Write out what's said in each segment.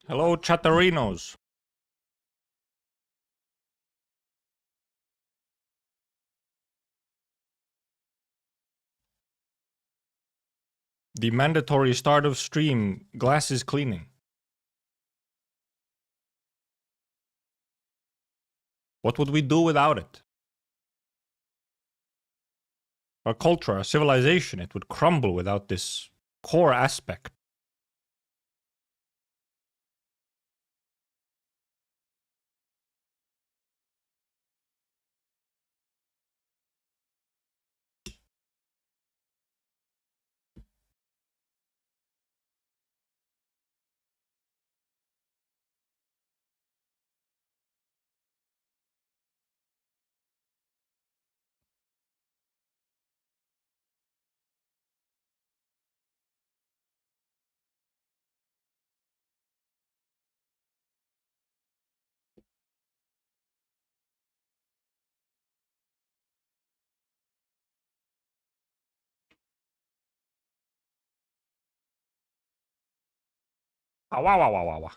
Hello, Chatterinos. The mandatory start of stream, glasses cleaning. What would we do without it? Our culture, our civilization, it would crumble without this core aspect. Ah, wah, wah, wah, wah, wah.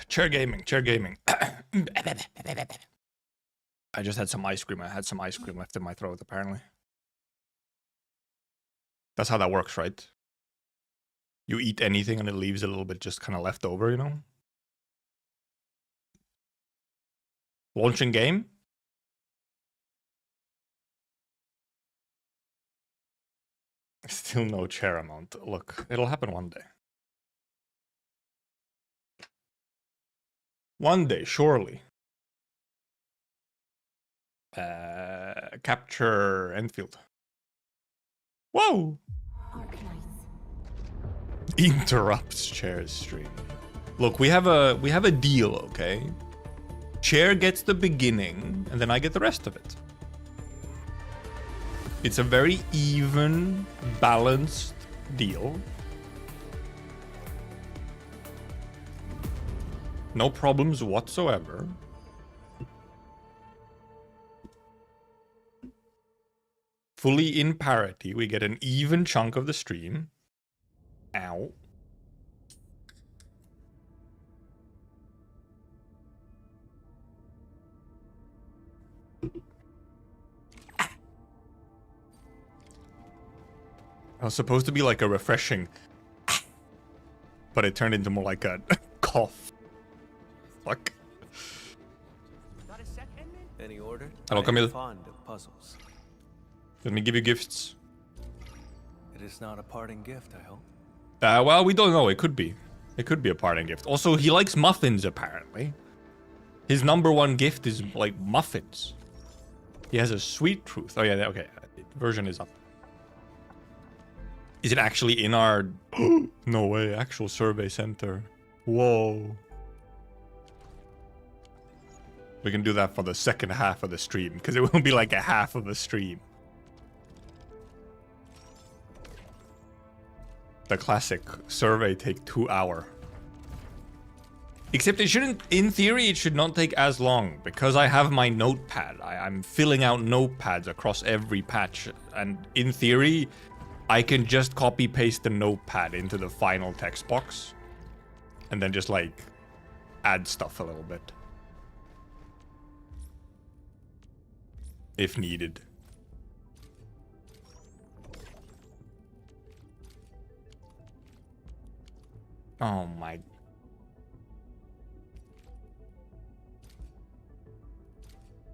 Chair gaming, chair gaming. I just had some ice cream. I had some ice cream left in my throat, apparently. That's how that works, right? You eat anything and it leaves a little bit just kind of left over, you know? Launching game? Still no chair amount. Look, it'll happen one day. One day, surely. Capture Endfield. Whoa! Arknights. Interrupts Chair's stream. Look, we have a deal, okay? Chair gets the beginning, and then I get the rest of it. It's a very even, balanced deal. No problems whatsoever. Fully in parity, we get an even chunk of the stream. Ow. It was supposed to be like a refreshing, but it turned into more like a cough. Fuck. Any order? Hello, Camille. Fond of puzzles. Let me give you gifts. It is not a parting gift, I hope. Well, we don't know. It could be. It could be a parting gift. Also, he likes muffins, apparently. His #1 gift is, like, muffins. He has a sweet tooth. Oh, yeah, okay. Version is up. Is it actually in our... No way. Actual survey center. Whoa. We can do that for the second half of the stream, because it will be like a half of the stream. The classic survey take 2 hours. Except it shouldn't, in theory, it should not take as long, because I have my notepad. I'm filling out notepads across every patch, and in theory, I can just copy paste the notepad into the final text box, and then just like add stuff a little bit. If needed. Oh my.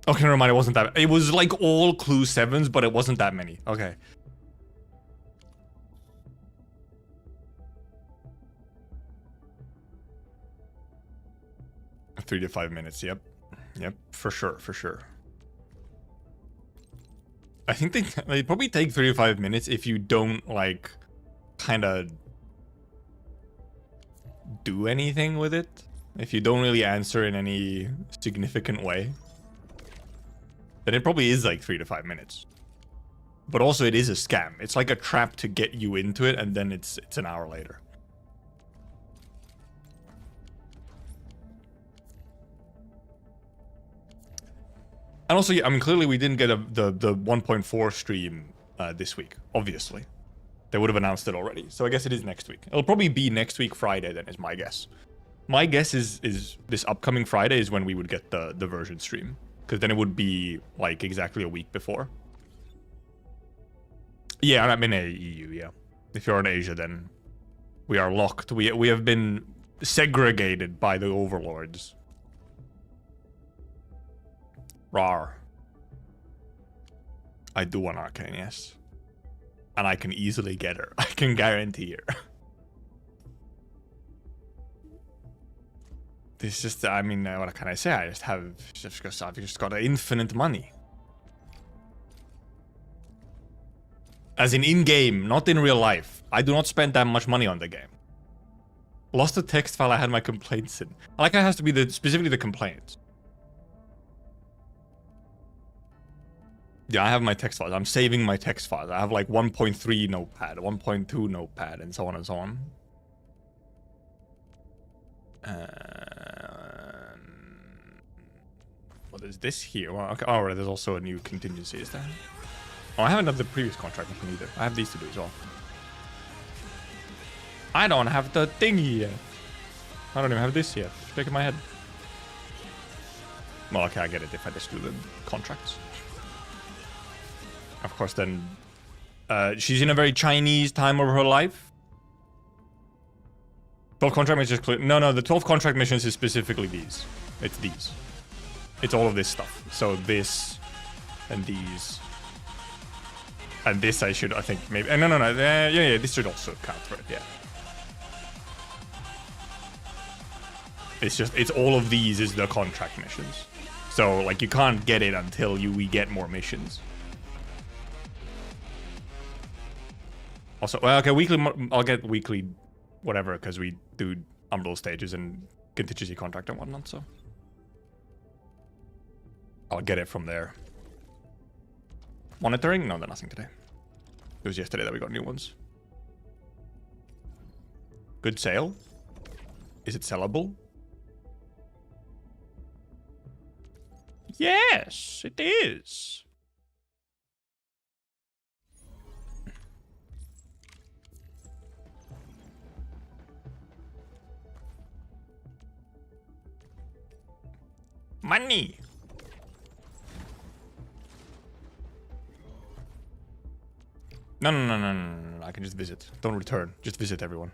Okay, never mind, it wasn't that. It was like all clue 7s, but it wasn't that many. Okay. Three to 5 minutes, yep. Yep, for sure, for sure. I think they probably take 3 to 5 minutes if you don't, like, kind of do anything with it. If you don't really answer in any significant way. Then it probably is like 3 to 5 minutes. But also it is a scam. It's like a trap to get you into it, and then it's an hour later. And also, I mean, clearly we didn't get the 1.4 stream this week, obviously. They would have announced it already. So I guess it is next week. It'll probably be next week Friday then, is my guess. My guess is this upcoming Friday is when we would get the version stream. Because then it would be, like, exactly a week before. Yeah, I'm in EU, yeah. If you're in Asia, then we are locked. We have been segregated by the overlords. Rar. I do want Arcane, yes. And I can easily get her. I can guarantee her. This just, I mean, what can I say? I've just got infinite money. As in-game, not in real life. I do not spend that much money on the game. Lost the text file I had my complaints in. I like how it has to be specifically the complaints. Yeah, I have my text files. I'm saving my text files. I have like 1.3 notepad, 1.2 notepad, and so on and so on. What is this here? Well, okay. Oh, right, there's also a new contingency, is there? Oh, I haven't done the previous contract mission either. I have these to do as well. I don't have the thingy yet. I don't even have this yet. Shaking my head. Well, okay, I get it if I just do the contracts. Of course, then she's in a very Chinese time of her life. 12 contract missions. No, the 12 contract missions is specifically these. It's these. It's all of this stuff. So this and these. And this I think, maybe. No. Yeah, this should also count for it, yeah. It's all of these is the contract missions. So, like, you can't get it until we get more missions. Also, well, okay, weekly, I'll get weekly whatever, because we do Umbral stages and contingency contract and whatnot, so. I'll get it from there. Monitoring? No, nothing today. It was yesterday that we got new ones. Good sale? Is it sellable? Yes, it is. Money. No. I can just visit. Don't return. Just visit everyone.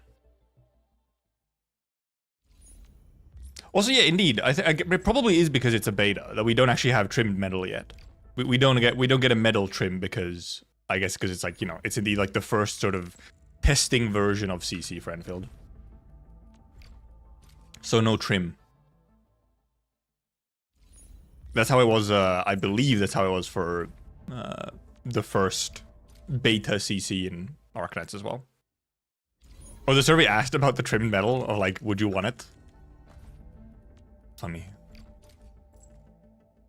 Also, yeah, indeed. It probably is because it's a beta that we don't actually have trimmed metal yet. We don't get a metal trim because I guess because it's like, you know, it's indeed like the first sort of testing version of CC for Endfield. So no trim. That's how it was. I believe that's how it was for the first beta CC in Arknights as well. Oh, the survey asked about the trimmed metal, or like, would you want it? Funny.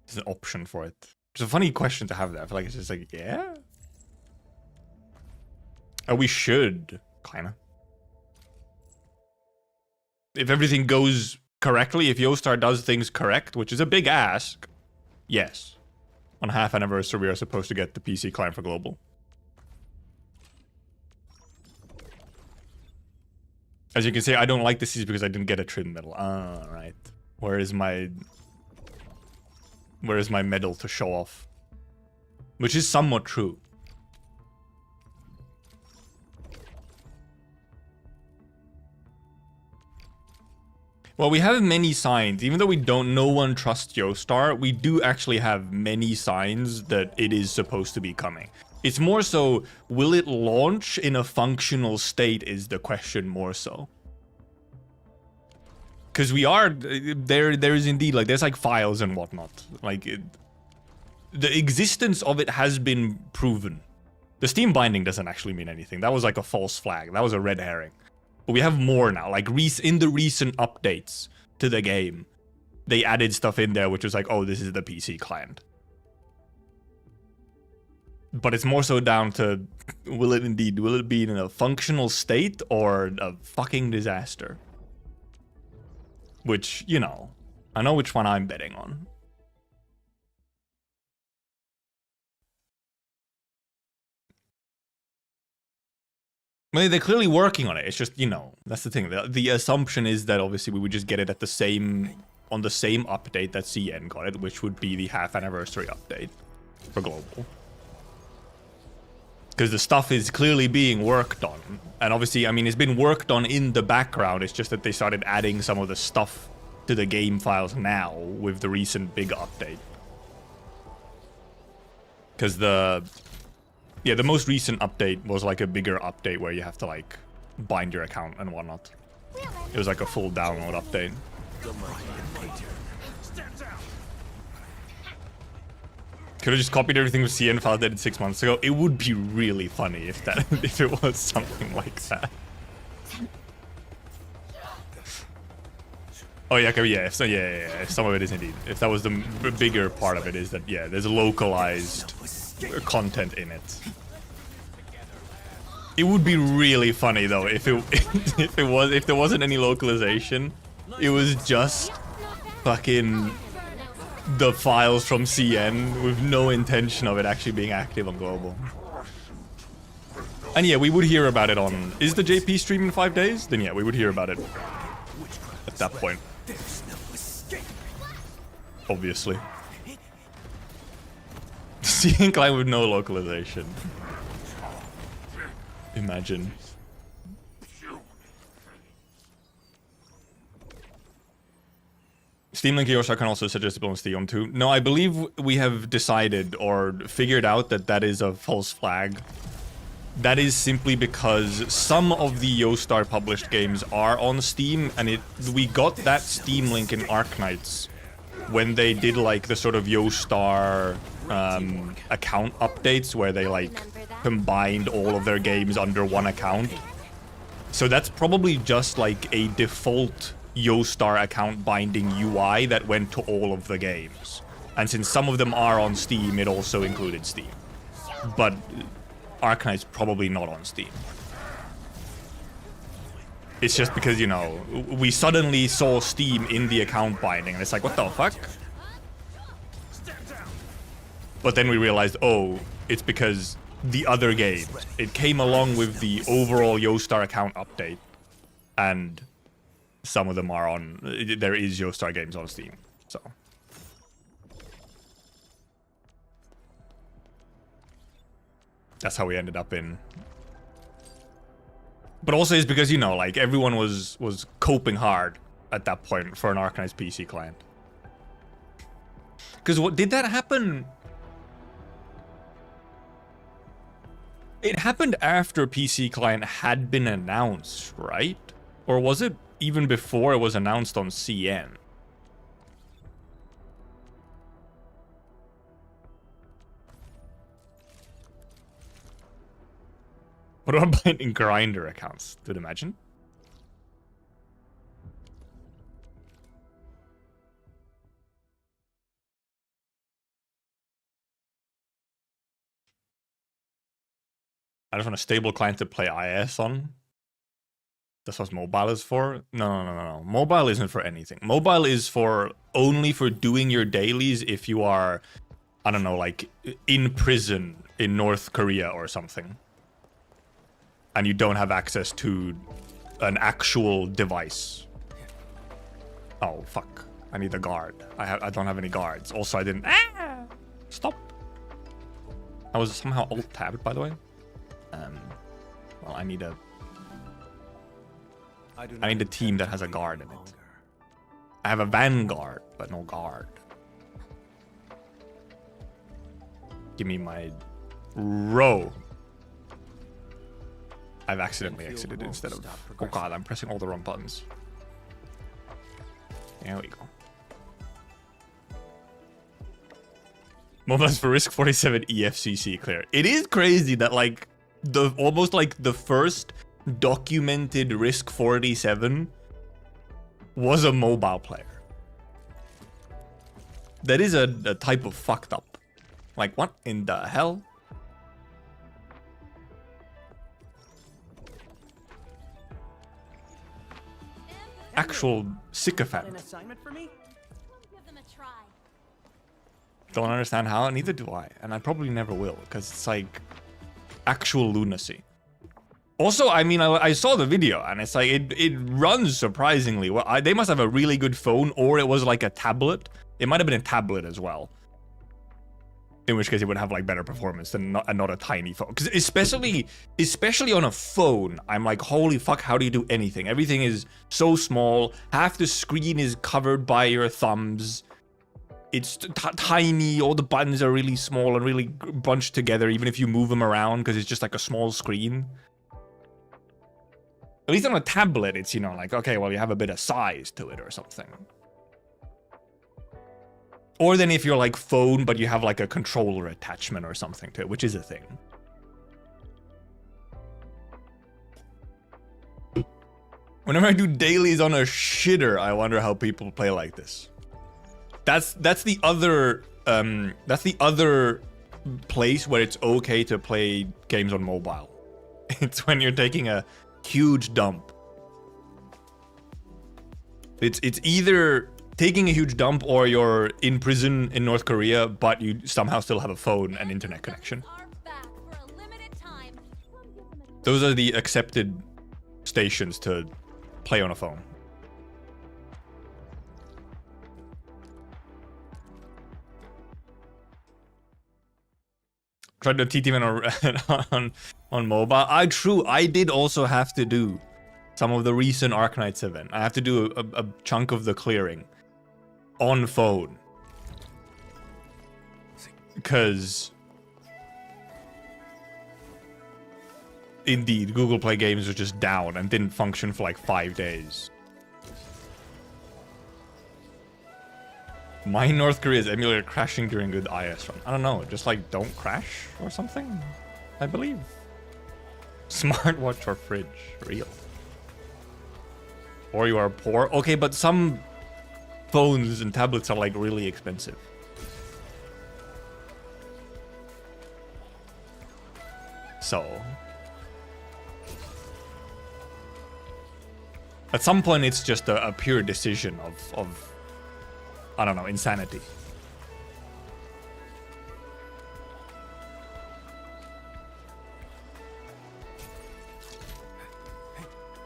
There's an option for it. It's a funny question to have there. I feel like it's just like, yeah? Oh, we should, kinda. If everything goes correctly, if Yostar does things correct, which is a big ask, yes. On half anniversary, we are supposed to get the PC client for global. As you can see, I don't like the CC because I didn't get a trim medal. Ah, right. Where is my medal to show off? Which is somewhat true. Well, we have many signs. Even though no one trusts Yostar, we do actually have many signs that it is supposed to be coming. It's more so, will it launch in a functional state is the question more so. Because we are, there is indeed, like, there's like files and whatnot. Like, the existence of it has been proven. The Steam binding doesn't actually mean anything. That was like a false flag. That was a red herring. But we have more now. Like, in the recent updates to the game, they added stuff in there which was like, oh, this is the PC client. But it's more so down to, will it be in a functional state or a fucking disaster? Which, you know, I know which one I'm betting on. I mean, they're clearly working on it. It's just, you know, that's the thing. The assumption is that obviously we would just get it at the same, on the same update that CN got it, which would be the half anniversary update for global. Because the stuff is clearly being worked on. And obviously, I mean, it's been worked on in the background. It's just that they started adding some of the stuff to the game files now with the recent big update. Because the most recent update was like a bigger update where you have to like bind your account and whatnot. It was like a full download update. Could have just copied everything with CN file dated 6 months ago. It would be really funny if that if it was something like that. Oh yeah, okay, yeah. So yeah. Some of it is indeed. If that was the bigger part of it, is that yeah, there's localized content in it. It would be really funny though if there wasn't any localization. It was just fucking the files from CN with no intention of it actually being active on global. And yeah, we would hear about it on... Is the JP stream in 5 days? Then yeah, we would hear about it at that point. Obviously. CN client with no localization. Imagine. Steam Link Yosha can also suggest on Steam too. No, I believe we have decided or figured out that that is a false flag. That is simply because some of the Yostar published games are on Steam, and we got that Steam link in Arknights when they did like the sort of Yostar account updates where they like combined all of their games under one account. So that's probably just like a default Yostar account binding UI that went to all of the games. And since some of them are on Steam, it also included Steam. But Arknight's probably not on Steam. It's just because, you know, we suddenly saw Steam in the account binding, and it's like, what the fuck? But then we realized, oh, it's because the other games. It came along with the overall Yostar account update, and some of them are on... There is Yostar games on Steam, so... That's how we ended up in... But also it's because, you know, like, everyone was coping hard at that point for an Arknights PC client. Because what... Did that happen... It happened after PC client had been announced, right? Or was it even before it was announced on CN? What about binding grinder accounts? Did imagine? I just want a stable client to play IS on. That's what mobile is for? No. Mobile isn't for anything. Mobile is for only for doing your dailies if you are, I don't know, like in prison in North Korea or something. And you don't have access to an actual device. Oh, fuck. I need a guard. I don't have any guards. Also, I didn't... Ah! Stop. I was somehow alt-tabbed, by the way. Well, I need a team that has a guard in it. I have a vanguard, but no guard. Give me my row. I've accidentally exited instead of... Oh god, I'm pressing all the wrong buttons. There we go. Mobiles for Risk 47 EFCC clear. It is crazy that like almost like the first documented Risk 47 was a mobile player. That is a type of fucked up. Like what in the hell? Actual sycophant. An assignment for me? Give them a try. Don't understand how, neither do I. And I probably never will, because it's like actual lunacy. Also, I mean, I saw the video, and it's like, it runs surprisingly well. They must have a really good phone, or it was like a tablet. It might have been a tablet as well. In which case, it would have like better performance than not a tiny phone. Because especially on a phone, I'm like, holy fuck, how do you do anything? Everything is so small. Half the screen is covered by your thumbs. It's tiny. All the buttons are really small and really bunched together, even if you move them around, because it's just like a small screen. At least on a tablet, it's, you know, like, okay, well, you have a bit of size to it or something. Or then if you're like phone, but you have like a controller attachment or something to it, which is a thing. Whenever I do dailies on a shitter, I wonder how people play like this. That's the other place where it's okay to play games on mobile. It's when you're taking a huge dump. It's either taking a huge dump or you're in prison in North Korea, but you somehow still have a phone and internet connection. Those are the accepted stations to play on a phone. Tried to TT on mobile. True, I did also have to do some of the recent Arknights event. I have to do a chunk of the clearing on phone. Because indeed, Google Play Games was just down and didn't function for like 5 days. My North Korea's emulator crashing during good IS run. I don't know, just like don't crash or something, I believe. Smartwatch or fridge, real. Or you are poor. Okay, but some phones and tablets are like really expensive. So at some point it's just a pure decision of I don't know, insanity.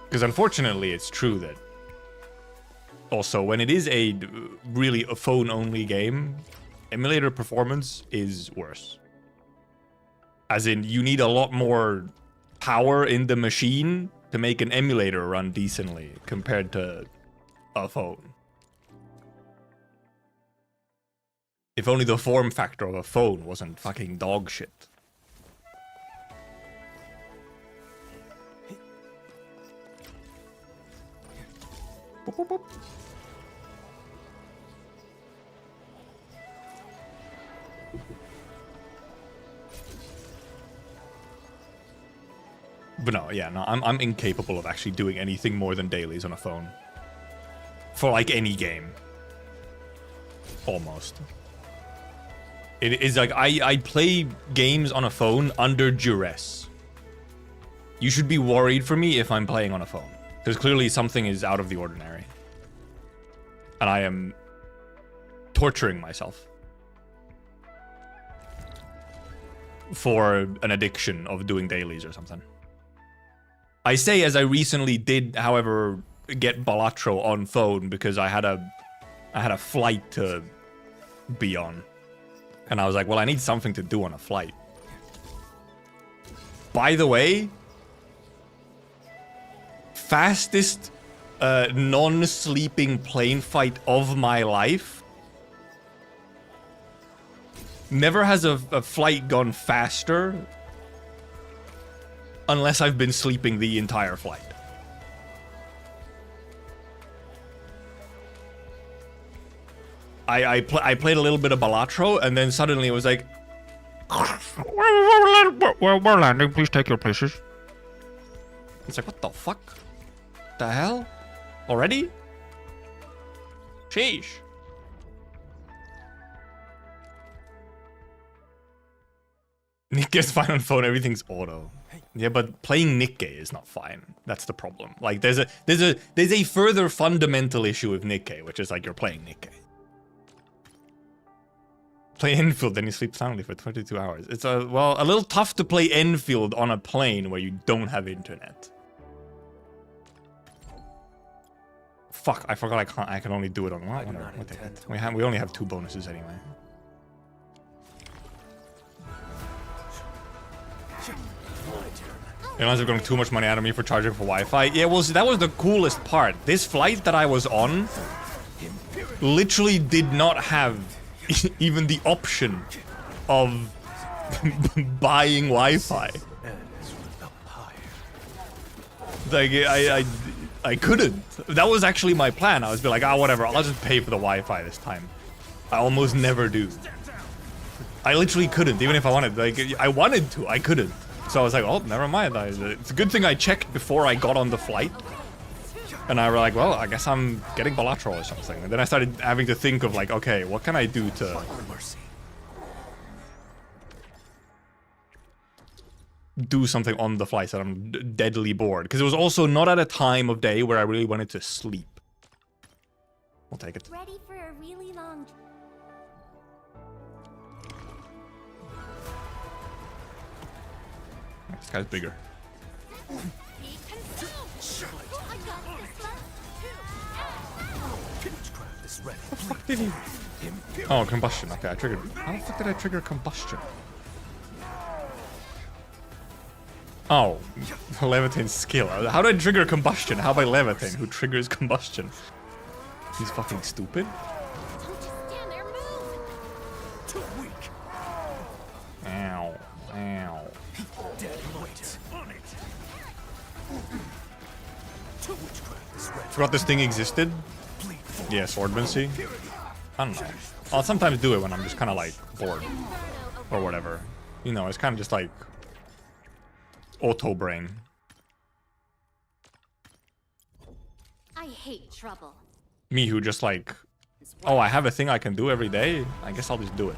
Because unfortunately, it's true that also when it is a phone-only game, emulator performance is worse. As in, you need a lot more power in the machine to make an emulator run decently compared to a phone. If only the form factor of a phone wasn't fucking dog shit. Boop, boop, boop. But no, yeah, no, I'm incapable of actually doing anything more than dailies on a phone. For like any game. Almost. It is like, I play games on a phone under duress. You should be worried for me if I'm playing on a phone. Because clearly something is out of the ordinary. And I am torturing myself. For an addiction of doing dailies or something. I say as I recently did, however, get Balatro on phone because I had a flight to be on. And I was like, well, I need something to do on a flight. By the way, fastest non-sleeping plane fight of my life. Never has a flight gone faster unless I've been sleeping the entire flight. I played a little bit of Balatro, and then suddenly it was like, we're landing, please take your places. It's like, what the fuck? The hell? Already? Sheesh. Nick gets fine on phone, everything's auto. Yeah, but playing Nikkei is not fine. That's the problem. Like, there's a further fundamental issue with Nikkei, which is like you're playing Nikkei. Play Endfield, then you sleep soundly for 22 hours. It's a little tough to play Endfield on a plane where you don't have internet. Fuck, I forgot I can only do it on one. We only have 2 bonuses anyway. You guys are going too much money out of me for charging for Wi-Fi. Yeah, well, that was the coolest part. This flight that I was on literally did not have even the option of buying Wi-Fi. Like, I couldn't. That was actually my plan. I was be like, whatever, I'll just pay for the Wi-Fi this time. I almost never do. I literally couldn't, even if I wanted. Like, I wanted to, I couldn't. So I was like, oh, never mind. It's a good thing I checked before I got on the flight. And I was like, well, I guess I'm getting bilateral or something. And then I started having to think of like, okay, what can I do to do something on the flight that I'm deadly bored? Because it was also not at a time of day where I really wanted to sleep. We'll take it. Ready for a really long... This guy's bigger. Oh, combustion. Okay, I triggered. How the fuck did I trigger combustion? Oh, Levitane's skill. How did I trigger combustion? How by Levitane, who triggers combustion? He's fucking stupid. Don't just stand there, move! Too weak. Ow. Ow. Dead weight on it. Forgot this thing existed. Yeah, swordmancy. I don't know. I'll sometimes do it when I'm just kind of like bored or whatever. You know, it's kind of just like auto brain. I hate trouble. Me who just like, oh, I have a thing I can do every day. I guess I'll just do it.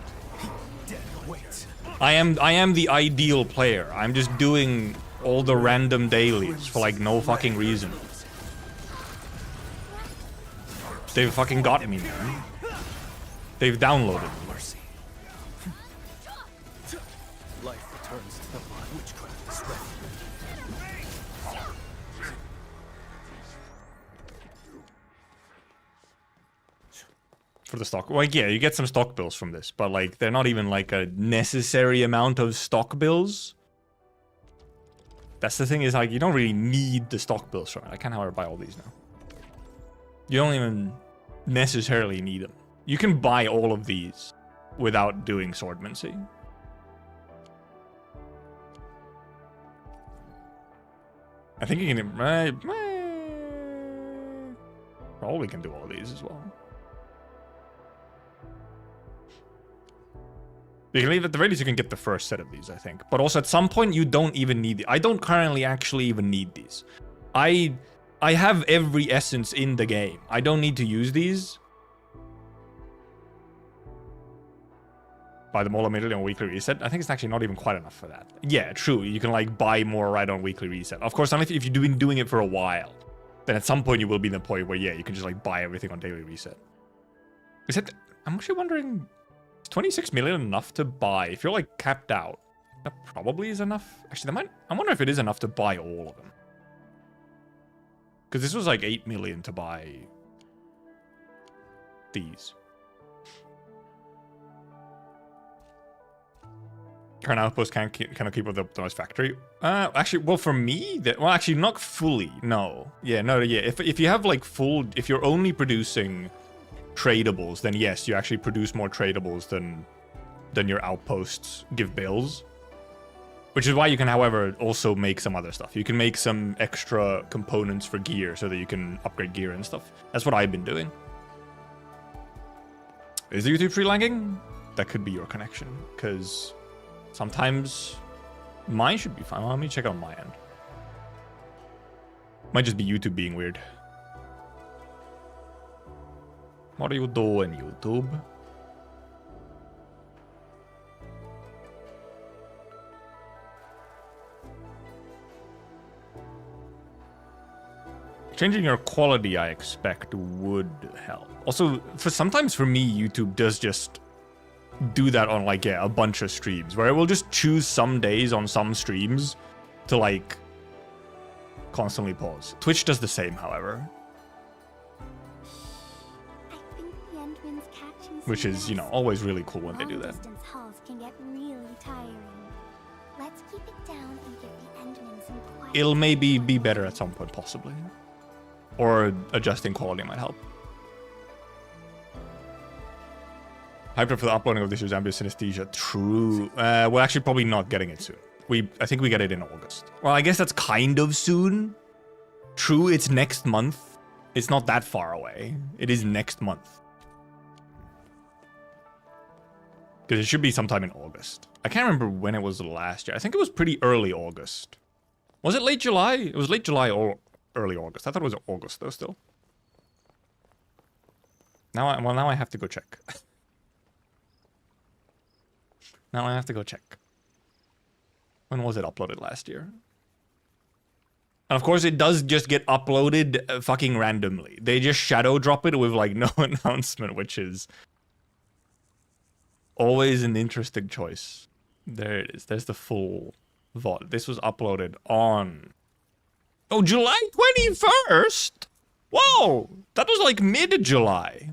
I am the ideal player. I'm just doing all the random dailies for like no fucking reason. They've fucking got me, man. They've downloaded me. Life returns to the line. Witchcraft is ready. For the stock, like, yeah, you get some stock bills from this, but like they're not even like a necessary amount of stock bills. That's the thing, is like you don't really need the stock bills from it. I can, however, buy all these now. You don't even necessarily need them. You can buy all of these without doing swordmancy. I think you can probably can do all of these as well. You can leave at the very least, you can get the first set of these, I think. But also at some point you don't even need I don't currently actually even need these. I have every essence in the game. I don't need to use these. Buy them all immediately on weekly reset. I think it's actually not even quite enough for that. Yeah, true. You can like buy more right on weekly reset. Of course, only if you've been doing it for a while. Then at some point you will be in the point where, yeah, you can just like buy everything on daily reset. Is it? I'm actually wondering, is 26 million enough to buy? If you're like capped out, that probably is enough. Actually, I wonder if it is enough to buy all of them. Because this was like 8 million to buy these. Current outpost cannot keep with the optimized factory. Actually, well, for me, well, actually, not fully. No. Yeah, no, yeah. If you have like if you're only producing tradables, then yes, you actually produce more tradables than your outposts give bills. Which is why you can, however, also make some other stuff. You can make some extra components for gear so that you can upgrade gear and stuff. That's what I've been doing. Is the YouTube tree lagging? That could be your connection, because sometimes mine should be fine. Well, let me check on my end. Might just be YouTube being weird. What are you doing, YouTube? Changing your quality, I expect, would help. Also, sometimes for me, YouTube does just do that on like, yeah, a bunch of streams where it will just choose some days on some streams to like constantly pause. Twitch does the same, however, I think the Endman's catching which is, you know, always really cool when they do that. Long-distance hauls can get really tiring. Let's keep it down and give the Endman some quiet. It'll maybe be better at some point, possibly. Or adjusting quality might help. Hyped up for the uploading of this year's Ambient Synesthesia. True. We're actually probably not getting it soon. I think we get it in August. Well, I guess that's kind of soon. True, it's next month. It's not that far away. It is next month. Because it should be sometime in August. I can't remember when it was last year. I think it was pretty early August. Was it late July? It was late July or early August. I thought it was August though still. Now I have to go check. Now I have to go check. When was it uploaded last year? And of course it does just get uploaded fucking randomly. They just shadow drop it with like no announcement, which is always an interesting choice. There it is. There's the full VOD. This was uploaded on... Oh, July 21st? Whoa! That was like mid-July.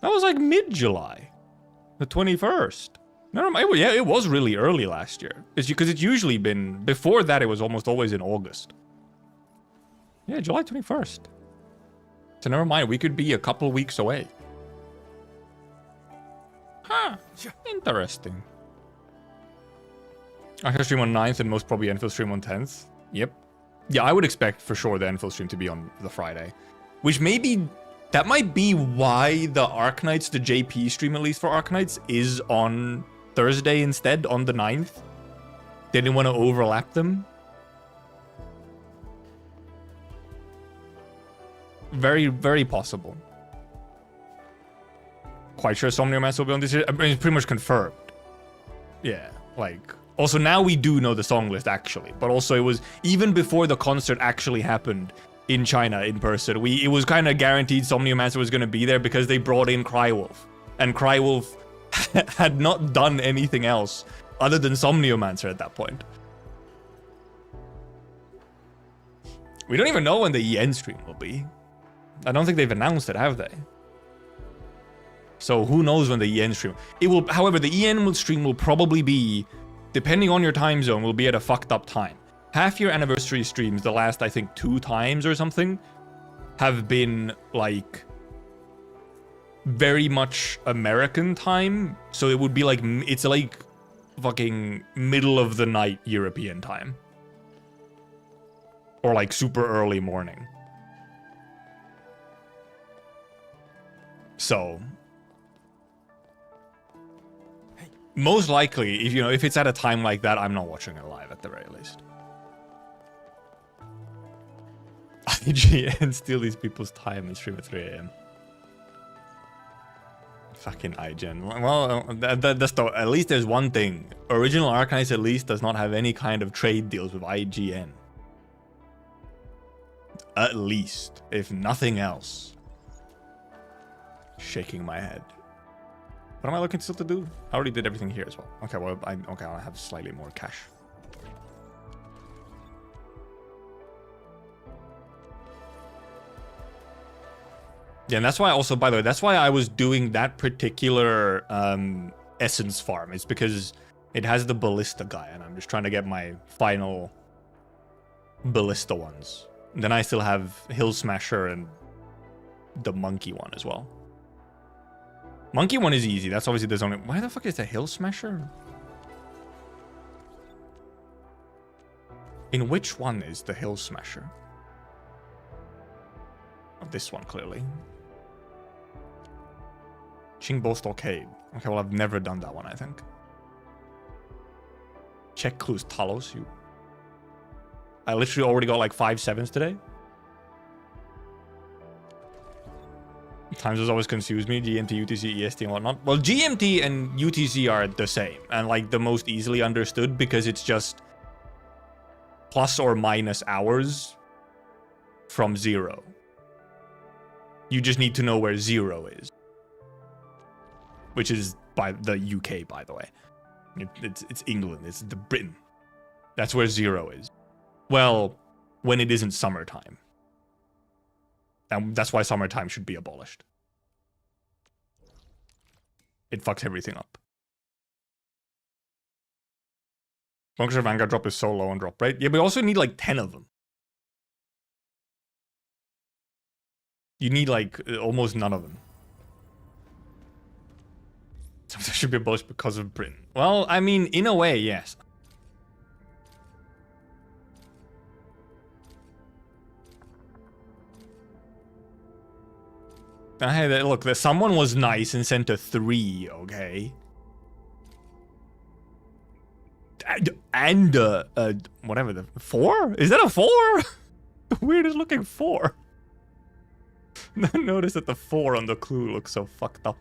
That was like mid-July. The 21st. No, yeah, it was really early last year. Because it's usually been... Before that, it was almost always in August. Yeah, July 21st. So never mind, we could be a couple weeks away. Huh. Interesting. I can stream on 9th and most probably Endfield stream on 10th. Yep. Yeah, I would expect for sure the Endfield stream to be on the Friday. Which maybe... That might be why the Arknights, the JP stream at least for Arknights, is on Thursday instead, on the 9th. They didn't want to overlap them. Very, very possible. Quite sure Somniomancer will be on this year. I mean, it's pretty much confirmed. Yeah, like... Also, now we do know the song list, actually. But also, it was... Even before the concert actually happened in China, in person, it was kind of guaranteed Somniomancer was going to be there because they brought in Crywolf. And Crywolf had not done anything else other than Somniomancer at that point. We don't even know when the EN stream will be. I don't think they've announced it, have they? So who knows when the EN stream... It will, however, the EN stream will probably be, depending on your time zone, will be at a fucked up time. Half your anniversary streams, the last, I think, 2 times or something, have been, like, very much American time. So it would be like, it's like fucking middle of the night European time. Or like super early morning. So... Most likely, if it's at a time like that, I'm not watching it live at the very least. IGN steal these people's time and stream at 3 AM. Fucking IGN. Well, that's the, at least there's one thing. Original Arknights at least does not have any kind of trade deals with IGN. At least, if nothing else. Shaking my head. What am I looking still to do? I already did everything here as well. Okay, well, I'll have slightly more cash. Yeah, and that's why also, by the way, that's why I was doing that particular essence farm. It's because it has the ballista guy, and I'm just trying to get my final ballista ones. And then I still have Hill Smasher and the monkey one as well. Monkey one is easy. That's obviously there's only... Why the fuck is the Hill Smasher? In which one is the Hill Smasher? Oh, this one, clearly. Qingbo Stockade. Okay, well, I've never done that one, I think. Check clues, Talos. I literally already got like 5 7s today. Times has always confused me. GMT, UTC, EST, and whatnot. Well, GMT and UTC are the same. And like the most easily understood because it's just plus or minus hours from 0. You just need to know where 0 is. which is by the UK, by the way. It's England. It's the Britain. That's where 0 is. Well, when it isn't summertime. And that's why summertime should be abolished. It fucks everything up. Lancashire Vanguard drop is so low on drop rate. Yeah, but we also need like 10 of them. You need like almost none of them. So there should be abolished because of Britain. Well, I mean, in a way, yes. Hey, look, someone was nice and sent a 3, okay? And whatever, the 4? Is that a 4? The weirdest looking 4. Notice that the 4 on the clue looks so fucked up.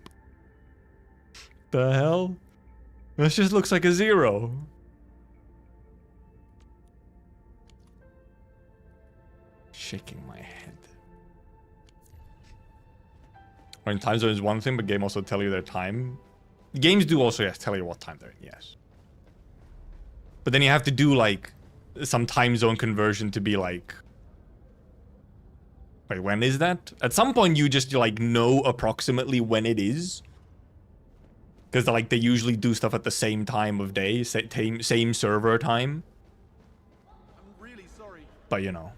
The hell? This just looks like a 0. Shaking my head. I mean, time zone is one thing, but game also tell you their time. Games do also, yes, tell you what time they're in, yes. But then you have to do, like, some time zone conversion to be like... Wait, when is that? At some point you just, like, know approximately when it is. Because, like, they usually do stuff at the same time of day, same server time. I'm really sorry. But, you know.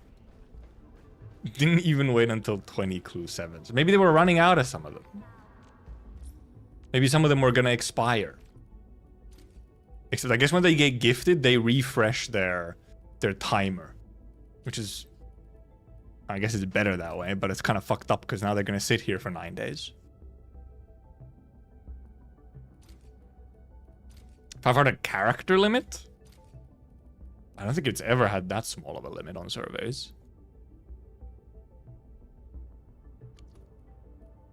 Didn't even wait until 20 clue 7s. Maybe they were running out of some of them. Maybe some of them were gonna expire. Except I guess when they get gifted, they refresh their timer. Which is... I guess it's better that way, but it's kind of fucked up because now they're gonna sit here for 9 days. 500 character limit? I don't think it's ever had that small of a limit on surveys.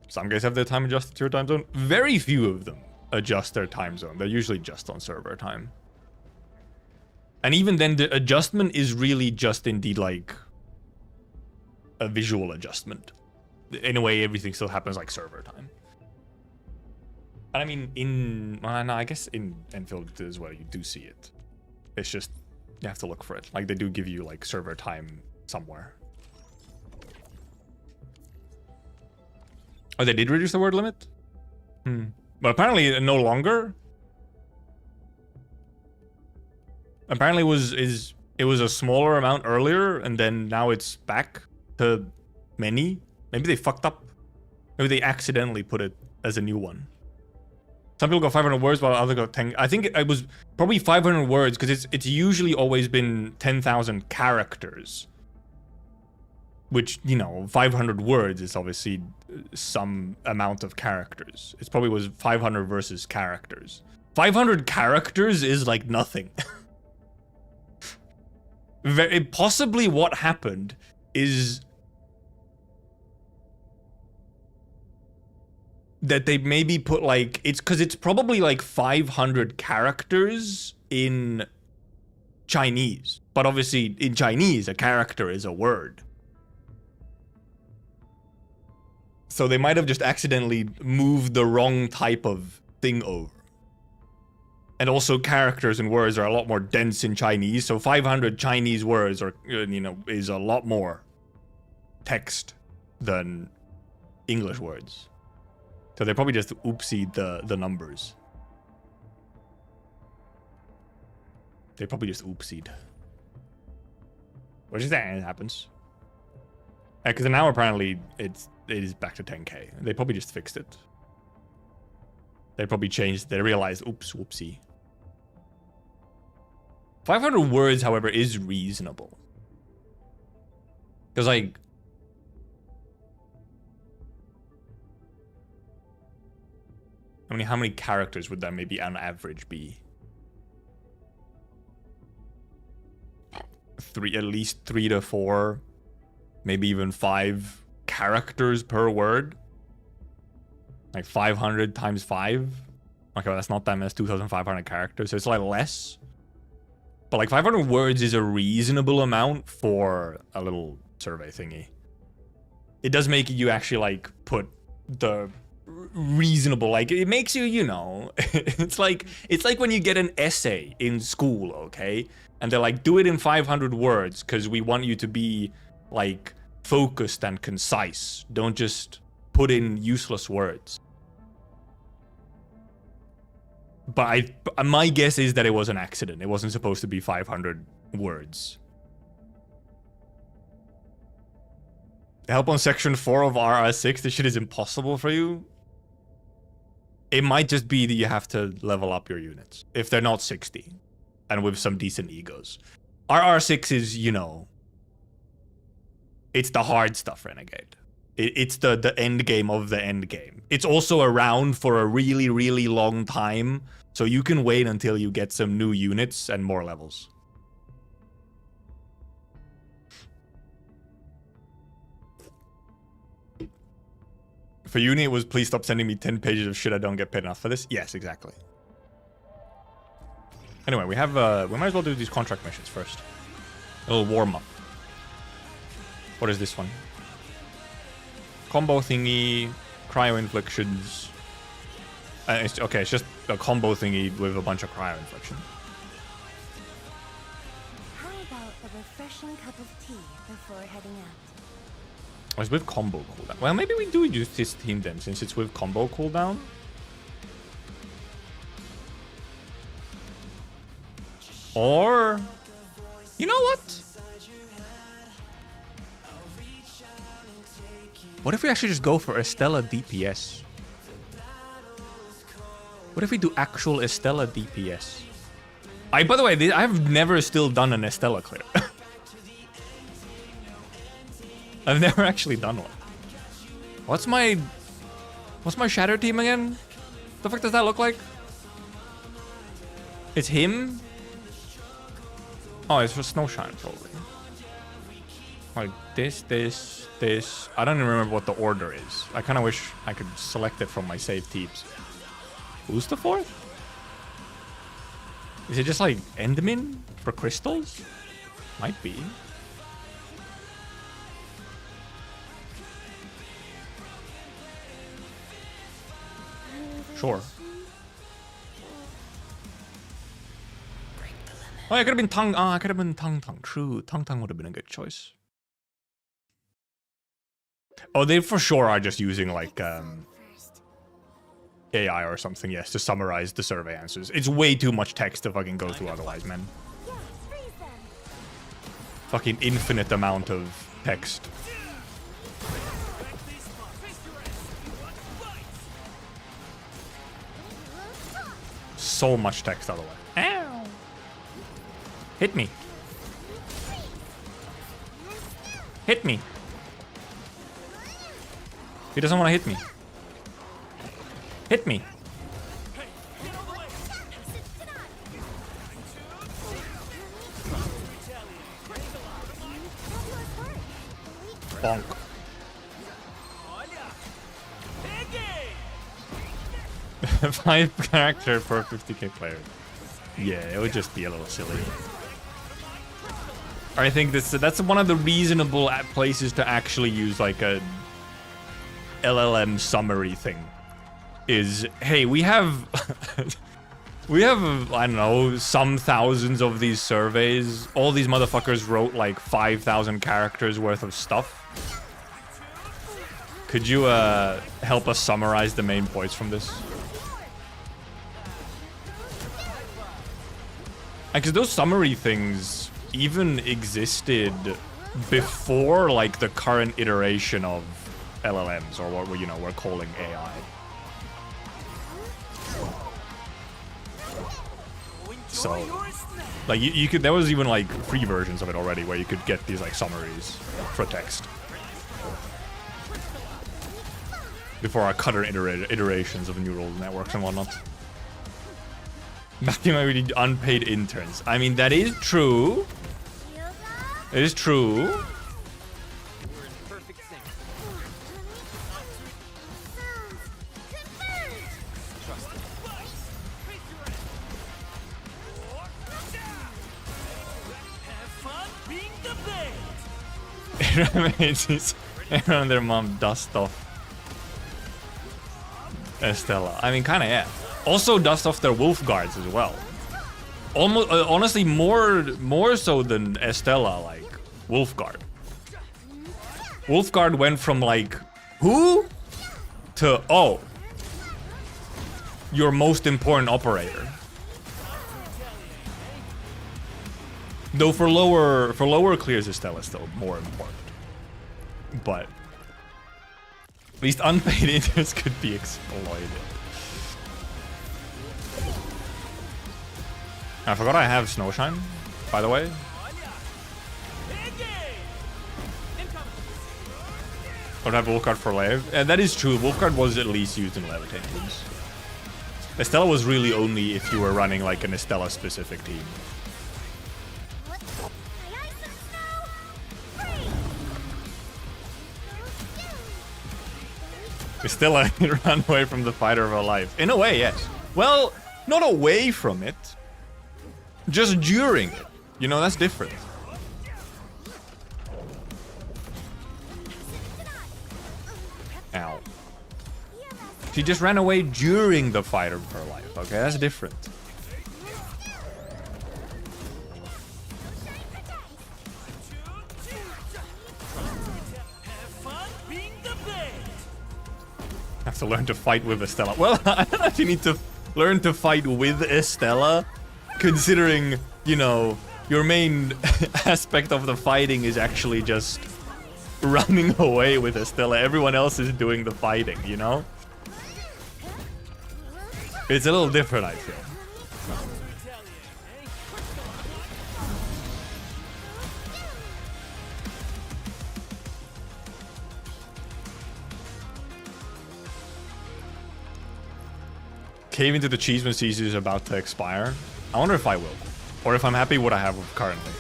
Some guys have their time adjusted to your time zone. Very few of them adjust their time zone. They're usually just on server time. And even then, the adjustment is really just indeed like a visual adjustment. In a way, everything still happens like server time. And I mean, no, I guess in Endfield as well, you do see it. It's just, you have to look for it. Like, they do give you like server time somewhere. Oh, they did reduce the word limit? But apparently no longer. Apparently it was a smaller amount earlier, and then now it's back to many. Maybe they fucked up. Maybe they accidentally put it as a new one. Some people got 500 words while others got 10. I think it was probably 500 words because it's usually always been 10,000 characters. Which, you know, 500 words is obviously some amount of characters. It probably was 500 versus characters. 500 characters is like nothing. Possibly what happened is that they maybe put like, it's because it's probably like 500 characters in Chinese. But obviously in Chinese, a character is a word. So they might have just accidentally moved the wrong type of thing over. And also characters and words are a lot more dense in Chinese, so 500 Chinese words are, you know, is a lot more text than English words. So they probably just oopsied the numbers. They probably just oopsied. Which is that? It happens. Because now apparently it is back to 10k. They probably just fixed it. They probably changed. They realized, oops, whoopsie. 500 words, however, is reasonable. Because, like... how many characters would that maybe on average be? At least 3 to 4. Maybe even 5 characters per word. Like 500 times 5. Okay, well, that's not that much. 2,500 characters. So it's like less. But like 500 words is a reasonable amount for a little survey thingy. It does make you actually like put the reasonable. Like, it makes you, you know, it's like when you get an essay in school, okay? And they're like, do it in 500 words because we want you to be like focused and concise. Don't just put in useless words. But my guess is that it was an accident. It wasn't supposed to be 500 words. Help on section 4 of RR6. This shit is impossible for you. It might just be that you have to level up your units if they're not 60 and with some decent egos. RR6 is, you know, it's the hard stuff, Renegade. It's the end game of the end game. It's also around for a really, really long time, so you can wait until you get some new units and more levels. For uni, it was please stop sending me 10 pages of shit I don't get paid enough for this. Yes, exactly. Anyway, we might as well do these contract missions first. A little warm up. What is this one? Combo thingy, cryo inflictions. Okay, it's just a combo thingy with a bunch of cryo inflictions. How about a refreshing cup of tea before heading out? Oh, it's with combo cooldown. Well, maybe we do use this team then, since it's with combo cooldown. Or, you know what? What if we actually just go for Estella DPS? What if we do actual Estella DPS? By the way, I've never still done an Estella clear. I've never actually done one. What's my shatter team again? The fuck does that look like? It's him? Oh, it's for Snowshine probably. Like this. I don't even remember what the order is. I kind of wish I could select it from my save teams. Who's the fourth? Is it just like Enderman for crystals? Might be. Sure. Oh, I could have been Tang. I could have been Tang. True. Tang would have been a good choice. Oh, they for sure are just using like AI or something, yes, to summarize the survey answers. It's way too much text to fucking go through otherwise, man. Fucking infinite amount of text. So much text otherwise. Ow. Hit me. Hit me. He doesn't want to hit me. Hit me. Bonk. 5 character per 50k player. Yeah, it would just be a little silly. I think that's one of the reasonable places to actually use like a LLM summary thing. Is, hey, we have I don't know, some thousands of these surveys. All these motherfuckers wrote like 5,000 characters worth of stuff. Could you help us summarize the main points from this? Because those summary things even existed before like the current iteration of LLMs, or what we're calling AI. So, like you could, there was even like free versions of it already where you could get these like summaries for text before our current iterations of neural networks and whatnot. Back in my really unpaid interns. I mean, that is true. It is true. Everyone and their mom dust off. Estella. I mean, kind of, yeah. Also dust off their wolf guards as well. Almost, honestly, more so than Estella, like, Wolfguard. Wolfguard went from, like, who? To, oh. Your most important operator. Though for lower clears, Estella is still more important. But at least unpaid interns could be exploited. I forgot I have Snowshine, by the way. Don't have Wolfguard for Lev. And that is true, Wolfguard was at least used in Levitate teams. Estella was really only if you were running like an Estella specific team. Estella ran away from the fighter of her life. In a way, yes. Well, not away from it. Just during it. You know, that's different. Ow. She just ran away during the fight of her life. Okay, that's different. I have to learn to fight with Estella. Well, I don't actually need to learn to fight with Estella, considering, you know, your main aspect of the fighting is actually just running away with Estella. Everyone else is doing the fighting, you know? It's a little different, I feel. Cave into the cheese when Caesar is about to expire. I wonder if I will. Or if I'm happy with what I have currently.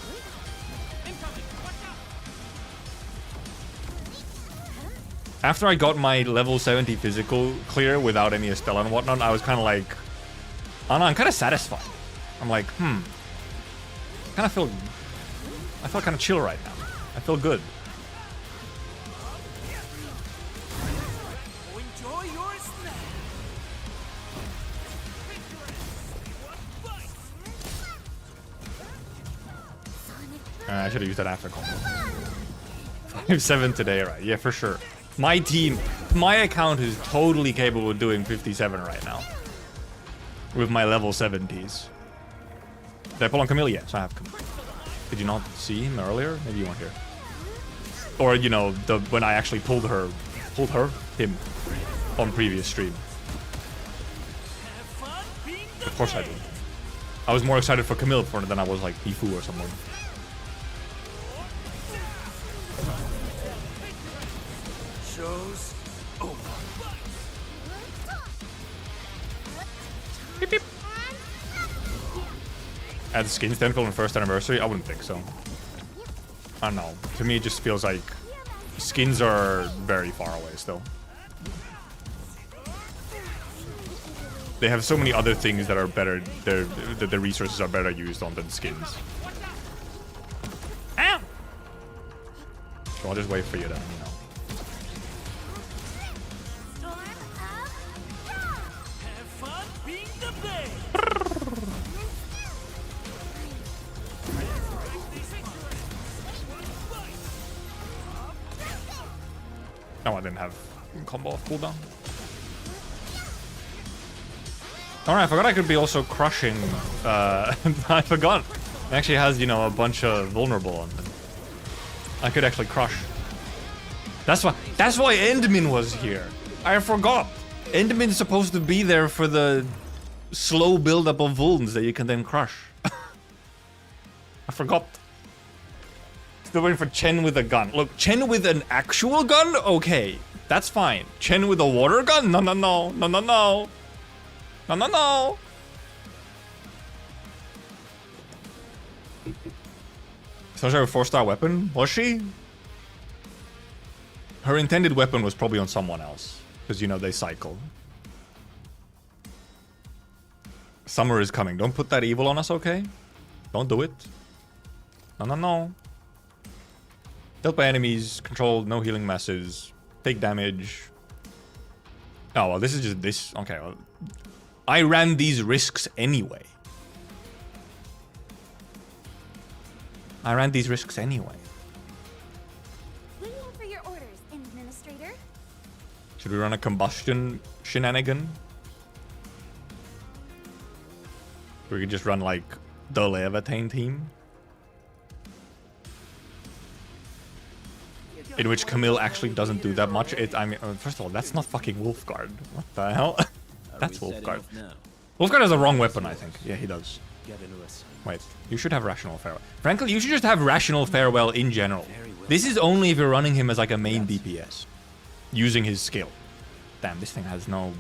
After I got my level 70 physical clear without any Estella and whatnot, I was kind of like, I don't know, I'm kind of satisfied. I'm like, I feel kind of chill right now. I feel good. I should have used that after combo. 5-7 today, right? Yeah, for sure. My team, my account is totally capable of doing 57 right now. With my level 70s. Did I pull on Camille? Yes, I have Camille. Did you not see him earlier? Maybe you weren't here. Or, you know, when I actually pulled him, on previous stream. Of course I did. I was more excited for Camille than I was like Pifu or someone. Beep, beep. Add skins to Endfield on first anniversary? I wouldn't think so. I don't know. To me, it just feels like skins are very far away still. They have so many other things that are better. The resources are better used on than skins. Ow! So I'll just wait for you then, you know. No, I didn't have combo off cooldown. Alright, I forgot I could be also crushing. I forgot. It actually has, you know, a bunch of vulnerable on them. I could actually crush. That's why Endmin was here. I forgot. Endmin's supposed to be there for the slow buildup of vulns that you can then crush. I forgot. Still waiting for Chen with a gun. Look, Chen with an actual gun? Okay, that's fine. Chen with a water gun? No, no, no. No, no, no. No, no, no. So she have a 4-star weapon? Was she? Her intended weapon was probably on someone else. Because, you know, they cycle. Summer is coming. Don't put that evil on us, okay? Don't do it. No, no, no. Dealt by enemies, controlled, no healing masses, take damage. Oh, well, this is just this. Okay, well, I ran these risks anyway. Waiting for your orders, Administrator. Should we run a combustion shenanigan? We could just run like the Levitain team. In which Camille actually doesn't do that much. I mean, first of all, that's not fucking Wolfguard. What the hell? That's Wolfguard. Wolfguard has the wrong weapon, I think. Yeah, he does. Wait, you should have Rational Farewell. Frankly, you should just have Rational Farewell in general. This is only if you're running him as like a main DPS. Using his skill. Damn, this thing has no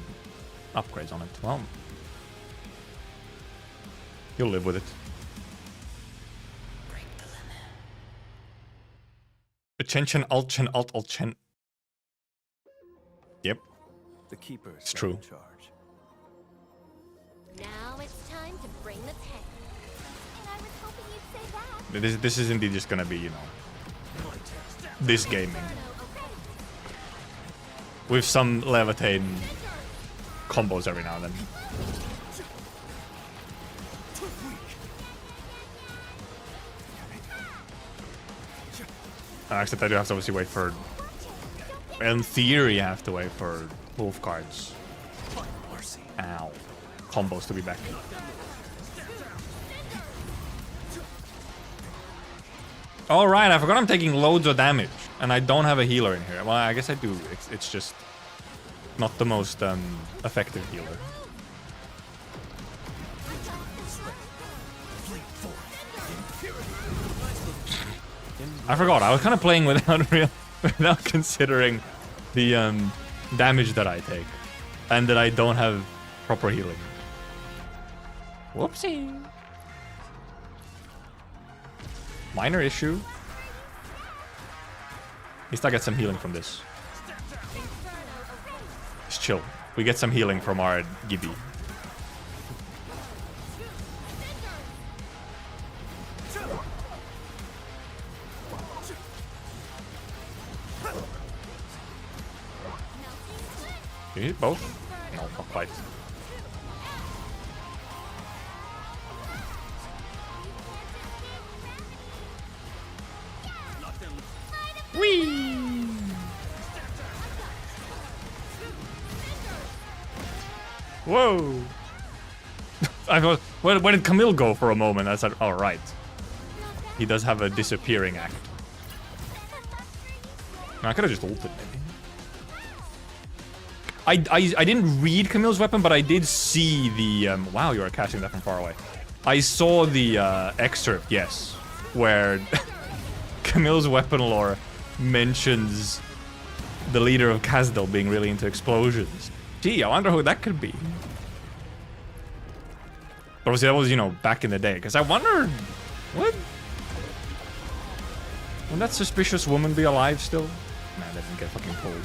upgrades on it. Well, you'll live with it. Attention, Altchen, Altchen. Yep. The keepers. It's true. In charge. Now it's time to bring the tank. And I was hoping you'd say that. This is indeed just gonna be, you know, this gaming. With some Levitain combos every now and then. Except I do have to obviously wait for... In theory, I have to wait for wolf cards. Ow. Combos to be back. Alright, I forgot I'm taking loads of damage. And I don't have a healer in here. Well, I guess I do. It's just not the most effective healer. I forgot. I was kind of playing without considering the damage that I take, and that I don't have proper healing. Whoopsie. Minor issue. At least I get some healing from this. Just chill. We get some healing from our Gibby. You hit both? No, not quite. Whee! Whoa! I thought, where did Camille go for a moment? I said, oh, right. He does have a disappearing act. I could have just ulted, maybe. I didn't read Camille's weapon, but I did see the... wow, you are casting that from far away. I saw the excerpt, yes, where Camille's weapon lore mentions the leader of Kazdel being really into explosions. Gee, I wonder who that could be. But obviously that was, you know, back in the day. Because I wondered... What? Would that suspicious woman be alive still? Man, that didn't get fucking pulled.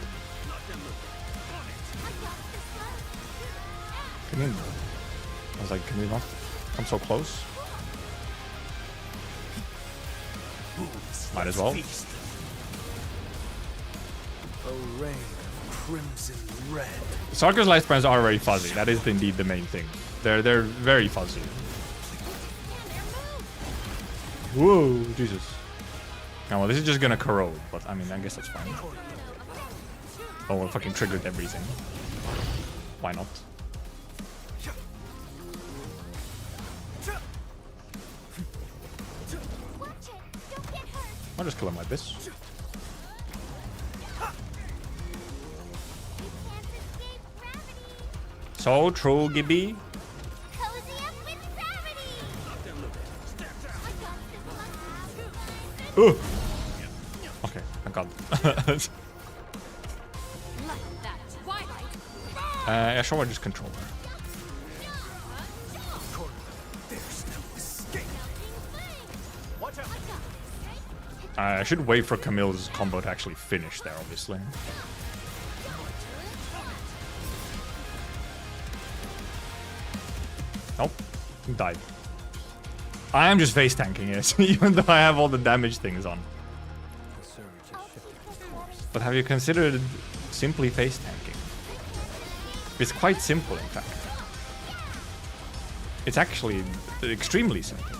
Can you... I was like, can we not come so close? Might as well. A rain of crimson red. Sarkar's lifespans are very fuzzy. That is indeed the main thing. They're very fuzzy. Whoa, Jesus. Oh, well, this is just gonna corrode, but I mean, I guess that's fine. Oh, we fucking triggered everything. Why not? I'll just kill him like this. So true, Gibby. Ooh. Okay, thank God. Yeah, sure, I'll just control her. I should wait for Camille's combo to actually finish there, obviously. Nope. He died. I am just face tanking it, even though I have all the damage things on. But have you considered simply face tanking? It's quite simple, in fact. It's actually extremely simple.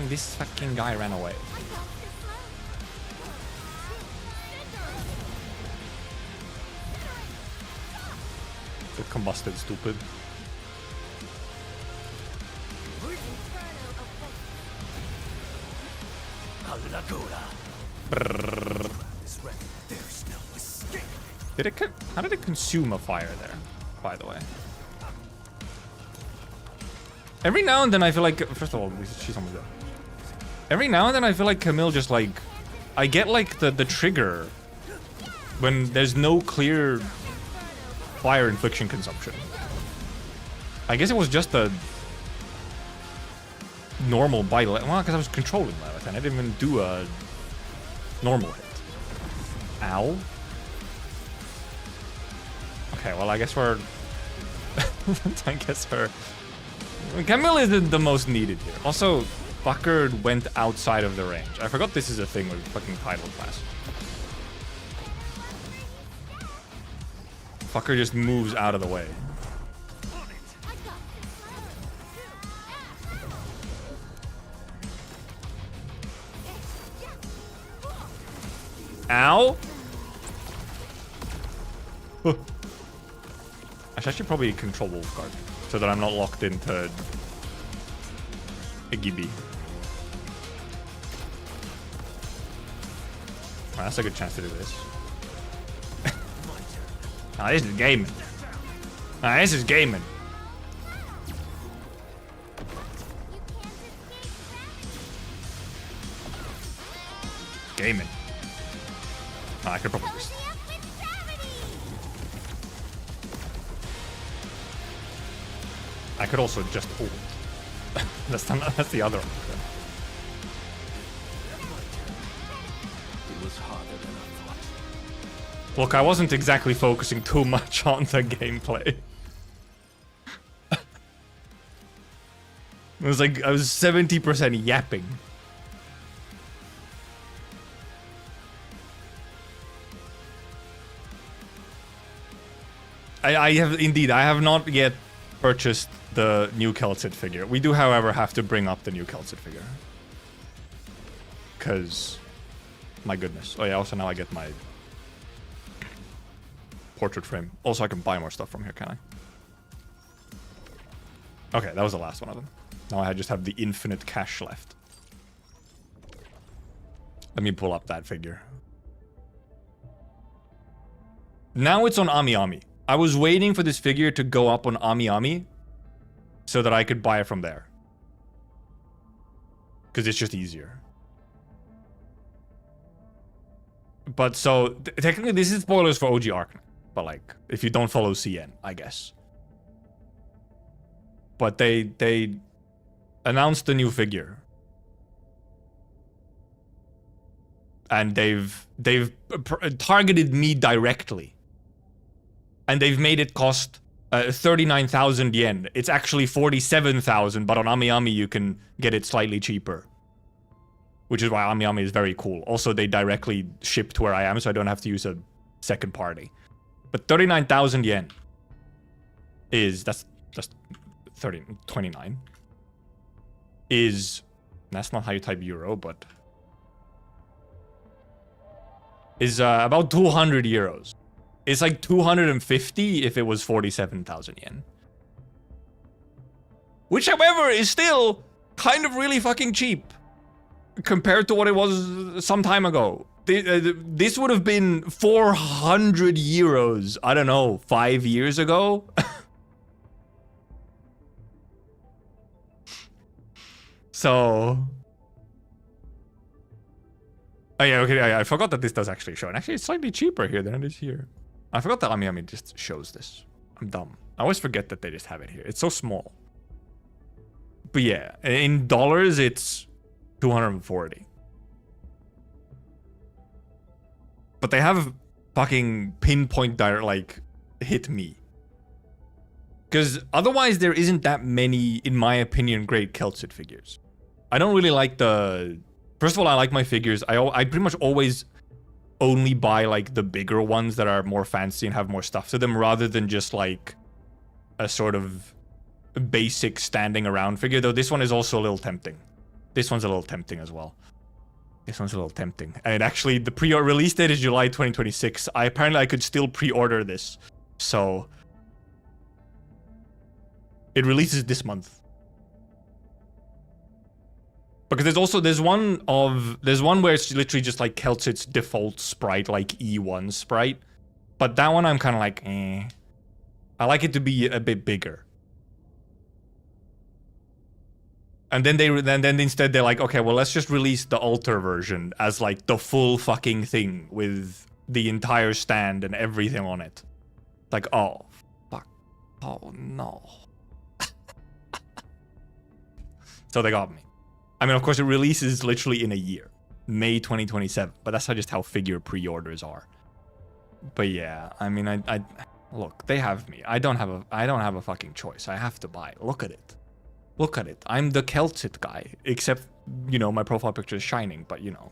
This fucking guy ran away. The combusted, stupid. Did it? How did it consume a fire there? By the way. Every now and then I feel like, first of all, she's almost dead. Every now and then I feel like Camille just like, I get like the trigger when there's no clear fire infliction consumption. I guess it was just a normal bite. Well, because I was controlling my weapon. I didn't even do a normal hit. Ow. Okay, well, I guess we're... I guess we're... Camille isn't the most needed here. Also, fucker went outside of the range. I forgot this is a thing with fucking title class. Fucker just moves out of the way. Ow! I should probably control Wolfguard so that I'm not locked into Iggy B. Well, that's a good chance to do this. Ah, this is gaming. Ah, this is gaming. Gaming. Oh, I could probably just... I could also just ult. That's the other option. It was harder than I thought. Look, I wasn't exactly focusing too much on the gameplay. It was like I was 70% yapping. I have not yet purchased the new Keltsid figure. We do, however, have to bring up the new Keltsid figure. Because, my goodness. Oh yeah, also now I get my portrait frame. Also, I can buy more stuff from here, can I? Okay, that was the last one of them. Now I just have the infinite cash left. Let me pull up that figure. Now it's on Ami Ami. I was waiting for this figure to go up on Ami Ami so that I could buy it from there. Because it's just easier. But so, technically this is spoilers for OG Arknight. But like, if you don't follow CN, I guess. But they announced the new figure. And they've targeted me directly. And they've made it cost 39,000 yen. It's actually 47,000, but on Ami Ami you can get it slightly cheaper. Which is why Ami Ami is very cool. Also, they directly ship to where I am, so I don't have to use a second party. But 39,000 yen is... That's 29. Is... That's not how you type euro, but... Is about 200 euros. It's like 250 if it was 47,000 yen. Which, however, is still kind of really fucking cheap. Compared to what it was some time ago. This would have been 400 euros, I don't know, 5 years ago? So... Oh yeah, okay, I forgot that this does actually show. And actually, it's slightly cheaper here than it is here. I forgot that Ami Ami just shows this. I'm dumb. I always forget that they just have it here. It's so small. But yeah, in dollars, it's 240. But they have fucking pinpoint direct, like, hit me. Because otherwise, there isn't that many, in my opinion, great Keltsid figures. I don't really like the... First of all, I like my figures. I pretty much always only buy like the bigger ones that are more fancy and have more stuff to them, rather than just like a sort of basic standing around figure. Though this one is also a little tempting. This one's a little tempting as well. This one's a little tempting. And actually, the pre-order release date is July 2026. Apparently I could still pre-order this. So it releases this month. Because there's one where it's literally just like Keltit's default sprite, like E1 sprite. But that one I'm kind of like, eh. I like it to be a bit bigger. And then then instead they're like, okay, well, let's just release the altar version as like the full fucking thing with the entire stand and everything on it. Like, oh, fuck. Oh, no. So they got me. I mean, of course, it releases literally in a year. May 2027. But that's just how figure pre-orders are. But yeah, I mean, I look, they have me. I don't have a fucking choice. I have to buy it. Look at it. Look at it. I'm the Keltit guy. Except, you know, my profile picture is Shining, but you know.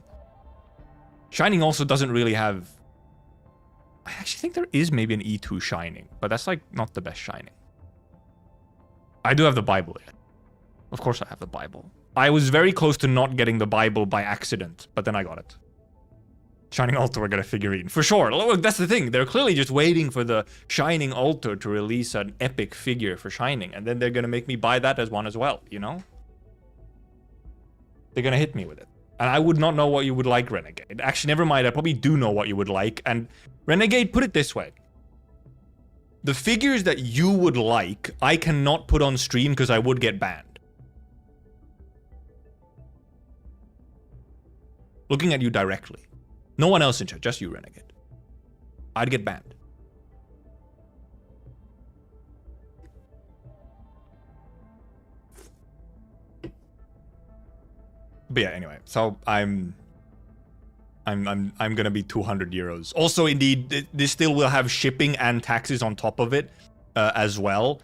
Shining also doesn't really have... I actually think there is maybe an E2 Shining, but that's like not the best Shining. I do have the Bible yet. Of course I have the Bible. I was very close to not getting the Bible by accident, but then I got it. Shining Altar, I got a figurine. For sure. Look, that's the thing. They're clearly just waiting for the Shining Altar to release an epic figure for Shining, and then they're gonna make me buy that as one as well, you know? They're gonna hit me with it. And I would not know what you would like, Renegade. Actually, never mind. I probably do know what you would like. And Renegade, put it this way. The figures that you would like, I cannot put on stream because I would get banned. Looking at you directly. No one else in chat, just you, Renegade. I'd get banned. But yeah, anyway, so I'm gonna be 200 euros. Also, indeed, this still will have shipping and taxes on top of it as well.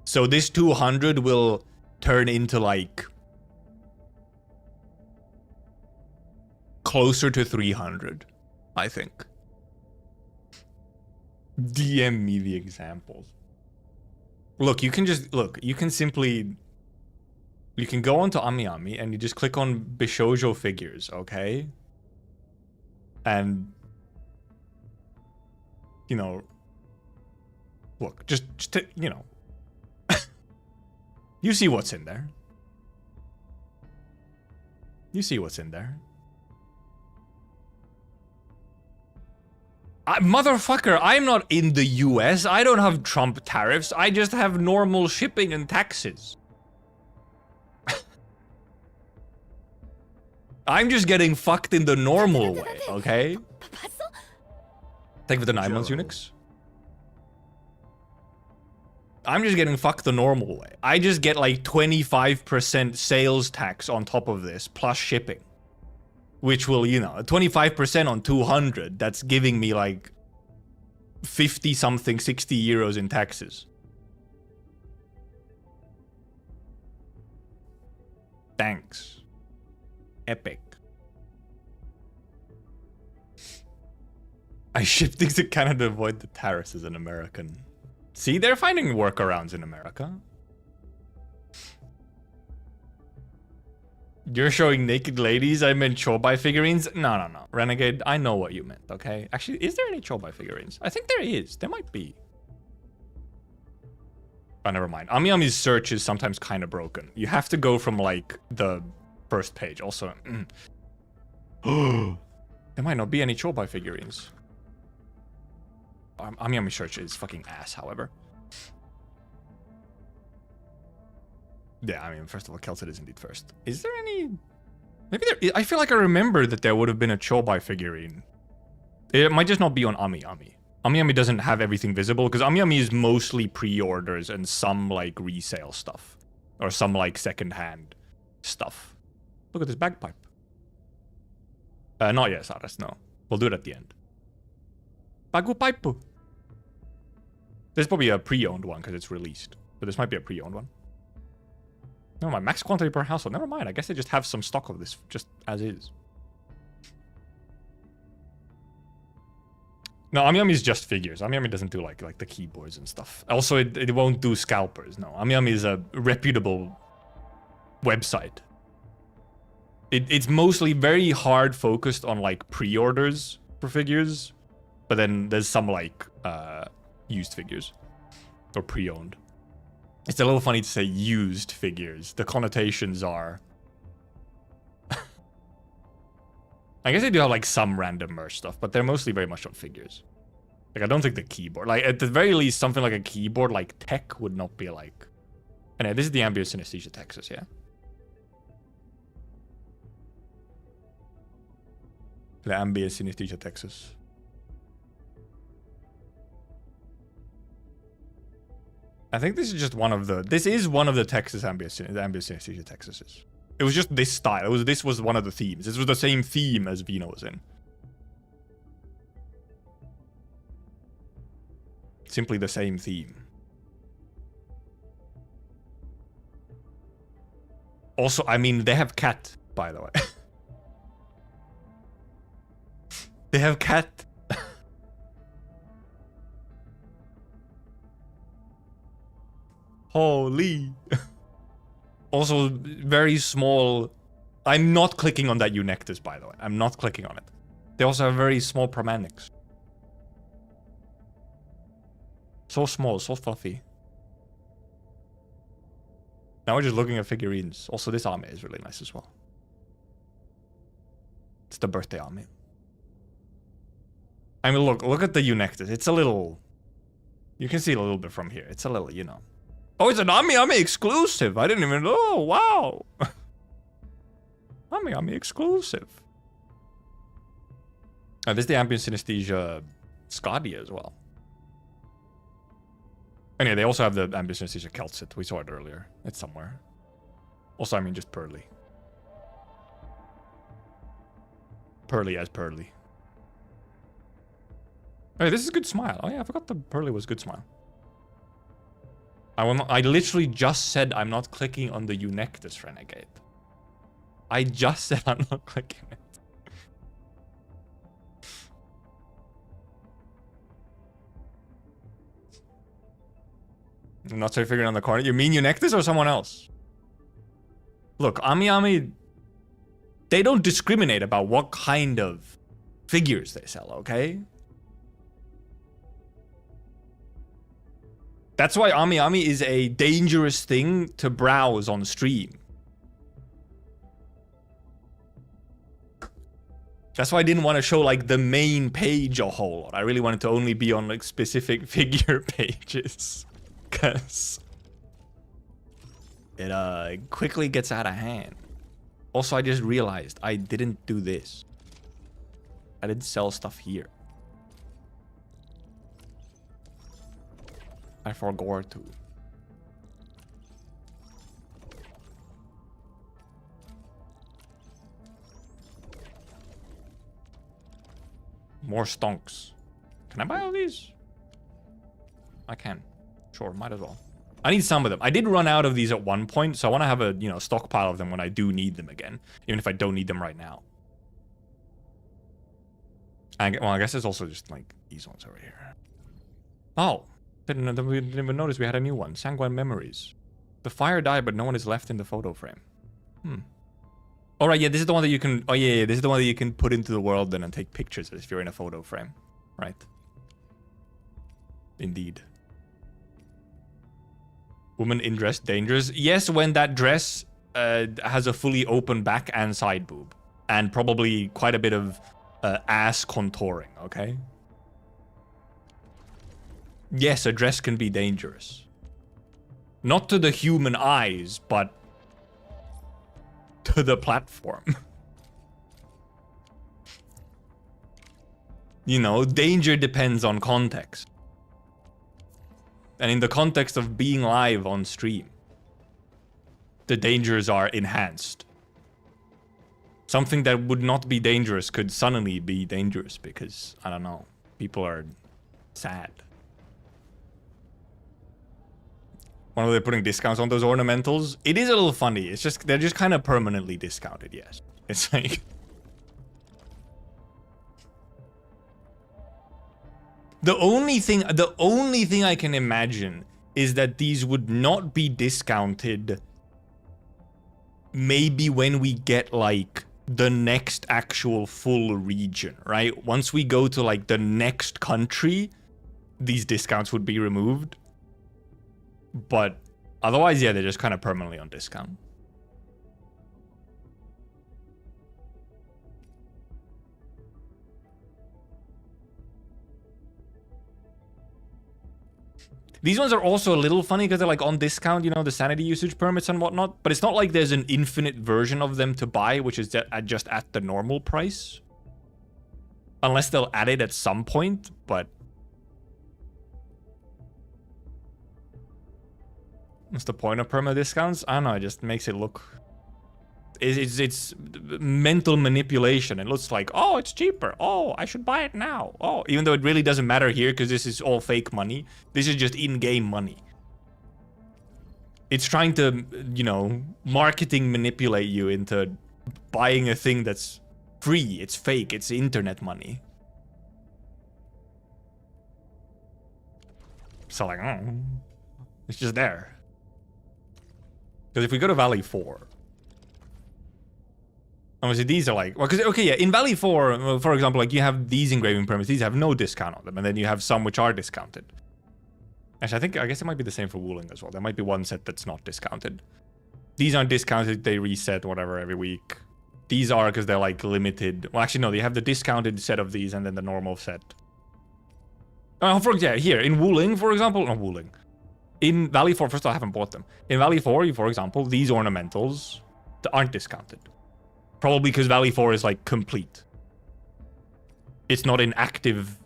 So this 200 will turn into like closer to 300, I think. DM me the examples. Look, you can simply, you can go onto AmiAmi and you just click on Bishojo figures, okay? And, you know, look, just you know, you see what's in there. You see what's in there. Motherfucker, I'm not in the US. I don't have Trump tariffs. I just have normal shipping and taxes. I'm just getting fucked in the normal way, okay? Thank you for the 9 months, Unix. I'm just getting fucked the normal way. I just get like 25% sales tax on top of this, plus shipping. Which will, you know, 25% on 200, that's giving me like 50 something, 60 euros in taxes. Thanks. Epic. I ship things to Canada to avoid the tariffs as an American. See, they're finding workarounds in America. You're showing naked ladies? I meant Chobai figurines? No. Renegade, I know what you meant, okay? Actually, is there any Chobai figurines? I think there is. There might be. Oh, never mind. AmiAmi's search is sometimes kind of broken. You have to go from, like, the first page. Also, there might not be any Chobai figurines. AmiAmi search is fucking ass, however. Yeah, I mean, first of all, Keltit is indeed first. Is there any... Maybe there... I feel like I remember that there would have been a Chobai figurine. It might just not be on AmiAmi. AmiAmi doesn't have everything visible, because AmiAmi is mostly pre-orders and some, like, resale stuff. Or some, like, second-hand stuff. Look at this bagpipe. Not yet, Saras, no. We'll do it at the end. Bagupaipu. There's probably a pre-owned one, because it's released. But this might be a pre-owned one. Never mind, max quantity per household. Never mind, I guess they just have some stock of this, just as is. No, Ami is just figures. Ami doesn't do like the keyboards and stuff. Also, it won't do scalpers. No, Ami is a reputable website. It's mostly very hard focused on like pre-orders for figures, but then there's some like used figures or pre-owned. It's a little funny to say used figures. The connotations are. I guess they do have like some random merch stuff, but they're mostly very much on figures. Like I don't think the keyboard, like at the very least, something like a keyboard like tech would not be like. Anyway, this is the Ambient Synesthesia Texas, yeah. The Ambient Synesthesia Texas. I think this is just one of the. This is one of the Texas Ambient Synesthesia Texases. It was just this style. This was one of the themes. This was the same theme as Vino was in. Simply the same theme. Also, I mean, they have cat, by the way. They have cat. Holy. Also, very small. I'm not clicking on that Eunectus, by the way. I'm not clicking on it. They also have very small Promanics. So small, so fluffy. Now we're just looking at figurines. Also, this army is really nice as well. It's the birthday army. I mean, look at the Eunectus. It's a little. You can see a little bit from here. It's a little, you know. Oh, it's an Ami exclusive. I didn't even know. Oh, wow. Ami exclusive. Oh, this is the Ambient Synesthesia Scadia as well. Anyway, they also have the Ambient Synesthesia Keltsit. We saw it earlier. It's somewhere. Also, I mean, just Pearly. Pearly as Pearly. Hey, this is a good smile. Oh yeah, I forgot the Pearly was good smile. I literally just said I'm not clicking on the Eunectus Renegade. I just said I'm not clicking it. I'm not so figuring on the corner. You mean Eunectus or someone else? Look, Ami, they don't discriminate about what kind of figures they sell, okay? That's why Ami is a dangerous thing to browse on stream. That's why I didn't want to show like the main page a whole lot. I really wanted to only be on like specific figure pages. Cause it quickly gets out of hand. Also, I just realized I didn't do this. I didn't sell stuff here. I forgot to. More stonks. Can I buy all these? I can. Sure, might as well. I need some of them. I did run out of these at one point, so I want to have a, you know, stockpile of them when I do need them again, even if I don't need them right now. Well, I guess it's also just like these ones over here. Oh. We didn't even notice we had a new one. Sanguine Memories. The fire died, but no one is left in the photo frame. All right, yeah, this is the one that you can. Oh yeah, this is the one that you can put into the world then and take pictures if you're in a photo frame, right? Indeed. Woman in dress dangerous. Yes, when that dress has a fully open back and side boob, and probably quite a bit of ass contouring. Okay. Yes, a dress can be dangerous. Not to the human eyes, but to the platform. You know, danger depends on context. And in the context of being live on stream, the dangers are enhanced. Something that would not be dangerous could suddenly be dangerous because, I don't know, people are sad. When are they putting discounts on those ornamentals? It is a little funny. It's just, they're just kind of permanently discounted, yes. It's like... The only thing I can imagine is that these would not be discounted maybe when we get like the next actual full region, right? Once we go to like the next country, these discounts would be removed. But otherwise, yeah, they're just kind of permanently on discount. These ones are also a little funny because they're like on discount, you know, the sanity usage permits and whatnot. But it's not like there's an infinite version of them to buy, which is just at the normal price. Unless they'll add it at some point, but... What's the point of perma discounts? I don't know, it just makes it look... It's mental manipulation. It looks like, oh, it's cheaper. Oh, I should buy it now. Oh, even though it really doesn't matter here because this is all fake money. This is just in-game money. It's trying to, you know, marketing manipulate you into buying a thing that's free. It's fake. It's internet money. So like, oh, it's just there. Because if we go to Valley 4... Obviously, these are like... Well, because, okay, yeah, in Valley 4, for example, like, you have these engraving permits. These have no discount on them. And then you have some which are discounted. Actually, I guess it might be the same for Wooling as well. There might be one set that's not discounted. These aren't discounted. They reset, whatever, every week. These are because they're, like, limited. Well, actually, no. They have the discounted set of these and then the normal set. Yeah, here, in Wooling, for example... No, Wooling. In Valley 4, first of all, I haven't bought them. In Valley 4, for example, these ornamentals aren't discounted. Probably because Valley 4 is, like, complete. It's not in active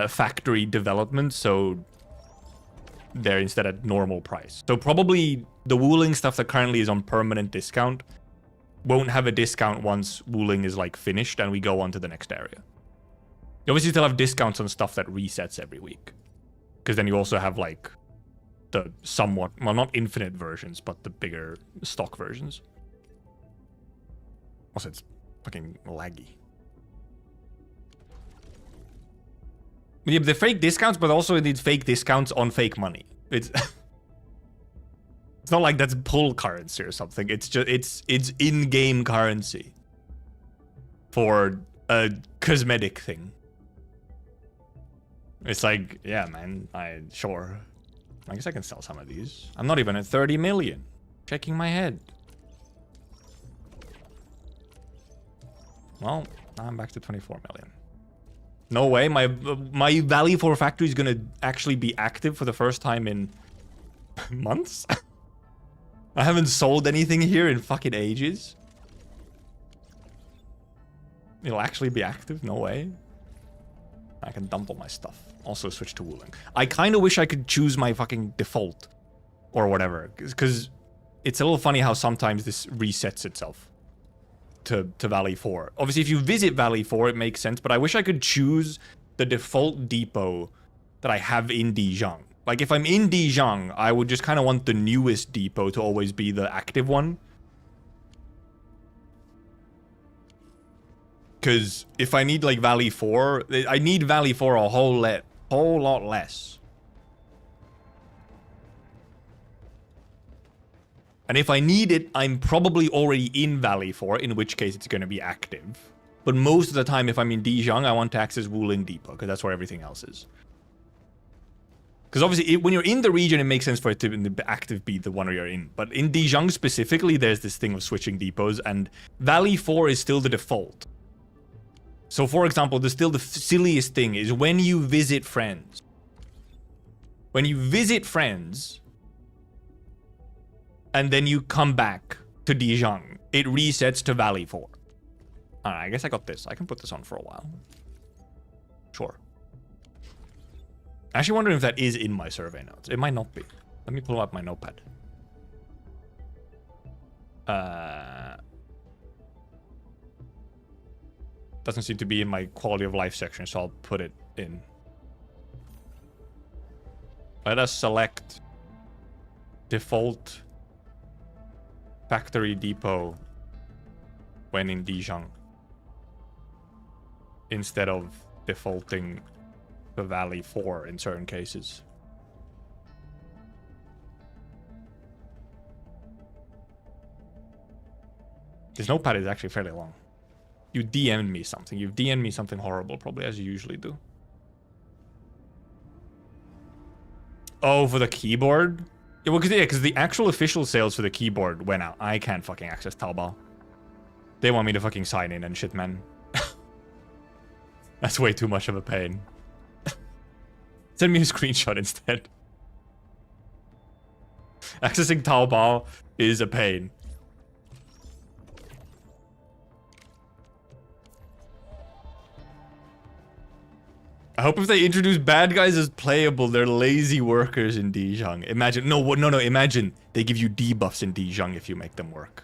factory development, so they're instead at normal price. So probably the Wooling stuff that currently is on permanent discount won't have a discount once Wooling is, like, finished and we go on to the next area. You obviously still have discounts on stuff that resets every week. Because then you also have, like, the somewhat... Well, not infinite versions, but the bigger stock versions. Also, it's fucking laggy. Yeah, but they're fake discounts, but also indeed fake discounts on fake money. It's it's not like that's pull currency or something. It's just it's in-game currency for a cosmetic thing. It's like, yeah, man, sure. I guess I can sell some of these. I'm not even at 30 million. Checking my head. Well, I'm back to 24 million. No way, my Valley 4 factory is gonna actually be active for the first time in months? I haven't sold anything here in fucking ages. It'll actually be active? No way. I can dump all my stuff. Also switch to Wooling. I kind of wish I could choose my fucking default. Or whatever. Because it's a little funny how sometimes this resets itself. To Valley 4. Obviously, if you visit Valley 4, it makes sense, but I wish I could choose the default depot that I have in Dijon. Like, if I'm in Dijon, I would just kind of want the newest depot to always be the active one. Because if I need, like, Valley 4, I need Valley 4 a whole lot less. And if I need it, I'm probably already in Valley 4, in which case it's going to be active. But most of the time, if I'm in Dijon, I want to access Wooling Depot, because that's where everything else is. Because obviously, when you're in the region, it makes sense for it to the active be the one you're in. But in Dijon specifically, there's this thing of switching depots, and Valley 4 is still the default. So for example, the silliest thing is when you visit friends. When you visit friends... and then you come back to Dijon, it resets to Valley 4. Alright, I guess I got this. I can put this on for a while. Sure. I actually wonder if that is in my survey notes. It might not be. Let me pull up my notepad. Doesn't seem to be in my quality of life section, so I'll put it in. Let us select default factory depot when in Dijon instead of defaulting Napa Valley 4 in certain cases. This notepad is actually fairly long. You DM'd me something. You've DM'd me something horrible, probably, as you usually do. Oh, for the keyboard? Yeah, well, because the actual official sales for the keyboard went out. I can't fucking access Taobao. They want me to fucking sign in and shit, man. That's way too much of a pain. Send me a screenshot instead. Accessing Taobao is a pain. I hope if they introduce bad guys as playable, they're lazy workers in Dijon. Imagine, no, imagine they give you debuffs in Dijon if you make them work.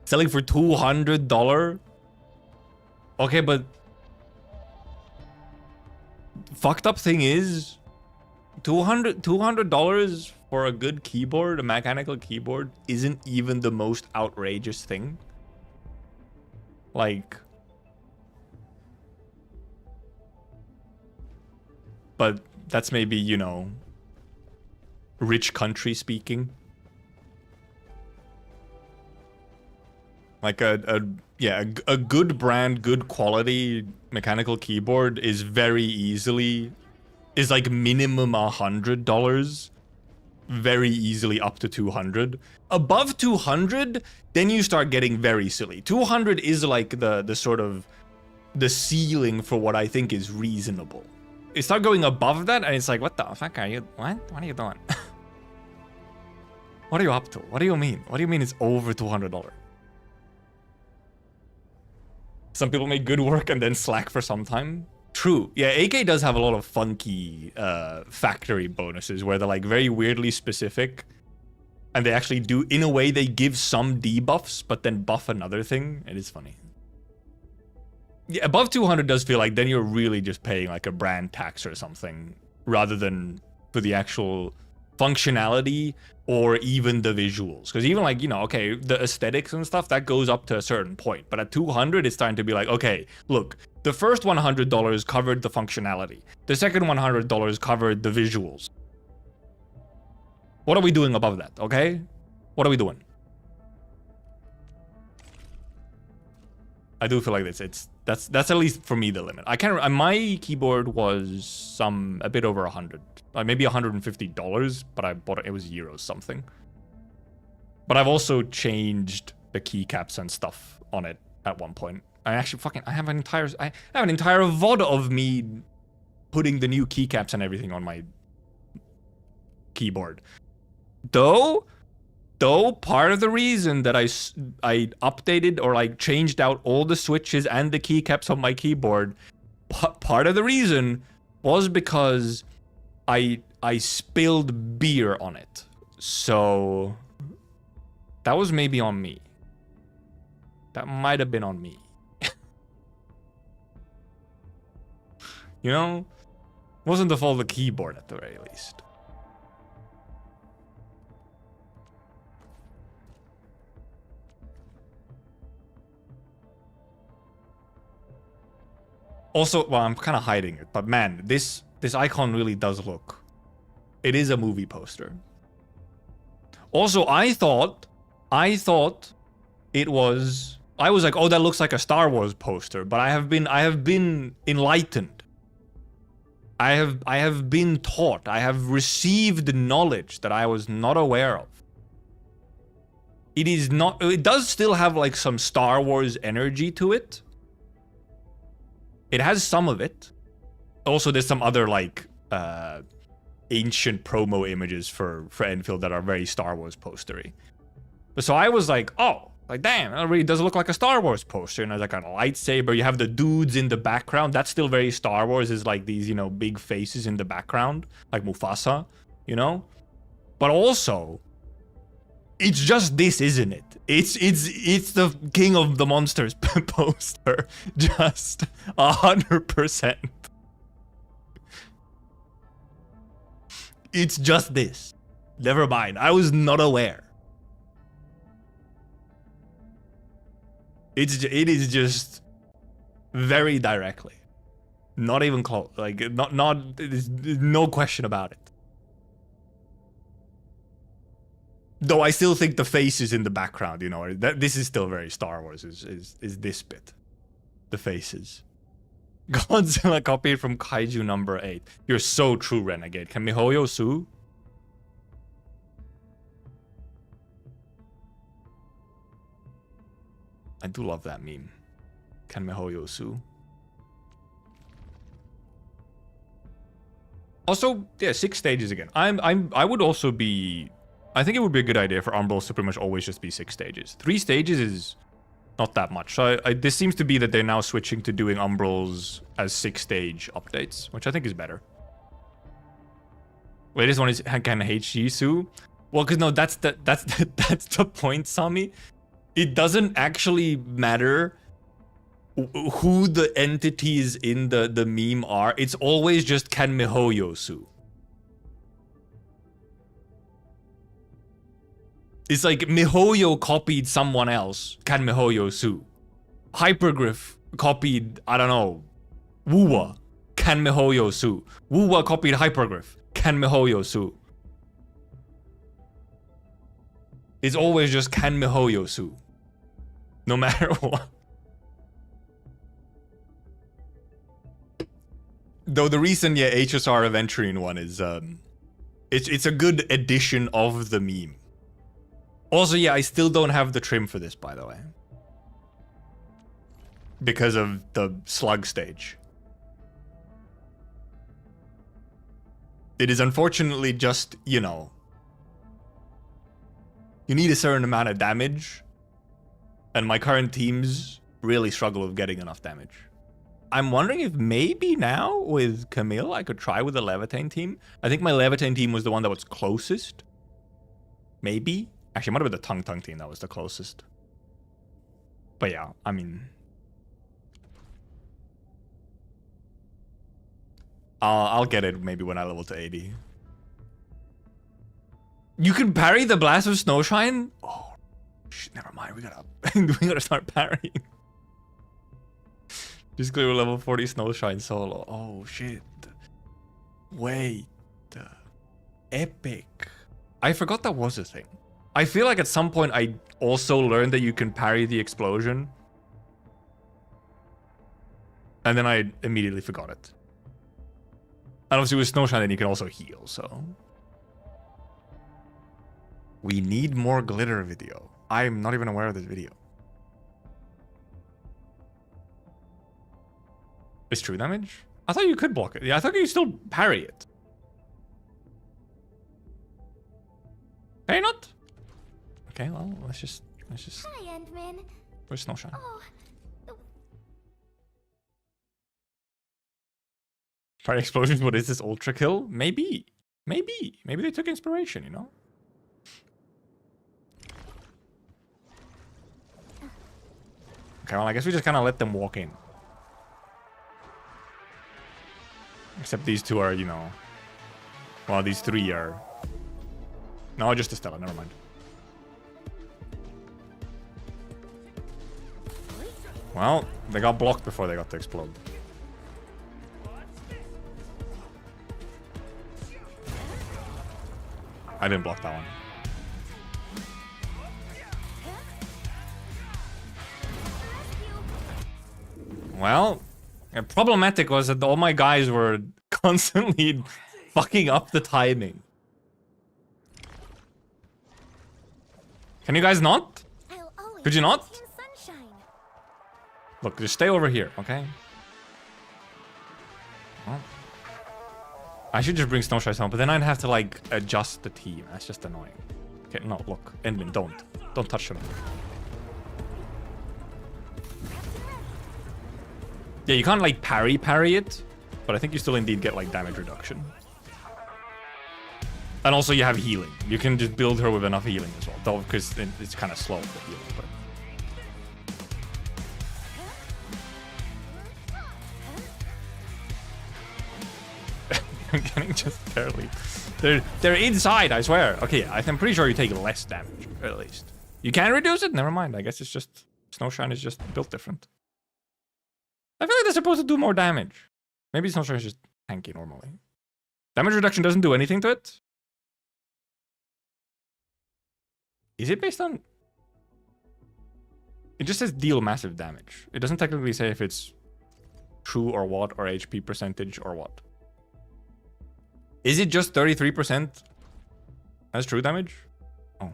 Selling for $200? Okay, but... fucked up thing is... $200 for a good keyboard, a mechanical keyboard, isn't even the most outrageous thing. Like... but that's maybe, you know, rich country speaking. Like a good brand, good quality mechanical keyboard is very easily, is like minimum $100, very easily up to 200. Above 200, then you start getting very silly. 200 is like the sort of the ceiling for what I think is reasonable. You start going above that, and it's like, what the fuck are you? What are you doing? What are you up to? What do you mean? What do you mean it's over $200? Some people make good work and then slack for some time. True. Yeah, AK does have a lot of funky factory bonuses where they're like very weirdly specific. And they actually do, in a way, they give some debuffs, but then buff another thing. It is funny. Yeah, above 200 does feel like then you're really just paying like a brand tax or something rather than for the actual functionality or even the visuals. Because even like, you know, okay, the aesthetics and stuff, that goes up to a certain point. But at 200, it's starting to be like, okay, look, the first $100 covered the functionality. The second $100 covered the visuals. What are we doing above that, okay? What are we doing? I do feel like that's at least for me the limit. I can't. My keyboard was a bit over 100, maybe $150, but I bought it was euros something. But I've also changed the keycaps and stuff on it at one point. I actually I have an entire VOD of me putting the new keycaps and everything on my keyboard. Though part of the reason that I updated or like changed out all the switches and the keycaps on my keyboard, part of the reason was because I spilled beer on it. So that was maybe on me. That might have been on me. You know? Wasn't the fault of the keyboard at the very least. Also, well, I'm kind of hiding it, but man, this icon really does look. It is a movie poster. Also, I thought it was. I was like, oh, that looks like a Star Wars poster, but I have been enlightened. I have been taught. I have received knowledge that I was not aware of. It is not. It does still have like some Star Wars energy to it. It has some of it. Also, there's some other like ancient promo images for Endfield that are very Star Wars postery. But so I was like, oh, like damn, it really does look like a Star Wars poster. And there's like a lightsaber. You have the dudes in the background. That's still very Star Wars. Is like these, you know, big faces in the background, like Mufasa, you know. But also, it's just this, isn't it? It's the King of the Monsters poster, just 100%. It's just this. Never mind. I was not aware. It is just very directly. Not even close. Like, there's no question about it. Though I still think the faces in the background, you know, this is still very Star Wars, is this bit. The faces. Godzilla copied from Kaiju number 8. You're so true, Renegade. Can MiHoYo sue? I do love that meme. Can MiHoYo sue? Also, yeah, 6 stages again. I would also be... I think it would be a good idea for Umbrals to pretty much always just be 6 stages. 3 stages is not that much. So this seems to be that they're now switching to doing Umbrals as 6-stage updates, which I think is better. Latest one is can HG sue? Well, because no, that's the point, Sami. It doesn't actually matter who the entities in the meme are. It's always just can MiHoYo sue. It's like MiHoYo copied someone else. Can MiHoYo sue? Hypergriff copied, I don't know, Wuwa. Can MiHoYo sue? Wuwa copied Hypergriff. Can MiHoYo sue? It's always just can MiHoYo sue. No matter what. Though the recent HSR Aventurine one is it's a good addition of the meme. Also, yeah, I still don't have the trim for this, by the way. Because of the slug stage. It is unfortunately just, you know... You need a certain amount of damage. And my current teams really struggle with getting enough damage. I'm wondering if maybe now, with Camille, I could try with the Levitain team. I think my Levitain team was the one that was closest. Maybe? Actually, it might have been the Tung Tung team that was the closest. But yeah, I mean... I'll get it maybe when I level to 80. You can parry the Blast of Snowshine? Oh, shit, never mind. We gotta start parrying. Just clear level 40 Snowshine solo. Oh, shit. Wait. Epic. I forgot that was a thing. I feel like at some point I also learned that you can parry the explosion. And then I immediately forgot it. And obviously with Snowshine then you can also heal, so... We need more glitter video. I'm not even aware of this video. Is true damage? I thought you could block it. Yeah, I thought you could still parry it. Can you not? Okay, well, let's just... Hi, Endman. Where's Snowshine? Oh, Fire explosions, what is this, ultra kill? Maybe. Maybe they took inspiration, you know? Okay, well, I guess we just kind of let them walk in. Except these two are, you know... Well, these 3 are... No, just Estella, never mind. Well, they got blocked before they got to explode. I didn't block that one. Well, problematic was that all my guys were constantly fucking up the timing. Can you guys not? Could you not? Look, just stay over here, okay? Well, I should just bring Snowshine home, but then I'd have to, like, adjust the team. That's just annoying. Okay, no, look. Endman, don't. Don't touch them. Yeah, you can't, like, parry it, but I think you still indeed get, like, damage reduction. And also you have healing. You can just build her with enough healing as well, though, because it's kind of slow, the healing, but... I'm getting just barely. They're inside, I swear. Okay, I'm pretty sure you take less damage, at least. You can reduce it? Never mind. I guess it's just... Snowshine is just built different. I feel like they're supposed to do more damage. Maybe Snowstorm is just tanky normally. Damage reduction doesn't do anything to it. Is it based on... It just says deal massive damage. It doesn't technically say if it's true or what, or HP percentage or what. Is it just 33% as true damage? Oh.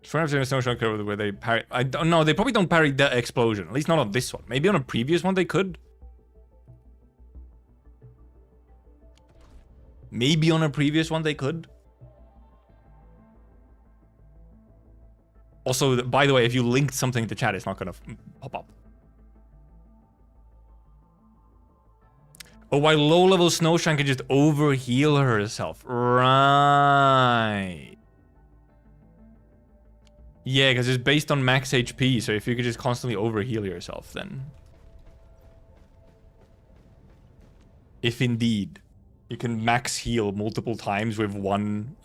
Snowstorm curve where they parry... I don't know, they probably don't parry the explosion. At least not on this one. Maybe on a previous one they could. Maybe on a previous one they could. Also, by the way, if you linked something to chat, it's not gonna pop up. Oh, why low-level Snowshine can just overheal herself. Right. Yeah, because it's based on max HP, so if you could just constantly overheal yourself, then... If indeed, you can max heal multiple times with one,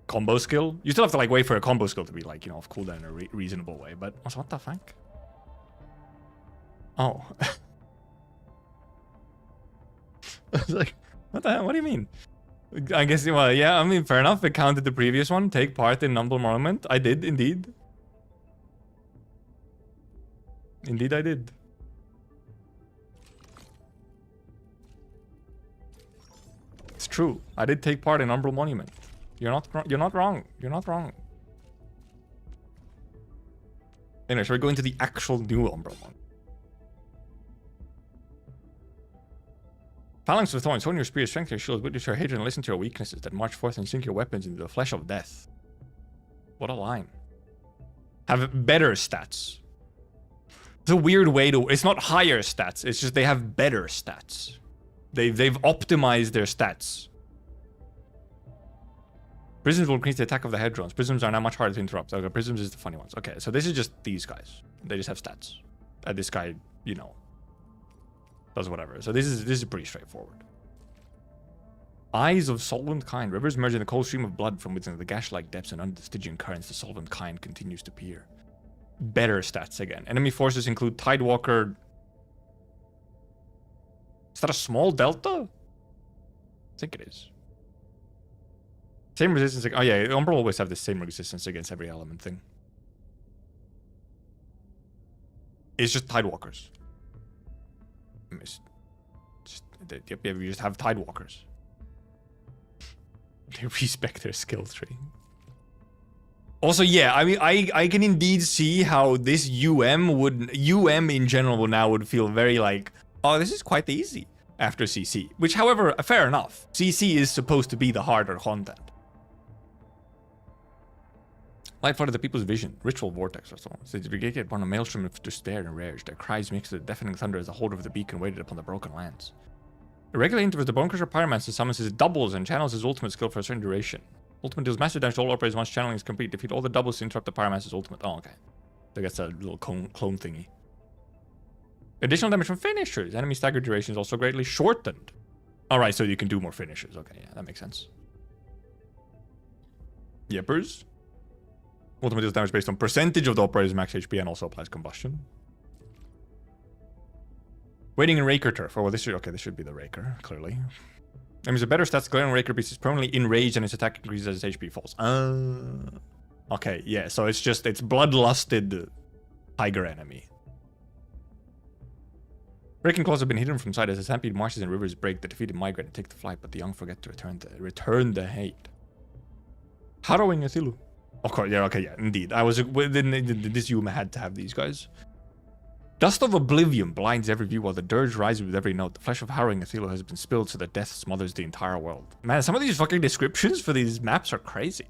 combo skill. You still have to like wait for a combo skill to be like, you know, off cooldown in a reasonable way, but also what the fuck? Oh. I was like, what the hell? What do you mean? I guess, well, yeah, I mean, fair enough. It counted the previous one. Take part in Umbral Monument. I did, indeed. Indeed, I did. It's true. I did take part in Umbral Monument. You're not wrong. You're not wrong. You're not wrong. Anyway, so we're going to the actual new Umbral one. Phalanx of Thorns, hone your spear, strengthen your shield, witness your hatred, and listen to your weaknesses that march forth and sink your weapons into the flesh of death. What a line. Have better stats. It's a weird way to... It's not higher stats, it's just they have better stats. They've optimized their stats. Prisms will increase the attack of the head drones. Prisms are now much harder to interrupt. Okay, Prisms is the funny ones. Okay, so this is just these guys. They just have stats. This guy, you know, does whatever. So this is pretty straightforward. Eyes of solvent kind. Rivers merge in a cold stream of blood from within the gash-like depths, and under the Stygian currents, the solvent kind continues to peer. Better stats again. Enemy forces include Tidewalker. Is that a small delta? I think it is. Same resistance. Oh yeah, Umbral always have the same resistance against every element thing. It's just Tidewalkers. Yep, you just have Tidewalkers. They respect their skill tree. Also, yeah, I mean, I can indeed see how this UM in general now would feel very like, oh, this is quite easy after CC. Which, however, fair enough. CC is supposed to be the harder content. Light flooded the people's vision. Ritual vortex or so. They began upon a maelstrom of despair and rage. Their cries mixed with the deafening thunder as the holder of the beacon waited upon the broken lands. Irregular intervals, the Bonecrusher Pyromancer summons his doubles and channels his ultimate skill for a certain duration. Ultimate deals massive damage to all operators once channeling is complete. Defeat all the doubles to interrupt the Pyromancer's ultimate. Oh, okay. So I guess a little clone thingy. Additional damage from finishers. Enemy stagger duration is also greatly shortened. Alright, so you can do more finishers. Okay, yeah, that makes sense. Yippers. Ultimate deals damage based on percentage of the operator's max HP and also applies combustion. Waiting in Raker turf. Oh, well, this should be the Raker, clearly. Enemies with better stats, Glaring Raker beast is permanently enraged and its attack increases as its HP falls. Okay, yeah, so it's bloodlusted tiger enemy. Breaking claws have been hidden from sight as the stampede marshes and rivers break. The defeated migrate and take the flight, but the young forget to return the hate. Harrowing Athilu. Of course, yeah, okay, yeah, indeed. This Yuma had to have these guys. Dust of Oblivion blinds every view while the dirge rises with every note. The flesh of harrowing Athelo has been spilled so that death smothers the entire world. Man, some of these fucking descriptions for these maps are crazy.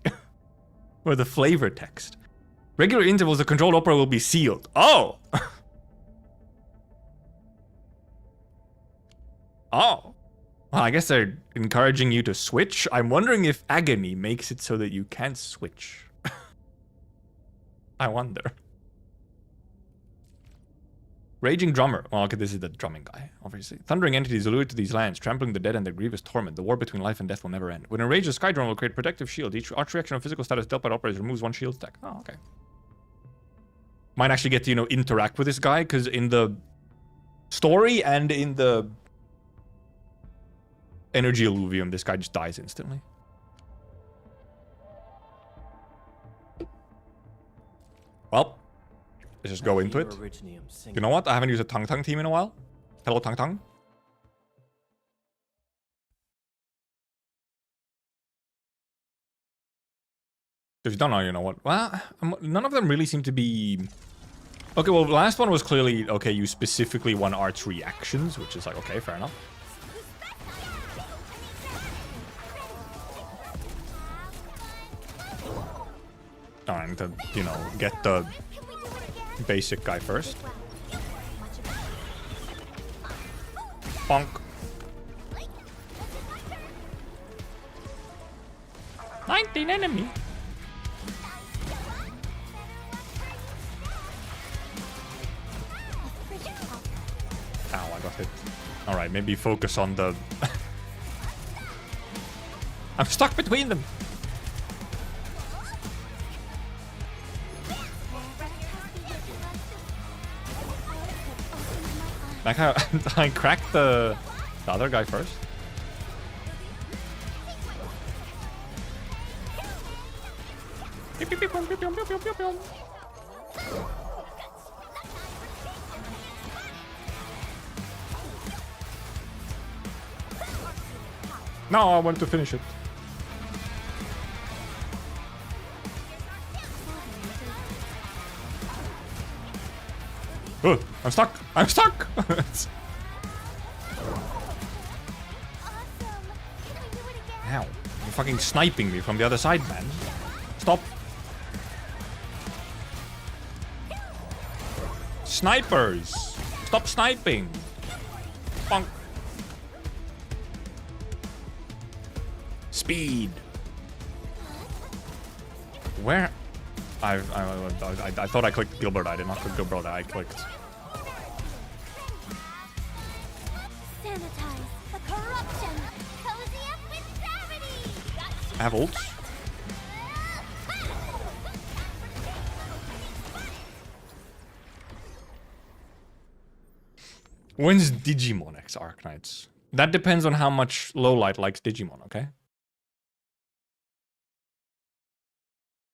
Or the flavor text. Regular intervals, the controlled opera will be sealed. Oh! Oh. Well, I guess they're encouraging you to switch. I'm wondering if Agony makes it so that you can't switch. I wonder. Raging Drummer. Well, okay, this is the drumming guy, obviously. Thundering entities allured to these lands, trampling the dead and their grievous torment. The war between life and death will never end. When enraged, a Sky Drone will create protective shield. Each arch reaction of physical status dealt by the operators removes one shield stack. Oh, okay. Might actually get to, you know, interact with this guy, because in the story and in the energy alluvium, this guy just dies instantly. Well, let's just go into it. You know what? I haven't used a Tang Tang team in a while. Hello, Tang Tang. If you don't know, you know what? Well, none of them really seem to be... Okay, well, the last one was clearly, okay, you specifically want arts reactions, which is like, okay, fair enough. Trying to, you know, get the basic guy first. Bonk. "19 enemy." Ow, I got hit. Alright, maybe focus on the... I'm stuck between them. Like how I cracked the other guy first. No, I want to finish it. Oh, I'm stuck! I'm stuck! Ow. You're fucking sniping me from the other side, man. Stop. Snipers! Stop sniping! Bonk. Speed! Where? I thought I clicked Gilbert. I did not click Gilbert. I clicked. I have ults. When's Digimon X Arknights? That depends on how much Lowlight likes Digimon, okay?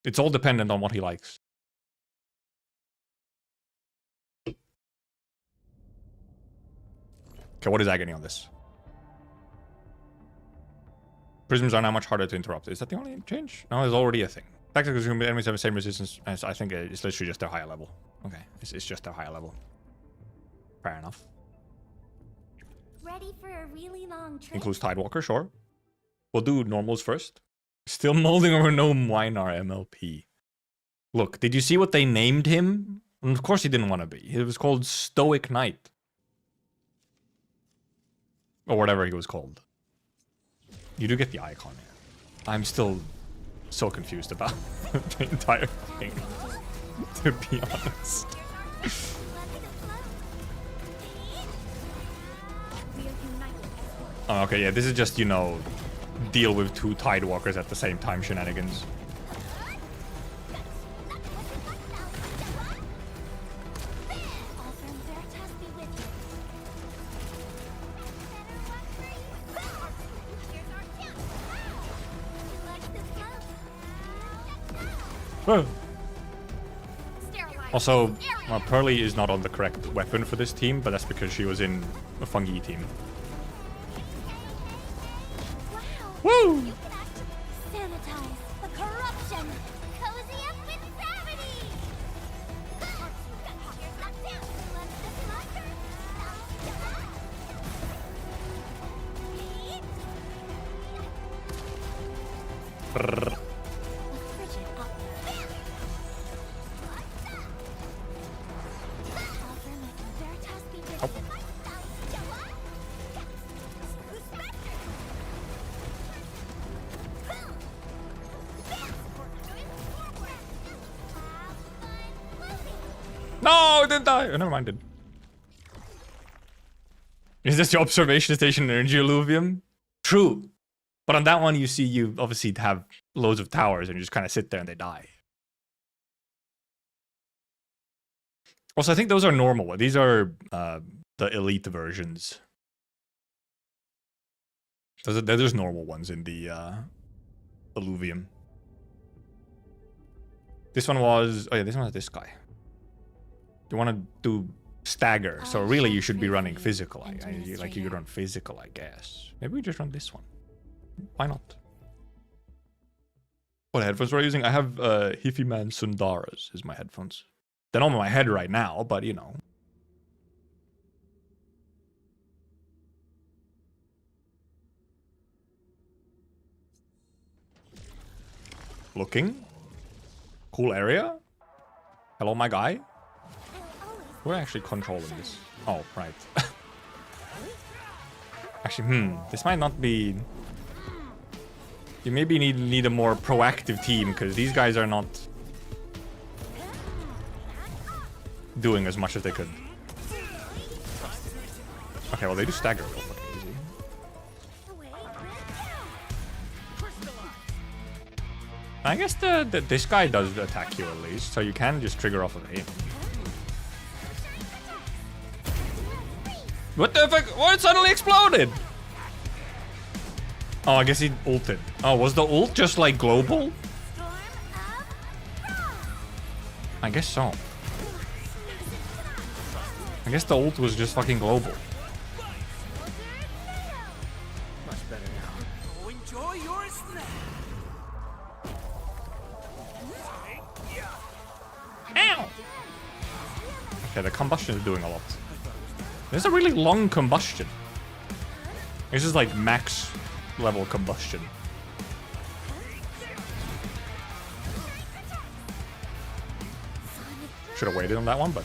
It's all dependent on what he likes. Okay, what is agony on this? Prisms are now much harder to interrupt. Is that the only change? No, there's already a thing. Tactical enemies have the same resistance as I think it's literally just their higher level. Okay, it's just their higher level. Fair enough. Ready for a really long trip? Includes Tidewalker, sure. We'll do normals first. Still molding over no Minar MLP. Look, did you see what they named him? And of course he didn't want to be. He was called Stoic Knight. Or whatever he was called. You do get the icon here. I'm still so confused about the entire thing, to be honest. Oh, okay, yeah, this is just, you know, deal with two Tidewalkers at the same time shenanigans. Also, Pearly is not on the correct weapon for this team, but that's because she was in a Fungi team. Woo! Sanitize the corruption. Cozy up with gravity. Brrr. No, it didn't die. Oh, never mind, it did. Is this your observation station energy alluvium? True. But on that one, you see, you obviously have loads of towers and you just kind of sit there and they die. Also, I think those are normal. These are the elite versions. There's normal ones in the Alluvium. This one was... Oh yeah, this one was this guy. You want to do stagger, so really you should be running physical. Like you could run physical, I guess. Maybe we just run this one. Why not? What headphones were I using? I have Hifiman Sundaras as my headphones. They're not on my head right now, but you know. Looking. Cool area. Hello, my guy. We're actually controlling this. Oh, right. Actually, this might not be... You maybe need a more proactive team, because these guys are not doing as much as they could. Okay, well they do stagger real fucking easy. I guess this guy does attack you at least, so you can just trigger off of him. What the fuck? What suddenly exploded? Oh, I guess he ulted. Oh, was the ult just like global? I guess so. I guess the ult was just fucking global. Much better now. Enjoy your snack. Ow! Okay, the combustion is doing a lot. There's a really long combustion. This is like max level combustion. Should have waited on that one, but...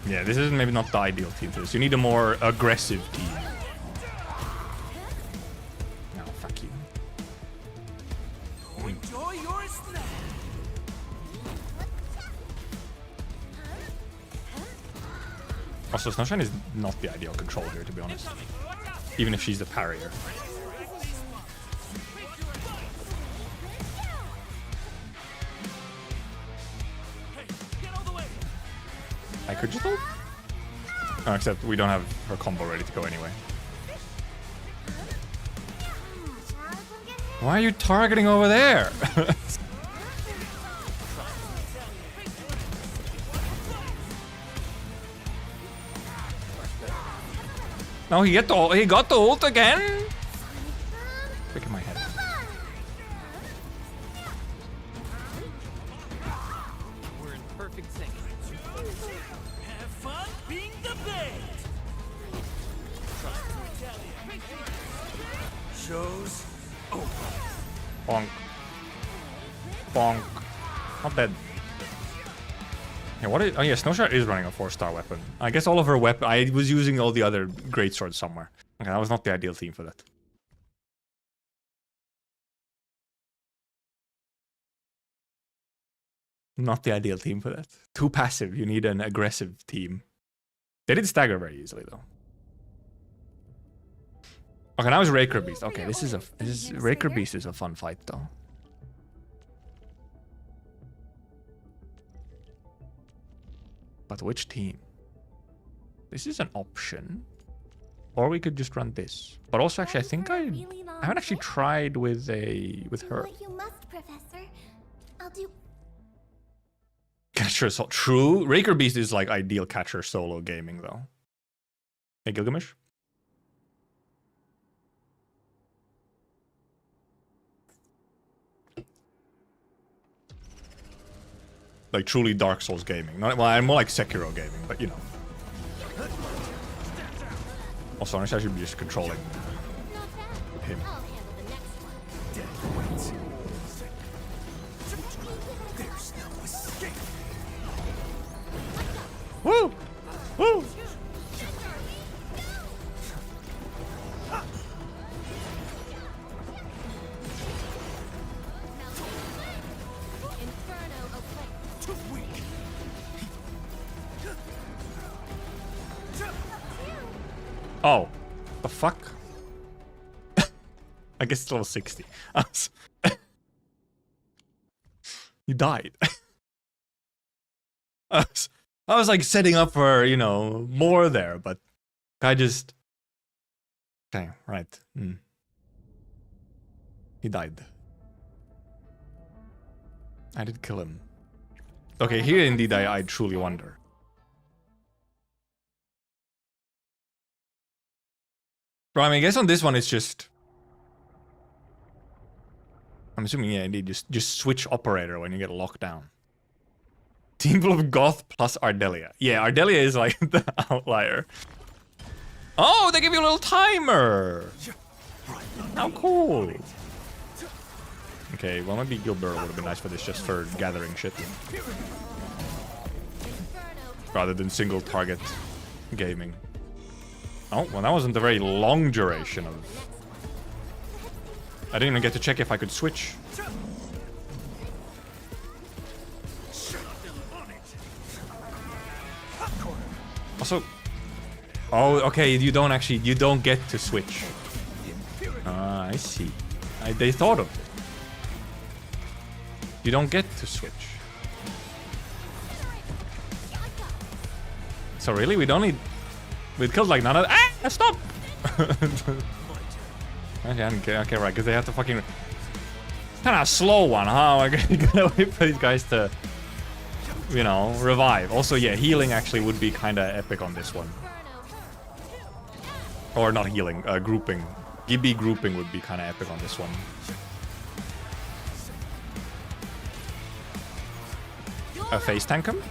Yeah, this is maybe not the ideal team for this. You need a more aggressive team. No, fuck you. Enjoy your snack. Also, Snowshine is not the ideal control here, to be honest. Even if she's the parrier. I could just ult? Oh, except we don't have her combo ready to go anyway. Why are you targeting over there? No, he got the ult again? Look at my head. We're in perfect sync. Have fun being the best. Shows over. Bonk. Bonk. Not dead. Yeah, what is... Oh yeah, Snowshot is running a 4-star weapon. I guess all of her weapon... I was using all the other greatswords somewhere. Okay, that was not the ideal team for that. Not the ideal team for that. Too passive. You need an aggressive team. They did stagger very easily, though. Okay, now it's Raker Beast. Okay, Raker Beast is a fun fight, though. But which team? This is an option. Or we could just run this. But also, actually, I think I haven't actually tried with her. What you must, Professor. I'll do. Catcher solo. True. Raker Beast is like ideal catcher solo gaming, though. Hey, Gilgamesh? Like truly Dark Souls gaming. Not, well, I'm more like Sekiro gaming, but you know. Also, honestly, I should be just controlling him. Woo! Woo! Oh, the fuck? I guess it's level 60. You died. I was like setting up for, you know, more there, but I just... Okay, right. He died. I did kill him. Okay, here indeed I truly wonder. Bro, I mean, I guess on this one it's just... I'm assuming, yeah, indeed, just switch operator when you get locked down. Team full of Goth plus Ardelia. Yeah, Ardelia is like the outlier. Oh, they give you a little timer! How cool! Okay, well maybe Gilbert would have been nice for this just for gathering shit. Rather than single target gaming. Oh, well that wasn't a very long duration of... I didn't even get to check if I could switch. Also... Oh, okay, you don't get to switch. Ah, I see. They thought of it. You don't get to switch. So really, we don't need... We killed like none of... Ah! Stop! Okay, right, because they have to fucking... Kind of a slow one, huh? You gotta wait for these guys to... You know, revive. Also, yeah, healing actually would be kind of epic on this one. Or not healing, grouping. Gibby grouping would be kind of epic on this one. A face tank him?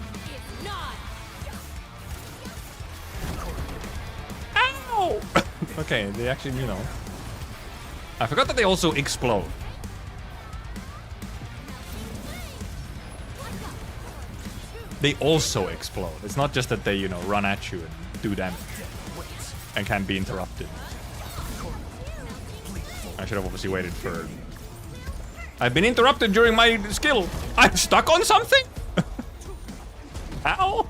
Ow! Okay, they actually, you know. I forgot that they also explode. They also explode. It's not just that they, you know, run at you and do damage. And can be interrupted. I should have obviously waited for... I've been interrupted during my skill. I'm stuck on something? How?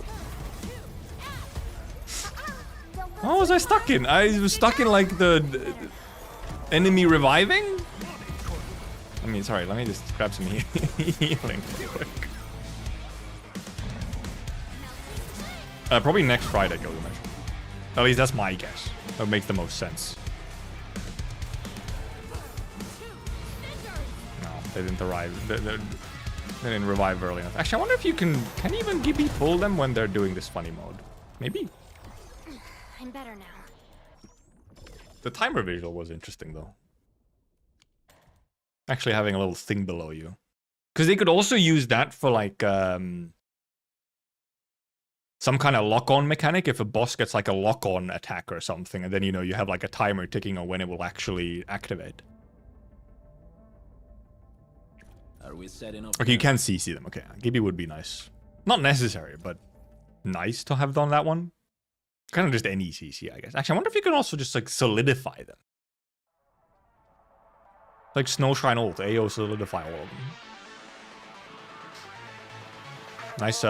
What was I stuck in? I was stuck in like the enemy reviving? I mean, sorry, let me just grab some healing real quick. Probably next Friday, Gilgamesh. At least that's my guess. That makes the most sense. No, they didn't arrive. They didn't revive early enough. Actually, I wonder if you can even Gibby pull them when they're doing this funny mode. Maybe. I'm better now. The timer visual was interesting though. Actually having a little thing below you. Because they could also use that for like some kind of lock-on mechanic if a boss gets like a lock-on attack or something, and then, you know, you have like a timer ticking on when it will actually activate. Are we setting up? Okay, you can CC them. Okay, Gibby would be nice. Not necessary, but nice to have done that one. Kind of just any CC, I guess. Actually, I wonder if you can also just like solidify them. Like Snowshrine ult, AO solidify all of them. Nice,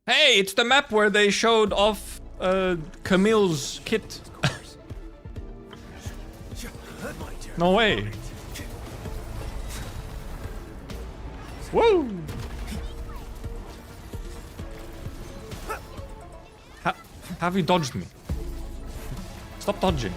Hey, it's the map where they showed off Camille's kit. No way. Woo! Have you dodged me? Stop dodging.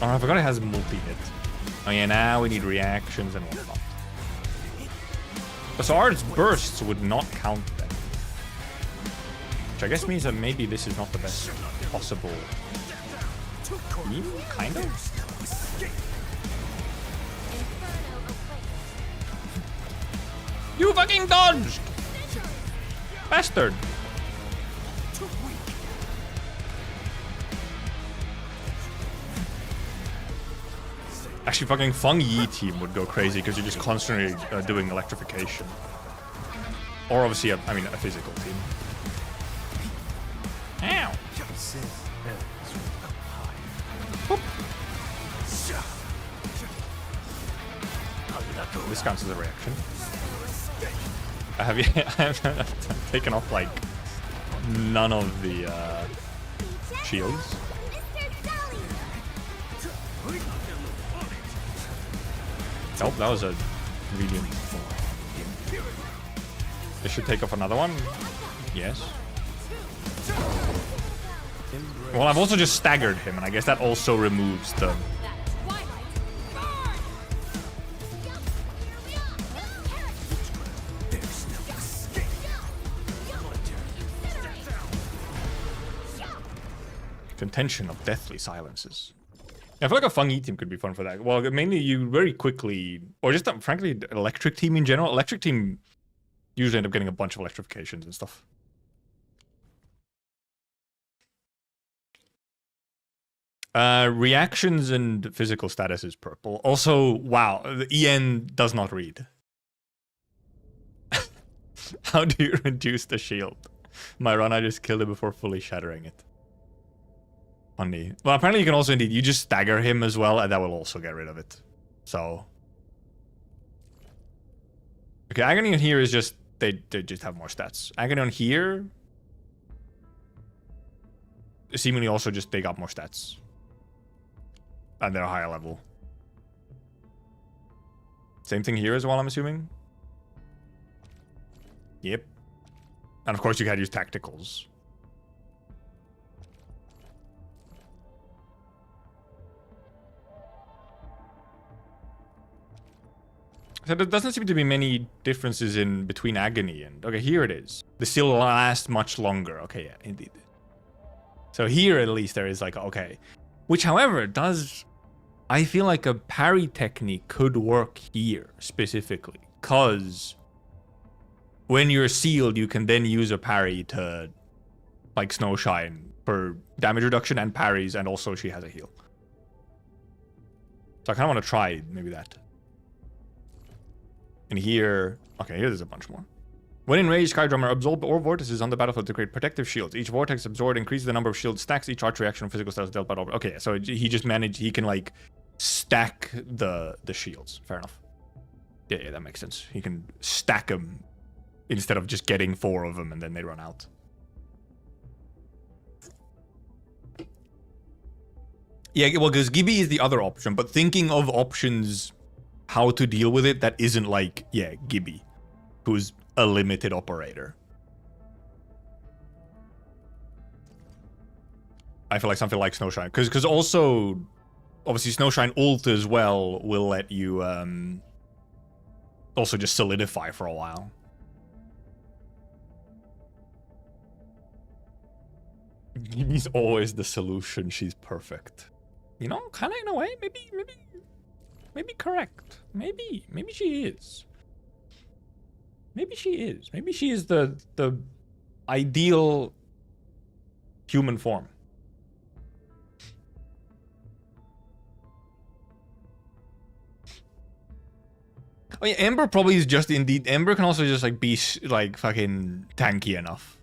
Oh, I forgot it has multi-hit. Oh yeah, now we need reactions and whatnot. So Ard's bursts would not count then. Which I guess means that maybe this is not the best possible team, kind of? You fucking dodged! Bastard! Actually, fucking Feng Yi team would go crazy because you're just constantly doing electrification. Or obviously, I mean, a physical team. Ow! Sin ends up high. Boop. This counts as a reaction. I have taken off like none of the shields. Nope, that was a medium. This should take off another one. Yes. Well, I've also just staggered him, and I guess that also removes the... contention of deathly silences. I feel like a Fungi team could be fun for that. Well, mainly you very quickly, or just frankly, electric team in general. Electric team usually end up getting a bunch of electrifications and stuff. Reactions and physical status is purple. Also, wow, the EN does not read. How do you reduce the shield? My run, I just killed it before fully shattering it. Funny. Well, apparently you can also indeed, you just stagger him as well, and that will also get rid of it. So. Okay, Agony on here is just, they just have more stats. Agony on here, seemingly also just they got more stats. And they're a higher level. Same thing here as well, I'm assuming. Yep. And of course you gotta use tacticals. So there doesn't seem to be many differences in between Agony and... Okay, here it is. They still last much longer. Okay, yeah, indeed. So here at least there is like, okay. Which, however, does... I feel like a parry technique could work here, specifically. Because when you're sealed, you can then use a parry to... Like Snowshine for damage reduction and parries, and also she has a heal. So I kind of want to try maybe that. And here, okay, here there's a bunch more. When enraged, Skydrummer absorb or vortices on the battlefield to create protective shields. Each vortex absorbed increases the number of shield stacks. Each arch reaction of physical status dealt by over. Okay, so he just managed. He can like stack the shields. Fair enough. Yeah, that makes sense. He can stack them instead of just getting 4 of them and then they run out. Yeah, well, because Gibby is the other option, but thinking of options. How to deal with it that isn't like, yeah, Gibby, who's a limited operator. I feel like something like Snowshine, because also, obviously Snowshine ult as well will let you also just solidify for a while. Gibby's always the solution. She's perfect. You know, kind of in a way, maybe correct. Maybe she is. Maybe she is. Maybe she is the ideal human form. Oh yeah, Ember probably is just indeed. Ember can also just like be like fucking tanky enough.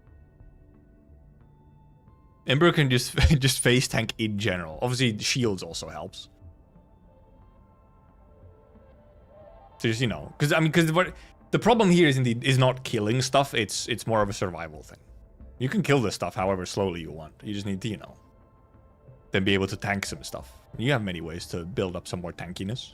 Ember can just just face tank in general. Obviously, shields also helps. So just, you know, because I mean, because the problem here is not killing stuff. It's more of a survival thing. You can kill this stuff however slowly you want. You just need to, you know, then be able to tank some stuff. You have many ways to build up some more tankiness.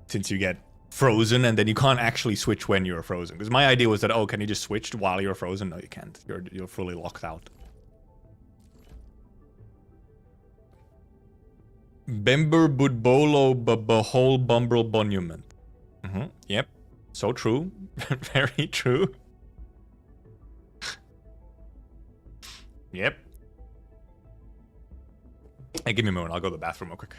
Since you get frozen and then you can't actually switch when you're frozen. Because my idea was that, oh, can you just switch while you're frozen? No, you can't. You're fully locked out. Bember Budbolo Bahol Bumbrel Monument. Yep. So true. Very true. Yep. Hey, give me a moment. I'll go to the bathroom real quick.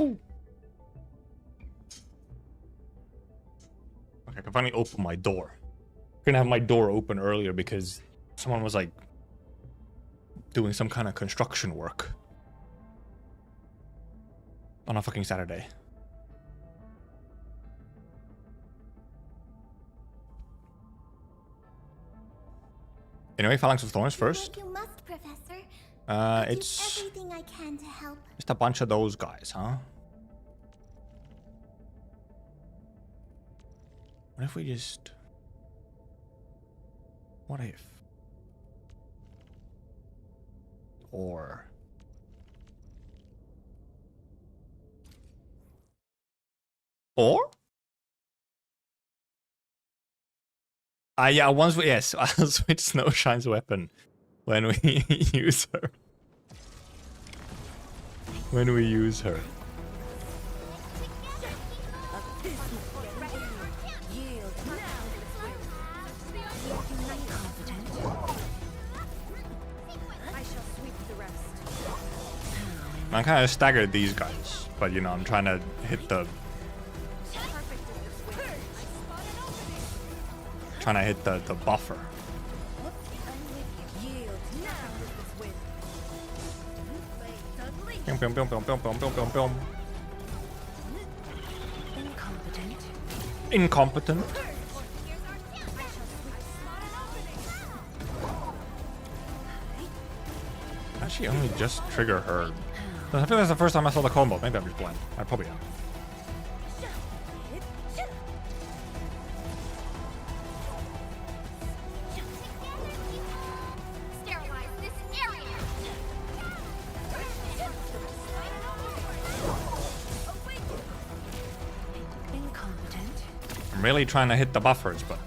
Okay, I can finally open my door. I couldn't have my door open earlier because someone was like doing some kind of construction work on a fucking Saturday. Anyway, Phalanx of Thorns first. Like you must, Professor. It's do everything I can to help. just a bunch of those guys, huh? What if we just... What if? Or... Yeah, once we... Yes, I'll switch Snowshine's weapon when we use her. When we use her. I kind of staggered these guys, but you know, I'm trying to hit the... Trying to hit the buffer. Incompetent. Actually, only just trigger her. I feel that's the first time I saw the combo. Maybe I'm just blind. I probably am. I'm really trying to hit the buffers, but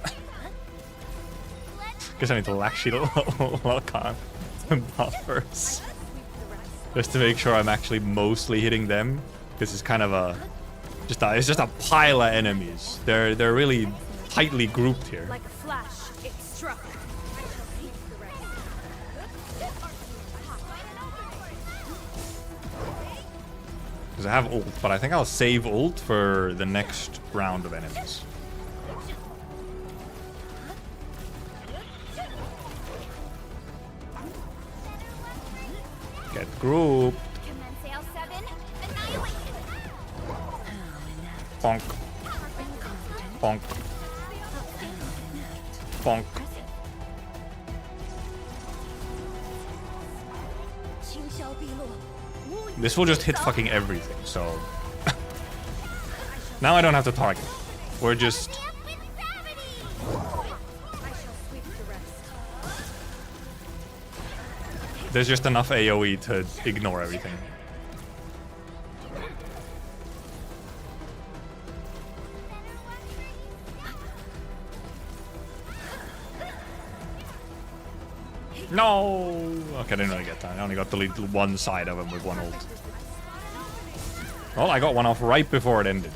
guess I need to actually look on the buffers just to make sure I'm actually mostly hitting them. This is kind of a it's just a pile of enemies. They're really tightly grouped here. Like a flash, it struck. Because I have ult, but I think I'll save ult for the next round of enemies. Get grouped. Bonk. Bonk. Bonk. This will just hit fucking everything, so... Now I don't have to target. We're just... There's just enough AoE to ignore everything. No! Okay, I didn't really get that. I only got to lead one side of him with one ult. Well, I got one off right before it ended.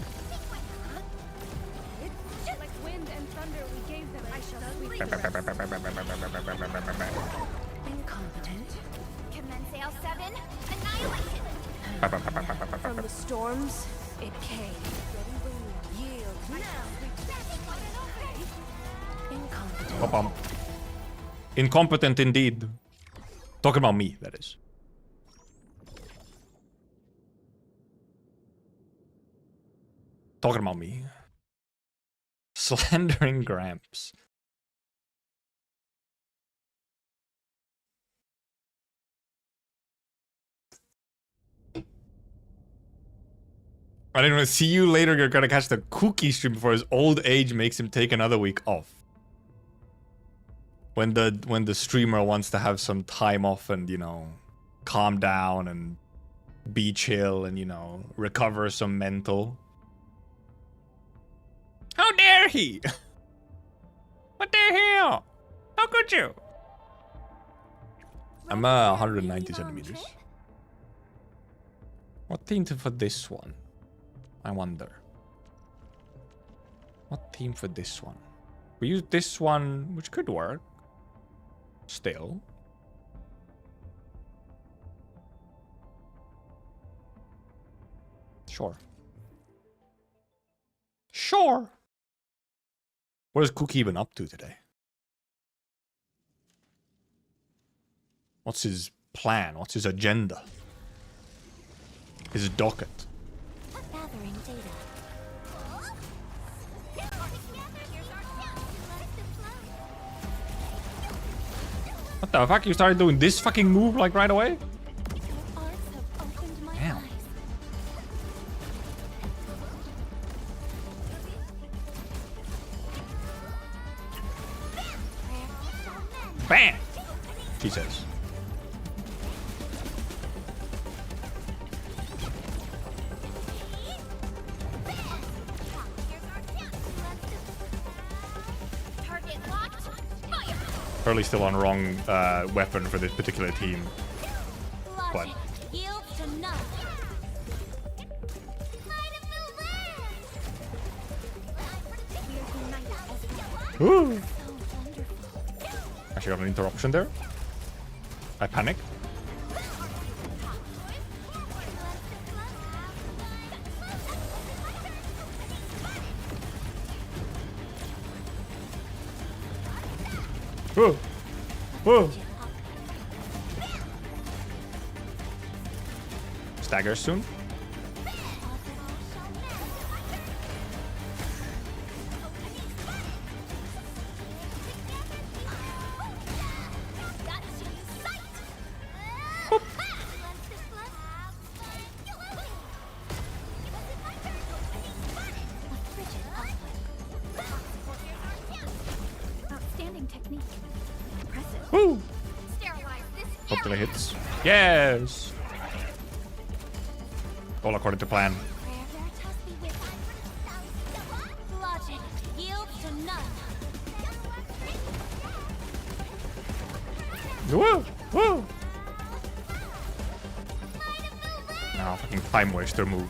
From the storms, it came. Incompetent. Incompetent indeed. Talking about me, that is. Talking about me. Slandering Gramps. I didn't want to see you later. You're gonna catch the cookie stream before his old age makes him take another week off. When the streamer wants to have some time off and, you know, calm down and be chill and, you know, recover some mental. How dare he? What the hell? How could you? I'm 190 centimeters. What theme for this one? I wonder. What theme for this one? We use this one, which could work. Still. Sure. Sure. What is Cookie even up to today? What's his plan? What's his agenda? His docket? Gathering data. What the fuck? You started doing this fucking move like right away? Your arts have opened my Damn. eyes. Bam! She says. Target locked. Fire. Probably still on wrong weapon for this particular team. Logic yields to none. Might of the land. We're Woo! united as one. So wonderful. Actually got an interruption there. I panic. Whoa! Whoa! Staggers soon. Outstanding technique. Impressive. Woo! Sterilize this Hopefully hits. Yes! All according to plan. Logic yields to none. Woo! Woo! Now fucking time waster move.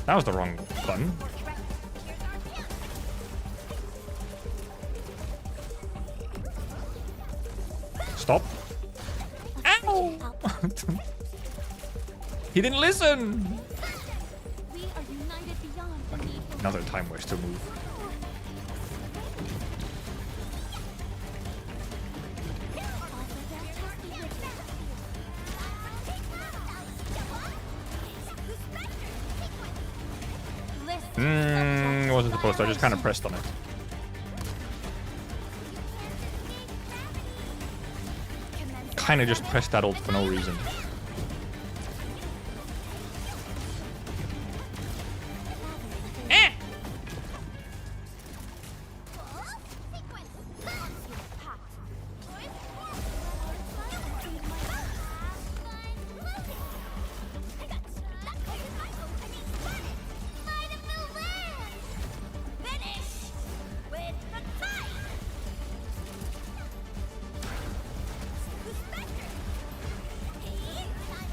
That was the wrong button. Stop. Ow! He didn't listen! We are united beyond the need for Another time waster move. Wasn't supposed to, I just kind of pressed on it. Kind of just pressed that ult for no reason.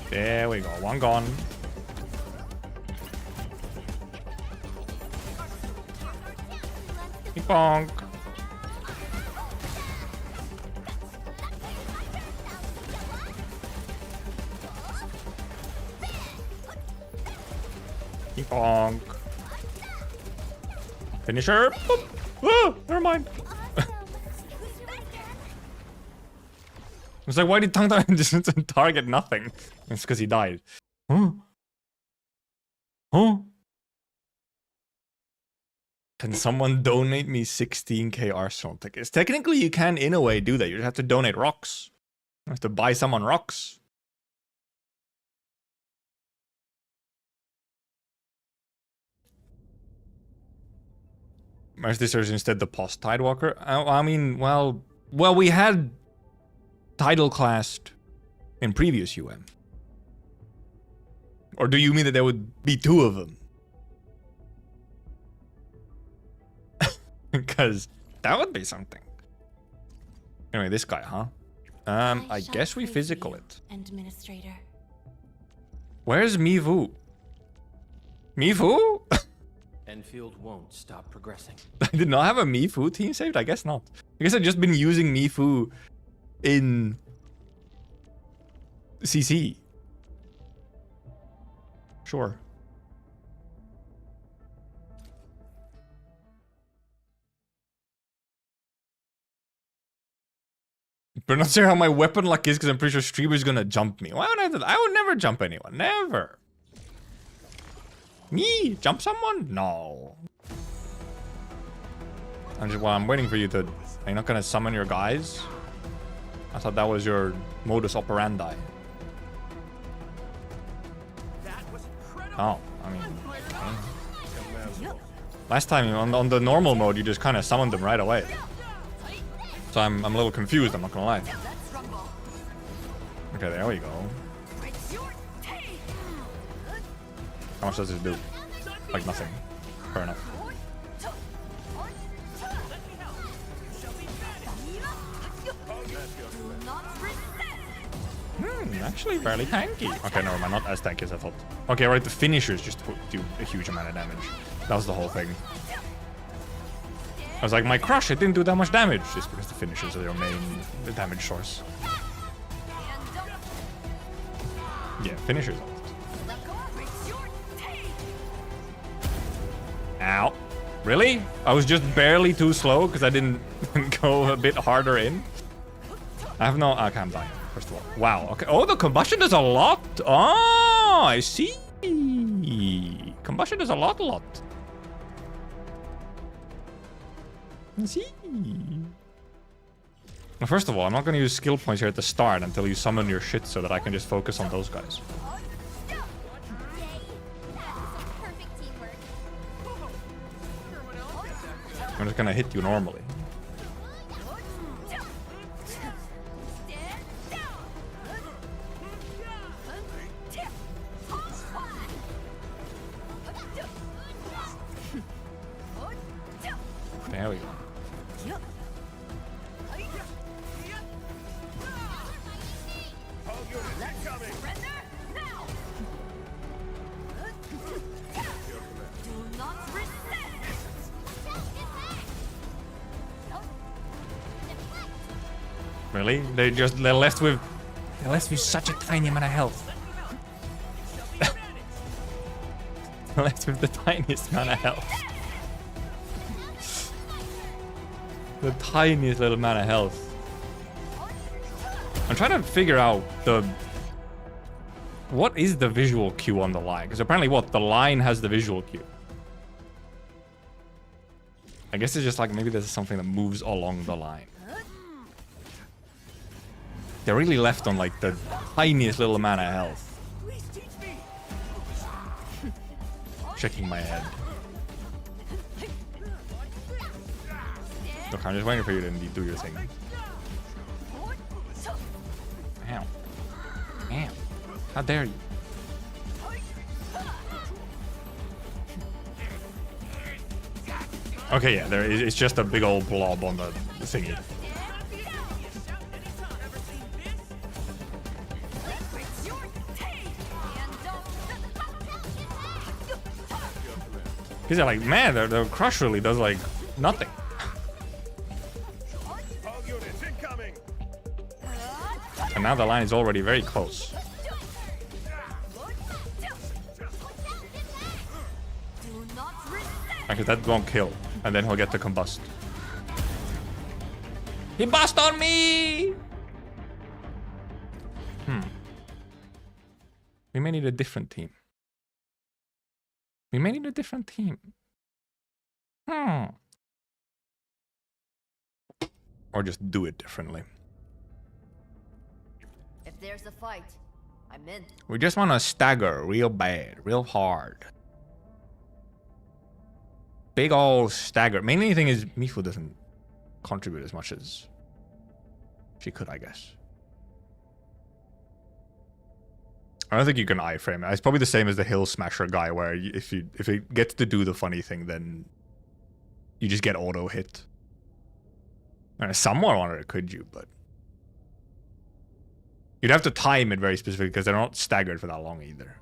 There we go, one gone. Ping pong. Ping pong. Finisher. Boop. Oh, never mind. It's like, why did Tang Tang just target nothing? It's because he died. Huh? Huh? Can someone donate me 16k Arsenal tickets? Technically, you can, in a way, do that. You just have to donate rocks. You have to buy someone rocks. My sister is instead the post Tidewalker. I mean, well, we had title classed in previous UM. Or do you mean that there would be two of them? Because that would be something. Anyway, this guy, huh? I guess we physical it. Administrator. Where's Mivu? Mivu? Endfield won't stop progressing. I did not have a Mifu team saved? I guess not. I guess I've just been using Mifu in CC. Sure. But not sure how my weapon luck is because I'm pretty sure streamer's gonna jump me. Why would I do that? I would never jump anyone. Never. Me? Jump someone? No. I'm waiting for you to... Are you not gonna summon your guys? I thought that was your modus operandi. Oh, I mean... Okay. Last time on the normal mode, you just kind of summoned them right away. So I'm a little confused, I'm not gonna lie. Okay, there we go. How much does this do? Like nothing. Fair enough. Actually fairly tanky. Okay, never mind, not as tanky as I thought. Okay, right, the finishers just do a huge amount of damage. That was the whole thing. I was like, my crush, it didn't do that much damage. Just because the finishers are your main damage source. Yeah, finishers. Ow. Really? I was just barely too slow because I didn't go a bit harder in. I have no... Okay, I'm dying, first of all. Wow, okay. Oh, the combustion does a lot. Oh, I see. Combustion does a lot. I see. Well, first of all, I'm not going to use skill points here at the start until you summon your shit so that I can just focus on those guys. I'm just going to hit you normally. There we go. Really? They're left with such a tiny amount of health. They're left with the tiniest amount of health. The tiniest little amount of health. I'm trying to figure out what is the visual cue on the line? Because apparently the line has the visual cue. I guess it's just like maybe there's something that moves along the line. They're really left on like the tiniest little amount of health. Shaking my head. Look, I'm just waiting for you to do your thing. Ow. Ow. How dare you? Okay, yeah, it's just a big old blob on the thingy. Because they're like, man, the crush really does like nothing. And now the line is already very close. Actually, that won't kill. And then he'll get to combust. He bust on me! We may need a different team. We may need a different team. Or just do it differently. If there's a fight, I'm in. We just want to stagger real bad, real hard. Big ol' stagger. Mainly the thing is, Mifu doesn't contribute as much as she could, I guess. I don't think you can iframe it. It's probably the same as the hill smasher guy, where if it gets to do the funny thing, then you just get auto hit. Somewhere on it could you, but you'd have to time it very specifically because they're not staggered for that long either.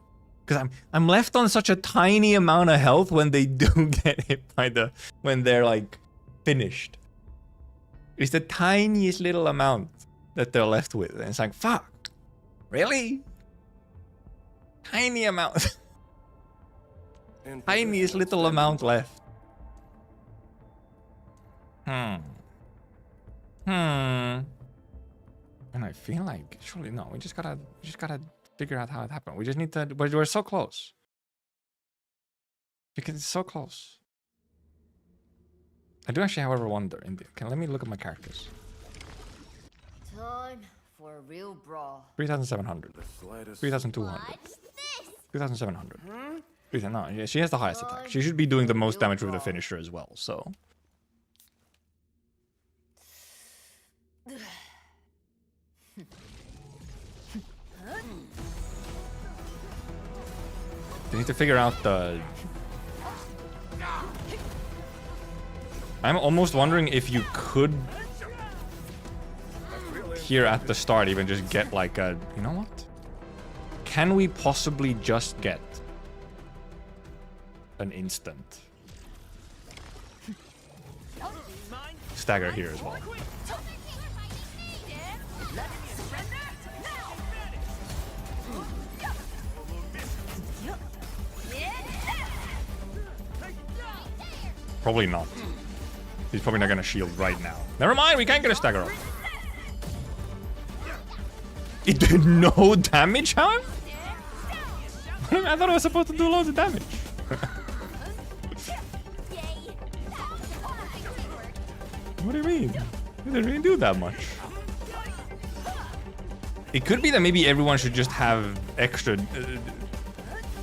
Because I'm left on such a tiny amount of health when they do get hit by when they're like finished. It's the tiniest little amount that they're left with, and it's like, fuck, really? Tiny amount. Tiniest little amount left. And I feel like surely no. We just gotta figure out how it happened. We just need to. But we're so close. Because it's so close. I do actually, however, wonder. Let me look at my characters. Time for a real brawl. 3,700. 3,200. 3,700. No, yeah, she has the highest attack. She should be doing the most damage with the finisher as well, so. They need to figure out the... I'm almost wondering if you could here at the start even just get like a... You know what? Can we possibly just get an instant stagger here as well? Probably not. He's probably not gonna shield right now. Never mind, we can't get a stagger up. It did no damage, huh? I thought I was supposed to do loads of damage. What do you mean? It didn't really do that much. It could be that maybe everyone should just have extra...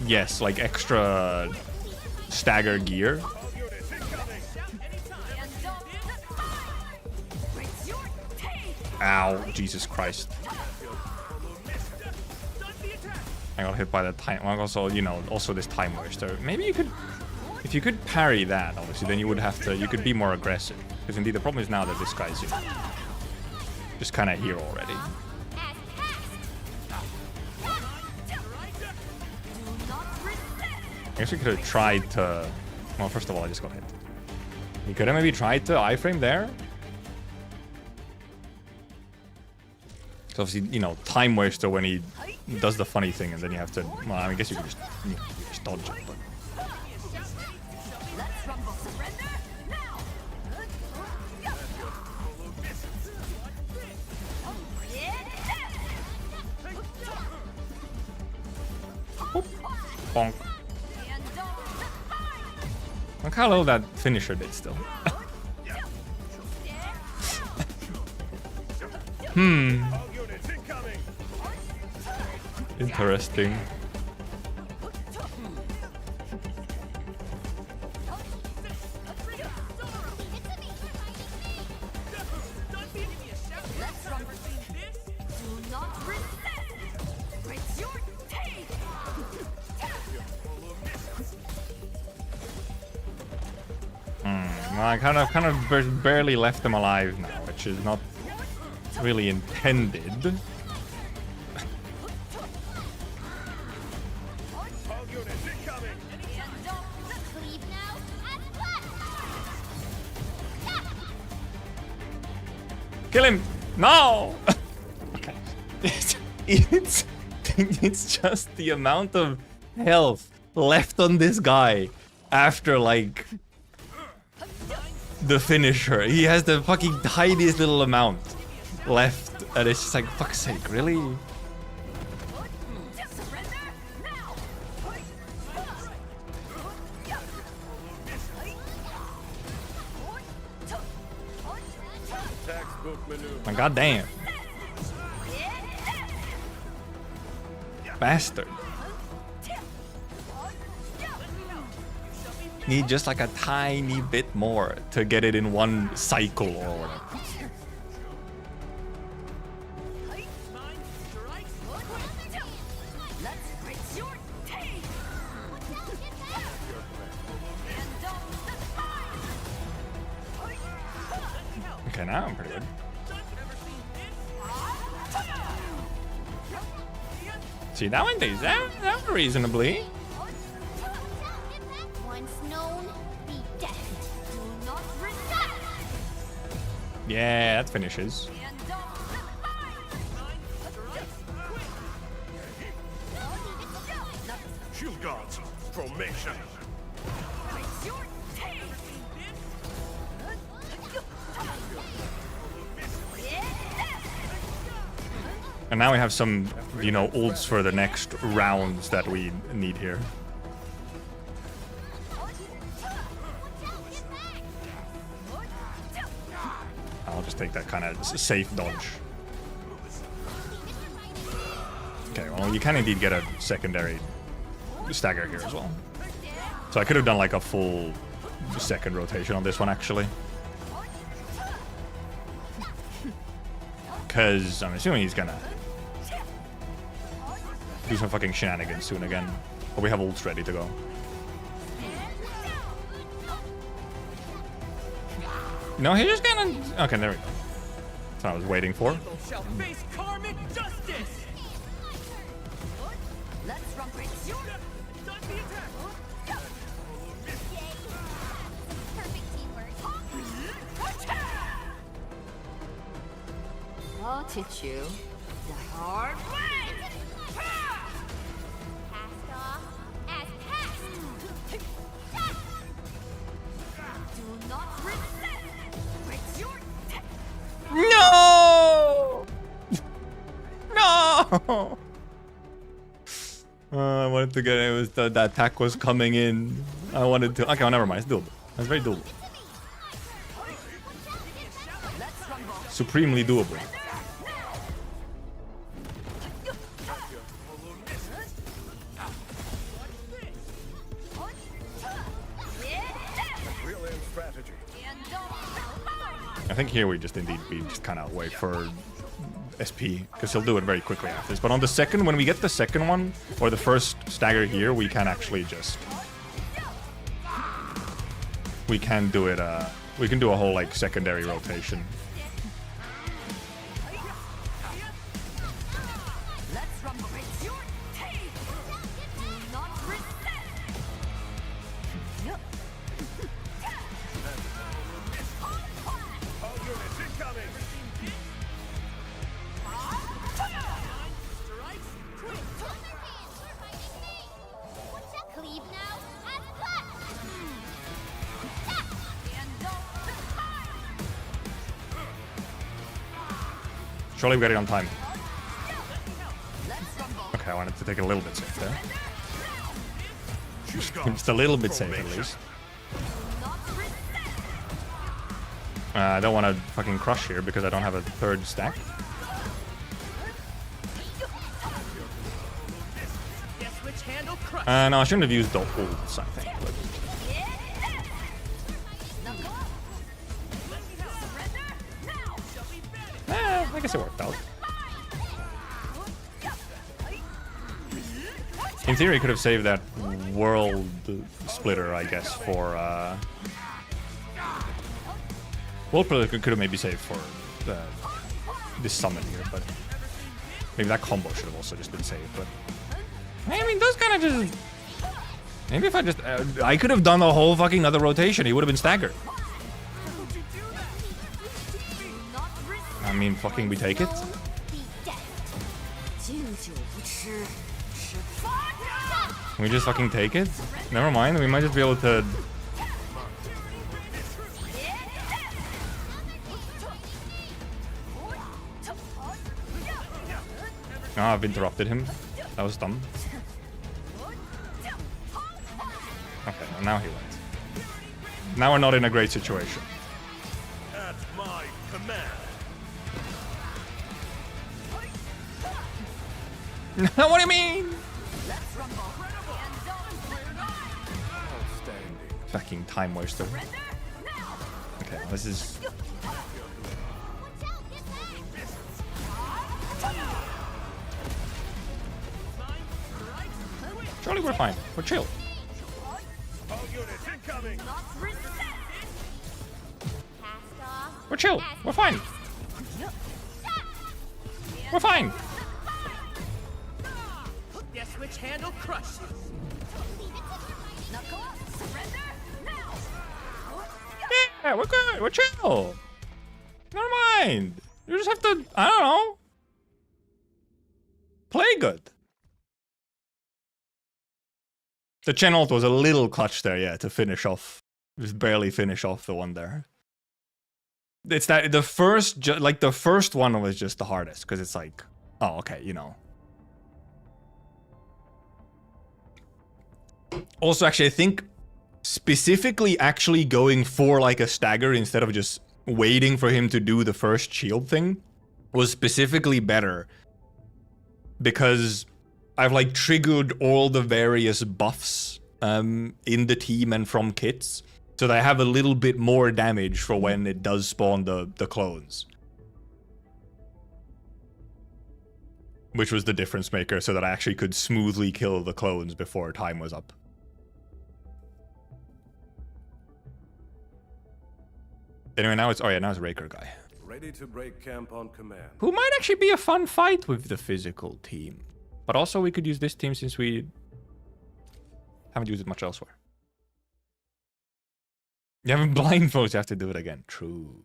yes, like extra stagger gear. Ow, Jesus Christ. I got hit by the time. Also, you know, also this time waster. Maybe you could, if you could parry that, obviously, then you would have to, you could be more aggressive. Because indeed, the problem is now that this guy's, you know, just kind of here already. I guess we could have tried to, well, first of all, I just got hit. You could have maybe tried to iframe there. So obviously, you know, time waster when he does the funny thing, and then you have to. Well, I guess you can just, you know, you just dodge it. But Oop. Bonk. Look how low that finisher did still. Interesting. Well, I kind of barely left them alive now, which is not really intended. Kill him! No! Okay. It's just the amount of health left on this guy after, like, the finisher. He has the fucking tiniest little amount left, and it's just like, fuck's sake, really? My goddamn. Bastard. Need just like a tiny bit more to get it in one cycle or whatever. Okay, now I'm pretty good. See, that one takes that reasonably. Once known, be deaf. Do not resist. Yeah, that finishes. Shield guards, formation. And now we have some, you know, ults for the next rounds that we need here. I'll just take that kind of safe dodge. Okay, well, you can indeed get a secondary stagger here as well. So I could have done like a full second rotation on this one, actually. Because I'm assuming he's gonna do some fucking shenanigans soon again. But we have ults ready to go. No, he's just gonna... Okay, there we go. That's what I was waiting for. Shall face karmic justice. Let's run quick. Dodge the attack. Perfect teamwork. I'll teach you the hard way. Cast off as cast. Do not resist. Breaks your No! No! I wanted to get it. Was the attack was coming in. I wanted to. Okay, well, never mind. It's doable. It's very doable. Supremely doable. Brilliant strategy. I think here we just kind of wait for SP, because he'll do it very quickly after this. But on the second, when we get the second one, or the first stagger here, we can actually just... We can do it, we can do a whole, like, secondary rotation. Let's run breaks your teeth. Do not resist. All units incoming. Cleave now as cut. Surely we got it on time. Okay, I wanted to take it a little bit safe there. Just a little bit safe, at least. I don't want to fucking crush here because I don't have a third stack. Guess which handle crush. No, I shouldn't have used the ults, I think. But... I guess it worked out. In theory, could have saved that world splitter, I guess, for... World splitter could have maybe saved for this summon here, but... Maybe that combo should have also just been saved, but... I mean, those kind of just... Maybe if I just... I could have done the whole fucking other rotation. He would have been staggered. I mean, fucking we take it. Can we just fucking take it? Never mind, we might just be able to... Oh, I've interrupted him. That was dumb. Okay, well now he went. Now we're not in a great situation. At my command. What do you mean? Fucking time waster. Okay, well, this is... Surely we're fine. We're chill. All units incoming. We're chill. We're fine. We're fine. Guess which handle crushes. Yeah, we're good. We're chill. Never mind. You just have to, I don't know, play good. The Chen ult was a little clutch there, yeah, to finish off. Just barely finish off the one there. It's that the first one was just the hardest because it's like, oh, okay, you know. Also, actually, I think specifically actually going for like a stagger instead of just waiting for him to do the first shield thing was specifically better because I've like triggered all the various buffs in the team and from kits. So that I have a little bit more damage for when it does spawn the clones. Which was the difference maker, so that I actually could smoothly kill the clones before time was up. Anyway, now it's... Oh yeah, now it's Raker guy. Ready to break camp on command. Who might actually be a fun fight with the physical team. But also we could use this team since we haven't used it much elsewhere. You have blindfolds, you have to do it again. True.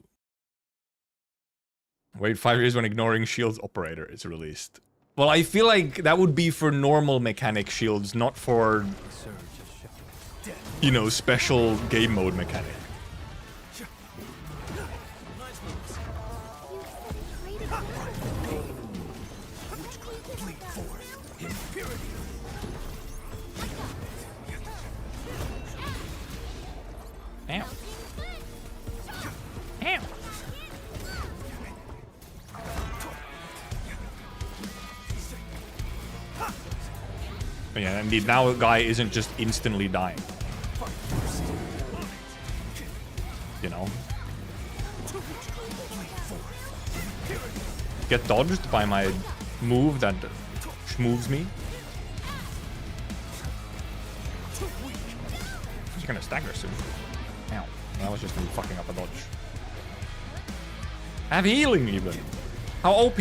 Wait 5 years when ignoring shields operator is released. Well, I feel like that would be for normal mechanic shields, not for, you know, special game mode mechanic. Ow. Ow. But yeah, indeed, now a guy isn't just instantly dying. You know? Get dodged by my move that schmoves me. He's gonna stagger soon. Ow. That was just me fucking up a dodge. Have healing even. How OP?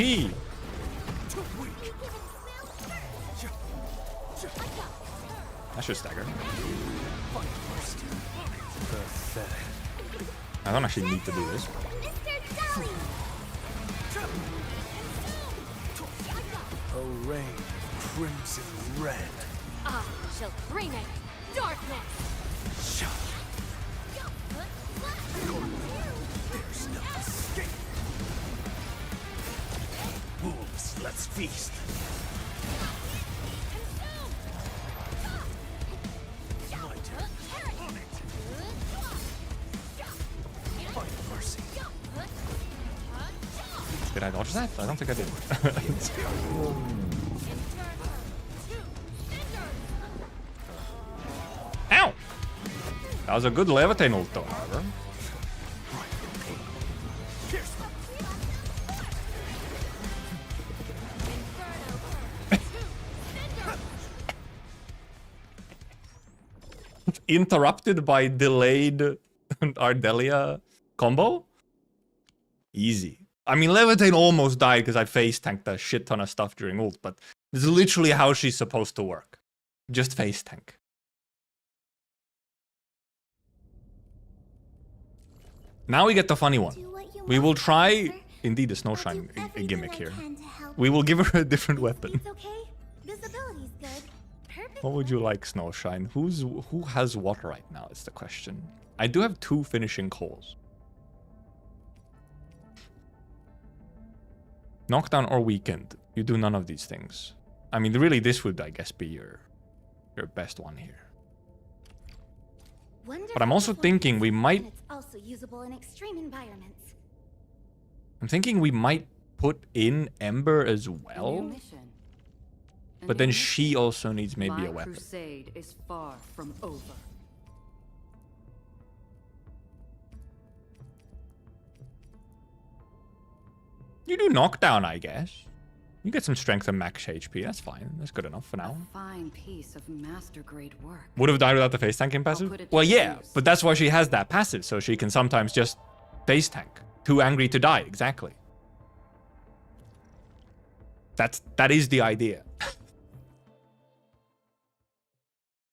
I should stagger. I don't actually need to do this. Oh, rain, crimson red. I shall bring it. Darkness. Shut. There's no escape. Wolves, let's feast. My turn. Find mercy. Did I dodge that? I don't think I did. Ow! That was a good levitate ult though, however. Interrupted by delayed Ardelia combo? Easy. I mean, Levitate almost died because I face tanked a shit ton of stuff during ult, but this is literally how she's supposed to work. Just face tank. Now we get the funny one. We will try, indeed, the Snowshine gimmick here. We will give her a different weapon. What would you like, Snowshine? Who has what right now is the question. I do have 2 finishing calls. Knockdown or weekend. You do none of these things. I mean, really, this would, I guess, be your best one here. But I'm also thinking we might... It's also usable in extreme environments. I'm thinking we might put in Ember as well. But then she also needs maybe a weapon. My crusade is far from over. You do knockdown, I guess. You get some strength and max HP. That's fine. That's good enough for now. A fine piece of master grade work. Would have died without the face tanking passive? Well, yeah, but that's why she has that passive, so she can sometimes just face tank. Too angry to die, exactly. That is the idea.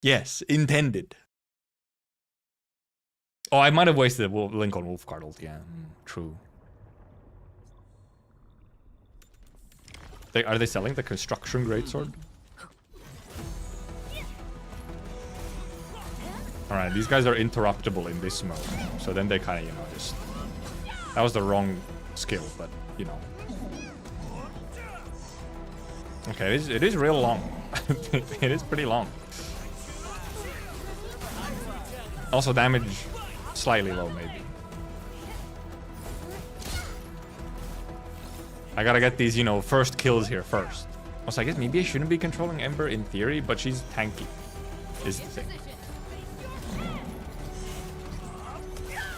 Yes, intended. Oh, I might have wasted a link on Wolfguard ult. Yeah, true. Are they selling the construction greatsword? Alright, these guys are interruptible in this mode. So then they kind of, you know, just... That was the wrong skill, but, you know. Okay, it is real long. It is pretty long. Also damage slightly low, maybe. I gotta get these, you know, first kills here first. Also, I guess maybe I shouldn't be controlling Ember in theory, but she's tanky, is the thing.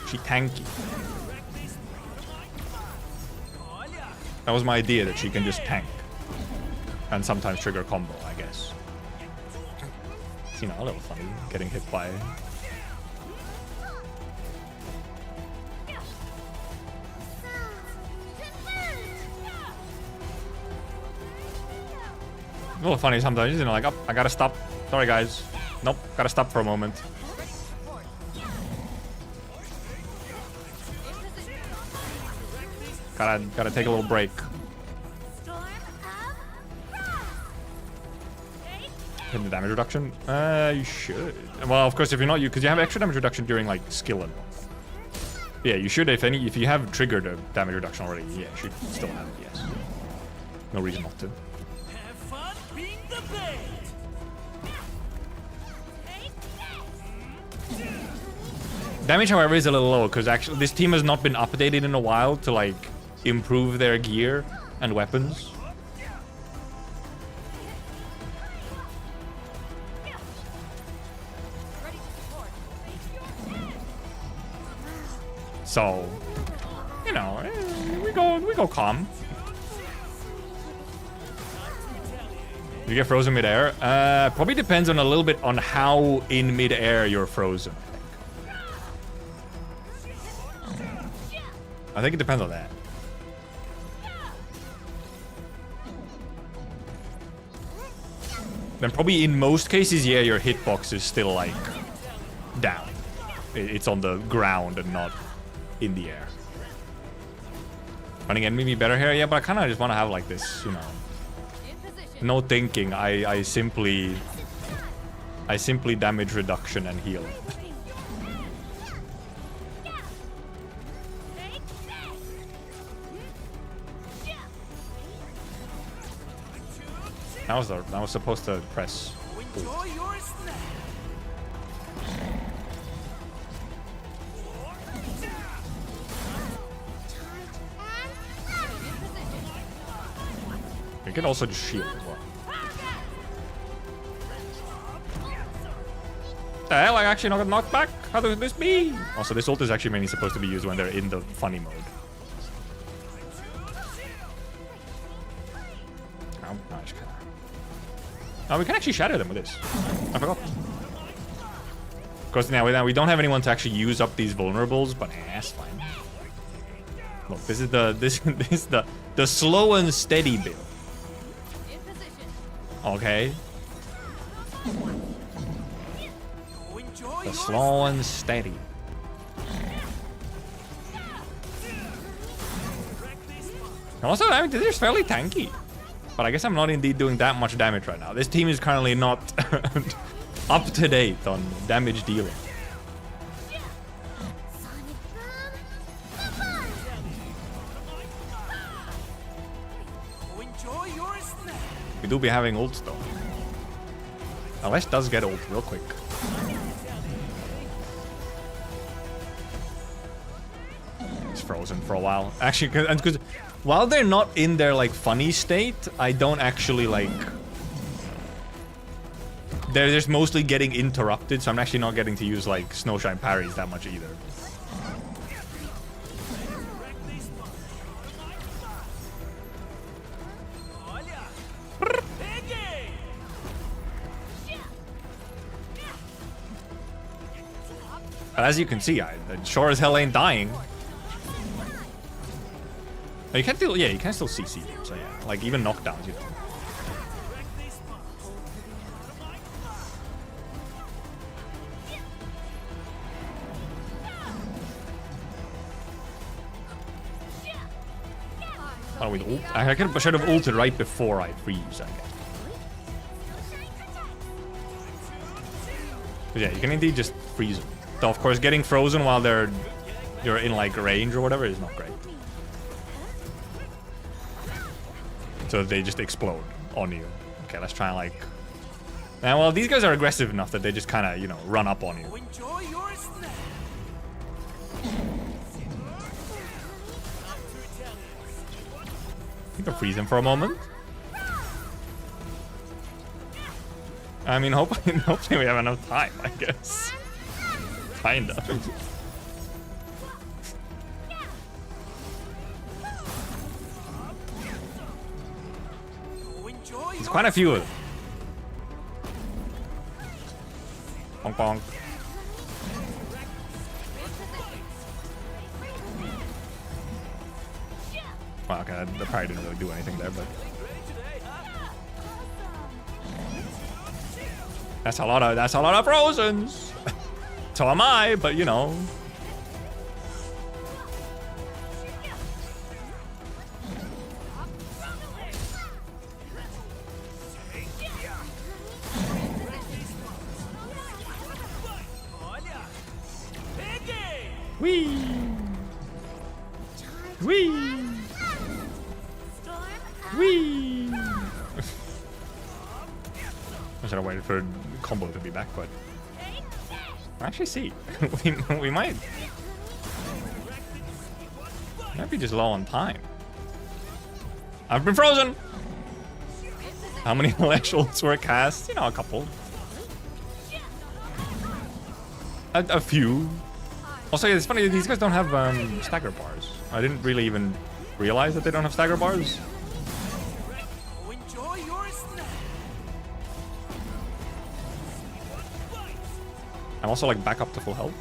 She tanky. That was my idea, that she can just tank. And sometimes trigger combo, I guess. It's, you know, a little funny, getting hit by... A little funny sometimes, you know, like, oh, I gotta stop. Sorry, guys. Nope, gotta stop for a moment. Gotta take a little break. Hit the damage reduction? You should. Well, of course, if you're not, because you have extra damage reduction during, like, skill and... Yeah, you should, if you have triggered a damage reduction already, yeah, you should still have it, yes. No reason not to. Damage, however, is a little low, because actually this team has not been updated in a while to, like, improve their gear and weapons. So, you know, we go calm. You get frozen mid-air? Probably depends on a little bit on how in mid-air you're frozen. I think it depends on that. Then probably in most cases, yeah, your hitbox is still like down. It's on the ground and not in the air. Running enemy better here, yeah, but I kind of just want to have like this, you know. No thinking. I simply damage reduction and heal. That was supposed to press. Enjoy your snack. You can also just shield as well. The hell, I actually not got knocked back? How does this be? Also, this ult is actually mainly supposed to be used when they're in the funny mode. Oh, we can actually shatter them with this. I forgot. Of course, now we don't have anyone to actually use up these vulnerables, but that's fine. Look, this is the slow and steady build. Okay. The slow and steady. And also, I mean, this is fairly tanky. But I guess I'm not indeed doing that much damage right now. This team is currently not up to date on damage dealing. We do be having ults though. Unless does get ult real quick. It's frozen for a while. Actually, because while they're not in their like funny state, I don't actually like... They're just mostly getting interrupted, so I'm actually not getting to use like Snowshine parries that much either. But as you can see, I sure as hell ain't dying. You can still, yeah, you can still CC them, so yeah, like even knockdowns, you know. Oh, with ult, I should have ulted right before I freeze, I guess. But yeah, you can indeed just freeze them. Though of course getting frozen while you're in like range or whatever is not great. So they just explode on you. Okay, let's try and like... Now, well, these guys are aggressive enough that they just kind of, you know, run up on you. Enjoy your snack. You can freeze him for a moment. I mean, hopefully we have enough time, I guess. Kinda. There's quite a few of them. Bonk bonk. Well, okay, that probably didn't really do anything there, but that's a lot of frozens. So am I, but you know. Wee! Wee! Wee! I should have waited for combo to be back, but actually see. we might be just low on time. I've been frozen! How many intellectuals were cast? You know, a couple. A few. Also, it's funny, these guys don't have stagger bars. I didn't really even realize that they don't have stagger bars. Enjoy your snack. I'm also like back up to full health.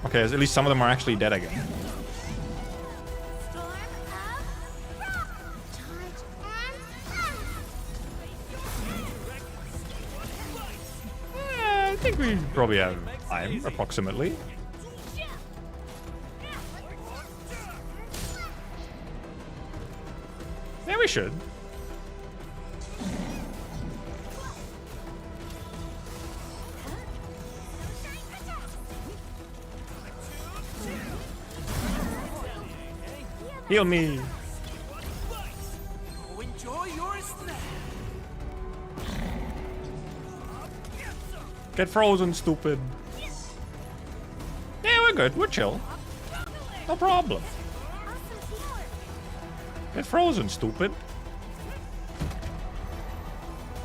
Okay, at least some of them are actually dead again. Yeah, I think we probably have time, approximately. Yeah, we should. Heal me. Enjoy your snack. Get frozen, stupid. Yeah, we're good. We're chill. No problem. Get frozen, stupid.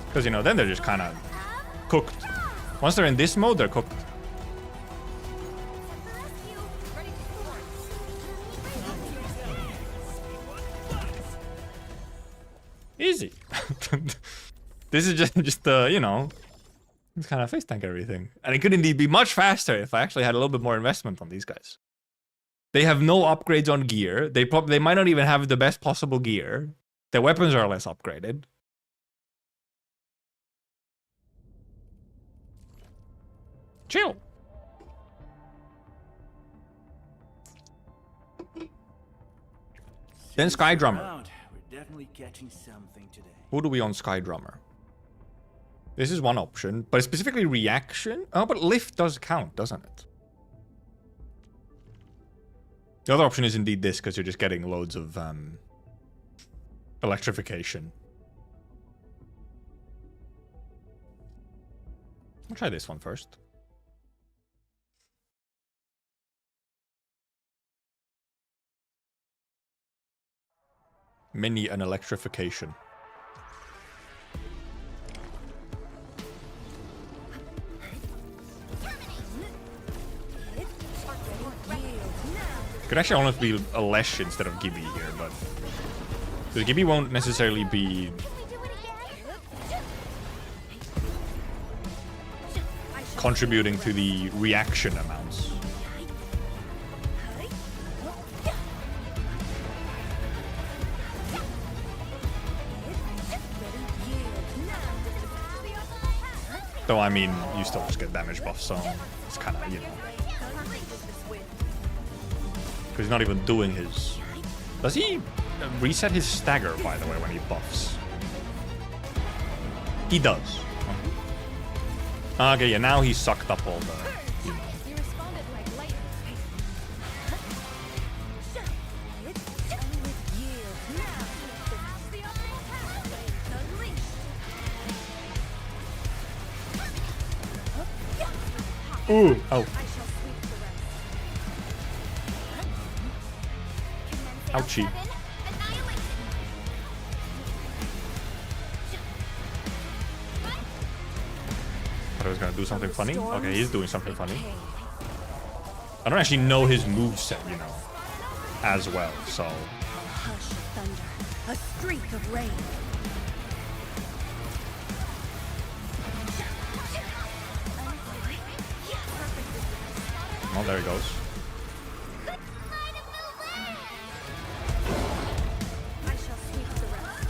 Because, you know, then they're just kind of cooked. Once they're in this mode, they're cooked. Easy. This is just you know, it's kind of face tank everything. And it could indeed be much faster if I actually had a little bit more investment on these guys. They have no upgrades on gear. They might not even have the best possible gear. Their weapons are less upgraded. Chill. Then Sky Drummer. We're definitely catching something today. Who do we on Sky Drummer? This is one option, but specifically reaction. Oh, but lift does count, doesn't it? The other option is indeed this, because you're just getting loads of electrification. I'll try this one first. Mini and electrification. Could actually almost be a Lesh instead of Gibby here, but because Gibby won't necessarily be contributing to the reaction amounts. Though, I mean, you still just get damage buff, so it's kind of, you know. Because he's not even doing his... Does he reset his stagger, by the way, when he buffs? He does. Okay, yeah, now he sucked up all the, you know. You responded like lightning. Ooh, oh, I shall sweep the rest. ouchie. Thought I was gonna do something funny. Okay, he's doing something funny. I don't actually know his moveset, you know, as well, so. Hush of thunder, a streak of rain. Oh, there he goes. I shall sweep the rest.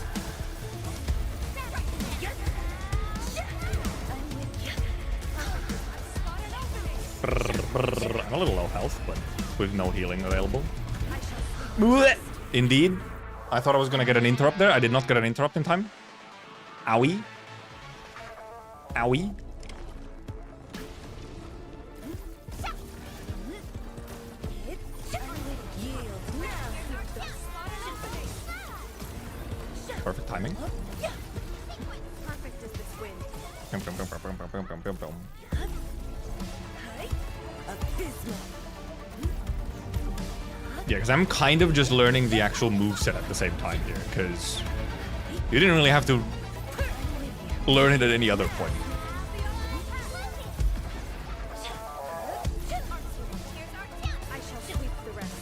I'm a little low health, but with no healing available. Indeed. I thought I was gonna get an interrupt there. I did not get an interrupt in time. Owie. Owie. Perfect timing. Perfect as this wind. Yeah, because I'm kind of just learning the actual moveset at the same time here, because you didn't really have to learn it at any other point. I shall sweep the rest.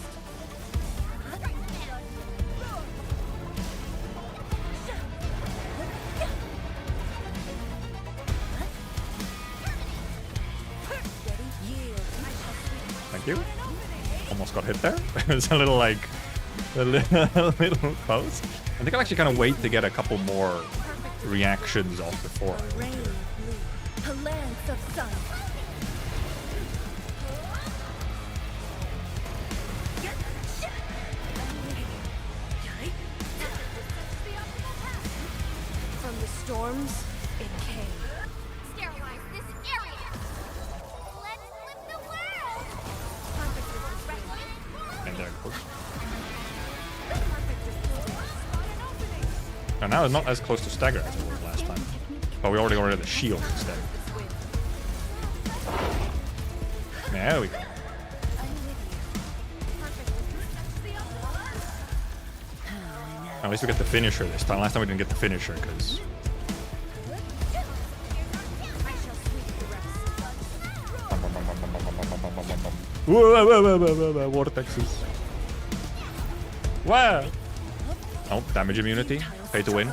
Thank you. Almost got hit there. It was a little like a little close. I think I'll actually kind of wait to get a couple more reactions off before. Rain of blue, a lance of sun. From the storms, it came. Sterilize this area. Let's flip the world. And there it goes. Perfect as this wind. And now it's not as close to stagger as it was last time. But we already got rid of the shield instead. There we go. At least we get the finisher this time. Last time we didn't get the finisher because vortexes. Wow. Oh, damage immunity. Pay to win.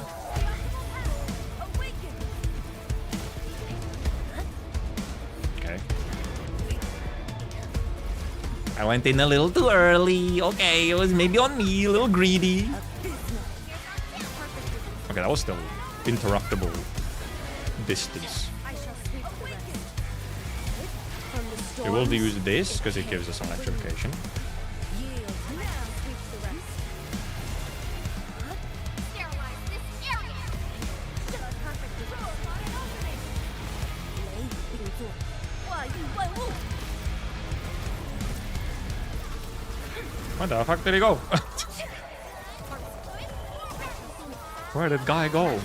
Okay. I went in a little too early. Okay, it was maybe on me, a little greedy. Okay, that was still interruptible distance. I shall sweep the rest. From the storms, We will use this because it gives us electrification. yield. Now sweep the rest. Sterilize this area. Perfect as this雷并作，化育万物。 Where the fuck did he go? Where did guy go?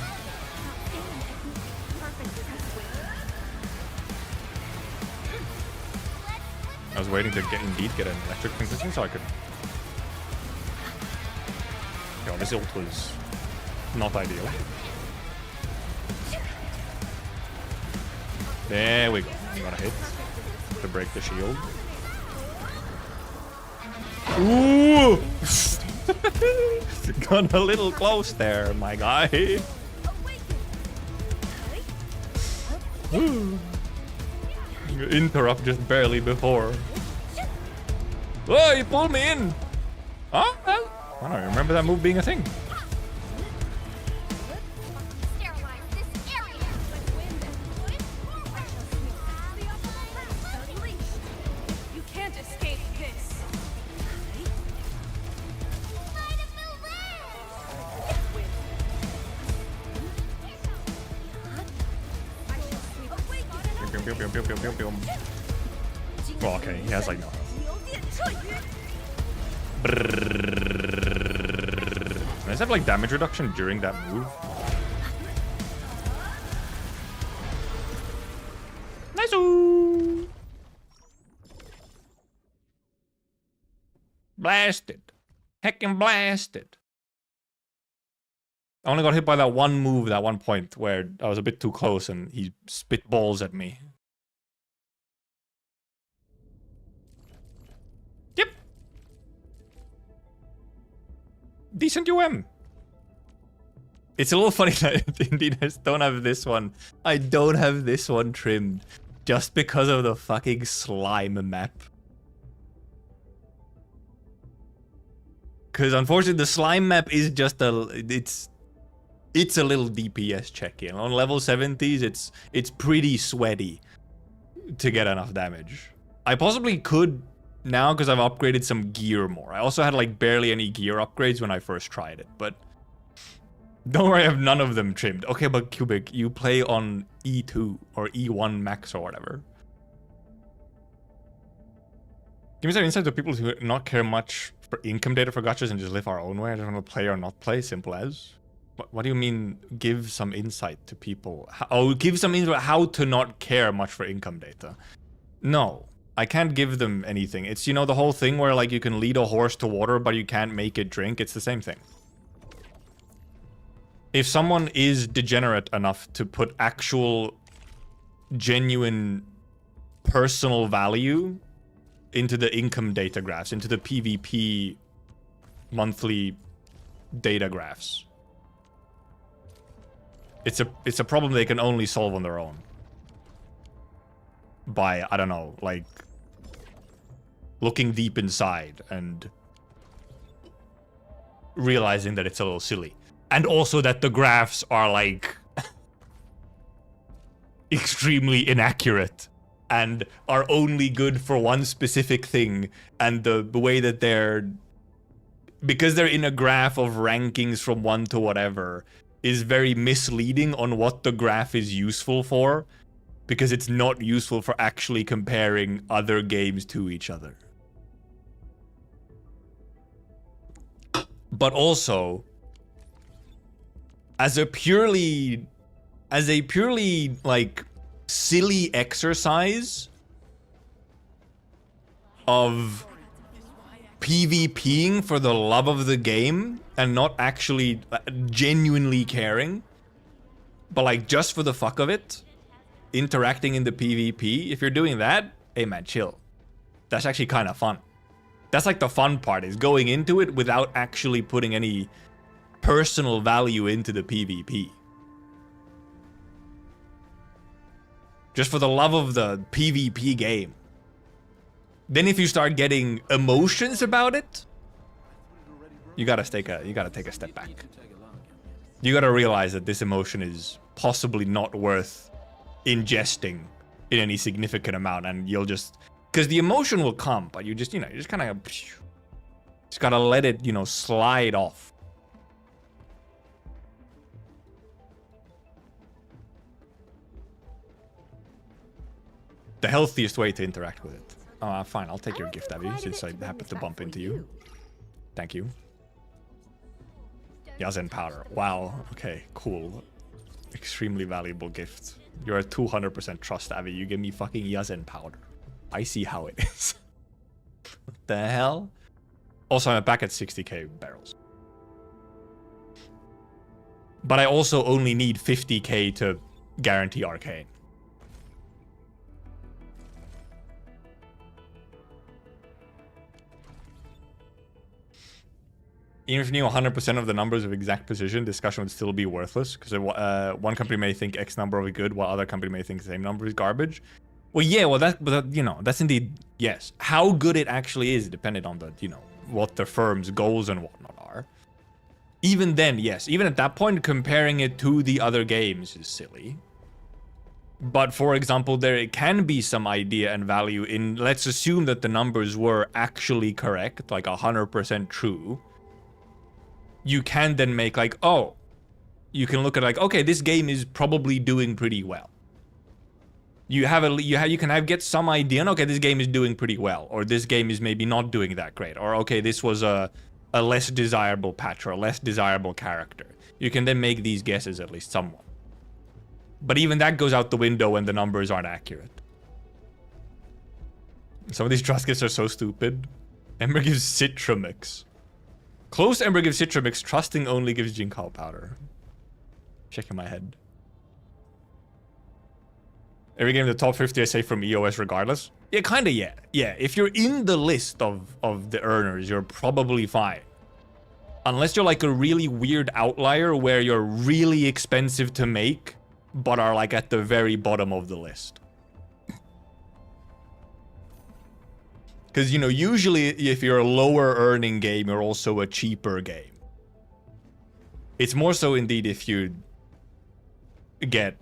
I was waiting to get an electric concussion so I could. Yo, this ult was not ideal. There we go. We got a hit to break the shield. Ooh! Got a little close there, my guy. Ooh. Interrupt just barely before. Oh, he pulled me in. Huh? I don't remember that move being a thing. Sterilize this area. You can't escape this. Light up the way. I shall sweep. Well, okay, he has like no health. Does have like damage reduction during that move? Nice. Blasted. Heckin' blasted. I only got hit by that one move at one point where I was a bit too close and he spit balls at me. Yep. Decent UM. It's a little funny that indeed I don't have this one. I don't have this one trimmed just because of the fucking slime map. Because unfortunately the slime map is just it's a little DPS check-in. On level 70s, it's pretty sweaty to get enough damage. I possibly could now because I've upgraded some gear more. I also had like barely any gear upgrades when I first tried it, but don't worry, I have none of them trimmed. Okay, but Cubic, you play on E2 or E1 max or whatever. Give me some insight to people who not care much for income data for gachas and just live our own way. I just want to play or not play, simple as. What do you mean, give some insight to people? Give some insight how to not care much for income data. No, I can't give them anything. It's, you know, the whole thing where, like, you can lead a horse to water, but you can't make it drink. It's the same thing. If someone is degenerate enough to put actual, genuine, personal value into the income data graphs, into the PvP monthly data graphs, it's a problem they can only solve on their own. By, I don't know, like, looking deep inside and realizing that it's a little silly. And also that the graphs are, like, extremely inaccurate and are only good for one specific thing. And the way that they're... because they're in a graph of rankings from 1 to whatever, is very misleading on what the graph is useful for, because it's not useful for actually comparing other games to each other. But also, as a purely like silly exercise of PvPing for the love of the game and not actually genuinely caring, but like just for the fuck of it, interacting in the PvP, if you're doing that, hey man, chill. That's actually kind of fun. That's like the fun part, is going into it without actually putting any personal value into the PvP. Just for the love of the PvP game. Then if you start getting emotions about it, you gotta take a step back. You gotta realize that this emotion is possibly not worth ingesting in any significant amount, and you'll just, because the emotion will come, but you just, you know, you just kind of just gotta let it, you know, slide off. The healthiest way to interact with it. Fine, I'll take your gift, Abby, since I happened to bump into you. Thank you. Yazen powder. Wow, okay, cool. Extremely valuable gift. You're a 200% trust, Abby. You give me fucking Yazen powder. I see how it is. What the hell? Also, I'm back at 60k barrels. But I also only need 50k to guarantee Arcane. Even if you knew 100% of the numbers of exact position, discussion would still be worthless, because one company may think X number will be good, while other company may think the same number is garbage. Well, yeah, well, but you know, that's indeed, yes. How good it actually is dependent on the, you know, what the firm's goals and whatnot are. Even then, yes, even at that point, comparing it to the other games is silly. But for example, there can be some idea and value in, let's assume that the numbers were actually correct, like 100% true. You can then make like, oh, you can look at like, okay, this game is probably doing pretty well. you can get some idea. And, okay, this game is doing pretty well, or this game is maybe not doing that great, or okay, this was a less desirable patch or a less desirable character. You can then make these guesses at least somewhat. But even that goes out the window when the numbers aren't accurate. Some of these trust gifts are so stupid. Ember gives Citramix. Close Ember gives Citramix. Trusting only gives Jinko powder. Shaking my head. Every game in the top 50 I say from EOS regardless. Yeah, kinda, yeah. Yeah, if you're in the list of the earners, you're probably fine. Unless you're like a really weird outlier where you're really expensive to make, but are like at the very bottom of the list. Because, you know, usually if you're a lower earning game, you're also a cheaper game. It's more so indeed if you get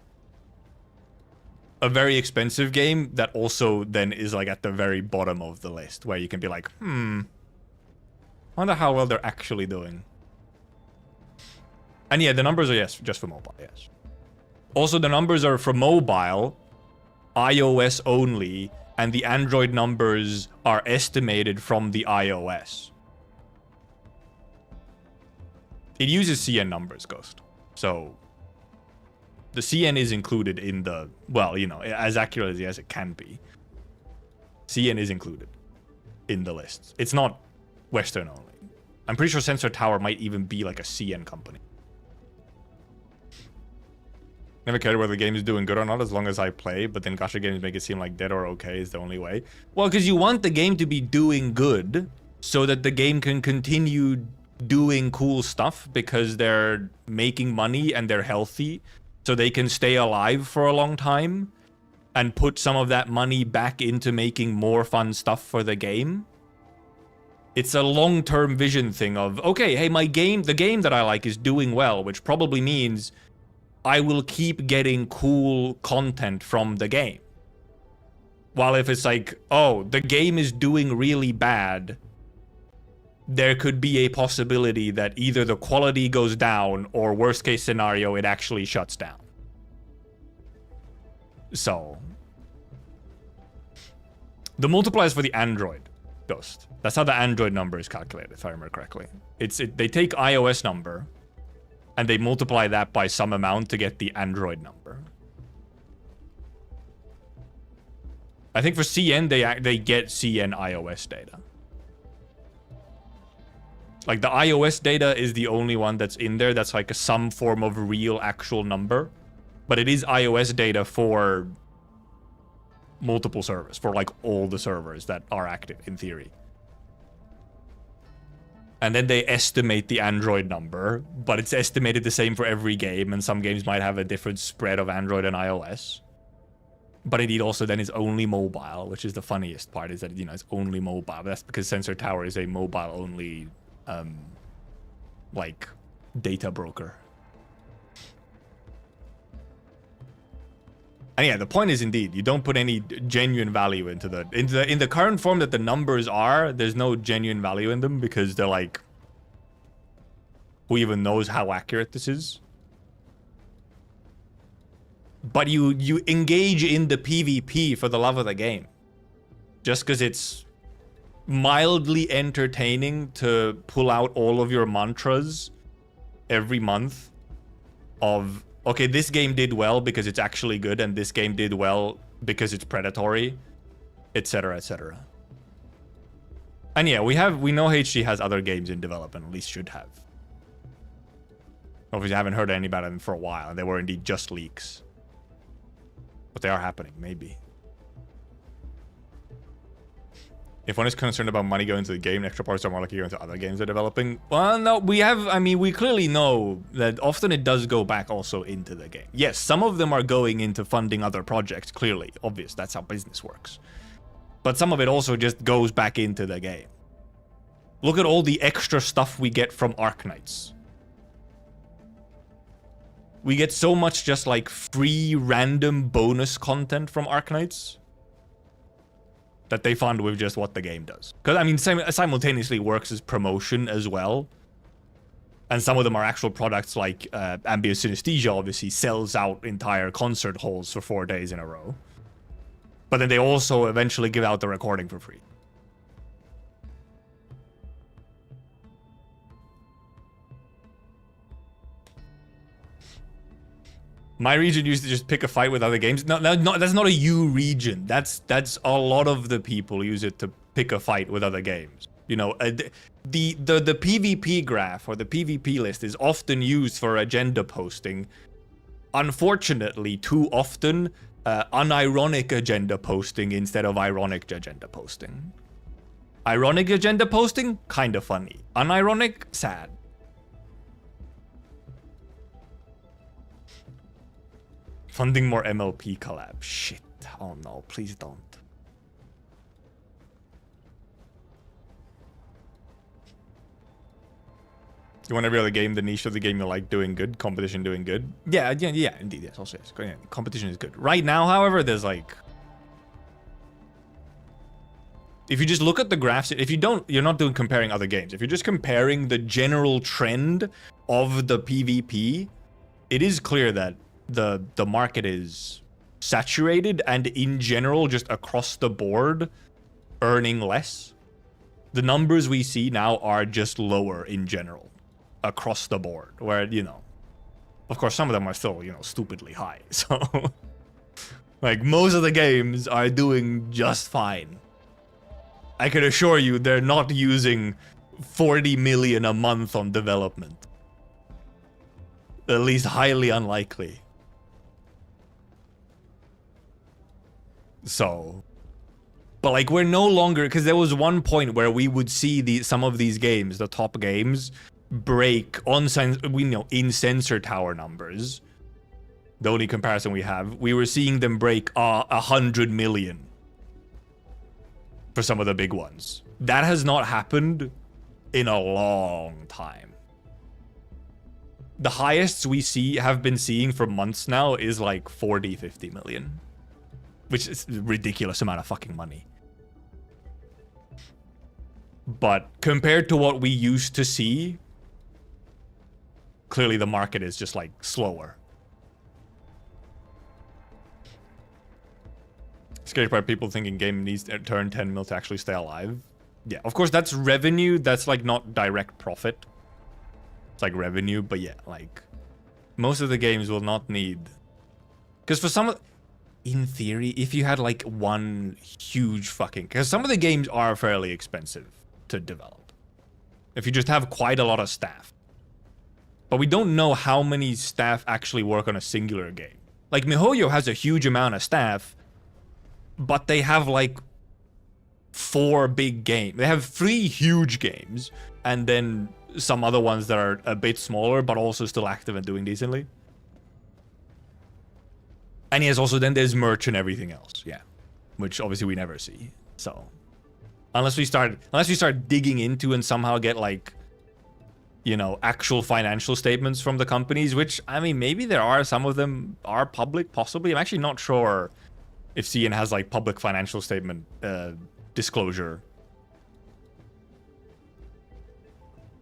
a very expensive game that also then is like at the very bottom of the list, where you can be like, wonder how well they're actually doing. And yeah, the numbers are, yes, just for mobile, yes. Also, the numbers are for mobile, iOS only, and the Android numbers are estimated from the iOS. It uses CN numbers, Ghost. So the CN is included in the, well, you know, as accurately as it can be. CN is included in the lists. It's not Western only. I'm pretty sure Sensor Tower might even be like a CN company. Never cared whether the game is doing good or not as long as I play, but then gacha games make it seem like dead or okay is the only way. Well, because you want the game to be doing good so that the game can continue doing cool stuff because they're making money and they're healthy, so they can stay alive for a long time and put some of that money back into making more fun stuff for the game. It's a long-term vision thing of, okay, hey, the game that I like is doing well, which probably means I will keep getting cool content from the game. While if it's like, oh, the game is doing really bad, there could be a possibility that either the quality goes down or worst case scenario, it actually shuts down. So the multipliers for the Android, Ghost. That's how the Android number is calculated, if I remember correctly. They take iOS number and they multiply that by some amount to get the Android number. I think for CN, they get CN iOS data. Like, the iOS data is the only one that's in there that's like some form of real actual number. But it is iOS data for multiple servers, for like all the servers that are active in theory. And then they estimate the Android number, but it's estimated the same for every game, and some games might have a different spread of Android and iOS. But indeed also then it's only mobile, which is the funniest part, is that, you know, it's only mobile. But that's because Sensor Tower is a mobile-only, like, data broker. And yeah, the point is indeed, you don't put any genuine value into in the current form that the numbers are, there's no genuine value in them because they're like, who even knows how accurate this is? But you engage in the PvP for the love of the game. Just because it's mildly entertaining to pull out all of your mantras every month of, okay, this game did well because it's actually good, and this game did well because it's predatory, etc., etc. And yeah, we know HG has other games in development, at least should have. Obviously, I haven't heard any about them for a while, and they were indeed just leaks. But they are happening, maybe. If one is concerned about money going to the game, extra parts are more likely going to other games they're developing. Well, no, we clearly know that often it does go back also into the game. Yes, some of them are going into funding other projects, clearly. Obvious, that's how business works. But some of it also just goes back into the game. Look at all the extra stuff we get from Arknights. We get so much just like free random bonus content from Arknights that they fund with just what the game does. Because, I mean, simultaneously works as promotion as well. And some of them are actual products like Ambient Synesthesia obviously sells out entire concert halls for 4 days in a row. But then they also eventually give out the recording for free. My region used to just pick a fight with other games. No, that's not a you region. That's a lot of the people use it to pick a fight with other games. You know, the PvP graph or the PvP list is often used for agenda posting. Unfortunately, too often, unironic agenda posting instead of ironic agenda posting. Ironic agenda posting, kind of funny. Unironic, sad. Funding more MLP collab. Shit. Oh no, please don't. You want every other game, the niche of the game you like doing good, competition doing good? Yeah, indeed, yes, also yes. Yeah, competition is good. Right now, however, there's like... If you just look at the graphs, if you don't, you're not doing comparing other games. If you're just comparing the general trend of the PvP, it is clear that the market is saturated and in general, just across the board, earning less. The numbers we see now are just lower in general. Across the board, where, you know, of course some of them are still, you know, stupidly high, so like most of the games are doing just fine. I can assure you they're not using 40 million a month on development. At least highly unlikely. So, but like we're no longer, because there was one point where we would see some of these games, the top games, break on in sensor tower numbers. The only comparison we have, we were seeing them break 100 million for some of the big ones. That has not happened in a long time. The highest we have been seeing for months now is like 40-50 million, which is a ridiculous amount of fucking money. But compared to what we used to see, clearly the market is just like slower. Scary part, people thinking game needs to turn 10 mil to actually stay alive. Yeah, of course that's revenue, that's like not direct profit. It's like revenue, but yeah, like most of the games will not need, because for some of, in theory, if you had like one huge fucking, because some of the games are fairly expensive to develop. If you just have quite a lot of staff. But we don't know how many staff actually work on a singular game. Like, MiHoYo has a huge amount of staff, but they have, like, 4 big games. They have 3 huge games, and then some other ones that are a bit smaller, but also still active and doing decently. And yes, also then there's merch and everything else, yeah. Which, obviously, we never see, so... Unless we start digging into and somehow get, like... you know, actual financial statements from the companies, which, I mean, maybe there are, some of them are public, possibly. I'm actually not sure if CN has, like, public financial statement disclosure.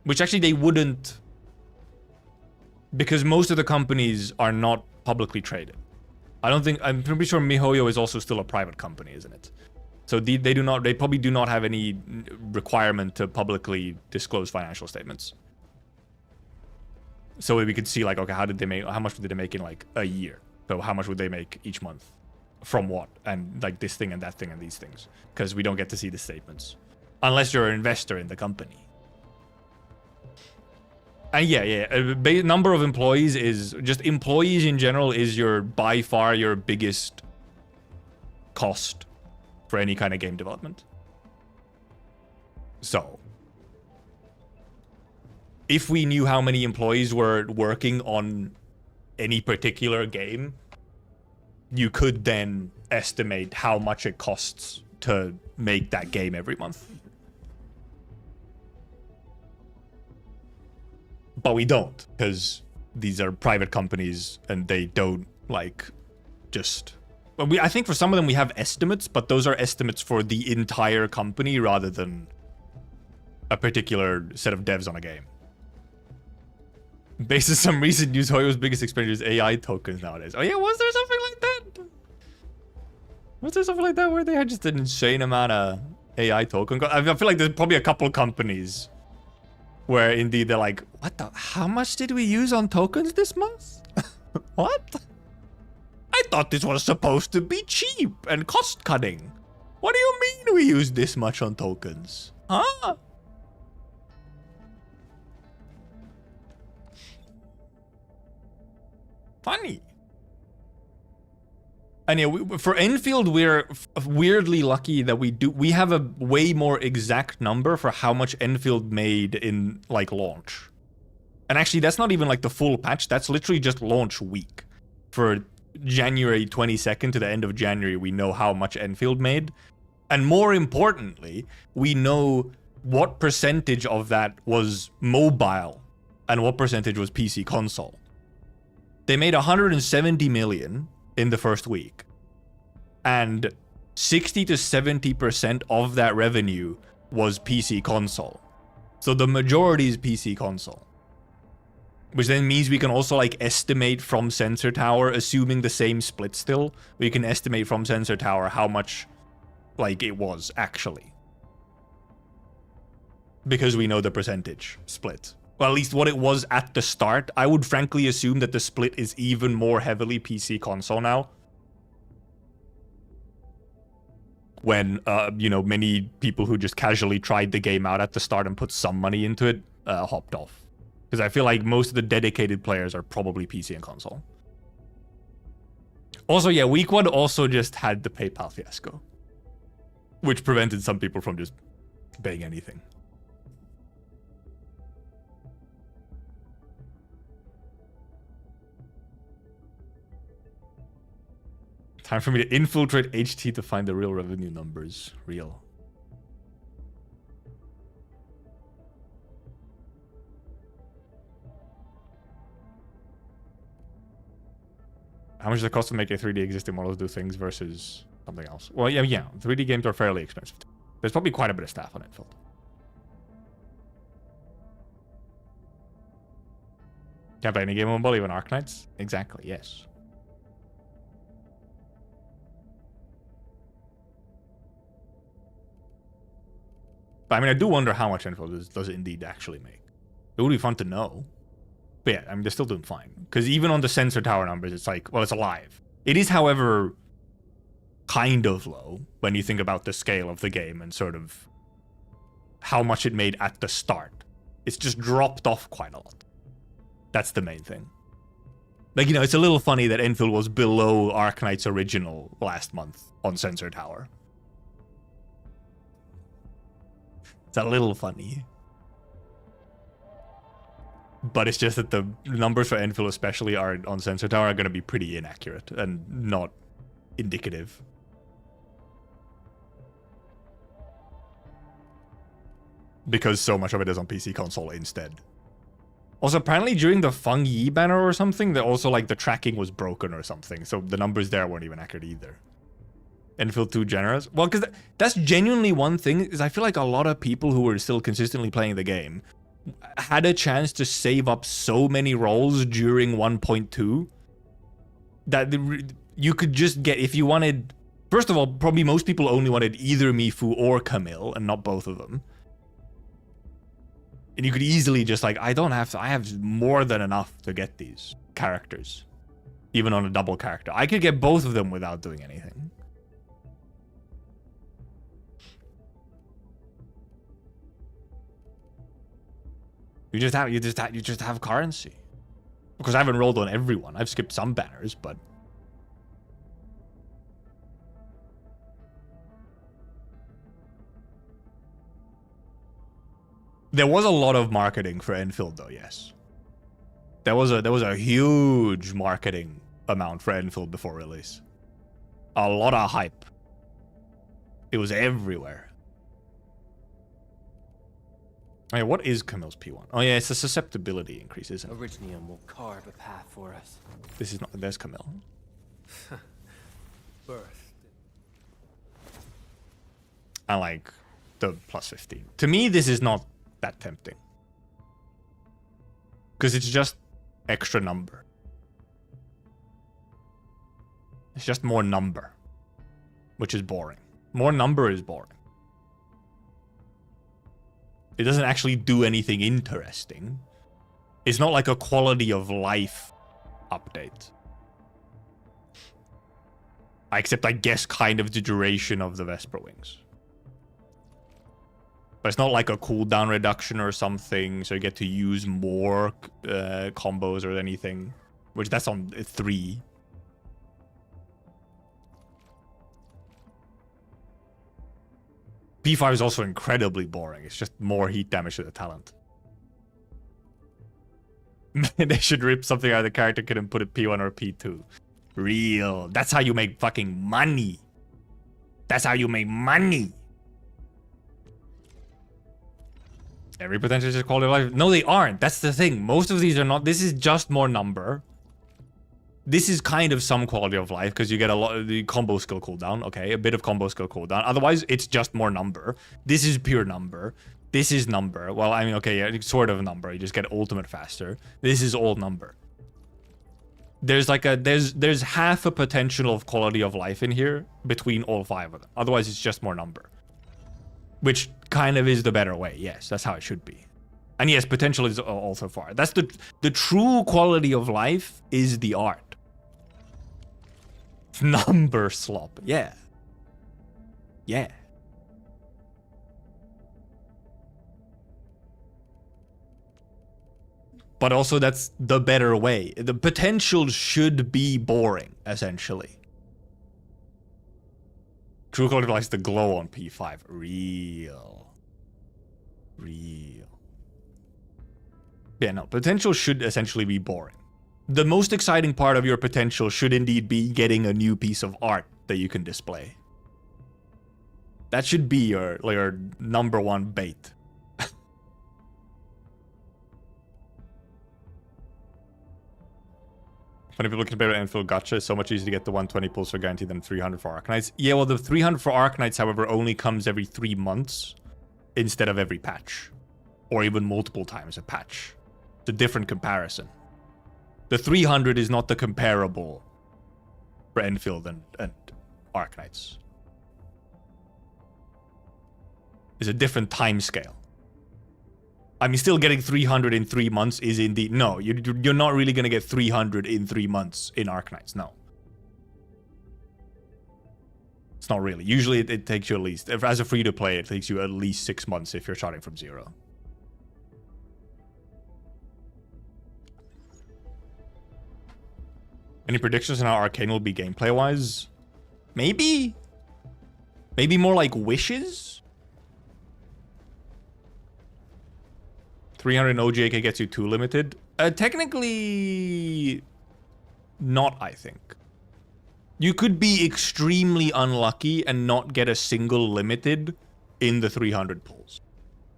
Which, actually, they wouldn't, because most of the companies are not publicly traded. I'm pretty sure MiHoYo is also still a private company, isn't it? So they probably do not have any requirement to publicly disclose financial statements. So we could see, like, okay, how much did they make in, like, a year? So how much would they make each month? From what? And, like, this thing and that thing and these things. Because we don't get to see the statements. Unless you're an investor in the company. And yeah. Number of employees is... Just employees in general is by far your biggest cost for any kind of game development. So... if we knew how many employees were working on any particular game, you could then estimate how much it costs to make that game every month. But we don't, because these are private companies and they don't, like, just... I think for some of them we have estimates, but those are estimates for the entire company rather than a particular set of devs on a game. Based on some recent news, HoYo's biggest expenditure is AI tokens nowadays. Oh yeah, was there something like that? Was there something like that where they had just an insane amount of AI token? I feel like there's probably a couple companies where indeed they're like, what the? How much did we use on tokens this month? What? I thought this was supposed to be cheap and cost cutting. What do you mean we used this much on tokens? Huh? Funny. And yeah, for Enfield, we're weirdly lucky that we have a way more exact number for how much Enfield made in like launch. And actually, that's not even like the full patch. That's literally just launch week. For January 22nd to the end of January, we know how much Enfield made. And more importantly, we know what percentage of that was mobile and what percentage was PC console. They made 170 million in the first week, and 60 to 70% of that revenue was PC console. So the majority is PC console, which then means we can also like estimate from Sensor Tower, assuming the same split still, we can estimate from Sensor Tower how much like it was actually, because we know the percentage split. Well, at least what it was at the start. I would frankly assume that the split is even more heavily PC console now. When, you know, many people who just casually tried the game out at the start and put some money into it, hopped off. Because I feel like most of the dedicated players are probably PC and console. Also, yeah, week 1 also just had the PayPal fiasco, which prevented some people from just paying anything. Time for me to infiltrate HT to find the real revenue numbers. Real. How much does it cost to make a 3D existing models do things versus something else? Well, yeah. 3D games are fairly expensive. There's probably quite a bit of staff on Endfield. Can't play any game on Umbral, even Arknights? Exactly, yes. But I mean, I do wonder how much Endfield does it indeed actually make. It would be fun to know. But yeah, I mean, they're still doing fine. Because even on the Sensor Tower numbers, it's like, well, it's alive. It is, however, kind of low when you think about the scale of the game and sort of how much it made at the start. It's just dropped off quite a lot. That's the main thing. Like, you know, it's a little funny that Enfield was below Arknights original last month on Sensor Tower. It's a little funny. But it's just that the numbers for Enfield especially are on Sensor Tower are going to be pretty inaccurate and not indicative. Because so much of it is on PC console instead. Also, apparently during the Feng Yi banner or something, that also like the tracking was broken or something. So the numbers there weren't even accurate either. Enfield too generous? Well, because that's genuinely one thing, is I feel like a lot of people who were still consistently playing the game had a chance to save up so many rolls during 1.2 that you could just get, if you wanted, first of all, probably most people only wanted either Mifu or Camille and not both of them. And you could easily just like, I don't have to, I have more than enough to get these characters, even on a double character. I could get both of them without doing anything. You just have currency. Because I haven't rolled on everyone. I've skipped some banners, but there was a lot of marketing for Enfield though, yes. There was a huge marketing amount for Endfield before release. A lot of hype. It was everywhere. Oh yeah, what is Camille's P1? Oh yeah, it's a susceptibility increase, isn't it? Orignium will carve a path for us. This is not. There's Camille. Birth. I like the plus 15. To me, this is not that tempting. Because it's just extra number. It's just more number. which is boring. More number is boring. It doesn't actually do anything interesting. It's not like a quality of life update. Except, I guess, kind of the duration of the Vesper Wings. But it's not like a cooldown reduction or something, so you get to use more combos or anything. Which, that's on 3. P5 is also incredibly boring. It's just more heat damage to the talent. They should rip something out of the character kit and put it P1 or P2. Real. That's how you make fucking money. That's how you make money. Every potential is quality of life. No, they aren't. That's the thing. Most of these are not. This is just more number. This is kind of some quality of life because you get a lot of the combo skill cooldown. Okay, a bit of combo skill cooldown. Otherwise, it's just more number. This is pure number. This is number. Well, I mean, okay, yeah, sort of number. You just get ultimate faster. This is all number. There's like a there's half a potential of quality of life in here between all 5 of them. Otherwise, it's just more number. Which kind of is the better way. Yes, that's how it should be. And yes, potential is also far. That's the true quality of life is the art. Number slop. Yeah. Yeah. But also that's the better way. The potential should be boring, essentially. True quality of life is the glow on P5. Real. Yeah, no, potential should essentially be boring. The most exciting part of your potential should indeed be getting a new piece of art that you can display. That should be your number 1 bait. Funny people compare to Endfield Gotcha. It's so much easier to get the 120 pulls for guaranteed than 300 for Arknights. Yeah, well, the 300 for Arknights, however, only comes every 3 months instead of every patch. Or even multiple times a patch. It's a different comparison. The 300 is not the comparable for Endfield and Arknights. It's a different time scale. I mean, still getting 300 in 3 months is indeed... No, you're not really going to get 300 in 3 months in Arknights, no. It's not really. Usually it takes you at least... As a free-to-play, it takes you at least 6 months if you're starting from 0. Any predictions on how Arcane will be gameplay-wise? Maybe? Maybe more like wishes? 300 in OGAK gets you 2 limited. Technically... not, I think. You could be extremely unlucky and not get a single limited in the 300 pulls.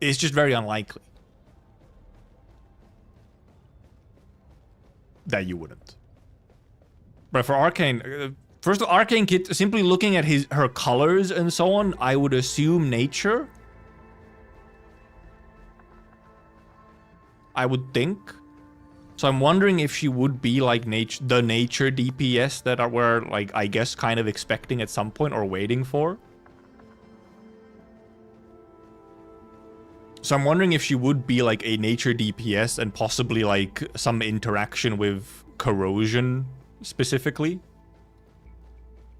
It's just very unlikely that you wouldn't. But for Arcane, first of all, Arcane Kit, simply looking at her colors and so on, I would assume nature. I would think. So I'm wondering if she would be like the nature DPS that we're like, I guess, kind of expecting at some point or waiting for. So I'm wondering if she would be like a nature DPS and possibly like some interaction with corrosion specifically.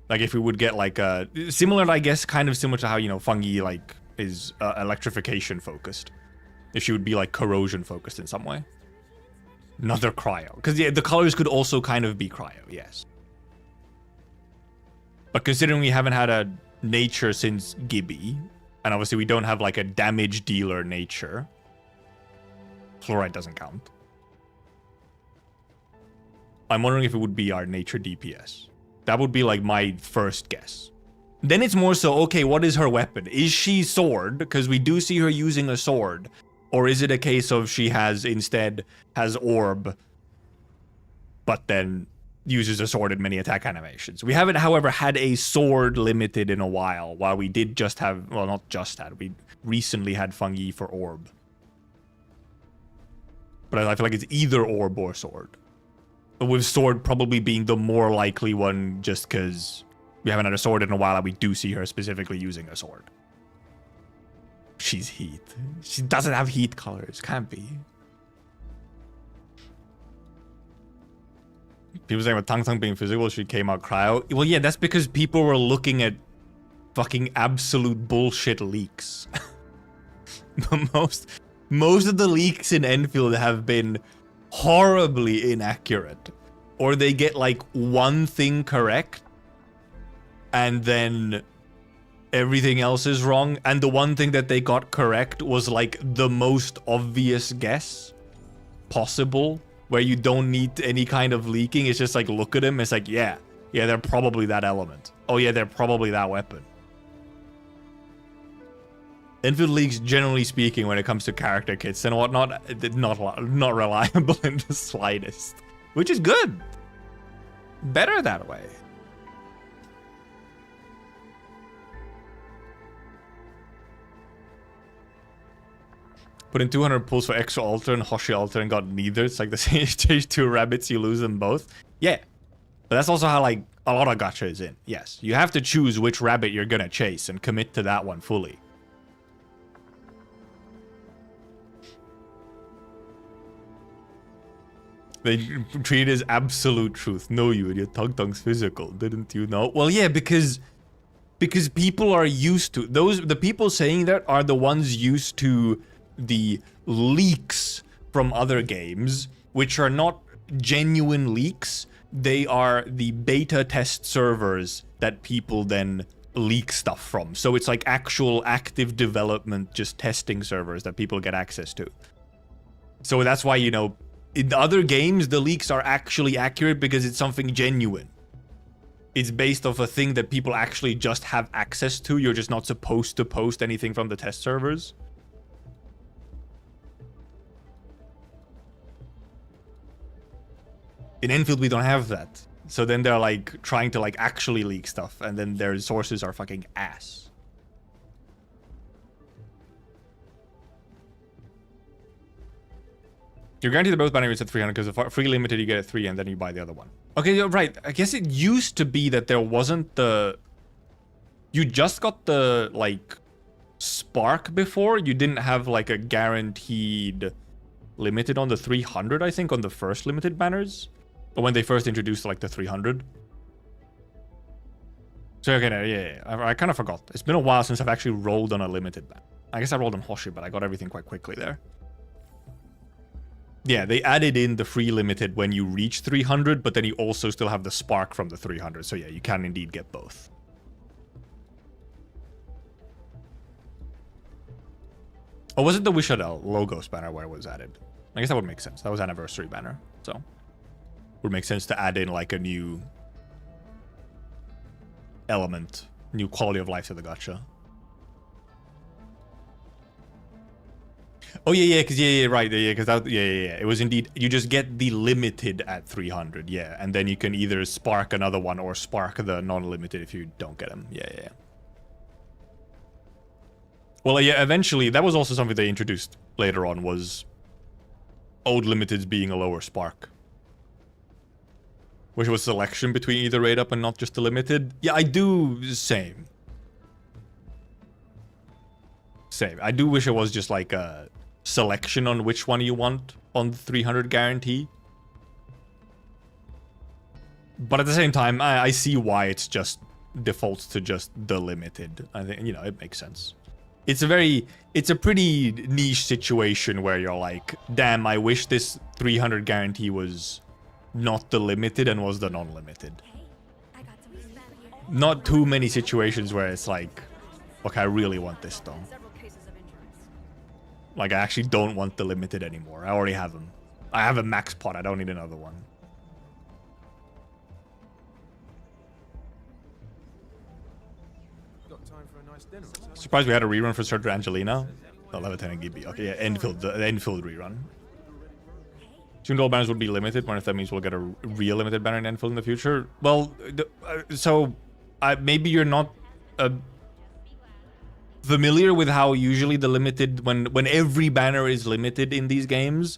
Like if we would get like a similar, I guess, kind of similar to how, you know, fungi like is electrification focused. If she would be like corrosion focused in some way. Another cryo. Because yeah, the colors could also kind of be cryo, yes. But considering we haven't had a nature since Gibby, and obviously we don't have like a damage dealer nature, fluoride doesn't count. I'm wondering if it would be our nature DPS. That would be like my first guess. Then it's more so, okay, what is her weapon? Is she sword? Because we do see her using a sword. Or is it a case of she has orb, but then uses a sword in many attack animations? We haven't, however, had a sword limited in a while we did just have, well, not just had, we recently had fungi for orb. But I feel like it's either orb or sword. With sword probably being the more likely one just because We haven't had a sword in a while, and we do see her specifically using a sword. She's heat. She doesn't have heat colors. Can't be. People saying with Tang Tang being physical, she came out cryo. Well, yeah, that's because people were looking at fucking absolute bullshit leaks. most of the leaks in Endfield have been horribly inaccurate. Or they get like one thing correct, and then everything else is wrong. And the one thing that they got correct was like the most obvious guess possible, where you don't need any kind of leaking. It's just like, look at him. It's like, yeah, they're probably that element. Oh yeah, they're probably that weapon. Endfield leaks, generally speaking, when it comes to character kits and whatnot, not reliable in the slightest. Which is good. Better that way. Put in 200 pulls for extra altar and Hoshi altar and got neither. It's like the same stage 2 rabbits, you lose them both. Yeah. But that's also how like a lot of gacha is in. Yes. You have to choose which rabbit you're gonna chase and commit to that one fully. They treat it as absolute truth. No, you idiot. Tang Tang's physical. Didn't you know? Well, yeah, because people are used to the people saying that are the ones used to the leaks from other games, which are not genuine leaks. They are the beta test servers that people then leak stuff from. So it's like actual active development, just testing servers that people get access to. So that's why, you know, in other games, the leaks are actually accurate because it's something genuine. It's based off a thing that people actually just have access to. You're just not supposed to post anything from the test servers. In Endfield, we don't have that. So then they're like trying to like actually leak stuff, and then their sources are fucking ass. You're guaranteed that both banner units at 300 because the free limited you get at 3 and then you buy the other one. Okay, you're right. I guess it used to be that there wasn't the... You just got the, like, spark before. You didn't have, like, a guaranteed limited on the 300, I think, on the first limited banners. Or when they first introduced, like, the 300. So, okay, no, yeah. I kind of forgot. It's been a while since I've actually rolled on a limited banner. I guess I rolled on Hoshi, but I got everything quite quickly there. Yeah, they added in the free limited when you reach 300, but then you also still have the spark from the 300. So yeah, you can indeed get both. Or was it the Wishadel Logos banner where it was added? I guess that would make sense. That was anniversary banner, so would make sense to add in like a new element, new quality of life to the gacha. Oh yeah, because right, because that, yeah. It was indeed, you just get the limited at 300, yeah, and then you can either spark another one or spark the non-limited if you don't get them. Yeah. Well, yeah, eventually that was also something they introduced later on, was old limiteds being a lower spark, which was selection between either rate up and not just the limited. Yeah, I do same. I do wish it was just like a selection on which one you want on the 300 guarantee. But at the same time, I see why it's just defaults to just the limited. I think, you know, it makes sense. It's a pretty niche situation where you're like, damn, I wish this 300 guarantee was not the limited and was the non-limited. Not too many situations where it's like, okay, I really want this though. Like, I actually don't want the limited anymore. I already have them. I have a max pot. I don't need another one. Got time for a nice dinner. Surprised we had a rerun for Sergeant Angelina. Oh, Levitan and Gibby. Okay, yeah, Endfield, the Endfield rerun. Soon all banners would be limited. Wonder if that means we'll get a real limited banner in Endfield in the future. Well, maybe you're not familiar with how usually the limited, when every banner is limited in these games,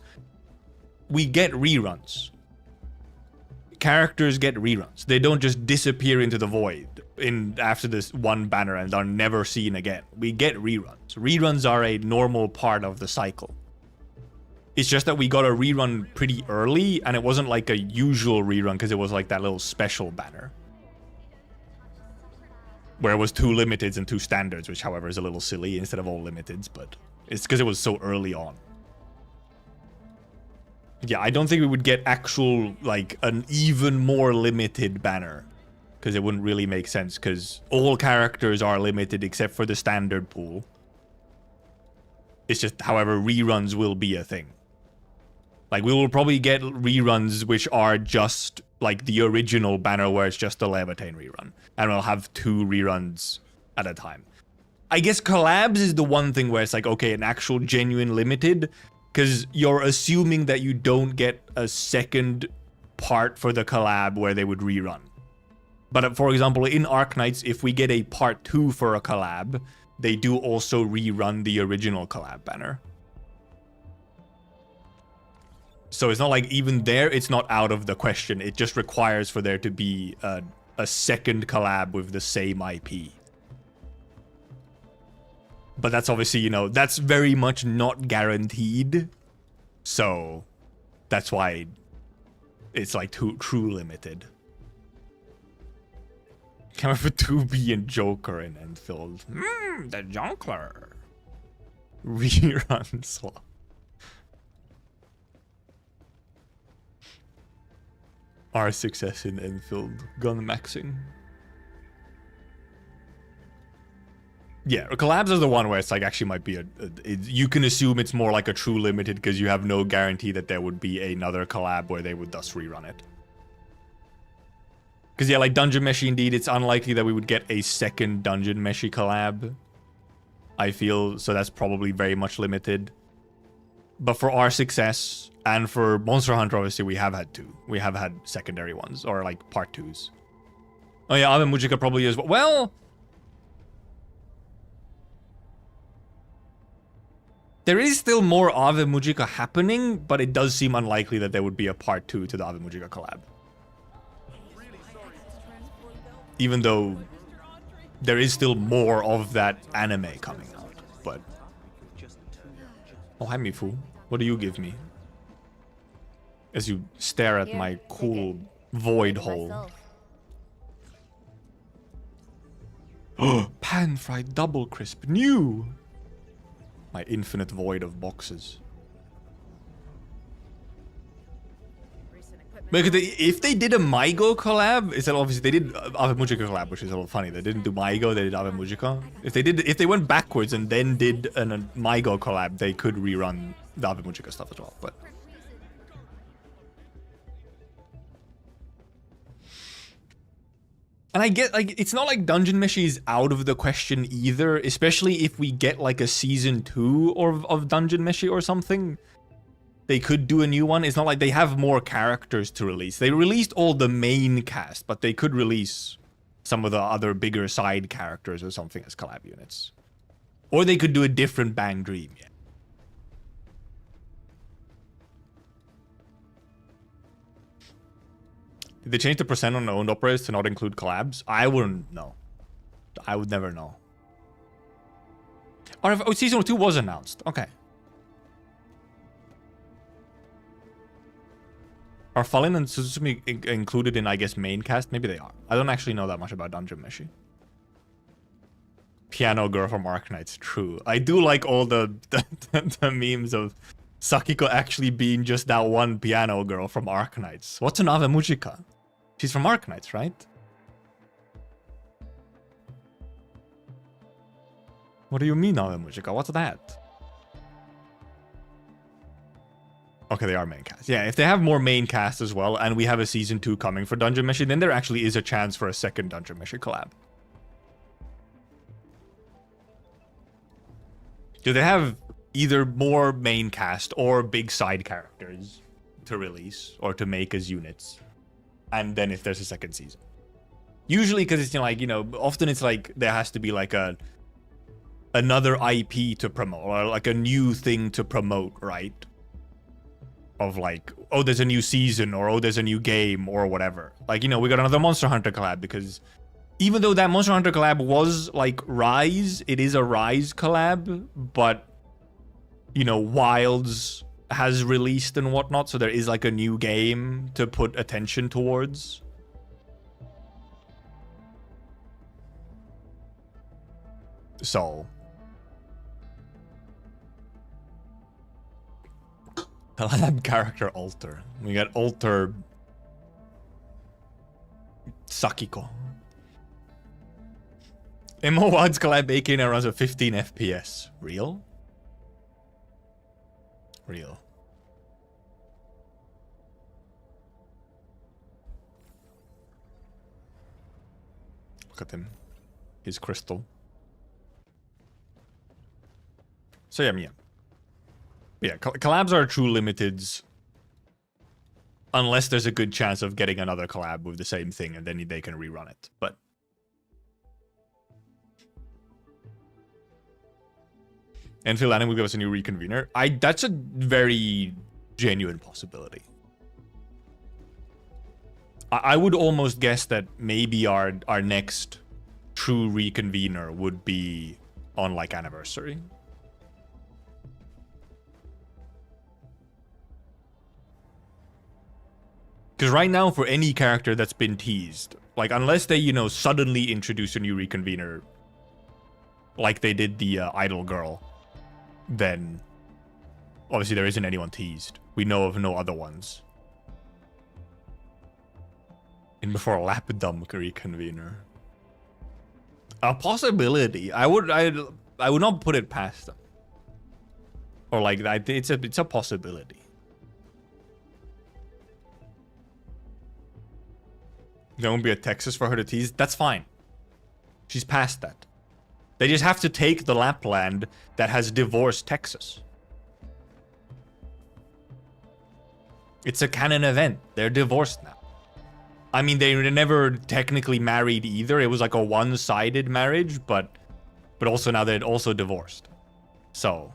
we get reruns. characters get reruns. They don't just disappear into the void after this one banner and are never seen again. We get reruns. Reruns are a normal part of the cycle. It's just that we got a rerun pretty early, and it wasn't like a usual rerun because it was like that little special banner. Where it was 2 limiteds and 2 standards, which however is a little silly instead of all limiteds, but it's because it was so early on. Yeah, I don't think we would get actual, like, an even more limited banner. Because it wouldn't really make sense, because all characters are limited except for the standard pool. It's just, however, reruns will be a thing. Like, we will probably get reruns which are just, like, the original banner where it's just a Levitain rerun. And we'll have 2 reruns at a time. I guess collabs is the one thing where it's like, okay, an actual genuine limited, because you're assuming that you don't get a second part for the collab where they would rerun. But for example, in Arknights, if we get a part 2 for a collab, they do also rerun the original collab banner. So it's not like even there, it's not out of the question. It just requires for there to be a second collab with the same IP. But that's obviously, you know, that's very much not guaranteed. So that's why it's like true limited. Come up with 2B and Joker in Endfield. The Jonkler. Rerun slot. Our success in Endfield. Gunmaxxing. Yeah, collabs is the one where it's like actually might be you can assume it's more like a true limited because you have no guarantee that there would be another collab where they would thus rerun it. Because yeah, like Dungeon Meshi, indeed, it's unlikely that we would get a second Dungeon Meshi collab. I feel, so that's probably very much limited. But for our success, and for Monster Hunter, obviously, we have had 2. We have had secondary ones, or like part 2s. Oh yeah, Ave Mujica probably is. Well, there is still more Ave Mujica happening, but it does seem unlikely that there would be a part 2 to the Ave Mujica collab. Even though there is still more of that anime coming out, but... Oh, hi Mifu. What do you give me? As you stare at my cool void hole. Oh, pan-fried double crisp. New! My infinite void of boxes. Because if they did a Maigo collab, is that obviously they did Ave Mujica collab, which is a little funny. They didn't do Maigo, they did Ave Mujica. If they went backwards and then did a Maigo collab, they could rerun the Ave Mujica stuff as well. But and I get, like, it's not like Dungeon Meshi is out of the question either, especially if we get like a season 2 of Dungeon Meshi or something. They could do a new one. It's not like they have more characters to release. They released all the main cast, but they could release some of the other bigger side characters or something as collab units. Or they could do a different Bang Dream, yeah. Did they change the percent on owned operators to not include collabs? I wouldn't know. I would never know. Or if Season 2 was announced. Okay. Are Fallen and Suzume included in, I guess, main cast? Maybe they are. I don't actually know that much about Dungeon Meshi. Piano girl from Arknights. True. I do like all the memes of Sakiko actually being just that one piano girl from Arknights. What's an Ave Mujica? She's from Arknights, right? What do you mean, Ave Mujica? What's that? Okay, they are main cast. Yeah, if they have more main cast as well, and we have a season 2 coming for Dungeon Meshi, then there actually is a chance for a second Dungeon Meshi collab. Do they have either more main cast or big side characters to release or to make as units? And then if there's a second season. Usually because it's, you know, like, you know, often it's like there has to be like another IP to promote or like a new thing to promote, right? of like, oh, there's a new season, or oh, there's a new game, or whatever. Like, you know, we got another Monster Hunter collab, because even though that Monster Hunter collab was like Rise, it is a Rise collab, but, you know, Wilds has released and whatnot, so there is like a new game to put attention towards. So collab character alter. We got alter Sakiko. Emotes collab AK now runs at 15 FPS. Real? Real. Look at him. His crystal. So yeah. Yeah, collabs are true limiteds. Unless there's a good chance of getting another collab with the same thing, and then they can rerun it. But Endfield Landing will give us a new reconvener. That's a very genuine possibility. I would almost guess that maybe our next true reconvener would be on like Anniversary. Because right now, for any character that's been teased, like, unless they, you know, suddenly introduce a new reconvener, like they did the Idol Girl, then obviously there isn't anyone teased. We know of no other ones. And before Lapidum reconvener. A possibility. I would not put it past them. Or like that. It's a possibility. There won't be a Texas for her to tease. That's fine. She's past that. They just have to take the Lapland that has divorced Texas. It's a canon event. They're divorced now. I mean, they were never technically married either. It was like a one-sided marriage, but also now they're also divorced. So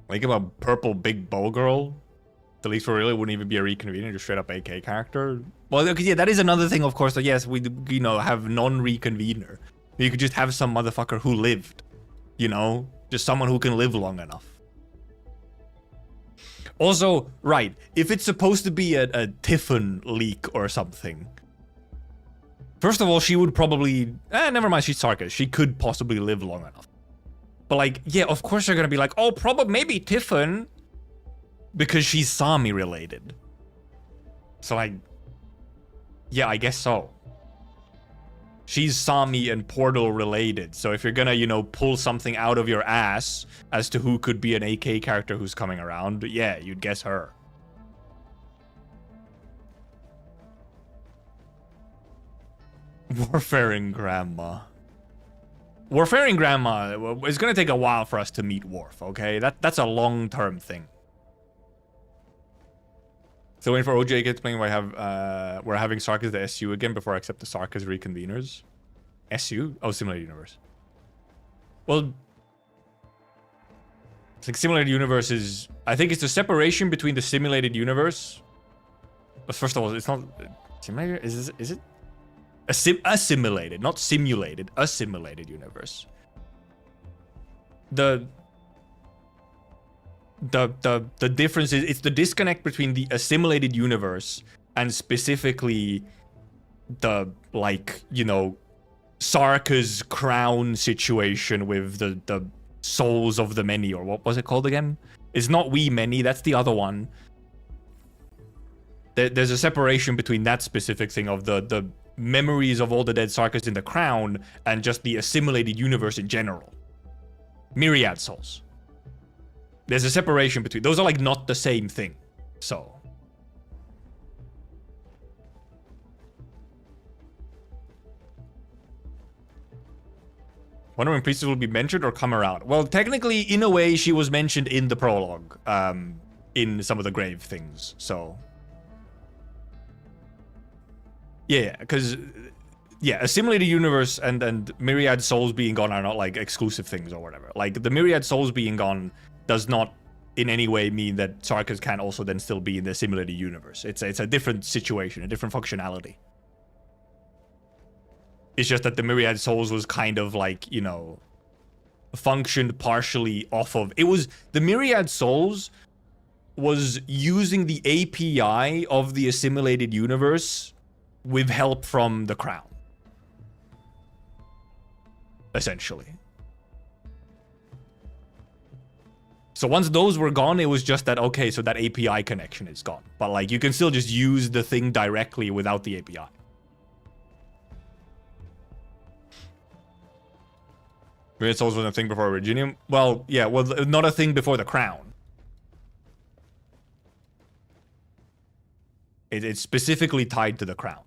think about purple big bow girl. The least for really wouldn't even be a reconvener, just straight up AK character. Well, yeah, that is another thing, of course, that yes, we, you know, have non-reconvener. You could just have some motherfucker who lived, you know? Just someone who can live long enough. Also, right, if it's supposed to be a Tiffin leak or something, first of all, she would probably... never mind, she's Sarkis. She could possibly live long enough. But like, yeah, of course they're gonna be like, oh, probably maybe Tiffin, because she's Sami related. So like, yeah, I guess so. She's Sami and Portal related. So if you're gonna, you know, pull something out of your ass as to who could be an AK character who's coming around, yeah, you'd guess her. Warfaring Grandma. Warfaring Grandma is going to take a while for us to meet Worf, okay? That's a long-term thing. So waiting for OJ gets playing, we're having Sarkis the SU again before I accept the Sarkis reconveners. SU? Oh, Simulated Universe. Well, it's like Simulated Universe is... I think it's the separation between the Simulated Universe. But first of all, it's not... Simulated? Is it? Assimilated, not simulated, assimilated universe. The difference is it's the disconnect between the assimilated universe and specifically the, like, you know, Sarka's crown situation with the souls of the many, or what was it called again? It's not We Many, that's the other one. There's a separation between that specific thing of the memories of all the dead Sarkas in the crown and just the assimilated universe in general. Myriad souls. There's a separation between... Those are like not the same thing. So... Wonder when Priestess will be mentioned or come around. Well, technically, in a way, she was mentioned in the prologue. In some of the grave things, so... Yeah, because yeah, a simulated universe and myriad souls being gone are not like exclusive things or whatever. Like the myriad souls being gone does not in any way mean that Sarkas can also then still be in the simulated universe. It's a different situation, a different functionality. It's just that the myriad souls was kind of like, you know, functioned partially off of... It was... The myriad souls was using the API of the assimilated universe with help from the crown. Essentially. So once those were gone, it was just that, okay, so that API connection is gone. But like, you can still just use the thing directly without the API. Myriad Souls wasn't a thing before Originium? Well, yeah, well, not a thing before the crown. It's specifically tied to the crown.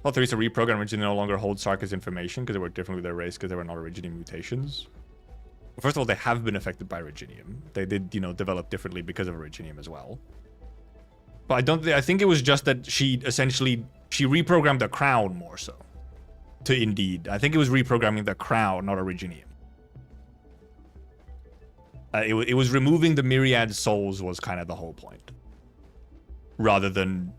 Well, Theresa reprogrammed Originium no longer hold Sarkas information because they were different with their race because they were not Originium mutations. Well, first of all, they have been affected by Originium. They did, you know, develop differently because of Originium as well. But I think it was just that she reprogrammed the crown more so. To Indeed. I think it was reprogramming the crown, not Originium. It was removing the myriad souls was kind of the whole point. Rather than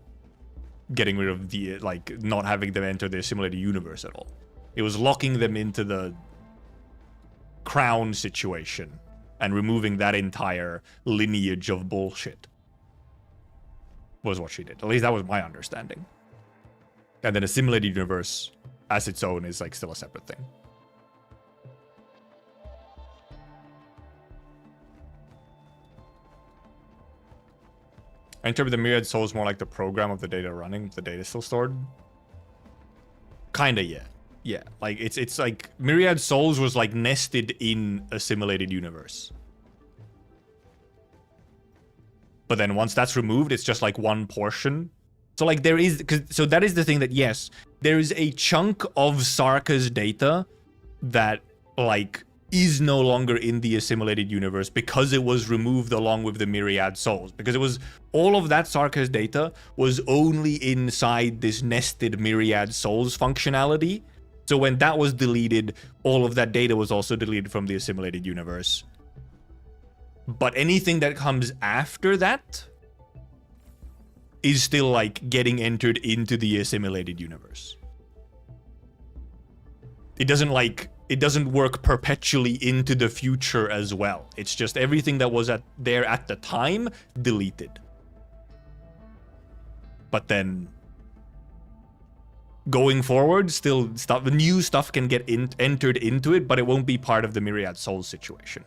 getting rid of the, like, not having them enter the assimilated universe at all. It was locking them into the crown situation and removing that entire lineage of bullshit. Was what she did. At least that was my understanding. And then a simulated universe as its own is like still a separate thing. I interpret the myriad souls more like the program of the data running, the data still stored. Kinda, yeah. Yeah, like it's like myriad souls was like nested in a simulated universe. But then once that's removed, it's just like one portion. So like there is, so that is the thing that yes, there is a chunk of Sarka's data that like is no longer in the assimilated universe because it was removed along with the myriad souls. Because it was, all of that Sarka's data was only inside this nested myriad souls functionality. So when that was deleted, all of that data was also deleted from the assimilated universe. But anything that comes after that is still like getting entered into the assimilated universe. It doesn't work perpetually into the future as well. It's just everything that was there at the time deleted. But then going forward, still the new stuff can get entered into it, but it won't be part of the myriad souls situation,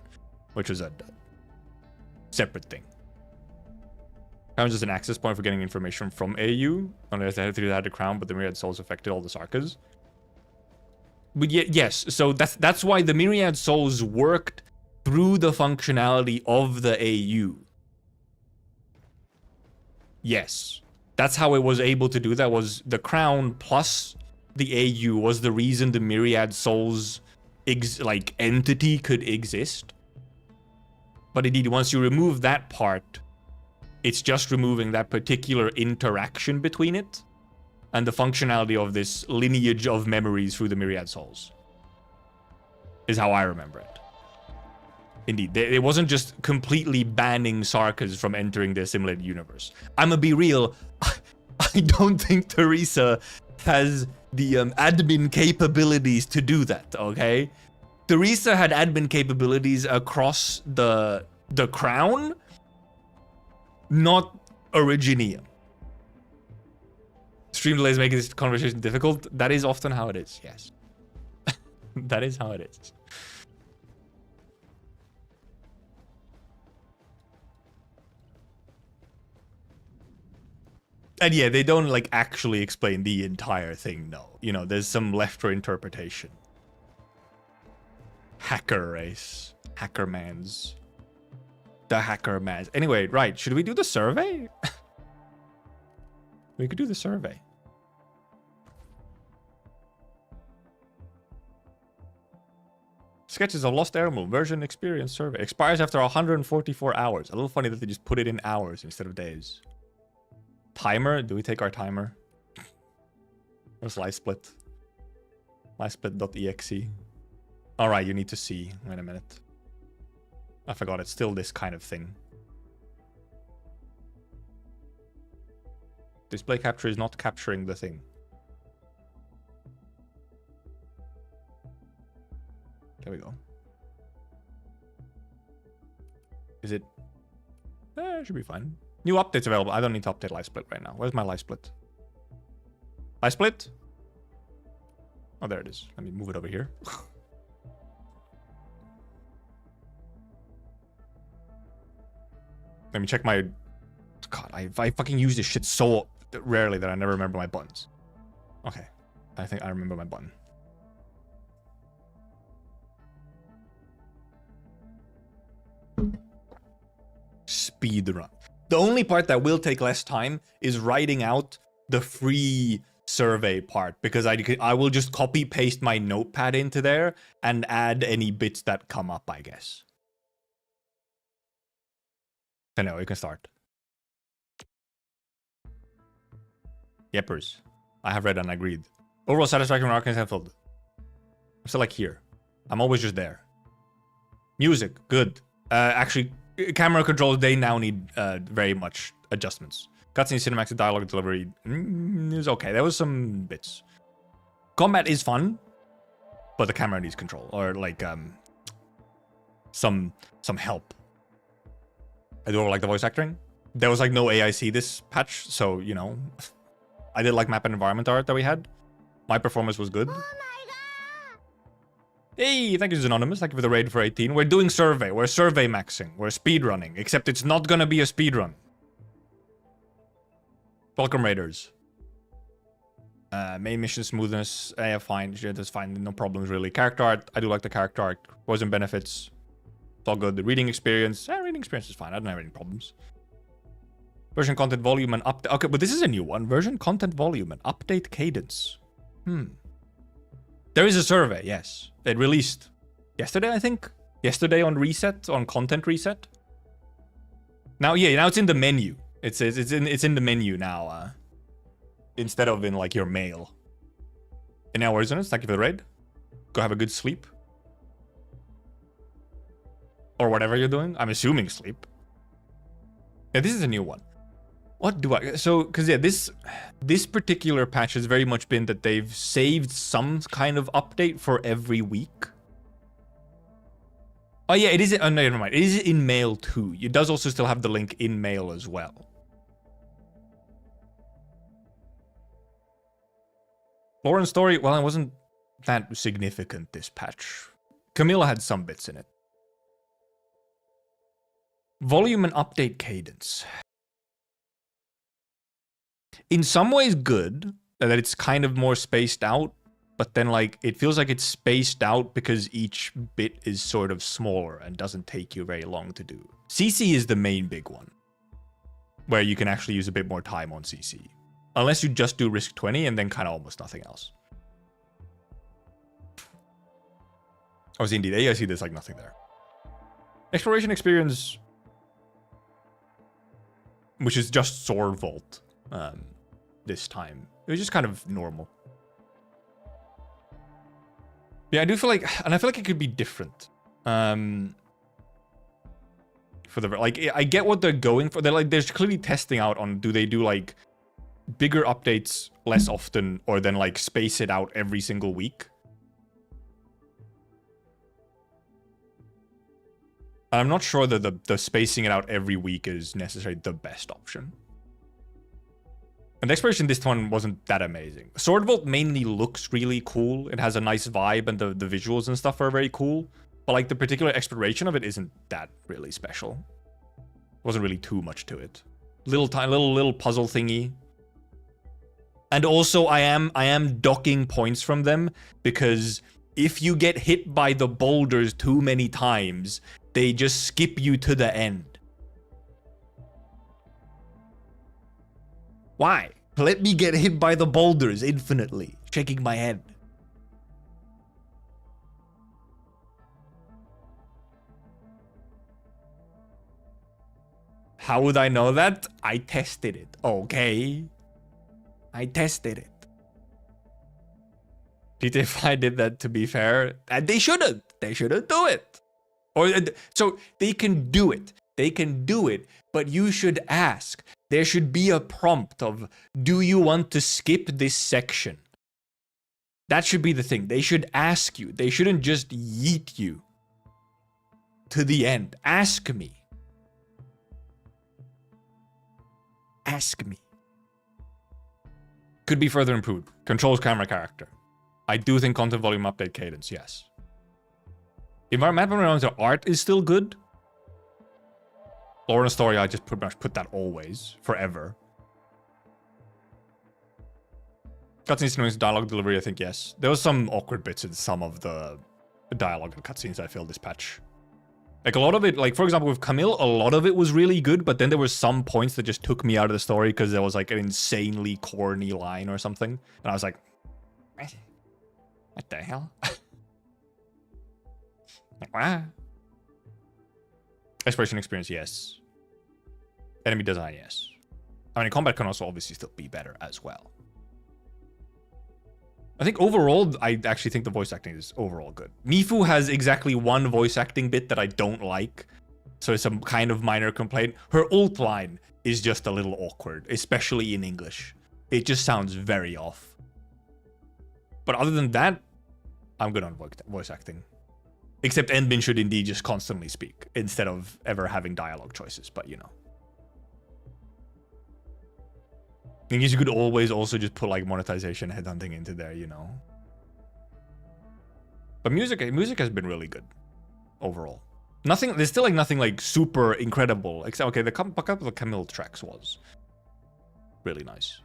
which was a separate thing. Crown is just an access point for getting information from AU. Unless they had the crown, but the myriad souls affected all the Sarkas. But yes, so that's why the myriad souls worked through the functionality of the AU. Yes, that's how it was able to do that. Was the crown plus the AU was the reason the myriad souls like entity could exist. But indeed, once you remove that part, it's just removing that particular interaction between it and the functionality of this lineage of memories through the myriad souls. Is how I remember it. Indeed, it wasn't just completely banning Sarkas from entering the assimilated universe. I'ma be real, I don't think Theresa has the admin capabilities to do that, okay? Theresa had admin capabilities across the crown, not Originium. Stream delays making this conversation difficult. That is often how it is, yes. That is how it is. And yeah, they don't like actually explain the entire thing, no. You know, there's some left for interpretation. Hacker race. Hackermans. The Hackermans. Anyway, right, should we do the survey? We could do the survey. Sketches of Lost Airmoon version experience survey. Expires after 144 hours. A little funny that they just put it in hours instead of days. timer. Do we take our timer? Where's live split? Livesplit.exe. Alright, you need to see. Wait a minute. I forgot it's still this kind of thing. Display capture is not capturing the thing. There we go. Is it? It should be fine. New updates available. I don't need to update live split right now. Where's my live split? Live split? Oh, there it is. Let me move it over here. Let me check my... God, I fucking use this shit so rarely that I never remember my buttons. Okay. I think I remember my button. Speedrun. The only part that will take less time is writing out the free survey part, because I will just copy paste my notepad into there and add any bits that come up, I guess. So no, you can start. Yeppers. I have read and agreed. Overall satisfaction from Arknights Endfield. I'm still like here. I'm always just there. Music, good. Actually, camera controls, they now need very much adjustments. Cutscene, cinematics, dialogue delivery is okay. There was some bits. Combat is fun, but the camera needs control, or like some help. I do like the voice acting. There was like no AIC this patch, so you know, I did like map and environment art that we had. My performance was good. Oh my god! Hey, thank you, Anonymous. Thank you for the raid for 18. We're doing survey. We're survey maxing. We're speedrunning, except it's not gonna be a speedrun. Welcome, raiders. Main mission smoothness. Yeah, fine. Shit, that's fine. No problems, really. Character art. I do like the character art. Poison benefits. It's all good. The reading experience. Reading experience is fine. I don't have any problems. Version content volume and update. Okay, but this is a new one. Version content volume and update cadence. There is a survey, yes. It released yesterday, I think. Yesterday on reset, on content reset. Now, yeah, now it's in the menu. It's in the menu now, instead of in like your mail. And now, Resonance, thank you for the raid. Go have a good sleep. Or whatever you're doing. I'm assuming sleep. Yeah, this is a new one. What do I... So, because yeah, this particular patch has very much been that they've saved some kind of update for every week. Oh yeah, it is... Oh, no, never mind. It is in mail too. It does also still have the link in mail as well. Lore and story, well, it wasn't that significant this patch. Camilla had some bits in it. Volume and update cadence. In some ways good, that it's kind of more spaced out, but then like, it feels like it's spaced out because each bit is sort of smaller and doesn't take you very long to do. CC is the main big one, where you can actually use a bit more time on CC. Unless you just do risk 20 and then kind of almost nothing else. Oh, indeed, AIC, there's like nothing there. Exploration experience, which is just Sword Vault this time. It was just kind of normal. Yeah, I do feel like, and I feel like it could be different. For the, like, I get what they're going for. They're like, they're clearly testing out on, do they do like bigger updates less often, or then like space it out every single week? I'm not sure that the spacing it out every week is necessarily the best option. And the exploration this one wasn't that amazing. Sword Vault mainly looks really cool. It has a nice vibe, and the visuals and stuff are very cool. But like the particular exploration of it isn't that really special. Wasn't really too much to it. Little puzzle thingy. And also I am docking points from them, because if you get hit by the boulders too many times, they just skip you to the end. Why? Let me get hit by the boulders infinitely. Shaking my head. How would I know that? I tested it, okay? I tested it. GTA 5 did that, to be fair. And they shouldn't. They shouldn't do it. Or so they can do it. They can do it, but you should ask. There should be a prompt of, do you want to skip this section? That should be the thing. They should ask you. They shouldn't just yeet you to the end. Ask me. Ask me. Could be further improved. Controls, camera, character. I do think content volume update cadence, yes. Environmental around the art is still good. Lore and story, I just pretty much put that always, forever. Cutscenes and dialogue delivery, I think yes. There was some awkward bits in some of the dialogue and cutscenes I feel this patch. Like a lot of it, like for example with Camille, a lot of it was really good, but then there were some points that just took me out of the story because there was like an insanely corny line or something. And I was like, what the hell? Like, what? Exploration experience, yes. Enemy design, yes. I mean, combat can also obviously still be better as well. I think overall, I actually think the voice acting is overall good. Mifu has exactly one voice acting bit that I don't like. So it's some kind of minor complaint. Her ult line is just a little awkward, especially in English. It just sounds very off. But other than that, I'm good on voice acting. Except Endmin should indeed just constantly speak instead of ever having dialogue choices, but you know. I guess you could always also just put like monetization headhunting into there, you know. But music has been really good overall. Nothing, there's still like nothing like super incredible, except okay, the couple of the Camille tracks was really nice.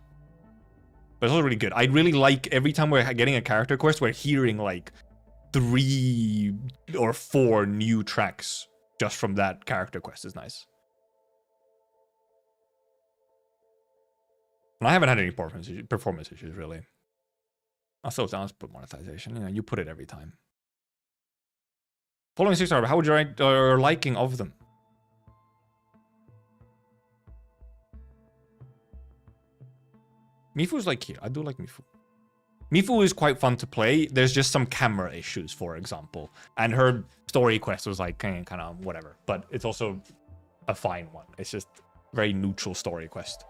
But it's also really good. I really like every time we're getting a character quest, we're hearing like 3 or 4 new tracks just from that character quest is nice. And I haven't had any performance issues really. I'll still put monetization. You know, you put it every time. Following 6 hours, how would you rate your liking of them? Mifu's like here. I do like Mifu. Mifu is quite fun to play. There's just some camera issues, for example. And her story quest was like kind of whatever. But it's also a fine one. It's just very neutral story quest.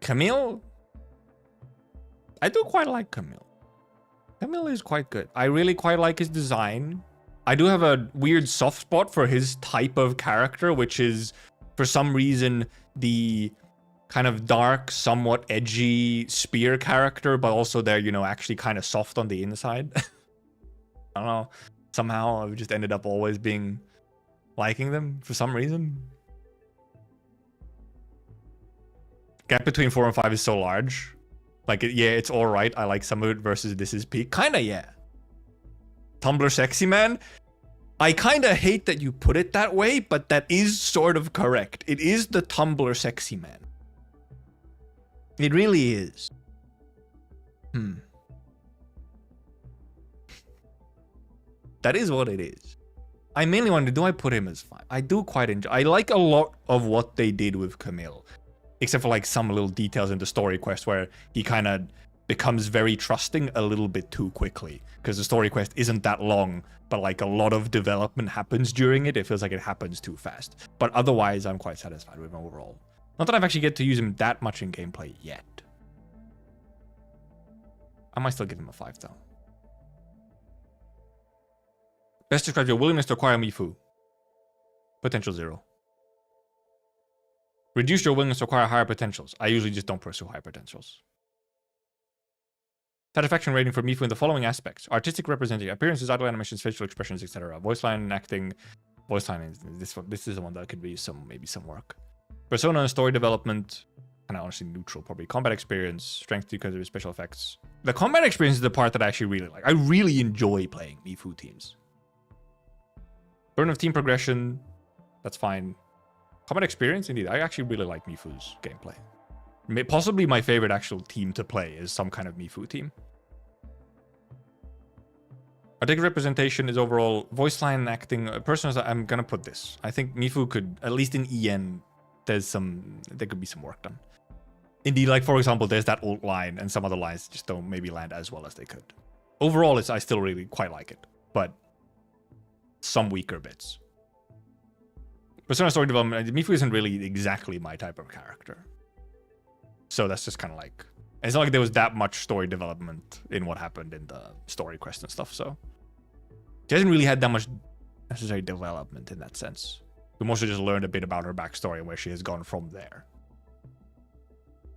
Camille? I do quite like Camille. Camille is quite good. I really quite like his design. I do have a weird soft spot for his type of character, which is, for some reason, the kind of dark, somewhat edgy spear character, but also they're, you know, actually kind of soft on the inside. I don't know. Somehow I've just ended up always liking them for some reason. Gap between 4 and 5 is so large. Like, yeah, it's alright. I like some of it versus this is peak. Kinda, yeah. Tumblr sexy man? I kinda hate that you put it that way, but that is sort of correct. It is the Tumblr sexy man. It really is. That is what it is. I mainly wonder, do I put him as 5? I do quite enjoy. I like a lot of what they did with Camille. Except for like some little details in the story quest where he kind of becomes very trusting a little bit too quickly. Because the story quest isn't that long, but like a lot of development happens during it. It feels like it happens too fast. But otherwise, I'm quite satisfied with him overall. Not that I've actually get to use him that much in gameplay yet. I might still give him a 5 though. Best describes your willingness to acquire Mifu. Potential 0. Reduce your willingness to acquire higher potentials. I usually just don't pursue higher potentials. Satisfaction rating for Mifu in the following aspects: artistic representation, appearances, idle animations, facial expressions, etc. Voice line, acting. Voice line is this is the one that could be maybe some work. Persona and story development, kind of honestly neutral probably. Combat experience, strength because of special effects. The combat experience is the part that I actually really like. I really enjoy playing Mifu teams. Burden of team progression, that's fine. Combat experience, indeed. I actually really like Mifu's gameplay. Possibly my favorite actual team to play is some kind of Mifu team. Artistic representation is overall voice line acting. Personally, I'm gonna put this. I think Mifu could, at least in EN, there could be some work done. Indeed, like for example, there's that old line and some other lines just don't maybe land as well as they could. Overall, I still really quite like it, but some weaker bits. Persona story development, Mifu isn't really exactly my type of character. So that's just kind of like, it's not like there was that much story development in what happened in the story quest and stuff, so. She hasn't really had that much necessary development in that sense. We mostly just learned a bit about her backstory and where she has gone from there.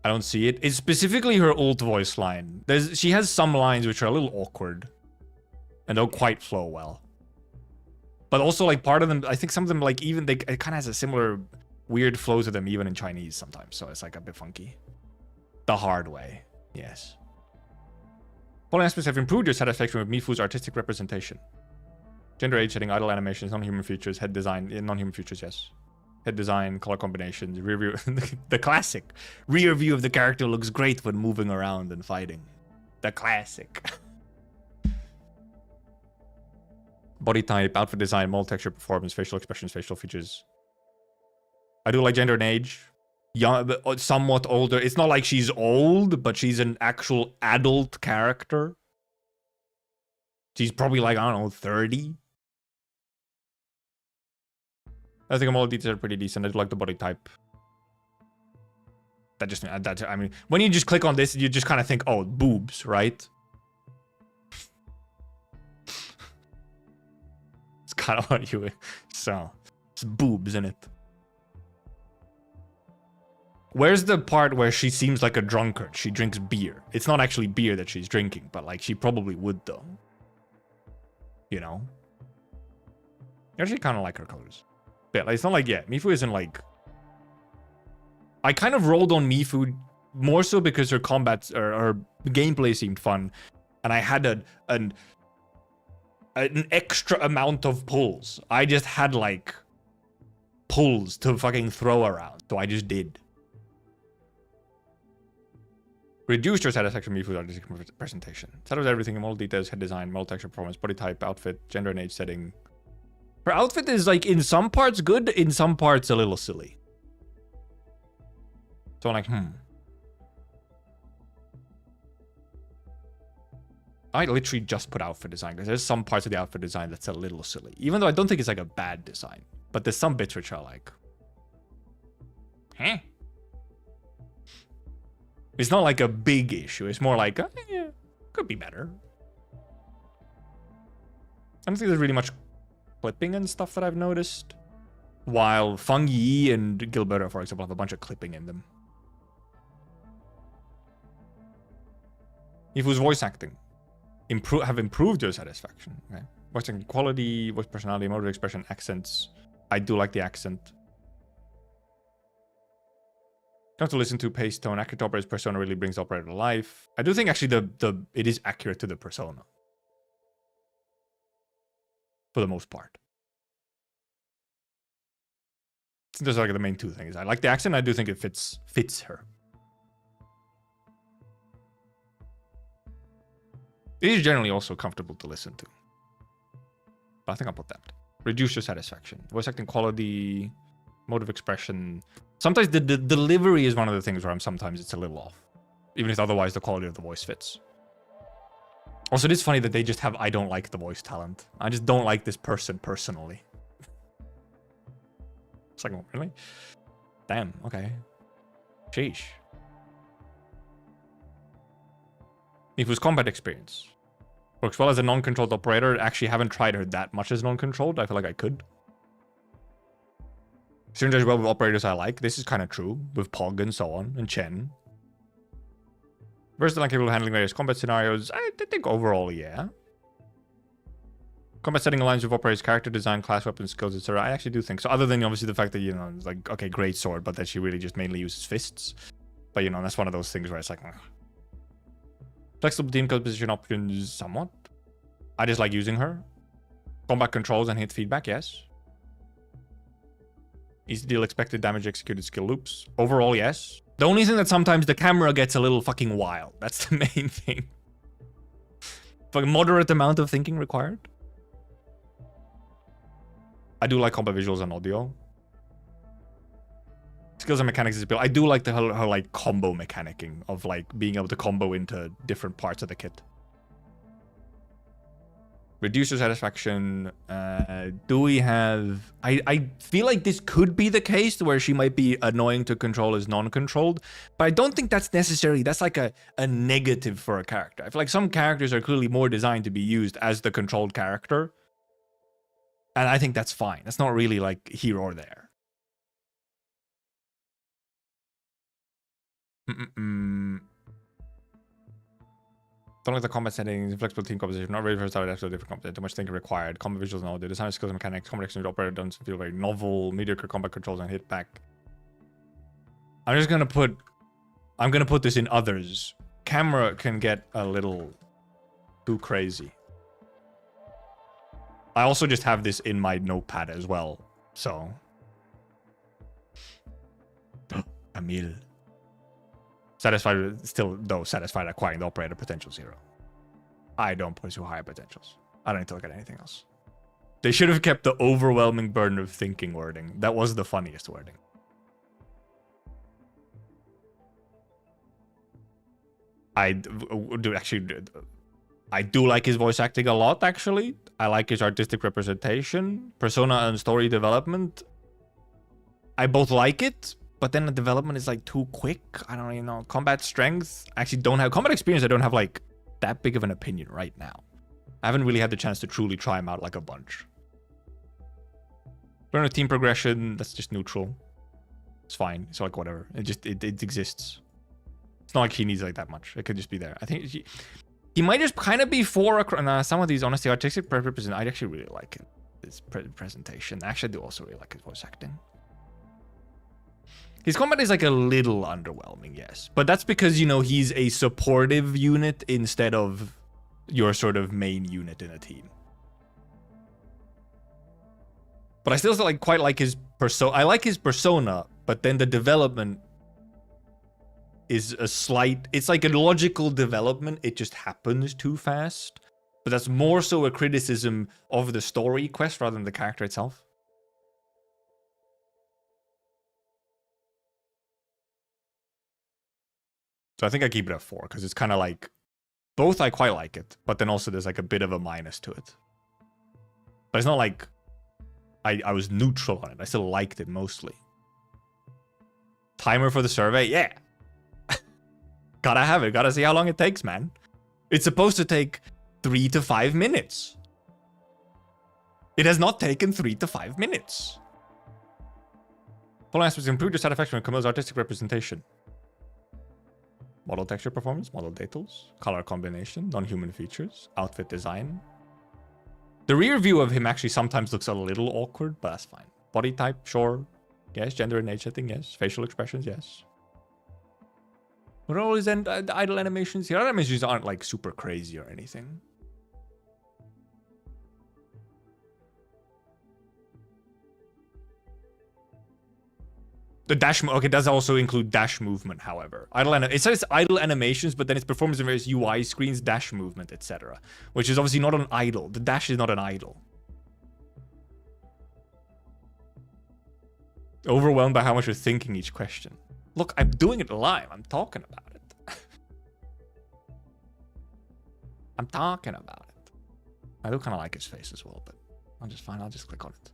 I don't see it. It's specifically her old voice line. She has some lines which are a little awkward and don't quite flow well. But also, like, part of them, I think some of them, like, even it kind of has a similar weird flow to them, even in Chinese sometimes. So it's, like, a bit funky. The hard way, yes. Following aspects have improved your satisfaction with Mifu's artistic representation. Gender, age setting, idle animations, non-human features, head design, non-human features, yes. Head design, color combinations, rear view, the classic. Rear view of the character looks great when moving around and fighting. The classic. Body type, outfit design, mold texture, performance, facial expressions, facial features. I do like gender and age. Young, but somewhat older. It's not like she's old, but she's an actual adult character. She's probably like, I don't know, 30. I think all the details are pretty decent. I do like the body type. I mean, when you just click on this, you just kind of think, oh, boobs, right? It's kind of what you... So, it's boobs, isn't it? Where's the part where she seems like a drunkard? She drinks beer. It's not actually beer that she's drinking, but like, she probably would, though. You know? I actually kind of like her colors. But like, it's not like, yeah, Mifu isn't like... I kind of rolled on Mifu more so because her combats or her gameplay seemed fun. And I had an extra amount of pulls. I just had like pulls to fucking throw around. So I just did. Reduced your satisfaction with Mifu's artistic presentation. Set up everything in model details, head design, model texture, performance, body type, outfit, gender and age setting. Her outfit is like in some parts good, in some parts a little silly. So I'm like, I literally just put outfit design because there's some parts of the outfit design that's a little silly. Even though I don't think it's like a bad design. But there's some bits which are like, It's not like a big issue. It's more like, yeah, could be better. I don't think there's really much clipping and stuff that I've noticed. While Feng Yi and Gilberto, for example, have a bunch of clipping in them. Mifu's voice acting have improved your satisfaction. Okay. Voice acting quality, voice personality, emotive expression, accents. I do like the accent. Have to listen to pace, tone, accurate operator's persona really brings the operator to life. I do think actually it is accurate to the persona. For the most part. Those are like the main two things. I like the accent. I do think it fits her. It is generally also comfortable to listen to. But I think I'll put that. Reduce your satisfaction. Voice acting quality, mode of expression. Sometimes the delivery is one of the things where sometimes it's a little off. Even if otherwise the quality of the voice fits. Also, it is funny that they just have I don't like the voice talent. I just don't like this person personally. It's like, oh, really? Damn, okay. Sheesh. Mifu's combat experience. Works well as a non-controlled operator. Actually haven't tried her that much as non-controlled. I feel like I could. Synergize well with operators I like. This is kind of true. With Pog and so on. And Chen. Versatile and capable of handling various combat scenarios. I think overall, yeah. Combat setting aligns with operator's character design, class, weapon skills, etc. I actually do think so. Other than obviously the fact that, you know, it's like, okay, great sword, but that she really just mainly uses fists. But, you know, that's one of those things where it's like, ugh. Flexible team composition options, somewhat. I just like using her. Combat controls and hit feedback, yes. Easy to deal expected damage executed skill loops. Overall, yes. The only thing that sometimes the camera gets a little fucking wild. That's the main thing. But moderate amount of thinking required. I do like combat visuals and audio. Skills and mechanics is built. I do like her like combo mechanicking of like being able to combo into different parts of the kit. Reduce your satisfaction. Do we have... I feel like this could be the case where she might be annoying to control as non-controlled, but I don't think that's necessary. That's like a negative for a character. I feel like some characters are clearly more designed to be used as the controlled character. And I think that's fine. That's not really like here or there. Don't like the combat settings, flexible team composition, not ready for start after different combat, too much thinking required, combat visuals and all the design skills and mechanics, combat exchange operator doesn't feel very novel, mediocre combat controls and hit back. I'm gonna put this in others. Camera can get a little too crazy. I also just have this in my notepad as well, so. Emil. Satisfied, still though satisfied acquiring the operator potential 0. I don't pursue higher potentials. I don't need to look at anything else. They should have kept the overwhelming burden of thinking wording. That was the funniest wording. I do like his voice acting a lot, actually. I like his artistic representation, persona and story development. I both like it, but then the development is like too quick. I don't even know. Combat strength. I actually don't have combat experience. I don't have like that big of an opinion right now. I haven't really had the chance to truly try him out like a bunch. Learn a team progression. That's just neutral. It's fine. It's like whatever. It exists. It's not like he needs like that much. It could just be there. I think he might just kind of be for some of these honestly artistic represent. I actually really like it. His presentation. Actually, I do also really like his voice acting. His combat is like a little underwhelming, yes. But that's because, you know, he's a supportive unit instead of your sort of main unit in a team. But I still like quite like his persona. I like his persona, but then the development is a slight... It's like a logical development. It just happens too fast. But that's more so a criticism of the story quest rather than the character itself. So I think I keep it at 4 because it's kind of like both I quite like it, but then also there's like a bit of a minus to it. But it's not like I was neutral on it. I still liked it mostly. Timer for the survey? Yeah. Gotta have it. Gotta see how long it takes, man. It's supposed to take 3 to 5 minutes. It has not taken 3 to 5 minutes. Following aspects improve your satisfaction with Camille's artistic representation. Model texture performance, model details, color combination, non-human features, outfit design. The rear view of him actually sometimes looks a little awkward, but that's fine. Body type, sure. Yes. Gender and age setting, yes. Facial expressions, yes. What are all his idle animations? The other animations aren't like super crazy or anything. The dash, okay, does also include dash movement, however. It says idle animations, but then it's performance in various UI screens, dash movement, etc. Which is obviously not an idle. The dash is not an idle. Overwhelmed by how much you're thinking each question. Look, I'm doing it live. I'm talking about it. I'm talking about it. I do kind of like his face as well, but I'm just fine. I'll just click on it.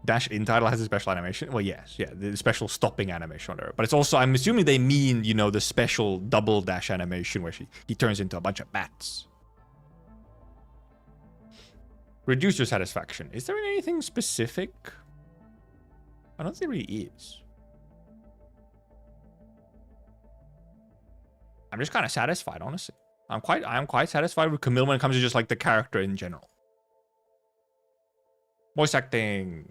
Dash in title has a special animation. Well, yes, yeah, the special stopping animation on there. But it's also, I'm assuming they mean, you know, the special double dash animation where he turns into a bunch of bats. Reduce your satisfaction. Is there anything specific? I don't think there really is. I'm just kind of satisfied, honestly. I'm quite satisfied with Camille when it comes to just like the character in general. Voice acting.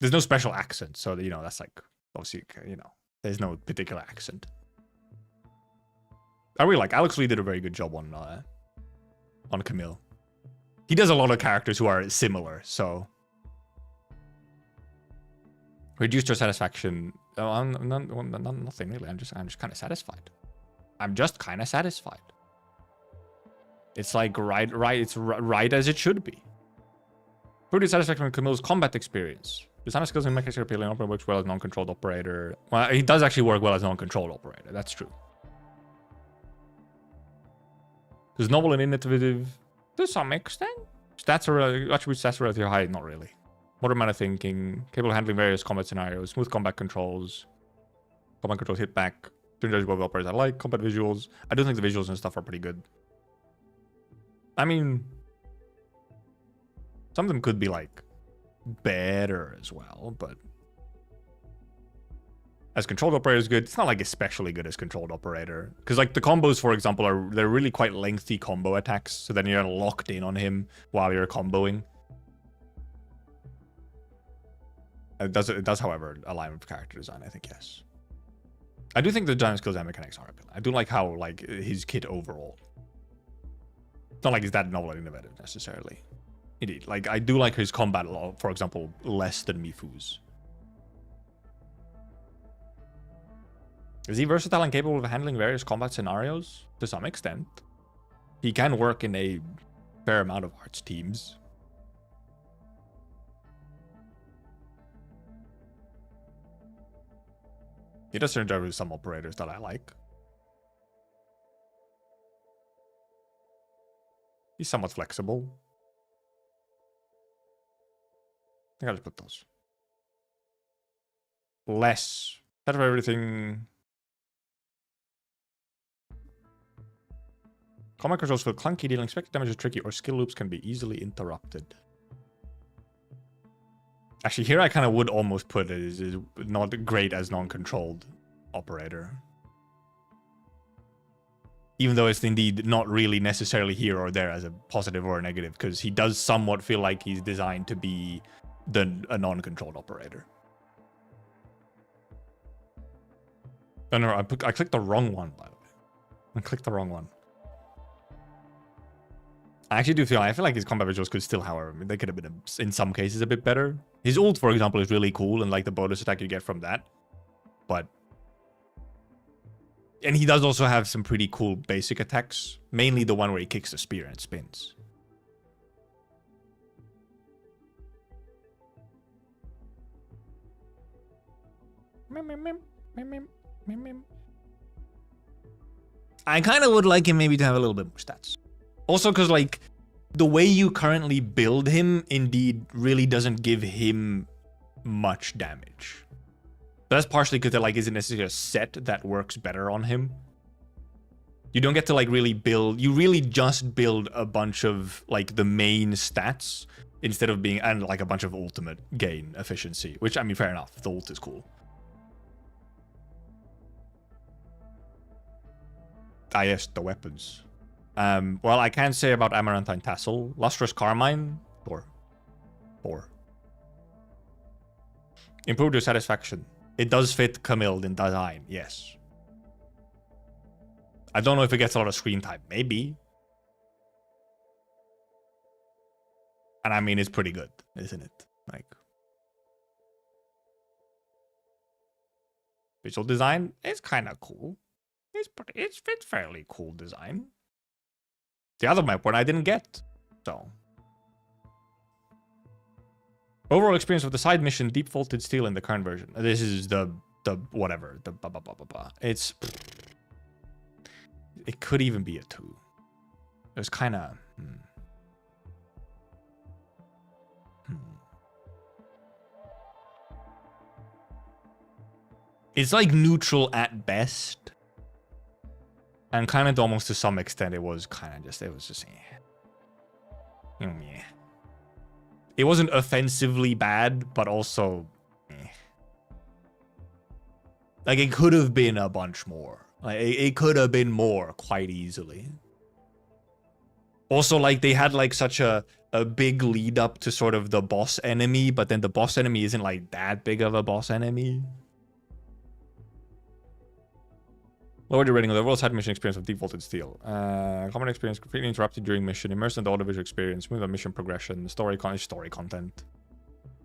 There's no special accent, so, you know, that's like, obviously, you know, there's no particular accent. I really like, Alex Lee did a very good job on Camille. He does a lot of characters who are similar, so. Reduced your satisfaction. Oh, nothing really. I'm just kind of satisfied. I'm just kind of satisfied. It's like right. It's right as it should be. Pretty satisfaction from Camille's combat experience. Designer skills in mechanics appealing. Operator works well as non-controlled operator. Well, he does actually work well as non-controlled operator. That's true. There's novel and innovative to some extent. Stats are attribute stats are relatively high. Not really. Modern manner thinking. Capable of handling various combat scenarios. Smooth combat controls. Combat controls hit back. Judgeable operators I like. Combat visuals. I do think the visuals and stuff are pretty good. I mean, some of them could be like better as well, but as controlled operator is good. It's not like especially good as controlled operator, because like the combos, for example, they're really quite lengthy combo attacks, so then you're locked in on him while you're comboing. It does, however, align with character design, I think. Yes, I do think the giant skills and mechanics are appealing. I do like how like his kit overall. It's not like he's that novel and innovative necessarily. Indeed, like I do like his combat law, for example, less than Mifu's. Is he versatile and capable of handling various combat scenarios? To some extent. He can work in a fair amount of arts teams. He does synergize with some operators that I like. He's somewhat flexible. I think I'll just put those. Less. Out of everything. Combat controls feel clunky, dealing expected damage is tricky, or skill loops can be easily interrupted. Actually, here I kind of would almost put it as not great as non-controlled operator. Even though it's indeed not really necessarily here or there as a positive or a negative, because he does somewhat feel like he's designed to be a non-controlled operator. Oh no, I clicked the wrong one, by the way. I clicked the wrong one. I actually do I feel like his combat visuals could still, however, they could have been, in some cases, a bit better. His ult, for example, is really cool, and like the bonus attack you get from that. But... And he does also have some pretty cool basic attacks. Mainly the one where he kicks the spear and spins. I kind of would like him maybe to have a little bit more stats. Also because, like, the way you currently build him, indeed, really doesn't give him much damage. But that's partially because there, like, isn't necessarily a set that works better on him. You don't get to, like, really build... You really just build a bunch of, like, the main stats instead of being... And, like, a bunch of ultimate gain efficiency. Which, I mean, fair enough. The ult is cool. Ah, yes, the weapons. Well, I can't say about Amaranthine Tassel. Lustrous Carmine? 4. Improved your satisfaction. It does fit Camille in design, yes. I don't know if it gets a lot of screen time. Maybe. And I mean, it's pretty good, isn't it? Like... Visual design is kind of cool. It's fairly cool design. The other map one I didn't get, so. Overall experience of the side mission, Deep Vaulted Steel in the current version. This is the whatever, the blah, blah, blah, blah, blah. It could even be a 2. It was kind of... It's like neutral at best. And kind of almost to some extent, it was just, yeah. It wasn't offensively bad, but also, like, it could have been a bunch more. Like, it could have been more quite easily. Also, like, they had, like, such a big lead up to sort of the boss enemy, but then the boss enemy isn't, like, that big of a boss enemy. Lowered your rating of the overall side mission experience of Deep Vaulted Steel. Common experience completely interrupted during mission. Immersed in the audiovisual experience. Smooth on mission progression. Story content.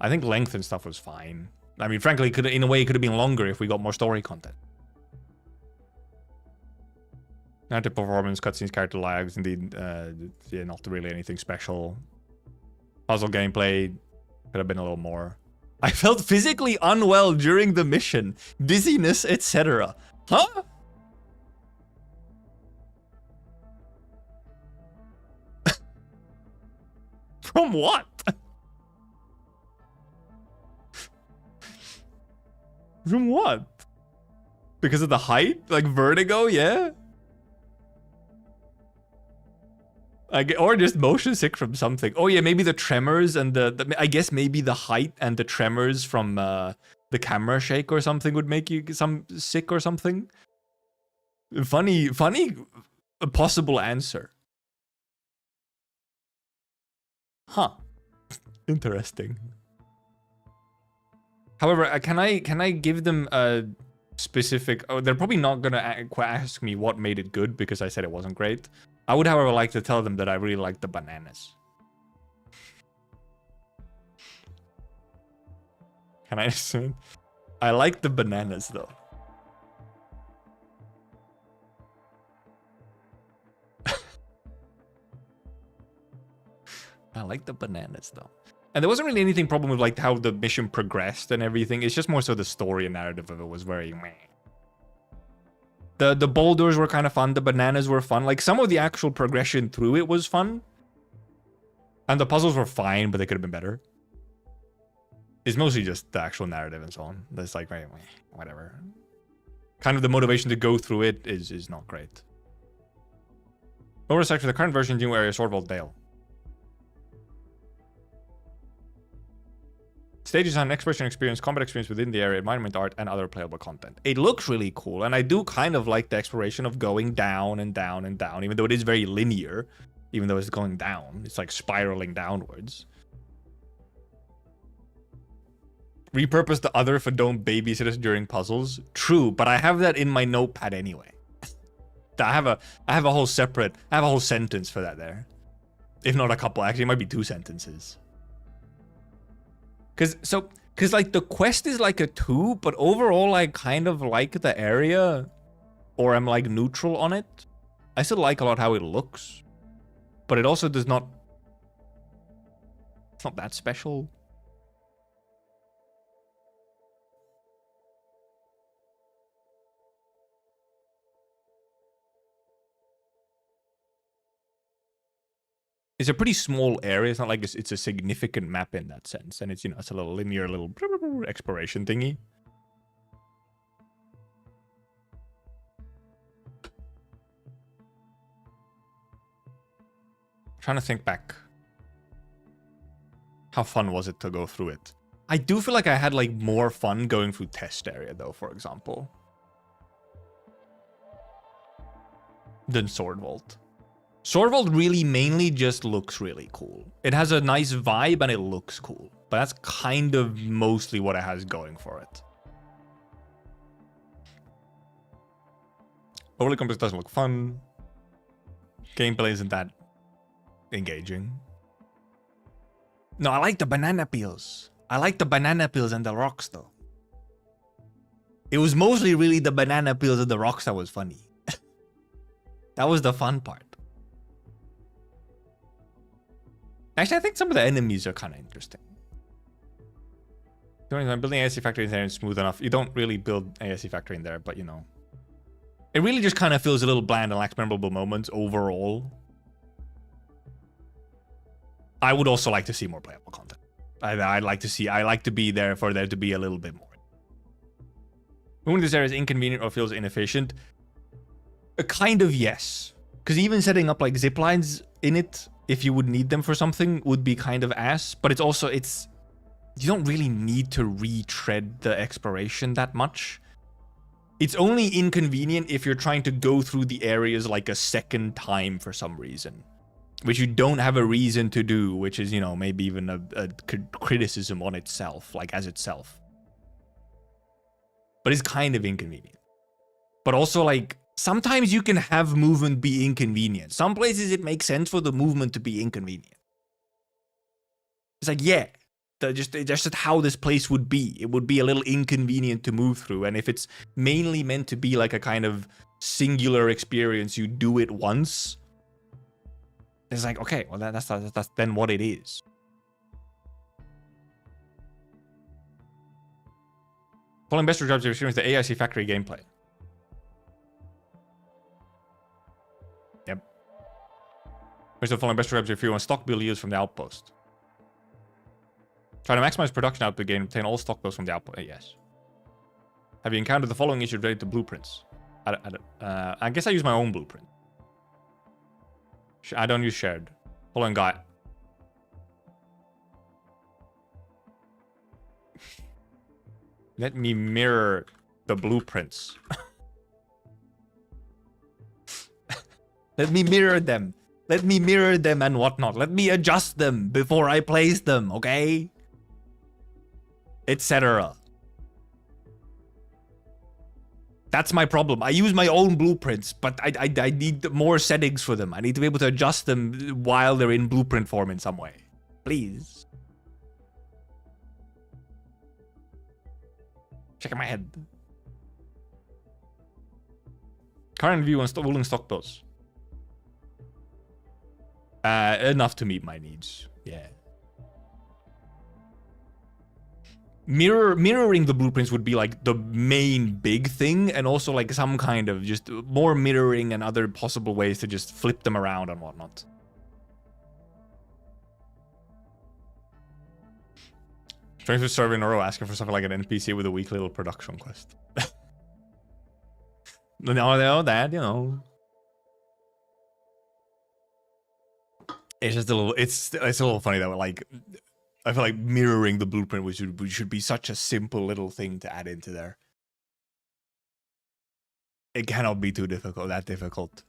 I think length and stuff was fine. I mean, frankly, in a way, it could have been longer if we got more story content. Narrative performance, cutscenes, character lags, indeed, yeah, not really anything special. Puzzle gameplay could have been a little more. I felt physically unwell during the mission, dizziness, etc. Huh? From what? From what? Because of the height? Like vertigo, yeah? Or just motion sick from something. Oh yeah, maybe the tremors and I guess maybe the height and the tremors from the camera shake or something would make you sick or something. Funny possible answer. Huh. Interesting. However, can I give them a specific... Oh, they're probably not gonna ask me what made it good because I said it wasn't great. I would, however, like to tell them that I really like the bananas. Can I assume? I like the bananas, though. I like the bananas, though. And there wasn't really anything problem with like how the mission progressed and everything. It's just more so the story and narrative of it was very meh. The boulders were kind of fun. The bananas were fun. Like some of the actual progression through it was fun. And the puzzles were fine, but they could have been better. It's mostly just the actual narrative and so on. That's like, very meh, whatever. Kind of the motivation to go through it is not great. Oversight for the current version, new area, Swordwall Dale. Stage design, exploration experience, combat experience within the area, environment art, and other playable content. It looks really cool, and I do kind of like the exploration of going down and down and down, even though it is very linear, even though it's going down. It's like spiraling downwards. Repurpose the other for don't babysit us during puzzles. True, but I have that in my notepad anyway. I have a whole sentence for that there. If not a couple, actually it might be 2 sentences. Cause like the quest is like a 2, but overall I kind of like the area, or I'm like neutral on it. I still like a lot how it looks, but it also does not. It's not that special. It's a pretty small area. It's not like it's a significant map in that sense. And it's, you know, it's a little linear little exploration thingy. Trying to think back. How fun was it to go through it? I do feel like I had like more fun going through test area though, for example. Than Sword Vault. Sword Vault really mainly just looks really cool. It has a nice vibe and it looks cool. But that's kind of mostly what it has going for it. Overly complex doesn't look fun. Gameplay isn't that engaging. No, I like the banana peels. I like the banana peels and the rocks though. It was mostly really the banana peels and the rocks that was funny. That was the fun part. Actually, I think some of the enemies are kind of interesting. I'm building ASC factory in there and smooth enough. You don't really build ASC factory in there, but you know. It really just kind of feels a little bland and lacks memorable moments overall. I would also like to see more playable content. I like to be there for there to be a little bit more. Moving this area is inconvenient or feels inefficient. Kind of yes. Because even setting up like zip lines in it, if you would need them for something, would be kind of ass. But it's also, you don't really need to retread the exploration that much. It's only inconvenient if you're trying to go through the areas like a second time for some reason. Which you don't have a reason to do, which is, you know, maybe even a criticism on itself, like as itself. But it's kind of inconvenient. But also, like, sometimes you can have movement be inconvenient. Some places it makes sense for the movement to be inconvenient. It's like, yeah, just how this place would be. It would be a little inconvenient to move through, and if it's mainly meant to be like a kind of singular experience, you do it once. It's like, okay, well that's then what it is. Following best describes your experience, the AIC factory gameplay. Yep. Where's the following best describes if you want stock build used from the outpost. Try to maximize production output gain, obtain all stock builds from the outpost. Yes. Have you encountered the following issues related to blueprints? I guess I use my own blueprint. I don't use shared. Following guy. Let me mirror the blueprints. Let me mirror them. Let me mirror them and whatnot. Let me adjust them before I place them, okay? Etc. That's my problem. I use my own blueprints, but I need more settings for them. I need to be able to adjust them while they're in blueprint form in some way. Please. Checking my head. Current view on woolen stock builds. Enough to meet my needs. Yeah. Mirroring the blueprints would be like the main big thing, and also like some kind of just more mirroring and other possible ways to just flip them around and whatnot. Trying to serve in a row, asking for something like an NPC with a weak little production quest. No, that, you know. It's just a little, it's a little funny that like, I feel like mirroring the blueprint which should be such a simple little thing to add into there. It cannot be too difficult, that difficult.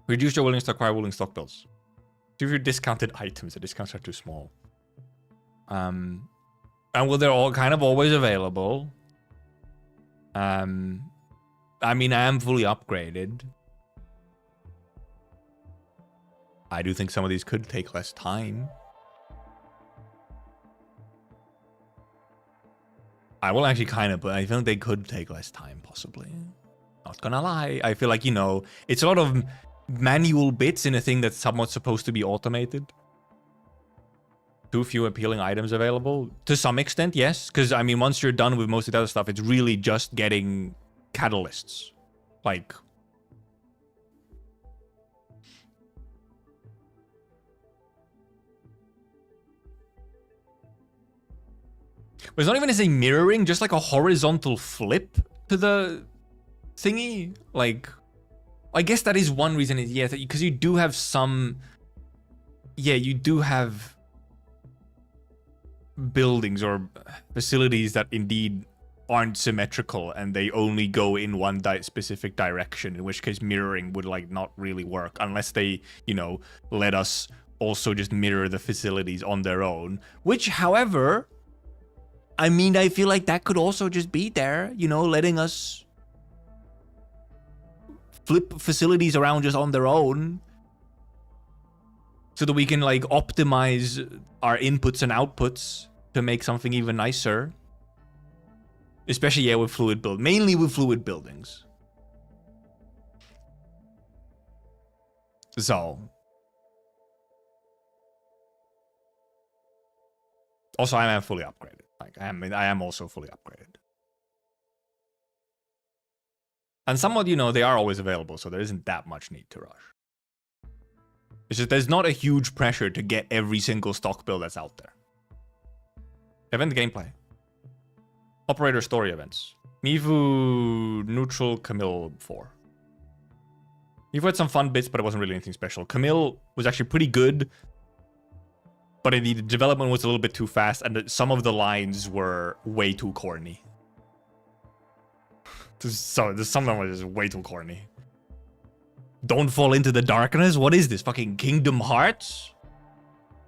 Reduce your willingness to acquire woolen stock builds. Do your discounted items, the discounts are too small. And well, they're all kind of always available. I mean, I am fully upgraded. I do think some of these could take less time. I will actually kind of, but I feel like they could take less time, possibly. Not gonna lie. I feel like, you know, it's a lot of manual bits in a thing that's somewhat supposed to be automated. Too few appealing items available. To some extent, yes. Because, I mean, once you're done with most of the other stuff, it's really just getting catalysts. Like... But it's not even necessarily mirroring, just like a horizontal flip to the thingy. Like, I guess that is one reason, yeah, because you do have some... Yeah, you do have buildings or facilities that indeed aren't symmetrical and they only go in one specific direction, in which case mirroring would like not really work unless they, you know, let us also just mirror the facilities on their own. Which, however, I mean, I feel like that could also just be there, you know, letting us flip facilities around just on their own so that we can like optimize our inputs and outputs to make something even nicer. Especially, yeah, with fluid build, mainly with fluid buildings. So. Also, I am fully upgraded. Like, I am also fully upgraded. And somewhat, you know, they are always available, so there isn't that much need to rush. It's just there's not a huge pressure to get every single stock build that's out there. Event gameplay. Operator story events. Mivu neutral Camille 4. Mivu had some fun bits, but it wasn't really anything special. Camille was actually pretty good, but the development was a little bit too fast, and some of the lines were way too corny. So some of them were just way too corny. Don't fall into the darkness? What is this? Fucking Kingdom Hearts?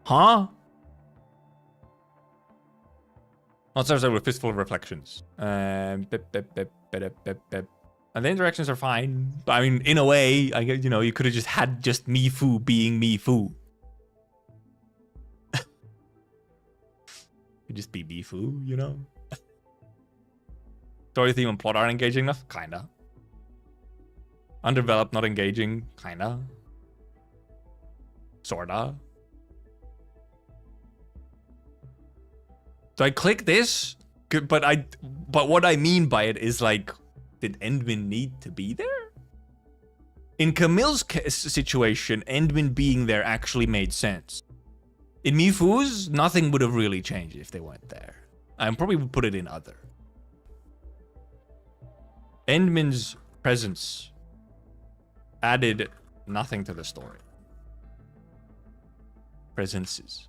Huh? Not started with fistful of reflections. And the interactions are fine. I mean, in a way, I guess, you know, you could have just had just Mifu being Mifu. It'd just be Mifu, you know? Story theme and plot aren't engaging enough? Kinda. Undeveloped, not engaging? Kinda. Sorta. So I click this, but what I mean by it is like, did Endmin need to be there? In Camille's situation, Endmin being there actually made sense. In Mifu's, nothing would have really changed if they weren't there. I probably would put it in other. Endmin's presence added nothing to the story. Presences.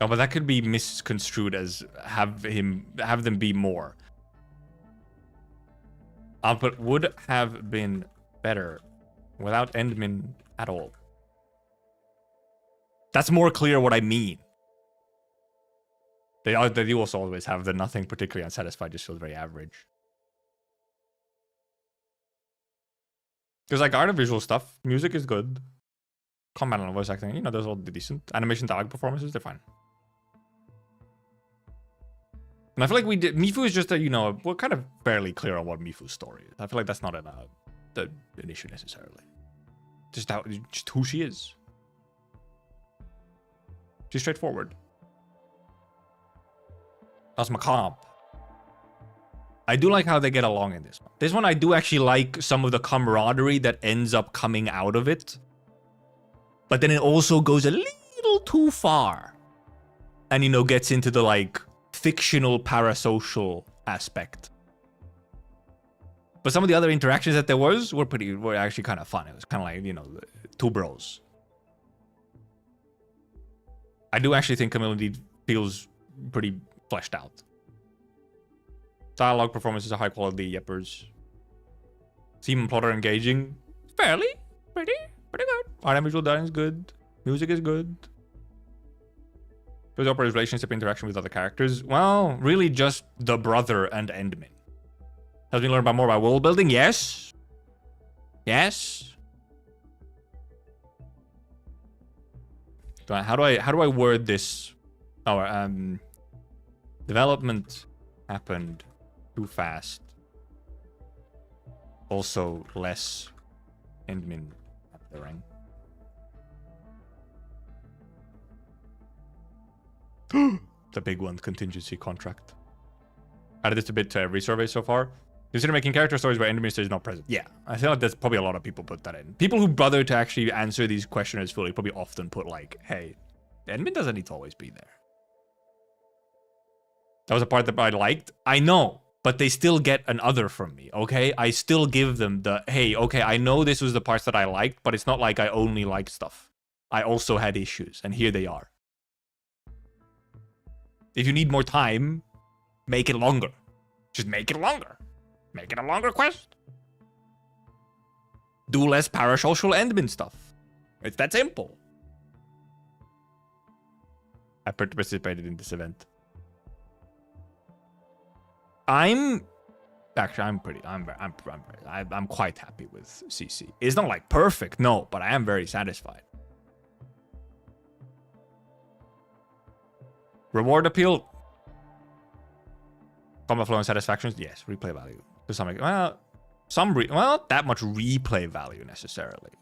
Oh, but that could be misconstrued as have them be more. But would have been better without Endmin at all. That's more clear what I mean. They do also always have the nothing particularly unsatisfied, just feels very average. Because like art and visual stuff, music is good. Combat and voice acting, you know, those are all decent. Animation, dialogue performances, they're fine. And I feel like we did. Mifu is just a, you know, we're kind of fairly clear on what Mifu's story is. I feel like that's not an issue necessarily. Just who she is. She's straightforward. That's macabre. I do like how they get along in this one. This one, I do actually like some of the camaraderie that ends up coming out of it. But then it also goes a little too far. And, you know, gets into the, like, fictional parasocial aspect. But some of the other interactions that there were actually kind of fun. It was kind of like, you know, two bros. I do actually think Camille indeed feels pretty fleshed out. Dialogue performances are high quality, yeppers. Theme and plot are engaging. Fairly. Pretty good. Art and visual design is good. Music is good. Shows Opera's relationship interaction with other characters. Well, really just the brother and Endmin. Helps me learn more about world building. Yes. Yes. How do I word this? Oh, development happened too fast. Also less Endmin appearing. The big one, contingency contract. Added this a bit to every survey so far. Consider making character stories where Endmin is not present. Yeah, I feel like there's probably a lot of people put that in. People who bother to actually answer these questionnaires fully probably often put like, hey, Endmin doesn't need to always be there. That was a part that I liked. I know, but they still get an other from me, okay? I still give them the, hey, okay, I know this was the parts that I liked, but it's not like I only liked stuff. I also had issues, and here they are. If you need more time, make it longer. Just make it longer. Make it a longer quest. Do less parasocial Endmin stuff. It's that simple. I participated in this event. I'm quite happy with CC. It's not like perfect, no, but I am very satisfied. Reward appeal. Combat flow and satisfactions, yes. Replay value to some extent. Well, that much replay value necessarily.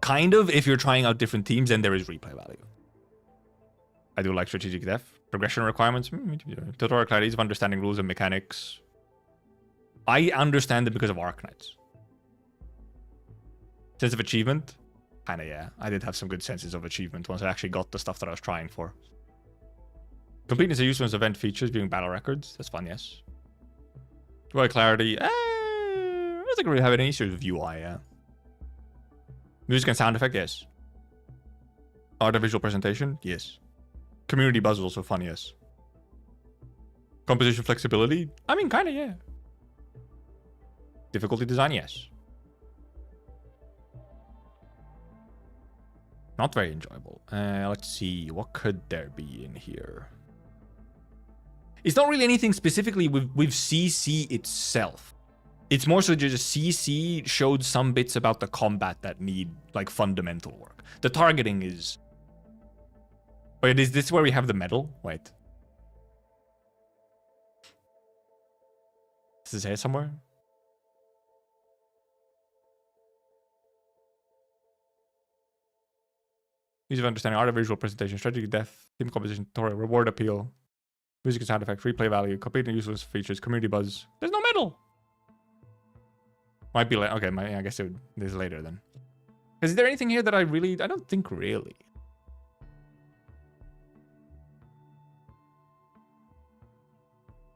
Kind of, if you're trying out different teams, then there is replay value. I do like strategic depth. Progression requirements. Tutorial clarities of understanding rules and mechanics. I understand it because of Arknights. Sense of achievement? Kinda, yeah. I did have some good senses of achievement once I actually got the stuff that I was trying for. Completeness and usefulness of event features, viewing battle records. That's fun, yes. UI clarity. I don't think I really have any issues with UI, yeah. Music and sound effect, yes. Art and visual presentation, yes. Community buzz is also fun, yes. Composition flexibility? I mean, kinda, yeah. Difficulty design, yes. Not very enjoyable. Let's see, what could there be in here? It's not really anything specifically with CC itself. It's more so just CC showed some bits about the combat that need like fundamental work. The targeting is Wait, is this where we have the medal? Wait. Does this say it somewhere? Ease of understanding, art of visual presentation, strategy, depth, team composition, tutorial, reward appeal, music and sound effects, replay value, complete and useless features, community buzz. There's no medal. Might be like, okay, I guess it is later then. Is there anything here that I don't think really.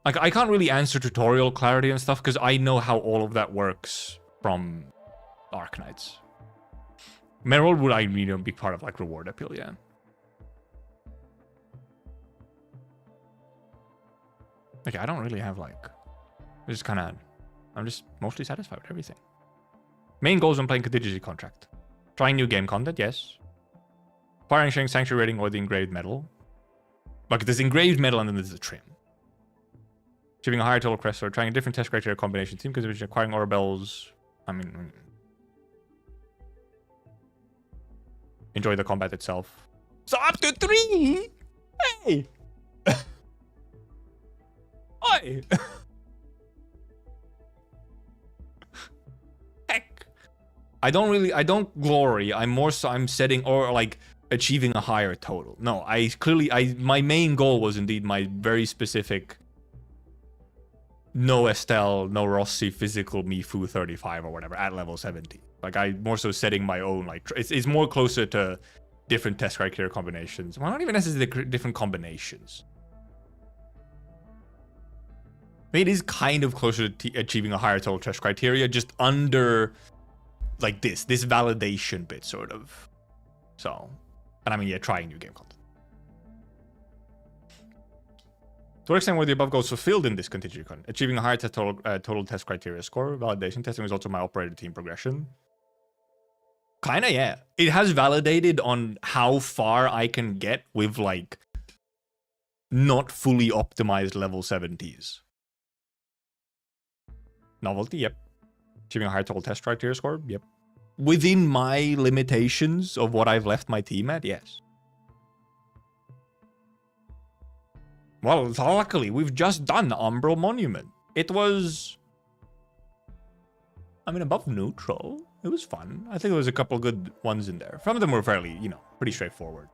Like, I can't really answer tutorial clarity and stuff because I know how all of that works from Arknights. Merrill would be part of like reward appeal, yeah. Okay, I don't really have like, I'm just mostly satisfied with everything. Main goals when playing contingency contract. Trying new game content, yes. Acquiring, sharing sanctuary rating or the engraved medal. Like there's engraved medal and then there's the trim. Achieving a higher total crest or trying a different test criteria combination team because acquiring Umbral. I mean, enjoy the combat itself. So up to 3! Hey! Oi! Heck. I don't glory. I'm setting or like achieving a higher total. No, my main goal was indeed my very specific no Estelle, no Rossi, physical Mifu 35 or whatever at level 70. Like I more so setting my own, like it's more closer to different test criteria combinations. Well, not even necessarily different combinations. It is kind of closer to achieving a higher total test criteria, just under like this validation bit sort of. So, and I mean, yeah, trying new game content. To what extent were the above goals fulfilled in this contingency con? Achieving a higher total test criteria score, validation testing was also my operator team progression. Kinda, yeah. It has validated on how far I can get with like not fully optimized level 70s. Novelty, yep. Achieving a higher total test criteria score, yep. Within my limitations of what I've left my team at, yes. Well, luckily, we've just done Umbral Monument. It was, I mean, above neutral. It was fun. I think there was a couple good ones in there. Some of them were fairly, pretty straightforward.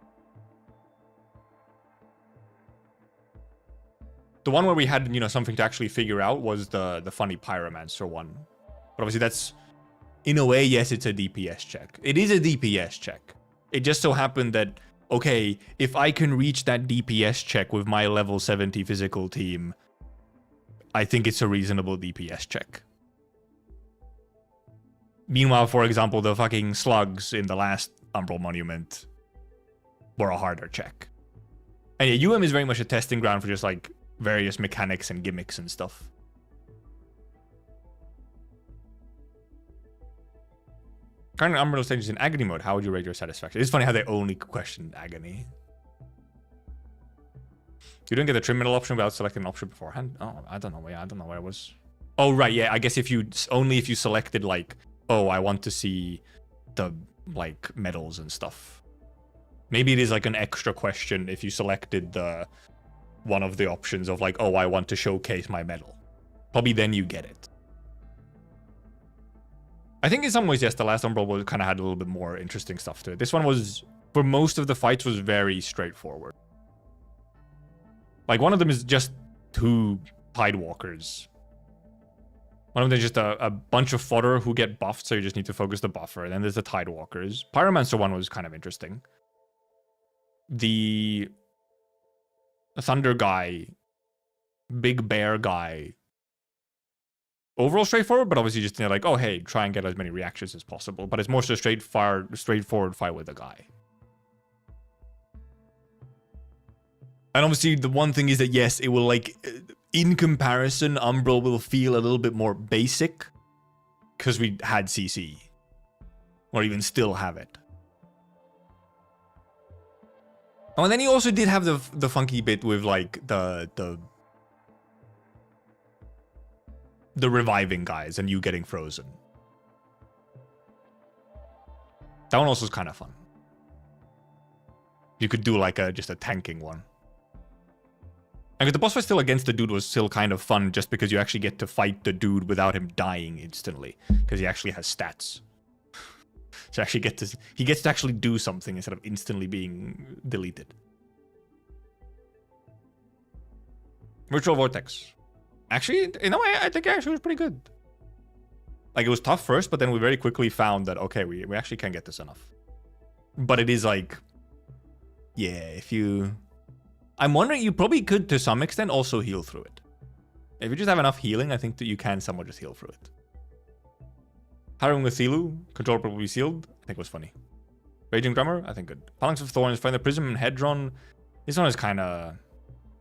The one where we had, something to actually figure out was the funny Pyromancer one. But obviously that's, in a way, yes, it's a DPS check. It is a DPS check. It just so happened that, okay, if I can reach that DPS check with my level 70 physical team, I think it's a reasonable DPS check. Meanwhile, for example, the fucking slugs in the last Umbral Monument were a harder check. And yeah, UM is very much a testing ground for just like various mechanics and gimmicks and stuff. Current Umbral stages in agony mode, how would you rate your satisfaction? It's funny how they only question agony. You don't get the trim middle option without selecting an option beforehand? Oh, I don't know. Yeah, I don't know where it was. Oh, right. Yeah, I guess if you selected like, oh, I want to see the like medals and stuff. Maybe it is like an extra question if you selected the one of the options of like, oh, I want to showcase my medal. Probably then you get it. I think in some ways, yes, the last Umbral kind of had a little bit more interesting stuff to it. This one was, for most of the fights, was very straightforward. Like, one of them is just 2 Tidewalkers. One of them is just a bunch of fodder who get buffed, so you just need to focus the buffer. And then there's the Tidewalkers. Pyromancer one was kind of interesting. The Thunder guy, Big Bear guy, overall straightforward, but obviously just like, oh, hey, try and get as many reactions as possible. But it's more so straightforward fight with the guy. And obviously the one thing is that, yes, it will like, in comparison, Umbral will feel a little bit more basic because we had CC. Or even still have it. Oh, and then you also did have the funky bit with like the reviving guys and you getting frozen. That one also was kind of fun. You could do like just a tanking one. And the boss fight still against the dude was still kind of fun just because you actually get to fight the dude without him dying instantly. Because he actually has stats. So actually he gets to actually do something instead of instantly being deleted. Virtual Vortex. Actually, in a way, I think it actually was pretty good. Like, it was tough first, but then we very quickly found that, okay, we actually can get this enough. But it is like, yeah, if you... I'm wondering, you probably could, to some extent, also heal through it. If you just have enough healing, I think that you can somewhat just heal through it. Harrowing with Thilu, control probably sealed, I think was funny. Raging Drummer, I think good. Phalanx of Thorns, Find the Prism and Hedron. This one is kind of...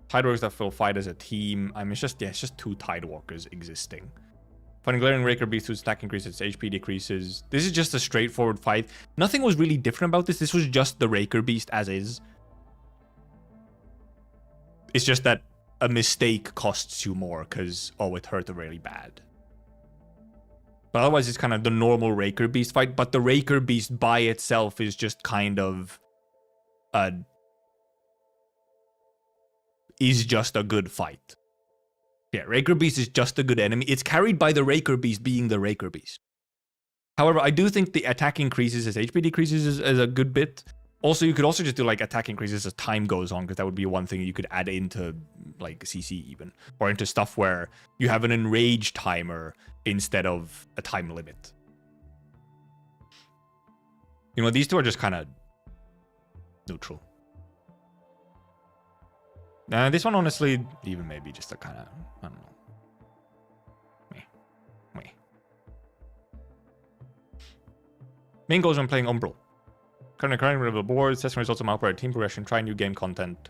Tideworkers that will fight as a team. I mean, it's just two Tidewalkers existing. Fighting Glaring Raker Beast whose attack increases, HP decreases. This is just a straightforward fight. Nothing was really different about this. This was just the Raker Beast as is. It's just that a mistake costs you more because, oh, it hurt really bad. But otherwise, it's kind of the normal Raker Beast fight. But the Raker Beast by itself is just kind of is just a good fight. Yeah, Raker Beast is just a good enemy. It's carried by the Raker Beast being the Raker Beast. However, I do think the attack increases as HP decreases is a good bit. Also, you could also just do like attack increases as time goes on, because that would be one thing you could add into like CC even. Or into stuff where you have an enrage timer instead of a time limit. You know, these two are just kind of neutral. This one, honestly, even maybe just a kind of, I don't know. Meh. Main goals when playing Umbral. Current level boards, testing results of multiplayer team progression, try new game content,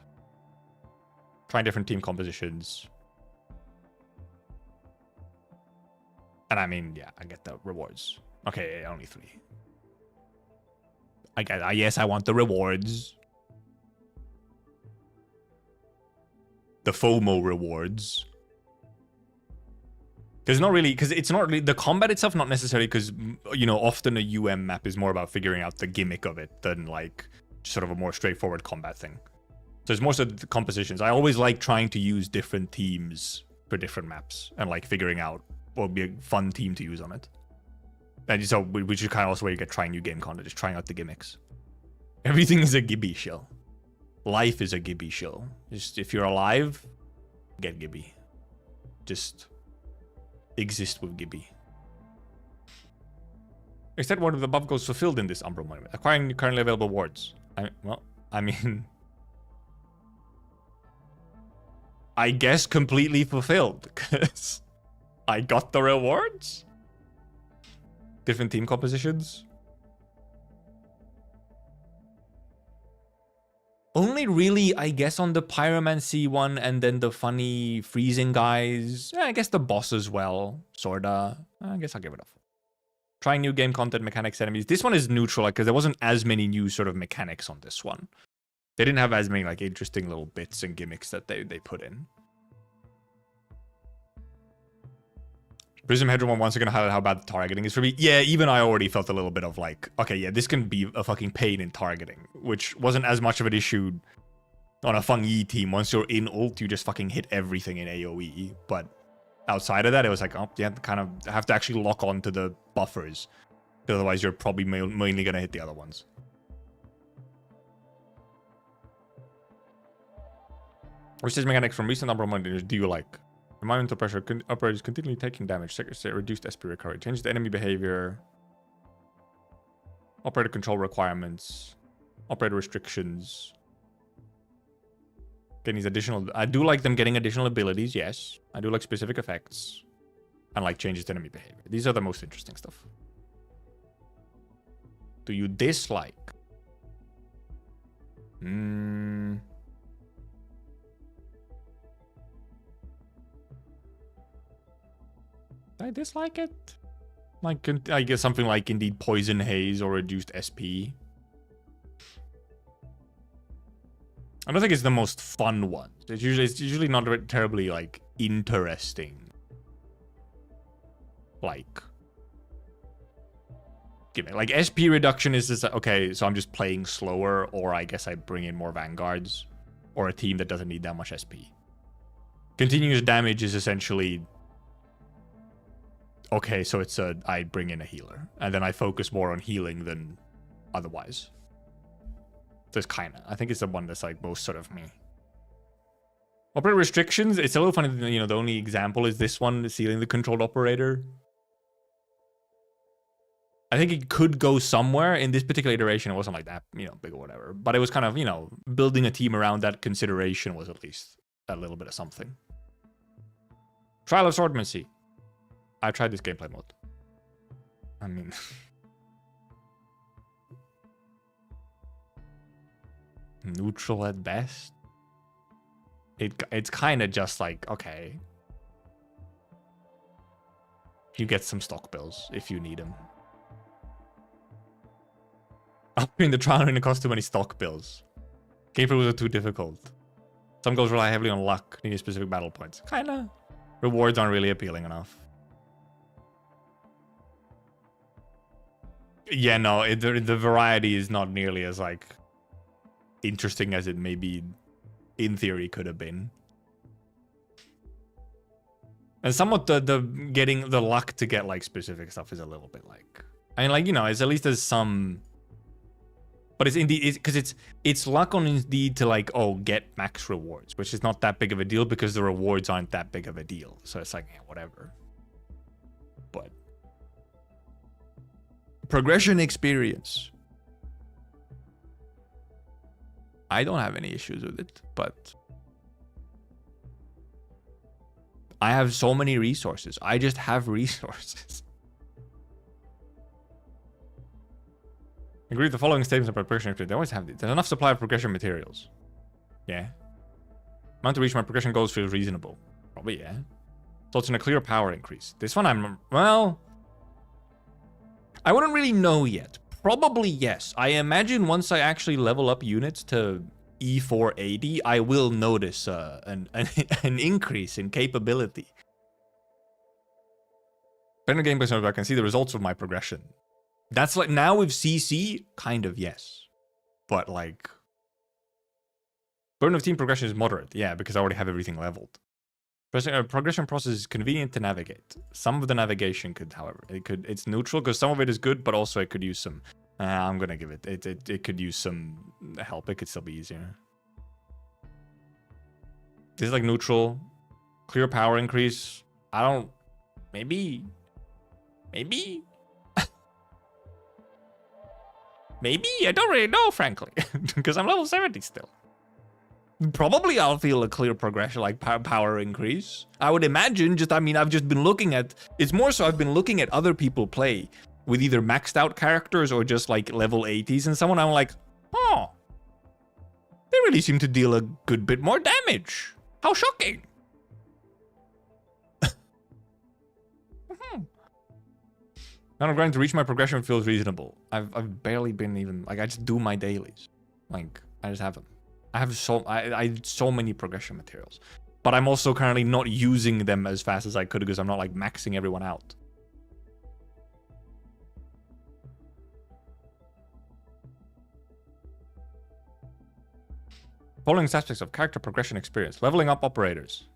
try different team compositions. And I mean, yeah, I get the rewards. Okay, only 3. Yes, I want the rewards. The FOMO rewards. It's not really, because it's not really, the combat itself, not necessarily, because, you know, often a UM map is more about figuring out the gimmick of it than, like, sort of a more straightforward combat thing. So it's more so the compositions. I always like trying to use different teams for different maps and, like, figuring out what would be a fun team to use on it. And so, which is kind of also where you get trying new game content, just trying out the gimmicks. Everything is a Gibby shell. Life is a Gibby shell. Just, if you're alive, get Gibby. Just exist with Gibby. Except one of the above goals fulfilled in this Umbral monument. Acquiring currently available wards. I mean... I guess completely fulfilled, because I got the rewards? Different team compositions? Only really, I guess, on the Pyromancy one, and then the funny freezing guys. I guess the boss as well, sorta. I guess I'll give it off. Trying new game content, mechanics, enemies. This one is neutral, because there wasn't as many new sort of mechanics on this one. They didn't have as many like interesting little bits and gimmicks that they put in. Prism Hedron one once again highlight how bad the targeting is for me. Yeah, even I already felt a little bit of like, okay, yeah, this can be a fucking pain in targeting, which wasn't as much of an issue on a Feng Yi team. Once you're in ult, you just fucking hit everything in AoE. But outside of that, it was like, oh, yeah, kind of have to actually lock on to the buffers. Otherwise, you're probably mainly going to hit the other ones. Which is mechanics from recent Umbral monitors do you like? Environmental pressure, operators continually taking damage, reduced SP recovery, change the enemy behavior, operator control requirements, operator restrictions. Getting these additional, I do like them getting additional abilities, yes. I do like specific effects, and like changes to enemy behavior. These are the most interesting stuff. Do you dislike? I dislike it. Like, I guess something like indeed Poison Haze or reduced SP. I don't think it's the most fun one. It's usually not terribly like interesting. Like gimmick. Like SP reduction is just okay, so I'm just playing slower, or I guess I bring in more vanguards, or a team that doesn't need that much SP. Continuous damage is essentially okay, so it's I bring in a healer, and then I focus more on healing than otherwise. There's kinda. I think it's the one that's like most sort of me. Operator restrictions, it's a little funny that, you know, the only example is this one, sealing the controlled operator. I think it could go somewhere. In this particular iteration, it wasn't like that, you know, big or whatever. But it was kind of, you know, building a team around that consideration was at least a little bit of something. Trial of Swordmancy. I tried this gameplay mode. I mean... neutral at best. It's kind of just like, okay. You get some stock bills if you need them. Upping the trial arena costs too many stock bills. Gameplay was too difficult. Some goals rely heavily on luck, needing specific battle points. Kinda. Rewards aren't really appealing enough. Yeah, no, the variety is not nearly as like interesting as it maybe in theory could have been. And somewhat the getting the luck to get like specific stuff is a little bit like, I mean, like, you know, it's at least there's some, but it's indeed because it's luck on Indeed to like, oh, get max rewards, which is not that big of a deal because the rewards aren't that big of a deal. So it's like, yeah, whatever. But progression experience, I don't have any issues with it, but I have so many resources. I just have resources. Agree with the following statements about progression. They always have these. There's enough supply of progression materials. Yeah. Amount to reach my progression goals feels reasonable. Probably, yeah. So it's in a clear power increase. This one well, I wouldn't really know yet. Probably yes. I imagine once I actually level up units to E480, I will notice an increase in capability. Better gameplay, so I can see the results of my progression. That's like, now with CC, kind of yes. But like, burden of team progression is moderate. Yeah, because I already have everything leveled. Progression process is convenient to navigate. Some of the navigation could, however, it's neutral because some of it is good, but also it could use some. I'm gonna give it. It could use some help. It could still be easier. This is like neutral, clear power increase. I don't. Maybe. Maybe. I don't really know, frankly, because I'm level 70 still. Probably I'll feel a clear progression, like power increase. I would imagine, I've just been looking at, it's more so I've been looking at other people play with either maxed out characters or just like level 80s and someone, I'm like, oh, they really seem to deal a good bit more damage. How shocking. Now I'm going to reach my progression feels reasonable. I've barely been even, like, I just do my dailies. Like, I just haven't. I have so many progression materials, but I'm also currently not using them as fast as I could because I'm not like maxing everyone out. Following aspects of character progression experience: leveling up operators,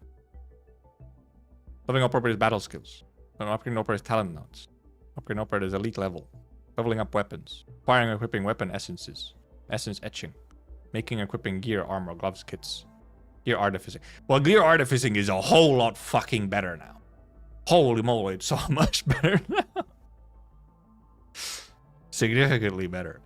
leveling up operators' battle skills, upgrading operators' talent notes, upgrading operators' elite level, leveling up weapons, acquiring and equipping weapon essences, essence etching. Making equipping gear, armor, gloves, kits. Gear artificing. Well, gear artificing is a whole lot fucking better now. Holy moly, it's so much better now. Significantly better.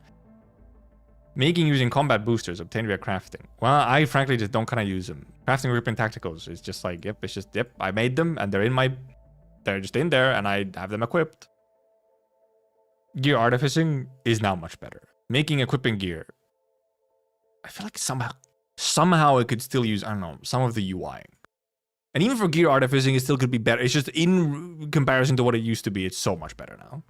Making using combat boosters obtained via crafting. Well, I frankly just don't kind of use them. Crafting, ripping tacticals is just like, yep, it's just, yep, I made them and they're just in there and I have them equipped. Gear artificing is now much better. Making equipping gear. I feel like somehow it could still use, I don't know, some of the UI. And even for gear artificing, it still could be better. It's just in comparison to what it used to be, it's so much better now.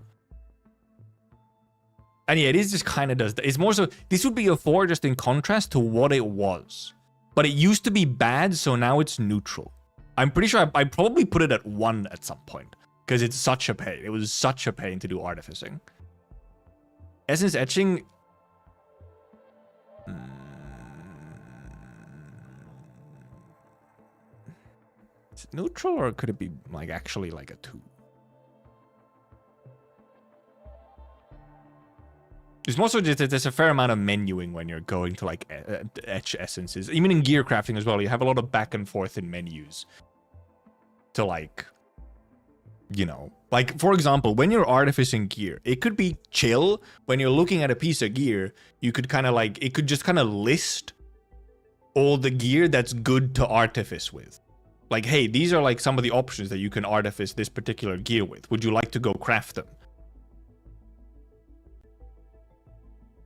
And yeah, it is just kind of does that. It's more so, this would be a 4 just in contrast to what it was. But it used to be bad, so now it's neutral. I'm pretty sure I probably put it at 1 at some point. Because it's such a pain. It was such a pain to do artificing. Essence etching. Is it neutral or could it be like actually like a 2? It's mostly just that there's a fair amount of menuing when you're going to like etch essences. Even in gear crafting as well, you have a lot of back and forth in menus. To like, you know, like for example, when you're artificing gear, it could be chill. When you're looking at a piece of gear, you could kind of like, it could just kind of list all the gear that's good to artifice with. Like, hey, these are like some of the options that you can artifice this particular gear with. Would you like to go craft them?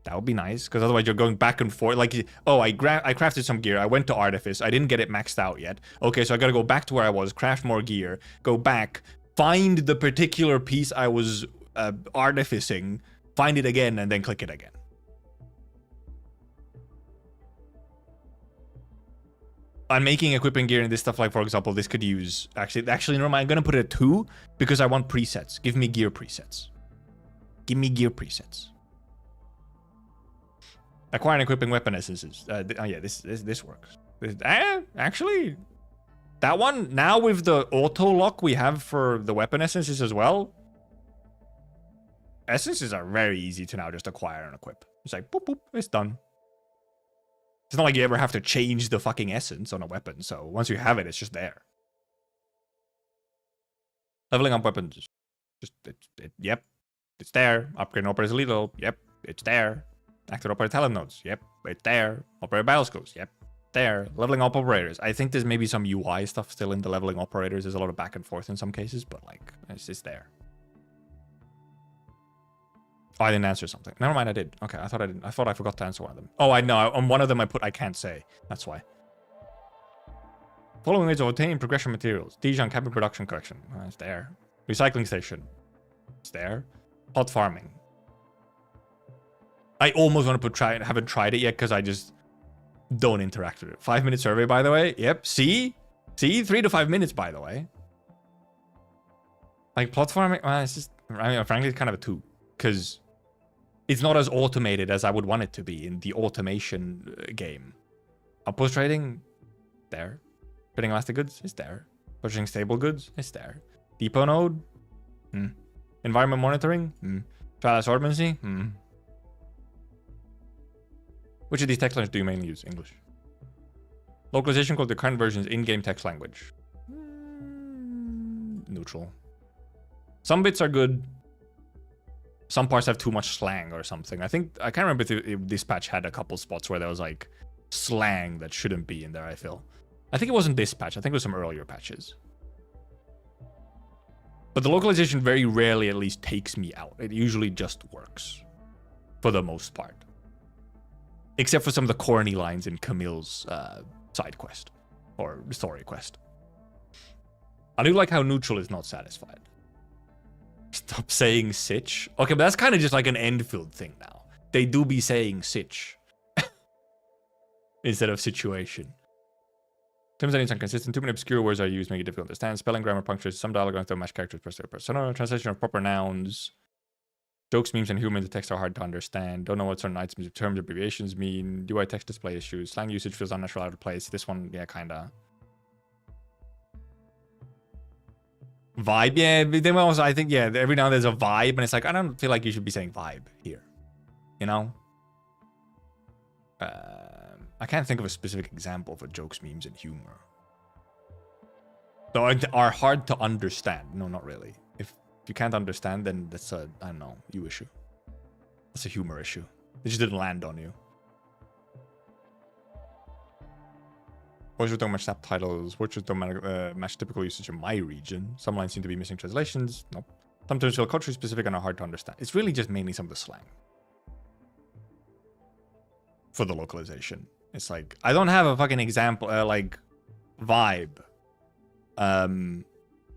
That would be nice, because otherwise you're going back and forth. Like, oh, I crafted some gear. I went to Artifice. I didn't get it maxed out yet. Okay, so I got to go back to where I was, craft more gear, go back, find the particular piece I was artificing, find it again, and then click it again. I'm making equipping gear and this stuff, like, for example, this could use... Actually, never mind. I'm going to put it at 2 because I want presets. Give me gear presets. Give me gear presets. Acquire and equipping weapon essences. Oh yeah, this works. Actually, that one, now with the auto lock we have for the weapon essences as well, essences are very easy to now just acquire and equip. It's like, boop, boop, it's done. It's not like you ever have to change the fucking essence on a weapon, so once you have it, it's just there. Leveling up weapons. Just, yep, it's there. Upgrade operators lethal. Yep, it's there. Active operator talent nodes. Yep, it's there. Operator battle skills. Yep, there. Leveling up operators. I think there's maybe some UI stuff still in the leveling operators. There's a lot of back and forth in some cases, but like, it's just there. Oh, I didn't answer something. Never mind, I did. Okay, I thought I didn't. I thought I forgot to answer one of them. Oh, I know. On one of them I put I can't say. That's why. Following ways of obtaining progression materials. Dijon cabin production collection. Oh, it's there. Recycling station. It's there. Hot farming. I almost want to put try. Haven't tried it yet because I just don't interact with it. 5-minute survey, by the way. Yep. See? 3 to 5 minutes, by the way. Like plot farming. Well, it's just. I mean, frankly, it's kind of a 2 because it's not as automated as I would want it to be in the automation game. Outpost trading, there. Trading elastic goods is there. Purchasing stable goods is there. Depot node, environment monitoring, trial assortmency, Which of these text languages do you mainly use? English. Localization called the current version's in-game text language. Neutral. Some bits are good. Some parts have too much slang or something. I can't remember if this patch had a couple spots where there was like slang that shouldn't be in there, I feel. I think it wasn't this patch. I think it was some earlier patches. But the localization very rarely at least takes me out. It usually just works. For the most part. Except for some of the corny lines in Camille's side quest. Or story quest. I do like how neutral is not satisfied. Stop saying sitch. Okay, but that's kind of just like an Endfield thing now. They do be saying sitch. Instead of situation. Terms that are inconsistent. Too many obscure words are used, make it difficult to understand. Spelling, grammar, punctuation, some dialogue don't match characters per persona. Translation of proper nouns. Jokes, memes, and humor in the text are hard to understand. Don't know what certain items, terms, abbreviations mean. UI text display issues. Slang usage feels unnatural, out of place. This one, yeah, kinda. Vibe, yeah. Then also, I think, yeah, every now and then there's a vibe, and it's like, I don't feel like you should be saying vibe here. You know? I can't think of a specific example for jokes, memes, and humor. Though are hard to understand. No, not really. If you can't understand, then that's a, I don't know, you issue. That's a humor issue. It just didn't land on you. Voices don't match subtitles. Words don't match typical usage in my region. Some lines seem to be missing translations. Nope. Some terms feel culturally specific and are hard to understand. It's really just mainly some of the slang. For the localization. It's like, I don't have a fucking example, like, vibe.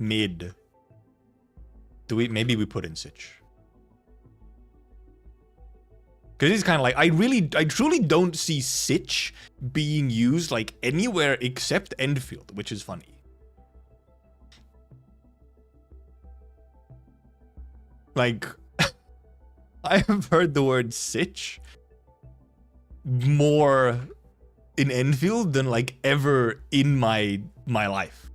Mid. Maybe we put in sitch. Because it's kind of like, I truly don't see sitch being used, like, anywhere except Endfield, which is funny. Like, I have heard the word sitch more in Enfield than like ever in my life.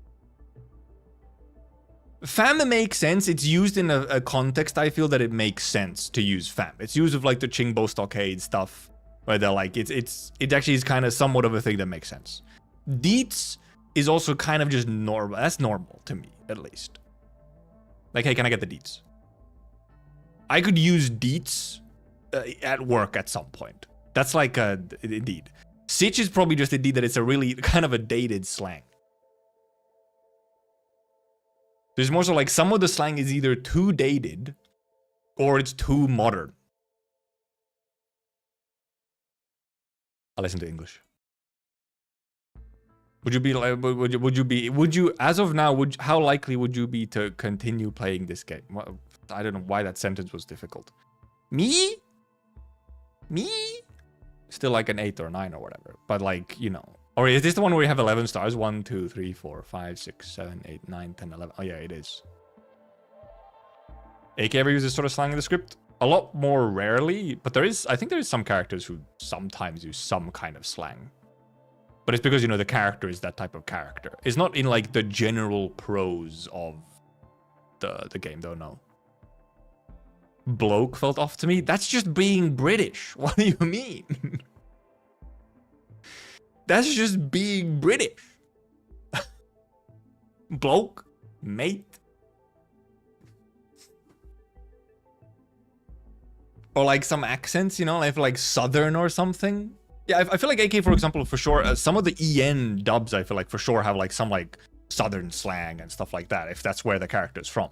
Fam makes sense. It's used in a context. I feel that it makes sense to use fam. It's used of like the Chingbo stockade stuff, where they're like it actually is kind of somewhat of a thing that makes sense. Deets is also kind of just normal. That's normal to me, at least. Like, hey, can I get the deets? I could use deets at work at some point. That's like indeed. Sitch is probably just indeed that it's a really kind of a dated slang. There's more so like some of the slang is either too dated or it's too modern. I'll listen to English. Would you be like, would you, as of now, how likely would you be to continue playing this game? Well, I don't know why that sentence was difficult. Me? Still like an 8 or 9 or whatever. But like, you know. Or is this the one where you have 11 stars? 1, 2, 3, 4, 5, 6, 7, 8, 9, 10, 11. Oh yeah, it is. AK ever uses sort of slang in the script? A lot more rarely, but I think there is some characters who sometimes use some kind of slang. But it's because, you know, the character is that type of character. It's not in like the general prose of the game, though, no. Bloke felt off to me. That's just being British. What do you mean? That's just being British. Bloke, mate. Or like some accents, you know, like Southern or something. Yeah, I feel like AK, for example, for sure, some of the EN dubs, I feel like for sure have like some like Southern slang and stuff like that, if that's where the character's from.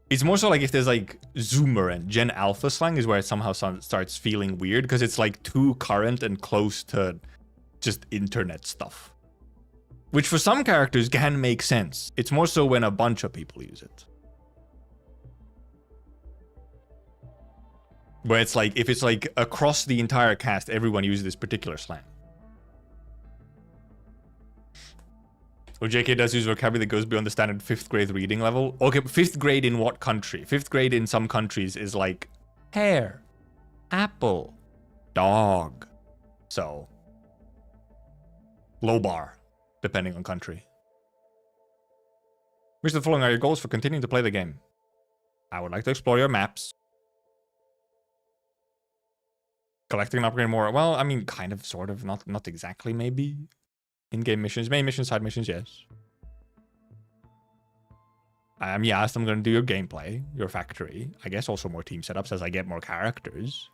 It's more so like if there's like Zoomer and Gen Alpha slang is where it somehow starts feeling weird because it's like too current and close to just internet stuff. Which for some characters can make sense. It's more so when a bunch of people use it. Where it's like, if it's like across the entire cast, everyone uses this particular slang. Well, JK does use vocabulary that goes beyond the standard 5th grade reading level. Okay, 5th grade in what country? 5th grade in some countries is like hair, apple, dog. So, low bar, depending on country. Which of the following are your goals for continuing to play the game? I would like to explore your maps. Collecting and upgrading more. Well, I mean, kind of, sort of, not exactly, maybe. In-game missions, main missions, side missions, yes. Yes, I'm gonna do your gameplay, your factory. I guess also more team setups as I get more characters.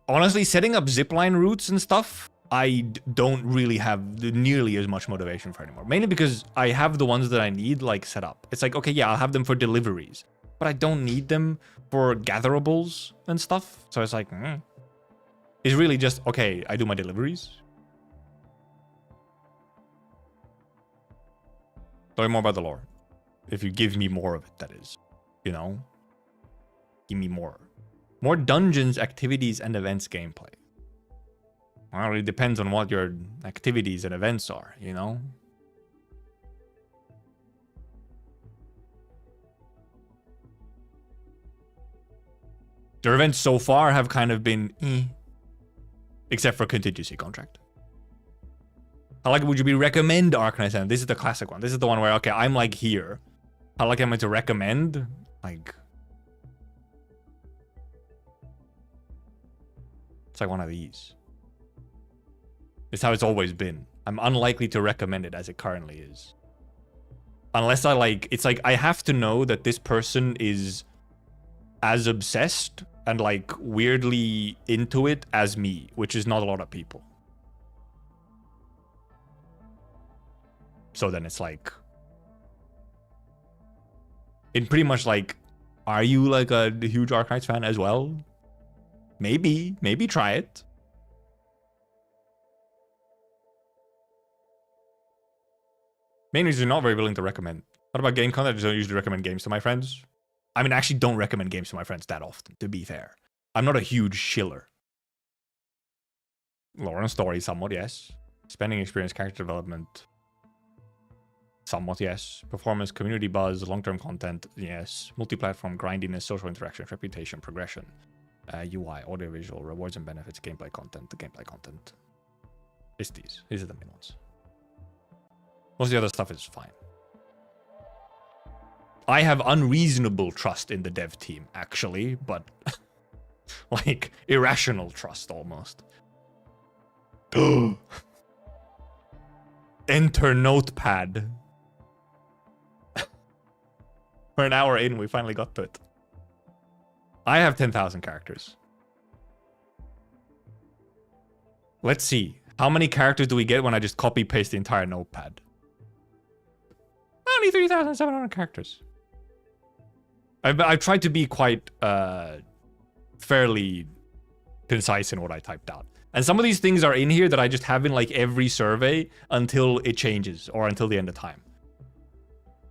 Honestly, setting up zipline routes and stuff, I don't really have nearly as much motivation for anymore. Mainly because I have the ones that I need, like, set up. It's like, okay, yeah, I'll have them for deliveries. But I don't need them for gatherables and stuff. So it's like, It's really just, okay, I do my deliveries. Tell me more about the lore. If you give me more of it, that is. You know? Give me more. More dungeons, activities, and events gameplay. Well, it depends on what your activities and events are, you know? Their events so far have kind of been except for contingency contract. How likely would you be recommend Arknights? And this is the classic one. This is the one where, okay, I'm like here. How likely am I to recommend? Like, it's like one of these. It's how it's always been. I'm unlikely to recommend it as it currently is. Unless I like, it's like I have to know that this person is as obsessed and like weirdly into it as me, which is not a lot of people. So then it's like, it pretty much like, are you like a huge Arknights fan as well? Maybe try it. Main reason you're not very willing to recommend. What about game content? I don't usually recommend games to my friends. I mean, I actually don't recommend games to my friends that often, to be fair. I'm not a huge shiller. Lore and story somewhat, yes. Spending experience, character development. Somewhat, yes. Performance, community buzz, long-term content, yes. Multi-platform, grindiness, social interaction, reputation, progression. UI, audiovisual, rewards and benefits, gameplay content, the gameplay content. It's these. These are the main ones. Most of the other stuff is fine. I have unreasonable trust in the dev team, actually, but like irrational trust almost. Enter notepad. We're an hour in, we finally got to it. I have 10,000 characters. Let's see. How many characters do we get when I just copy paste the entire notepad? Only 3,700 characters. I've tried to be quite fairly concise in what I typed out. And some of these things are in here that I just have in like every survey until it changes or until the end of time.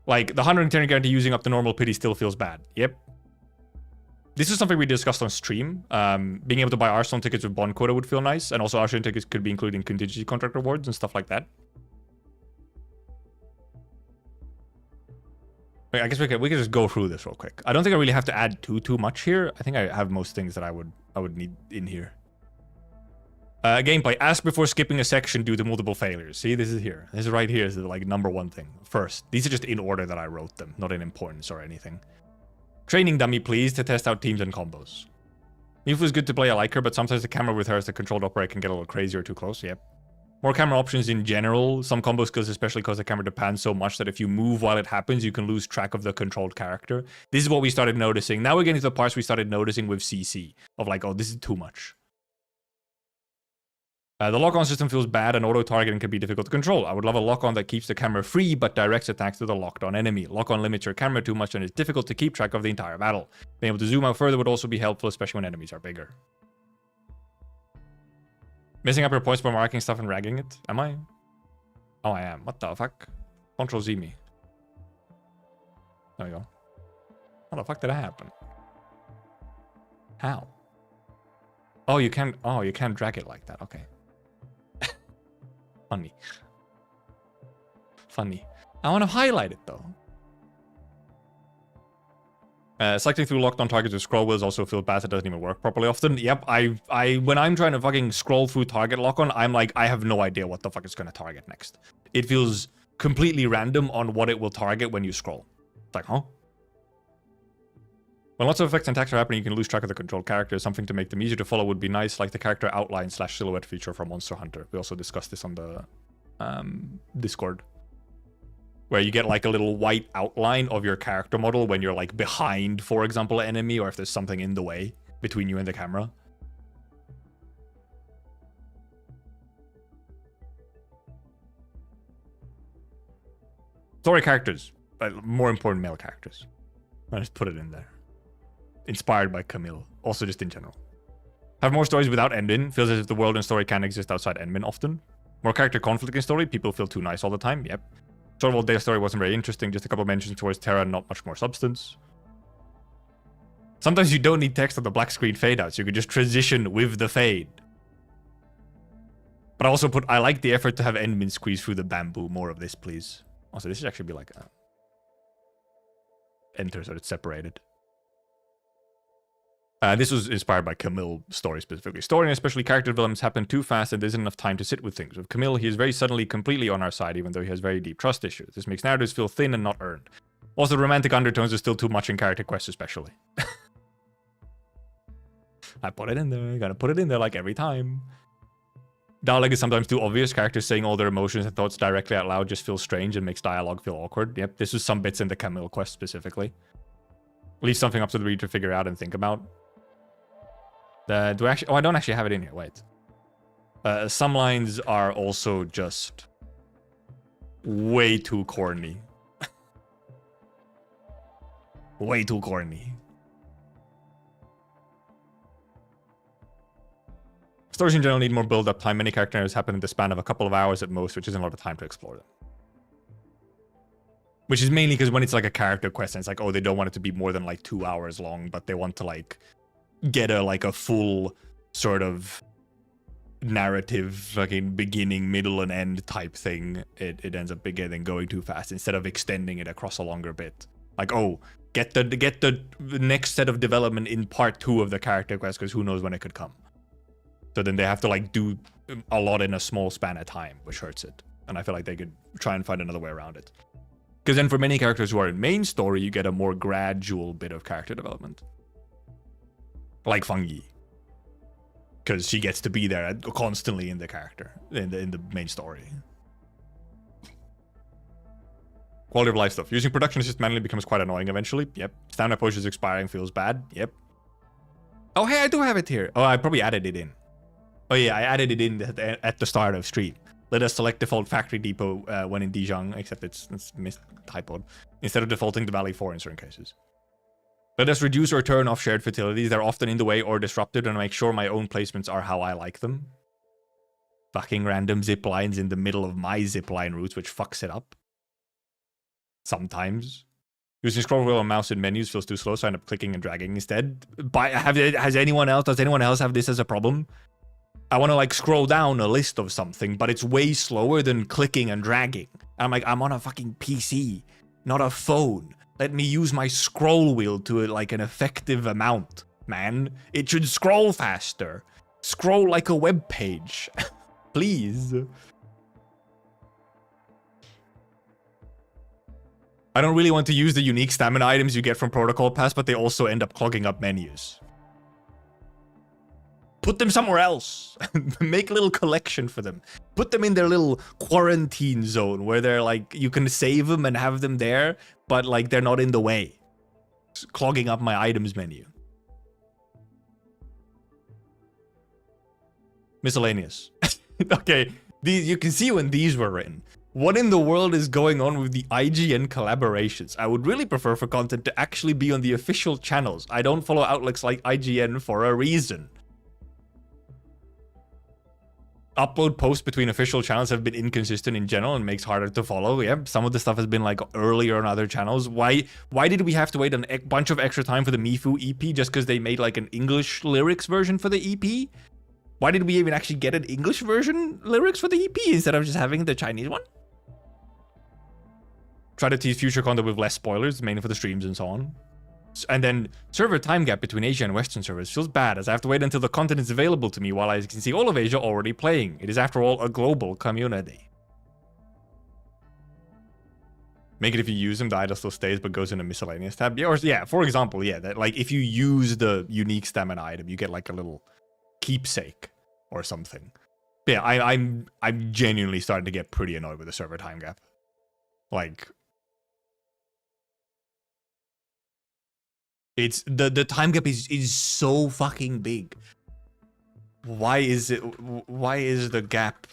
Like the 110 guarantee using up the normal pity still feels bad. Yep. This is something we discussed on stream. Being able to buy Arsenal tickets with bond quota would feel nice. And also Arsenal tickets could be including contingency contract rewards and stuff like that. I guess we can just go through this real quick. I don't think I really have to add too much here. I think I have most things that I would need in here. Gameplay. Ask before skipping a section due to multiple failures. See, this is here. This is right here is the like #1 thing. First, these are just in order that I wrote them, not in importance or anything. Training dummy, please, to test out teams and combos. Mifu is good to play. I like her, but sometimes the camera with her as the controlled operator can get a little crazy or too close. Yep. More camera options in general. Some combo skills, especially because the camera depends so much that if you move while it happens, you can lose track of the controlled character. This is what we started noticing. Now we're getting to the parts we started noticing with CC. Of like, oh, this is too much. The lock-on system feels bad and auto-targeting can be difficult to control. I would love a lock-on that keeps the camera free but directs attacks to the locked-on enemy. Lock-on limits your camera too much and it's difficult to keep track of the entire battle. Being able to zoom out further would also be helpful, especially when enemies are bigger. Messing up your points by marking stuff and ragging it? Am I? Oh, I am. What the fuck? Control Z me. There we go. How the fuck did that happen? How? Oh, you can't drag it like that. Okay. Funny. Funny. I want to highlight it though. Cycling through locked on targets with scroll wheels also feel bad. It doesn't even work properly often. Yep, when I'm trying to fucking scroll through target lock on, I'm like, I have no idea what the fuck it's gonna target next. It feels completely random on what it will target when you scroll. It's like, huh? When lots of effects and attacks are happening, you can lose track of the controlled characters. Something to make them easier to follow would be nice, like the character outline / silhouette feature for Monster Hunter. We also discussed this on the Discord. Where you get like a little white outline of your character model when you're like behind, for example, an enemy, or if there's something in the way between you and the camera. Story characters, but more important male characters. I just put it in there. Inspired by Camille. Also just in general. Have more stories without ending. Feels as if the world and story can exist outside ending often. More character conflict in story. People feel too nice all the time. Yep. Sort of all their story wasn't very interesting. Just a couple mentions towards Terra and not much more substance. Sometimes you don't need text on the black screen fade outs. You could just transition with the fade. But I also I like the effort to have endmin squeeze through the bamboo. More of this, please. Also, this should actually be like a enter so it's separated. This was inspired by Camille's story specifically. Story and especially character developments happen too fast and there isn't enough time to sit with things. With Camille, he is very suddenly completely on our side, even though he has very deep trust issues. This makes narratives feel thin and not earned. Also, the romantic undertones are still too much in character quests especially. I put it in there. Gotta put it in there like every time. Dialogue is sometimes too obvious. Characters saying all their emotions and thoughts directly out loud just feels strange and makes dialogue feel awkward. Yep, this was some bits in the Camille quest specifically. Leave something up to the reader to figure out and think about. I don't actually have it in here. Wait. Some lines are also just way too corny. Way too corny. Stories in general need more build-up time. Many characters happen in the span of a couple of hours at most, which isn't a lot of time to explore them. Which is mainly because when it's like a character quest, and it's like, oh, they don't want it to be more than like 2 hours long, but they want to like get a full sort of narrative fucking beginning, middle, and end type thing, it ends up getting going too fast instead of extending it across a longer bit. Like, oh, get the next set of development in part 2 of the character quest, because who knows when it could come. So then they have to like do a lot in a small span of time, which hurts it. And I feel like they could try and find another way around it. Because then for many characters who are in main story, you get a more gradual bit of character development. Like Fungi. Because she gets to be there constantly in the character, in the main story. Quality of life stuff. Using production assist manually becomes quite annoying eventually. Yep. Stamina potions expiring feels bad. Yep. Oh, hey, I do have it here. Oh, I probably added it in. Oh yeah, I added it in at the start of stream. Let us select default factory depot when in Dijon, except it's mistypoed, instead of defaulting to Valley 4 in certain cases. Let us reduce or turn off shared fatalities. They're often in the way or disrupted, and make sure my own placements are how I like them. Fucking random zip lines in the middle of my zip line routes, which fucks it up. Sometimes. Using scroll wheel and mouse in menus feels too slow, so I end up clicking and dragging instead. Does anyone else have this as a problem? I want to like scroll down a list of something, but it's way slower than clicking and dragging. And I'm like, I'm on a fucking PC, not a phone. Let me use my scroll wheel to like an effective amount, man. It should scroll faster. Scroll like a web page. Please. I don't really want to use the unique stamina items you get from Protocol Pass, but they also end up clogging up menus. Put them somewhere else. Make a little collection for them. Put them in their little quarantine zone where they're like, you can save them and have them there, but like they're not in the way. It's clogging up my items menu. Miscellaneous. Okay, you can see when these were written. What in the world is going on with the IGN collaborations? I would really prefer for content to actually be on the official channels. I don't follow outlets like IGN for a reason. Upload posts between official channels have been inconsistent in general and makes harder to follow. Yeah, some of the stuff has been like earlier on other channels. Why did we have to wait a bunch of extra time for the Mifu EP just because they made like an English lyrics version for the EP? Why did we even actually get an English version lyrics for the EP instead of just having the Chinese one? Try to tease future content with less spoilers, mainly for the streams and so on. And then server time gap between Asia and Western servers feels bad, as I have to wait until the content is available to me while I can see all of Asia already playing. It is after all a global community. Make it if you use them, the idle still stays but goes in a miscellaneous tab. Yeah, or yeah, for example, yeah, that like if you use the unique stamina item, you get like a little keepsake or something. But yeah, I'm genuinely starting to get pretty annoyed with the server time gap. Like, it's the time gap is so fucking big. Why is the gap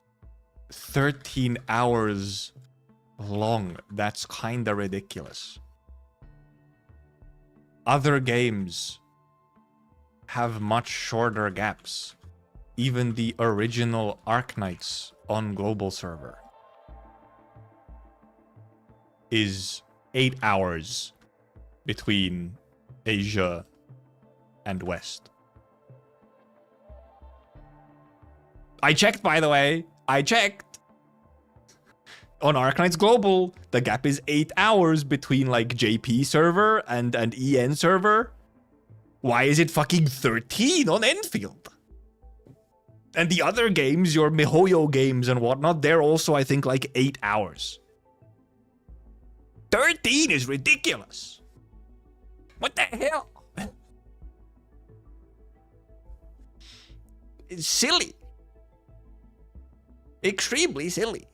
13 hours long? That's kinda ridiculous. Other games have much shorter gaps. Even the original Arknights on global server is 8 hours between Asia and West. I checked, by the way. I checked. On Arknights Global, the gap is 8 hours between like JP server and EN server. Why is it fucking 13 on Endfield? And the other games, your MiHoYo games and whatnot, they're also, I think, like 8 hours. 13 is ridiculous. What the hell? It's silly. Extremely silly.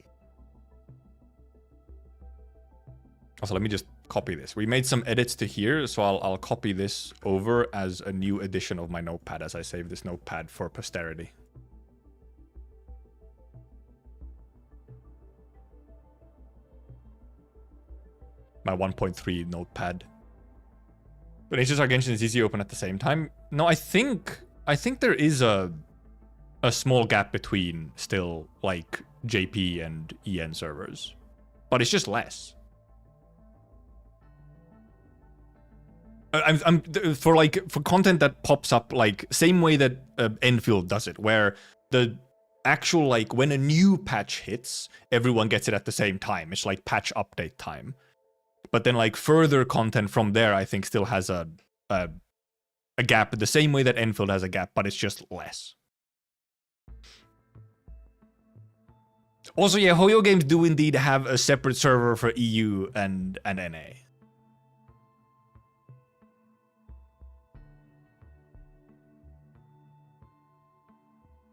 Also, let me just copy this. We made some edits to here, so I'll copy this over as a new edition of my notepad as I save this notepad for posterity. My 1.3 notepad. But HSR Genshin is easy to open at the same time. No, I think there is a small gap between still like JP and EN servers, but it's just less. I'm for content that pops up like same way that Endfield does it, where the actual, like, when a new patch hits, everyone gets it at the same time. It's like patch update time. But then, like, further content from there, I think still has a gap the same way that Endfield has a gap, but it's just less. Also, yeah, Hoyo Games do indeed have a separate server for EU and NA.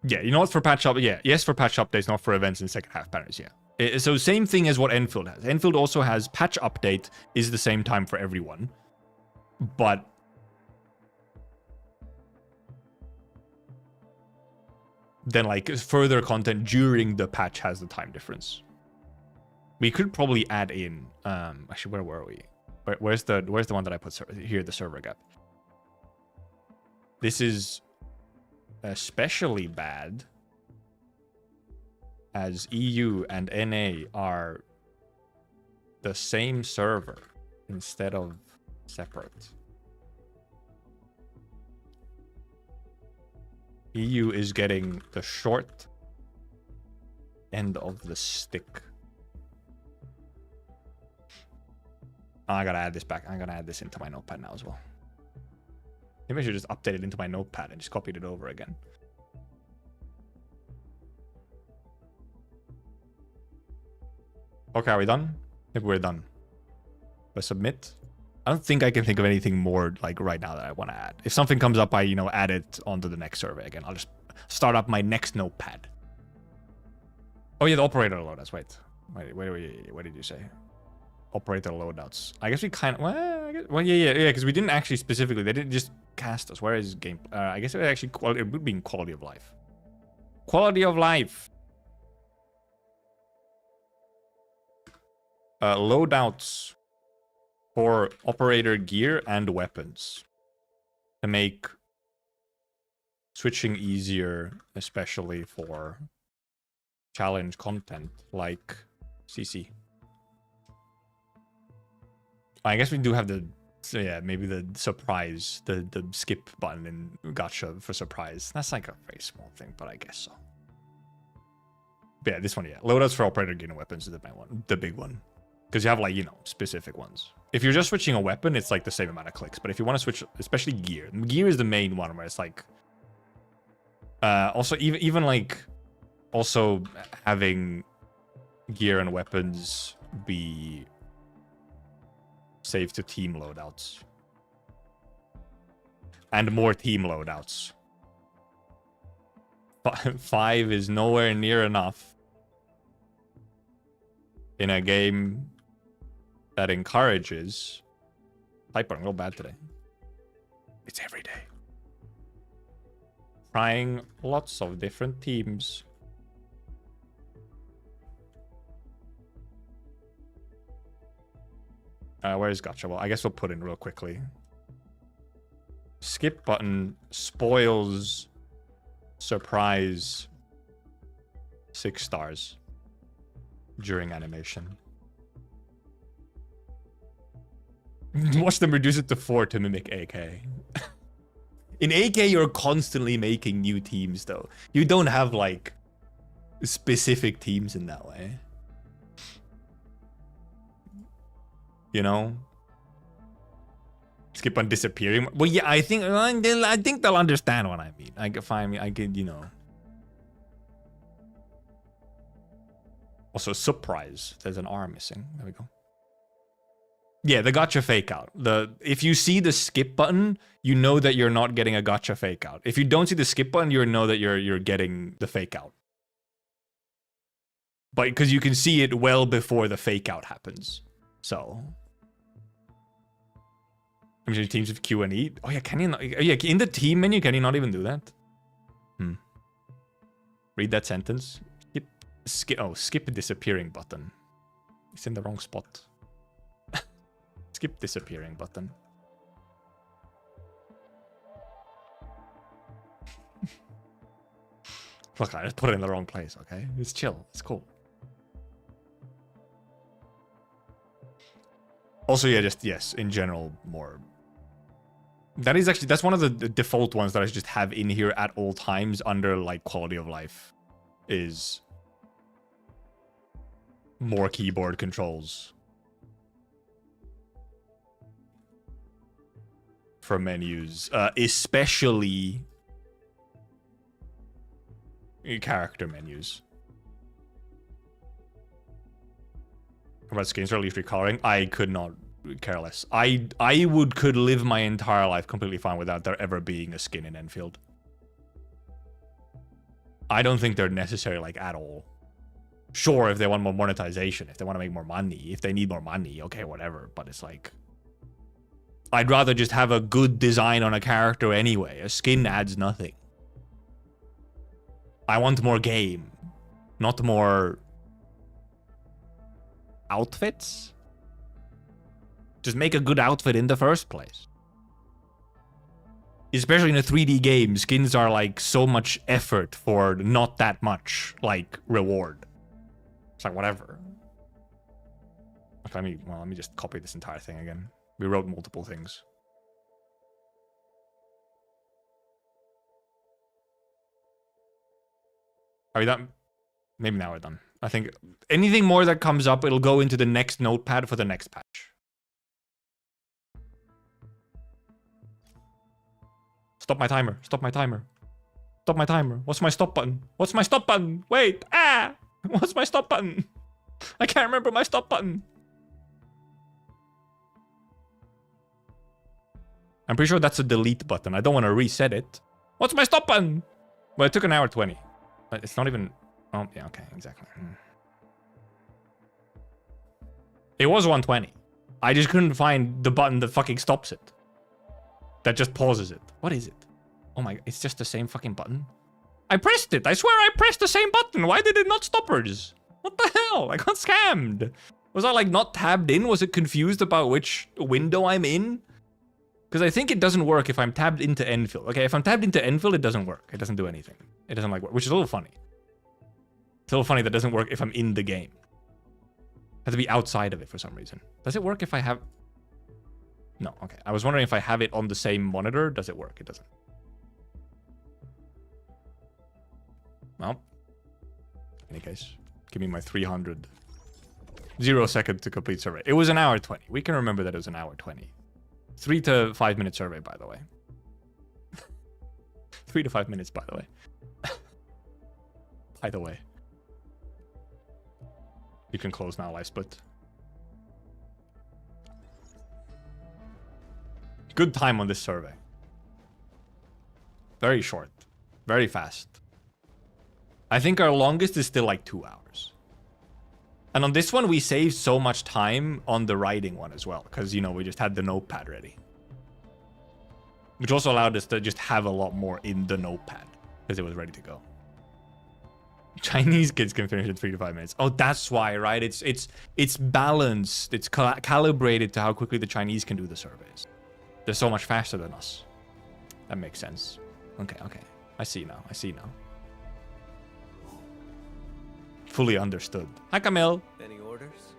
Yeah, you know what, for patch up, yeah, yes, for patch updates, not for events in second half banners, yeah. So same thing as what Endfield has. Endfield also has patch update is the same time for everyone, but then like further content during the patch has the time difference. We could probably add in, actually, where were we? Where's the one that I put here, the server gap? This is especially bad as EU and NA are the same server instead of separate. EU is getting the short end of the stick. Oh, I gotta add this back. I'm gonna add this into my notepad now as well. Maybe I should just update it into my notepad and just copied it over again. Okay, are we done? If we're done. Let's submit. I don't think I can think of anything more like right now that I want to add. If something comes up, I, you know, add it onto the next survey again. I'll just start up my next notepad. Oh yeah, the operator loadouts. Wait, what did you say? Operator loadouts. I guess we kind of, well, yeah, because we didn't actually specifically, they didn't just cast us. Where is game? I guess it would actually, it would be in quality of life. Quality of life. Loadouts for operator gear and weapons to make switching easier, especially for challenge content like CC. I guess we do have the, so yeah, maybe the surprise, the skip button in Gacha for surprise. That's like a very small thing, but I guess so. But yeah, this one, yeah. Loadouts for operator gear and weapons is the main one, the big one. Because you have, like, you know, specific ones. If you're just switching a weapon, it's like the same amount of clicks. But if you want to switch, especially gear, gear is the main one where it's like, also even like, also having gear and weapons be saved to team loadouts. And more team loadouts. 5 is nowhere near enough in a game that encourages. Type on real bad today. It's every day. Trying lots of different teams. Where is Gacha? Well, I guess we'll put in real quickly. Skip button spoils surprise 6 stars during animation. Watch them reduce it to 4 to mimic AK. In AK, you're constantly making new teams, though. You don't have, like, specific teams in that way. You know? Skip on disappearing. Well, yeah, I think they'll understand what I mean. I could, you know. Also, surprise. There's an R missing. There we go. Yeah, the gacha fake out. If you see the skip button, you know that you're not getting a gacha fake out. If you don't see the skip button, you know that you're getting the fake out. But because you can see it well before the fake out happens. So I'm sure teams of Q and E. Oh yeah, can you not? Yeah, in the team menu, can you not even do that? Read that sentence. Skip a disappearing button. It's in the wrong spot. Skip disappearing button. Look, I just put it in the wrong place, okay? It's chill. It's cool. Also, yeah, just, yes, in general, more. That's one of the default ones that I just have in here at all times under, like, quality of life. is more keyboard controls for menus, especially character menus. About skins or at least recoloring, I could not care less. I could live my entire life completely fine without there ever being a skin in Endfield. I don't think they're necessary, like, at all. Sure, if they want more monetization, if they want to make more money, if they need more money, okay, whatever. But it's like, I'd rather just have a good design on a character anyway. A skin adds nothing. I want more game, not more outfits. Just make a good outfit in the first place. Especially in a 3D game, skins are like so much effort for not that much like reward. It's like whatever. Okay, let me just copy this entire thing again. We wrote multiple things. Are we done? Maybe now we're done. I think anything more that comes up, it'll go into the next notepad for the next patch. Stop my timer. Stop my timer. Stop my timer. What's my stop button? What's my stop button? Wait. Ah! What's my stop button? I can't remember my stop button. I'm pretty sure that's a delete button. I don't want to reset it. What's my stop button? Well, it took an hour 20. But it's not even... Oh, yeah, okay, exactly. It was 120. I just couldn't find the button that fucking stops it. That just pauses it. What is it? Oh my... It's just the same fucking button? I pressed it. I swear I pressed the same button. Why did it not stop us? What the hell? I got scammed. Was I like not tabbed in? Was it confused about which window I'm in? Because I think it doesn't work if I'm tabbed into Endfield. Okay, if I'm tabbed into Endfield, it doesn't work. It doesn't do anything. It doesn't like work, which is a little funny. It's a little funny that doesn't work if I'm in the game. I have to be outside of it for some reason. Does it work if I have... No, okay. I was wondering if I have it on the same monitor, does it work? It doesn't. Well, in any case, give me my 300. 0 second to complete survey. It was an hour 20. We can remember that it was an hour 20. 3 to 5 minute survey, by the way. 3 to 5 minutes, by the way. By the way. You can close now, live split. Good time on this survey. Very short. Very fast. I think our longest is still like 2 hours. And on this one, we saved so much time on the writing one as well. Because, you know, we just had the notepad ready. Which also allowed us to just have a lot more in the notepad. Because it was ready to go. Chinese kids can finish in 3 to 5 minutes. Oh, that's why, right? It's balanced. It's calibrated to how quickly the Chinese can do the surveys. They're so much faster than us. That makes sense. Okay, okay. I see now. I see now. Fully understood. Hi, Camille. Any orders?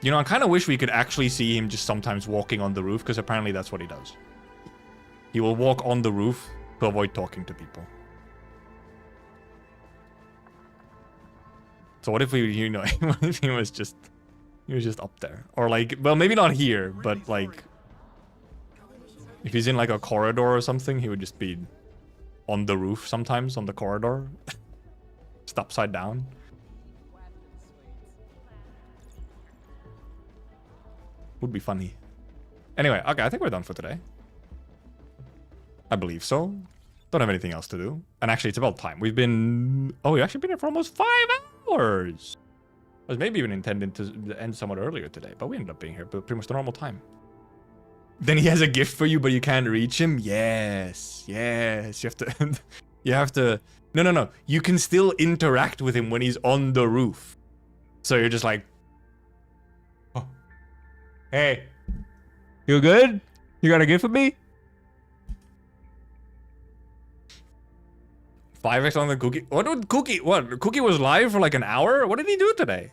You know, I kind of wish we could actually see him just sometimes walking on the roof, because apparently that's what he does. He will walk on the roof to avoid talking to people. So what if we, you know, what if he was just up there? Or like, well, maybe not here, but like, if he's in like a corridor or something, he would just be on the roof sometimes, on the corridor. Just upside down. Would be funny. Anyway, okay, I think we're done for today. I believe so. Don't have anything else to do. And actually, it's about time. We've been... Oh, we've actually been here for almost 5 hours. I was maybe even intending to end somewhat earlier today, but we ended up being here pretty much the normal time. Then he has a gift for you, but you can't reach him? Yes. Yes. You have to... you have to... No. You can still interact with him when he's on the roof. So you're just like... Oh. Hey. You good? You got a gift for me? 5x on the Cookie. What would Cookie? What? Cookie was live for like an hour? What did he do today?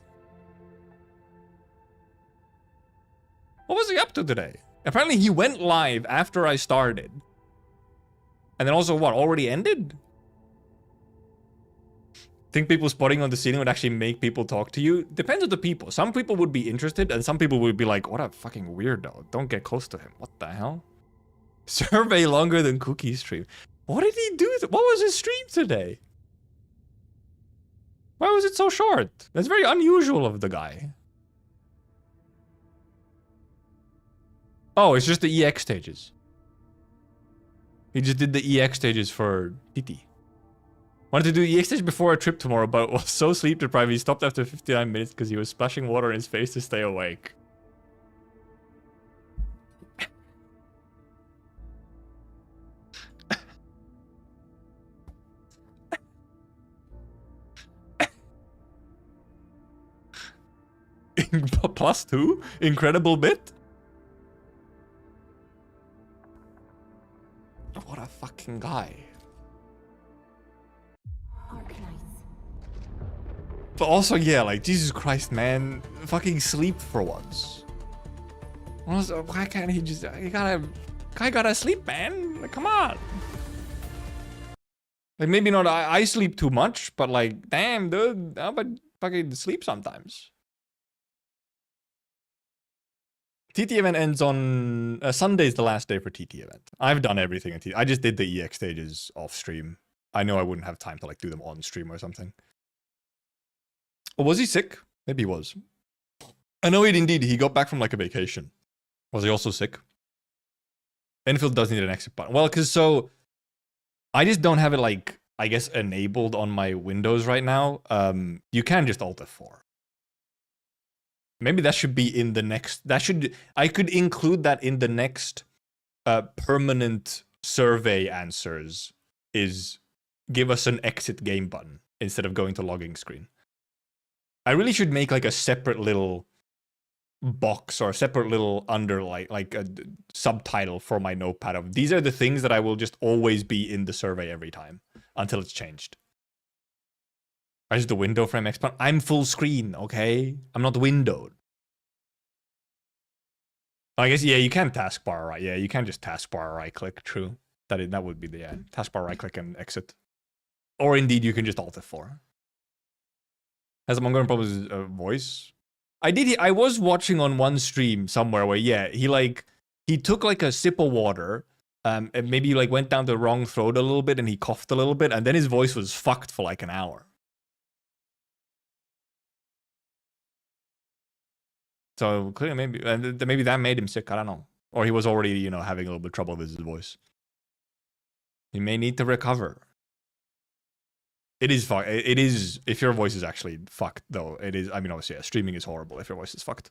What was he up to today? Apparently he went live after I started. And then also what, already ended? Think people spotting on the ceiling would actually make people talk to you? Depends on the people. Some people would be interested and some people would be like, what a fucking weirdo. Don't get close to him. What the hell? Survey longer than Cookie stream. What did he do? What was his stream today? Why was it so short? That's very unusual of the guy. Oh, it's just the EX stages. He just did the EX stages for TT. Wanted to do EX stage before a trip tomorrow, but was so sleep deprived he stopped after 59 minutes because he was splashing water in his face to stay awake. +2? Incredible bit? What a fucking guy. Arknights. But also, yeah, like, Jesus Christ, man. Fucking sleep for once. Why can't he just... Guy gotta sleep, man. Like, come on. Like, maybe not I sleep too much, but like, damn, dude. How about fucking sleep sometimes? TT event ends on... Sunday's the last day for TT event. I've done everything at TT. I just did the EX stages off stream. I know I wouldn't have time to like do them on stream or something. Or was he sick? Maybe he was. I know indeed. He got back from like a vacation. Was he also sick? Endfield does need an exit button. Well, because so... I just don't have it like, I guess, enabled on my Windows right now. You can just Alt F4. Maybe that should be in the next... I could include that in the next permanent survey answers is give us an exit game button instead of going to logging screen. I really should make like a separate little box or a separate little like a subtitle for my notepad of these are the things that I will just always be in the survey every time until it's changed. I just the window frame expand. I'm full screen, okay? I'm not windowed. I guess, yeah, you can taskbar right. Yeah, you can just taskbar right click, true. That would be the taskbar right click and exit. Or indeed, you can just Alt F4. Has a Mongolian problem with his voice? I was watching on one stream somewhere where, yeah, he took like a sip of water, and maybe like went down the wrong throat a little bit and he coughed a little bit and then his voice was fucked for like an hour. So clearly maybe that made him sick, I don't know. Or he was already, you know, having a little bit of trouble with his voice. He may need to recover. It is fucked. It is, if your voice is actually fucked, though. It is, I mean, obviously, yeah, streaming is horrible if your voice is fucked.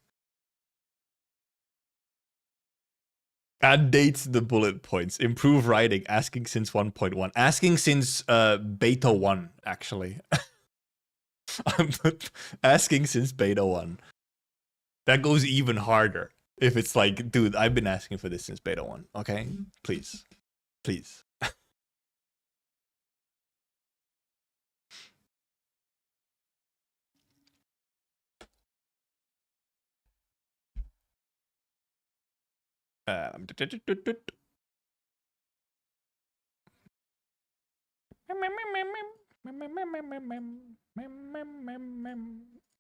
Add dates to the bullet points. Improve writing. Asking since 1.1. Asking since beta 1, actually. Asking since beta 1. That goes even harder. If it's like, dude, I've been asking for this since beta 1. Okay? Please. Please. I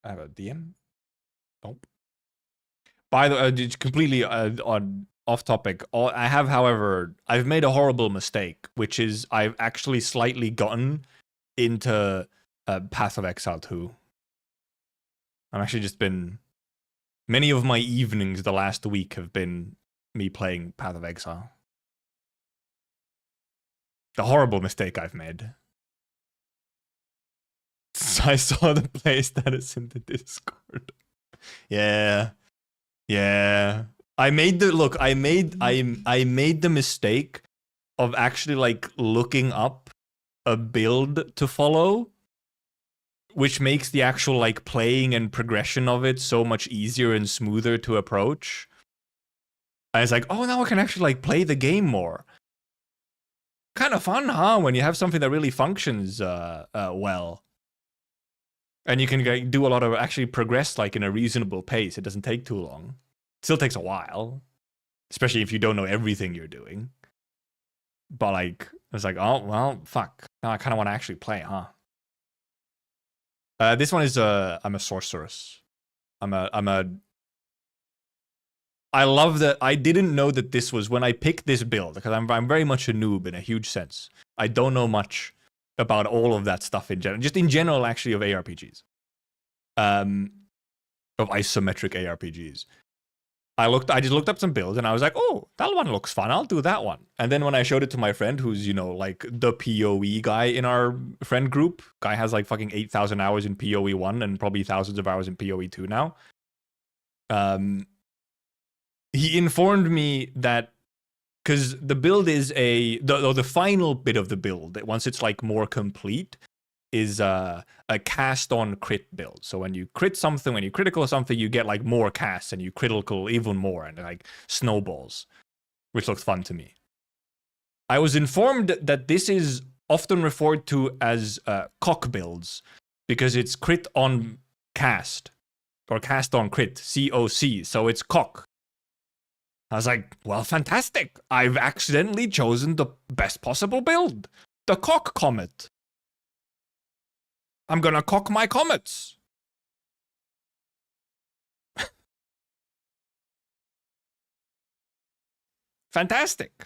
have a DM. Nope. By the way, it's completely on off topic. I have, however, I've made a horrible mistake, which is I've actually slightly gotten into Path of Exile 2. I've actually just been... Many of my evenings the last week have been me playing Path of Exile. The horrible mistake I've made. I saw the play status in the Discord. Yeah. Yeah. I made the mistake of actually like looking up a build to follow, which makes the actual like playing and progression of it so much easier and smoother to approach. I was like, oh, now I can actually like play the game more. Kind of fun, huh? When you have something that really functions well. And you can do a lot of actually progress like in a reasonable pace. It doesn't take too long. It still takes a while. Especially if you don't know everything you're doing. But like, was like, oh, well, fuck. Now I kind of want to actually play, huh? This one is, I'm a sorceress. I love that. I didn't know that this was when I picked this build, because I'm very much a noob in a huge sense. I don't know much about all of that stuff in general. Just in general, actually, of ARPGs. Of isometric ARPGs. I just looked up some builds and I was like, oh, that one looks fun. I'll do that one. And then when I showed it to my friend, who's, you know, like the PoE guy in our friend group, guy has like fucking 8,000 hours in PoE 1 and probably thousands of hours in PoE 2 now. He informed me that because the build is the final bit of the build, once it's like more complete, is a cast on crit build. So when you crit something, when you critical something, you get like more casts and you critical even more and like snowballs, which looks fun to me. I was informed that this is often referred to as cock builds because it's crit on cast or cast on crit, COC. So it's cock. I was like, well, fantastic. I've accidentally chosen the best possible build. The cock comet. I'm gonna cock my comets. Fantastic.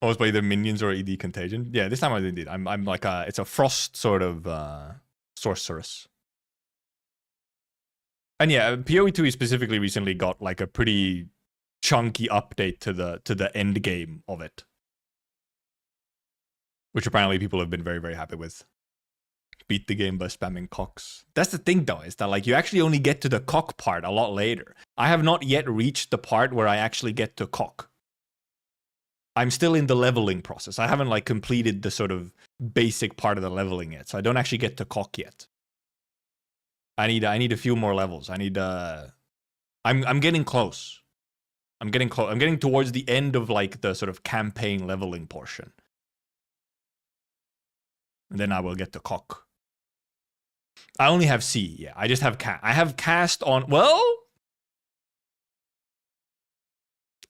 Oh, it's by either minions or ED contagion. Yeah, this time I did. I'm like it's a frost sort of sorceress. And yeah, PoE 2 specifically recently got like a pretty chunky update to the end game of it, which apparently people have been very, very happy with. Beat the game by spamming cocks. That's the thing though, is that like you actually only get to the cock part a lot later. I have not yet reached the part where I actually get to cock. I'm still in the leveling process. I haven't like completed the sort of basic part of the leveling yet, so I don't actually get to cock yet. I need a few more levels. I'm getting close. I'm getting close. I'm getting towards the end of like the sort of campaign leveling portion. And then I will get to cock. I only have C, yeah. I just have I have cast on, well,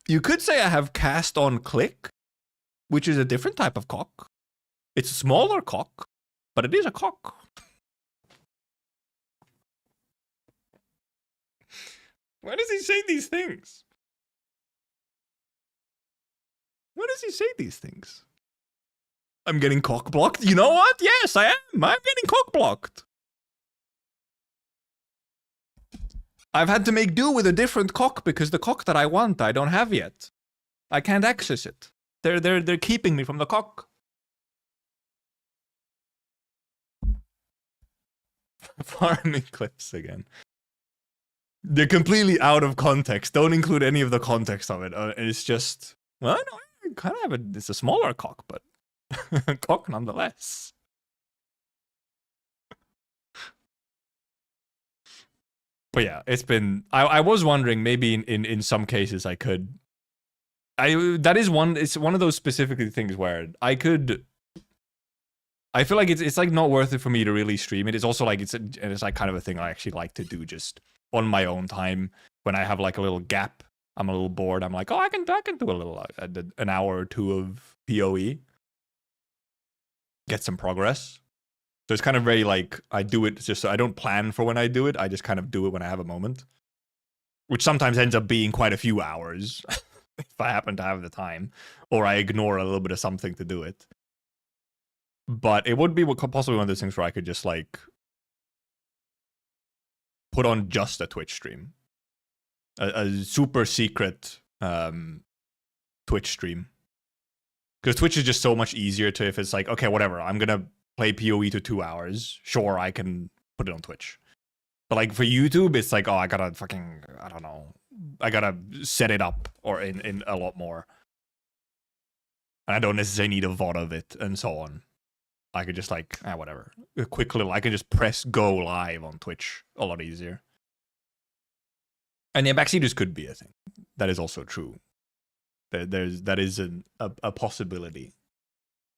you could say I have cast on click, which is a different type of cock. It's a smaller cock, but it is a cock. Why does he say these things? Why does he say these things? I'm getting cock blocked. You know what? Yes, I am. I'm getting cock blocked. I've had to make do with a different cock because the cock that I want, I don't have yet. I can't access it. They're keeping me from the cock. Farming clips again. They're completely out of context. Don't include any of the context of it. It's just, well, no, I kind of have it's a smaller cock, but cock nonetheless. But yeah, it's been. I was wondering maybe in some cases I could. That is one. It's one of those specifically things where I could. I feel like it's like not worth it for me to really stream it. It's also like it's like kind of a thing I actually like to do just on my own time when I have like a little gap. I'm a little bored. I'm like, oh, I can do a little an hour or two of PoE. Get some progress. So it's kind of very like, I do it just so I don't plan for when I do it. I just kind of do it when I have a moment. Which sometimes ends up being quite a few hours if I happen to have the time. Or I ignore a little bit of something to do it. But it would be possibly one of those things where I could just like put on just a Twitch stream. A super secret Twitch stream. Because Twitch is just so much easier to, if it's like, okay, whatever, I'm going to play PoE to 2 hours. Sure, I can put it on Twitch. But like for YouTube, it's like, oh, I gotta fucking, I don't know. I gotta set it up or in a lot more. And I don't necessarily need a VOD of it and so on. I could just like, whatever. A quick little, I can just press go live on Twitch a lot easier. And yeah, backseaters could be a thing. That is also true. That is a possibility.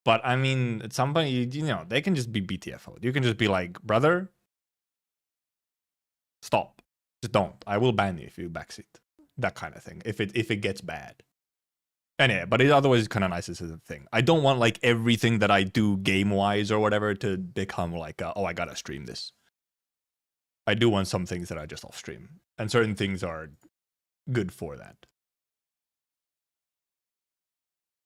But I mean, at some point, you know, they can just be BTFO'd. You can just be like, brother, stop. Just don't. I will ban you if you backseat. that kind of thing. If it gets bad. Anyway, but otherwise it's kind of nice as a thing. I don't want like everything that I do game-wise or whatever to become like, oh, I gotta stream this. I do want some things that I just off-stream. And certain things are good for that.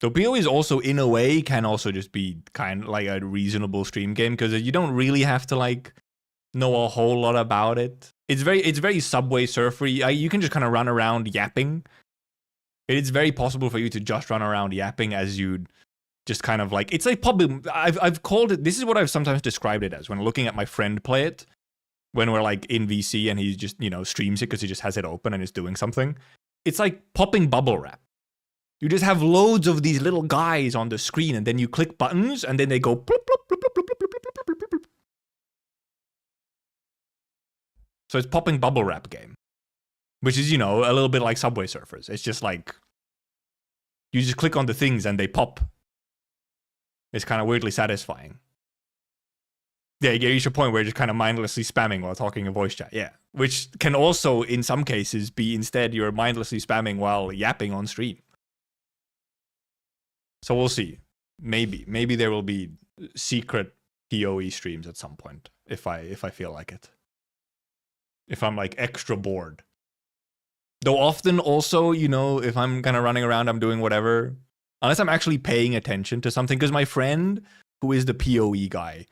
So PoE is also, in a way, can also just be kind of like a reasonable stream game because you don't really have to like know a whole lot about it. It's very Subway Surfer-y. You can just kind of run around yapping. It's very possible for you to just run around yapping as you'd just kind of like, it's like probably, I've called it, this is what I've sometimes described it as when looking at my friend play it, when we're like in VC and he just, you know, streams it because he just has it open and is doing something. It's like popping bubble wrap. You just have loads of these little guys on the screen and then you click buttons and then they go bloop, bloop, bloop, bloop, bloop, bloop, bloop, bloop, bloop. So it's popping bubble wrap game. Which is, you know, a little bit like Subway Surfers. It's just like, you just click on the things and they pop. It's kind of weirdly satisfying. Yeah, you reach a point where you're just kind of mindlessly spamming while talking in voice chat. Yeah, which can also, in some cases, be instead you're mindlessly spamming while yapping on stream. So we'll see. Maybe there will be secret PoE streams at some point if I feel like it. If I'm like extra bored. Though often also, you know, if I'm kind of running around, I'm doing whatever. Unless I'm actually paying attention to something. Because my friend, who is the PoE guy,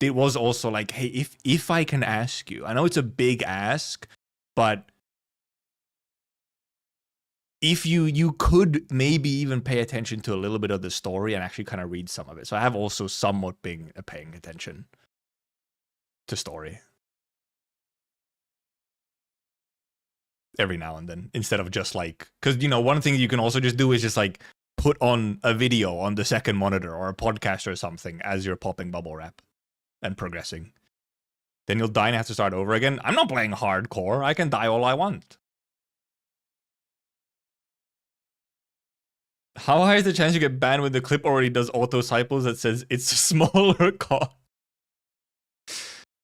it was also like, hey, if I can ask you. I know it's a big ask, but if you could maybe even pay attention to a little bit of the story and actually kind of read some of it. So I have also somewhat been paying attention to story. Every now and then, instead of just like, because, you know, one thing you can also just do is just like put on a video on the second monitor or a podcast or something as you're popping bubble wrap and progressing. Then you'll die and have to start over again. I'm not playing hardcore. I can die all I want. How high is the chance you get banned when the clip already does auto cycles that says it's a smaller cost?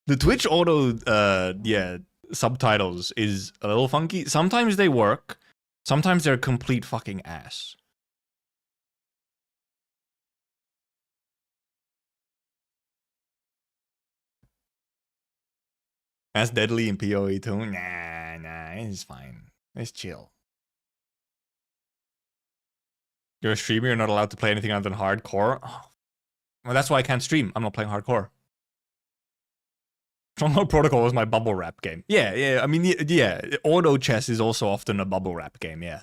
The Twitch auto, subtitles is a little funky. Sometimes they work. Sometimes they're complete fucking ass. That's deadly in PoE too. Nah, it's fine. It's chill. You're a streamer, you're not allowed to play anything other than hardcore. Oh. Well, that's why I can't stream. I'm not playing hardcore. Stronghold Protocol was my bubble wrap game. Yeah. I mean, yeah. Auto chess is also often a bubble wrap game, yeah.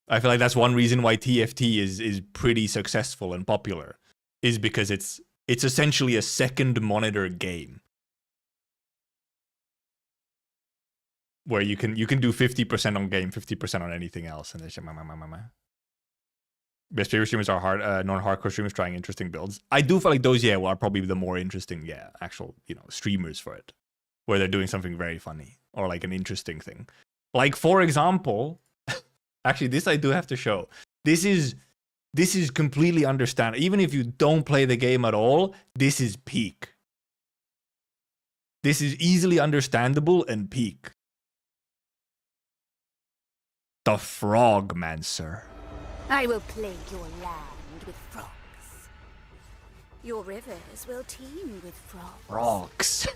I feel like that's one reason why TFT is pretty successful and popular. Is because it's essentially a second monitor game. Where you can do 50% on game, 50% on anything else. And best favorite streamers are non-hardcore streamers trying interesting builds. I do feel like those, are probably the more interesting, actual, streamers for it. Where they're doing something very funny. Or like an interesting thing. Like, for example, actually, this I do have to show. This is completely understandable. Even if you don't play the game at all, this is peak. This is easily understandable and peak. The Frogmancer. I will plague your land with frogs. Your rivers will teem with frogs. Frogs.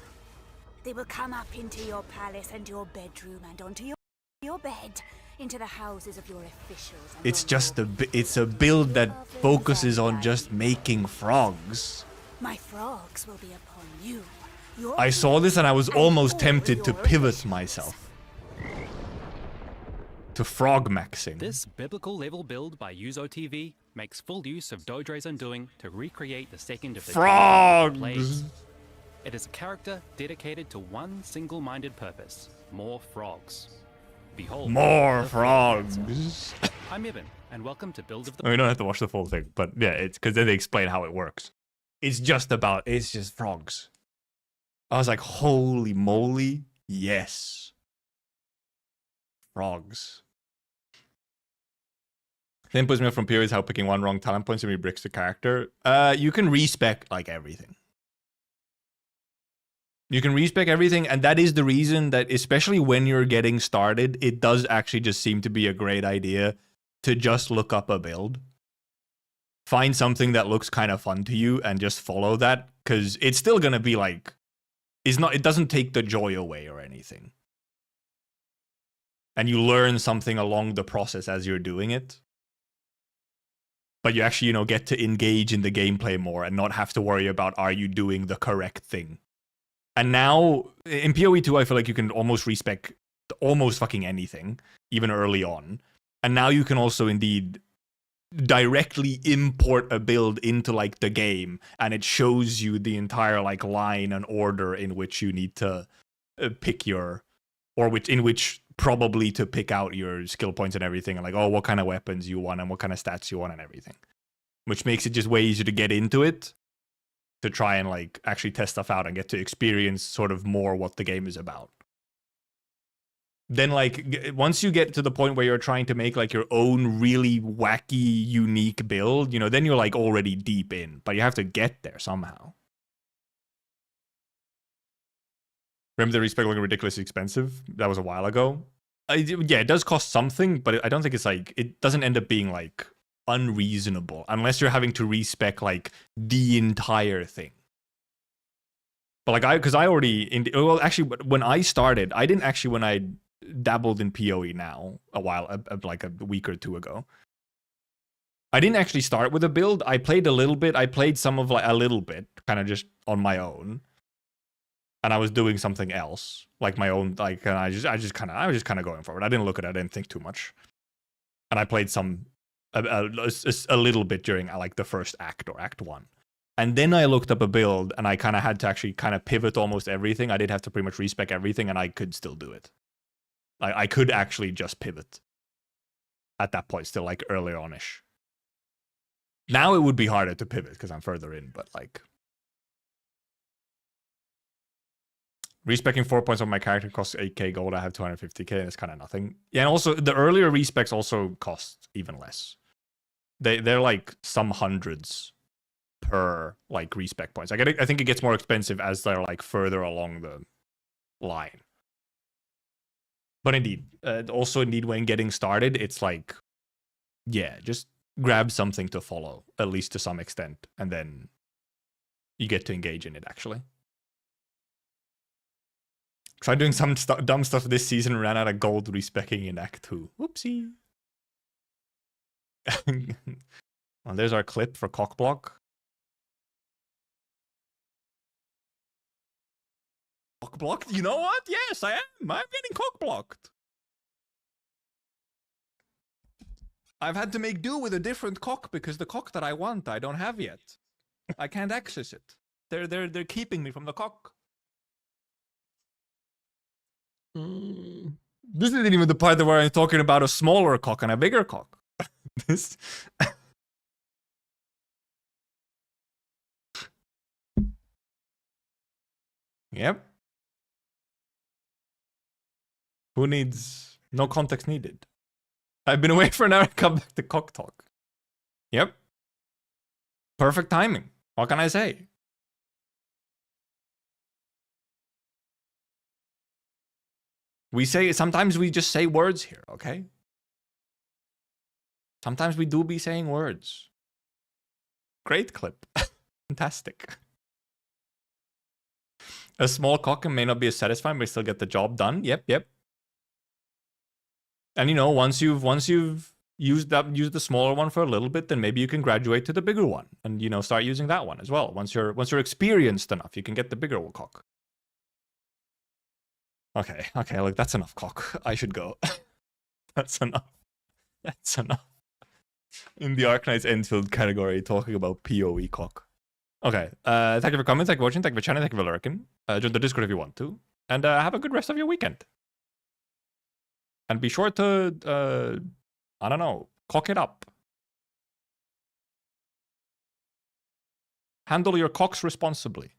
They will come up into your palace and your bedroom and onto your bed, into the houses of your officials. And It's just it's a build that focuses on just making frogs. My frogs will be upon you. I saw this and I was almost tempted to pivot myself. To Frogmaxxing. This biblical level build by UzoTV makes full use of Dodre's Undoing to recreate the second of the Frogs! plagues. It is a character dedicated to one single-minded purpose: more frogs. Behold, More the frogs. I'm Evan, and welcome to Build of the... I mean, you don't have to watch the full thing, but yeah, it's because then they explain how it works. It's just frogs. I was like, holy moly, yes. Frogs. Then puts me from periods how picking one wrong talent point simply bricks the character. You can respec like everything. You can respec everything, and that is the reason that, especially when you're getting started, it does actually just seem to be a great idea to just look up a build. Find something that looks kind of fun to you and just follow that, because it's still gonna be like, it doesn't take the joy away or anything. And you learn something along the process as you're doing it. But you actually, get to engage in the gameplay more and not have to worry about, are you doing the correct thing? And now, in PoE 2, I feel like you can almost respec almost fucking anything, even early on. And now you can also indeed directly import a build into like the game, and it shows you the entire like line and order in which you need to pick your, or in which probably to pick out your skill points and everything, and like, oh, what kind of weapons you want and what kind of stats you want and everything. Which makes it just way easier to get into it, to try and like actually test stuff out and get to experience sort of more what the game is about. Then like once you get to the point where you're trying to make like your own really wacky, unique build, then you're like already deep in, but you have to get there somehow. Remember the respec looking ridiculously expensive? That was a while ago. Yeah, it does cost something, but I don't think it's like, it doesn't end up being like unreasonable unless you're having to respec like the entire thing. But like because I already, well, actually, when I started, I didn't actually, when I dabbled in PoE now like a week or two ago, I didn't actually start with a build. I played a little bit. I played some of like a little bit, kind of just on my own, and I was doing something else, like my own, like, and I was just kind of going for it. I didn't look at it. I didn't think too much, and I played a little bit during like the first act or act 1. And then I looked up a build, and I kind of had to actually kind of pivot almost everything. I did have to pretty much respec everything, and I could still do it. I could actually just pivot at that point, still like earlier on-ish. Now it would be harder to pivot because I'm further in, but like respecing 4 points on my character costs 8k gold. I have 250k, and it's kind of nothing. Yeah, and also the earlier respecs also cost even less. They're like some hundreds per like respec points. I think it gets more expensive as they're like further along the line. But indeed, also indeed when getting started, it's like, yeah, just grab something to follow, at least to some extent, and then you get to engage in it actually. Tried doing some dumb stuff this season, ran out of gold respecking in Act 2. Whoopsie. Well, there's our clip for cockblock. Cockblocked? You know what? Yes, I am. I'm getting cockblocked. I've had to make do with a different cock because the cock that I want, I don't have yet. I can't access it. They're keeping me from the cock. This isn't even the part where I'm talking about a smaller cock and a bigger cock. This. Yep. Who needs... No context needed. I've been away for an hour, come back to cock talk. Yep. Perfect timing. What can I say? Sometimes we just say words here, okay? Sometimes we do be saying words. Great clip. Fantastic. A small cock may not be as satisfying, but still get the job done. Yep. And you know, once you've used the smaller one for a little bit, then maybe you can graduate to the bigger one, and you know, start using that one as well. Once you're experienced enough, you can get the bigger cock. Okay, look, that's enough cock. I should go. That's enough. That's enough. In the Arknights Endfield category, talking about PoE cock. Okay, thank you for coming, thank you for watching, thank you for chatting, thank you for lurking. Join the Discord if you want to. And have a good rest of your weekend. And be sure to, I don't know, cock it up. Handle your cocks responsibly.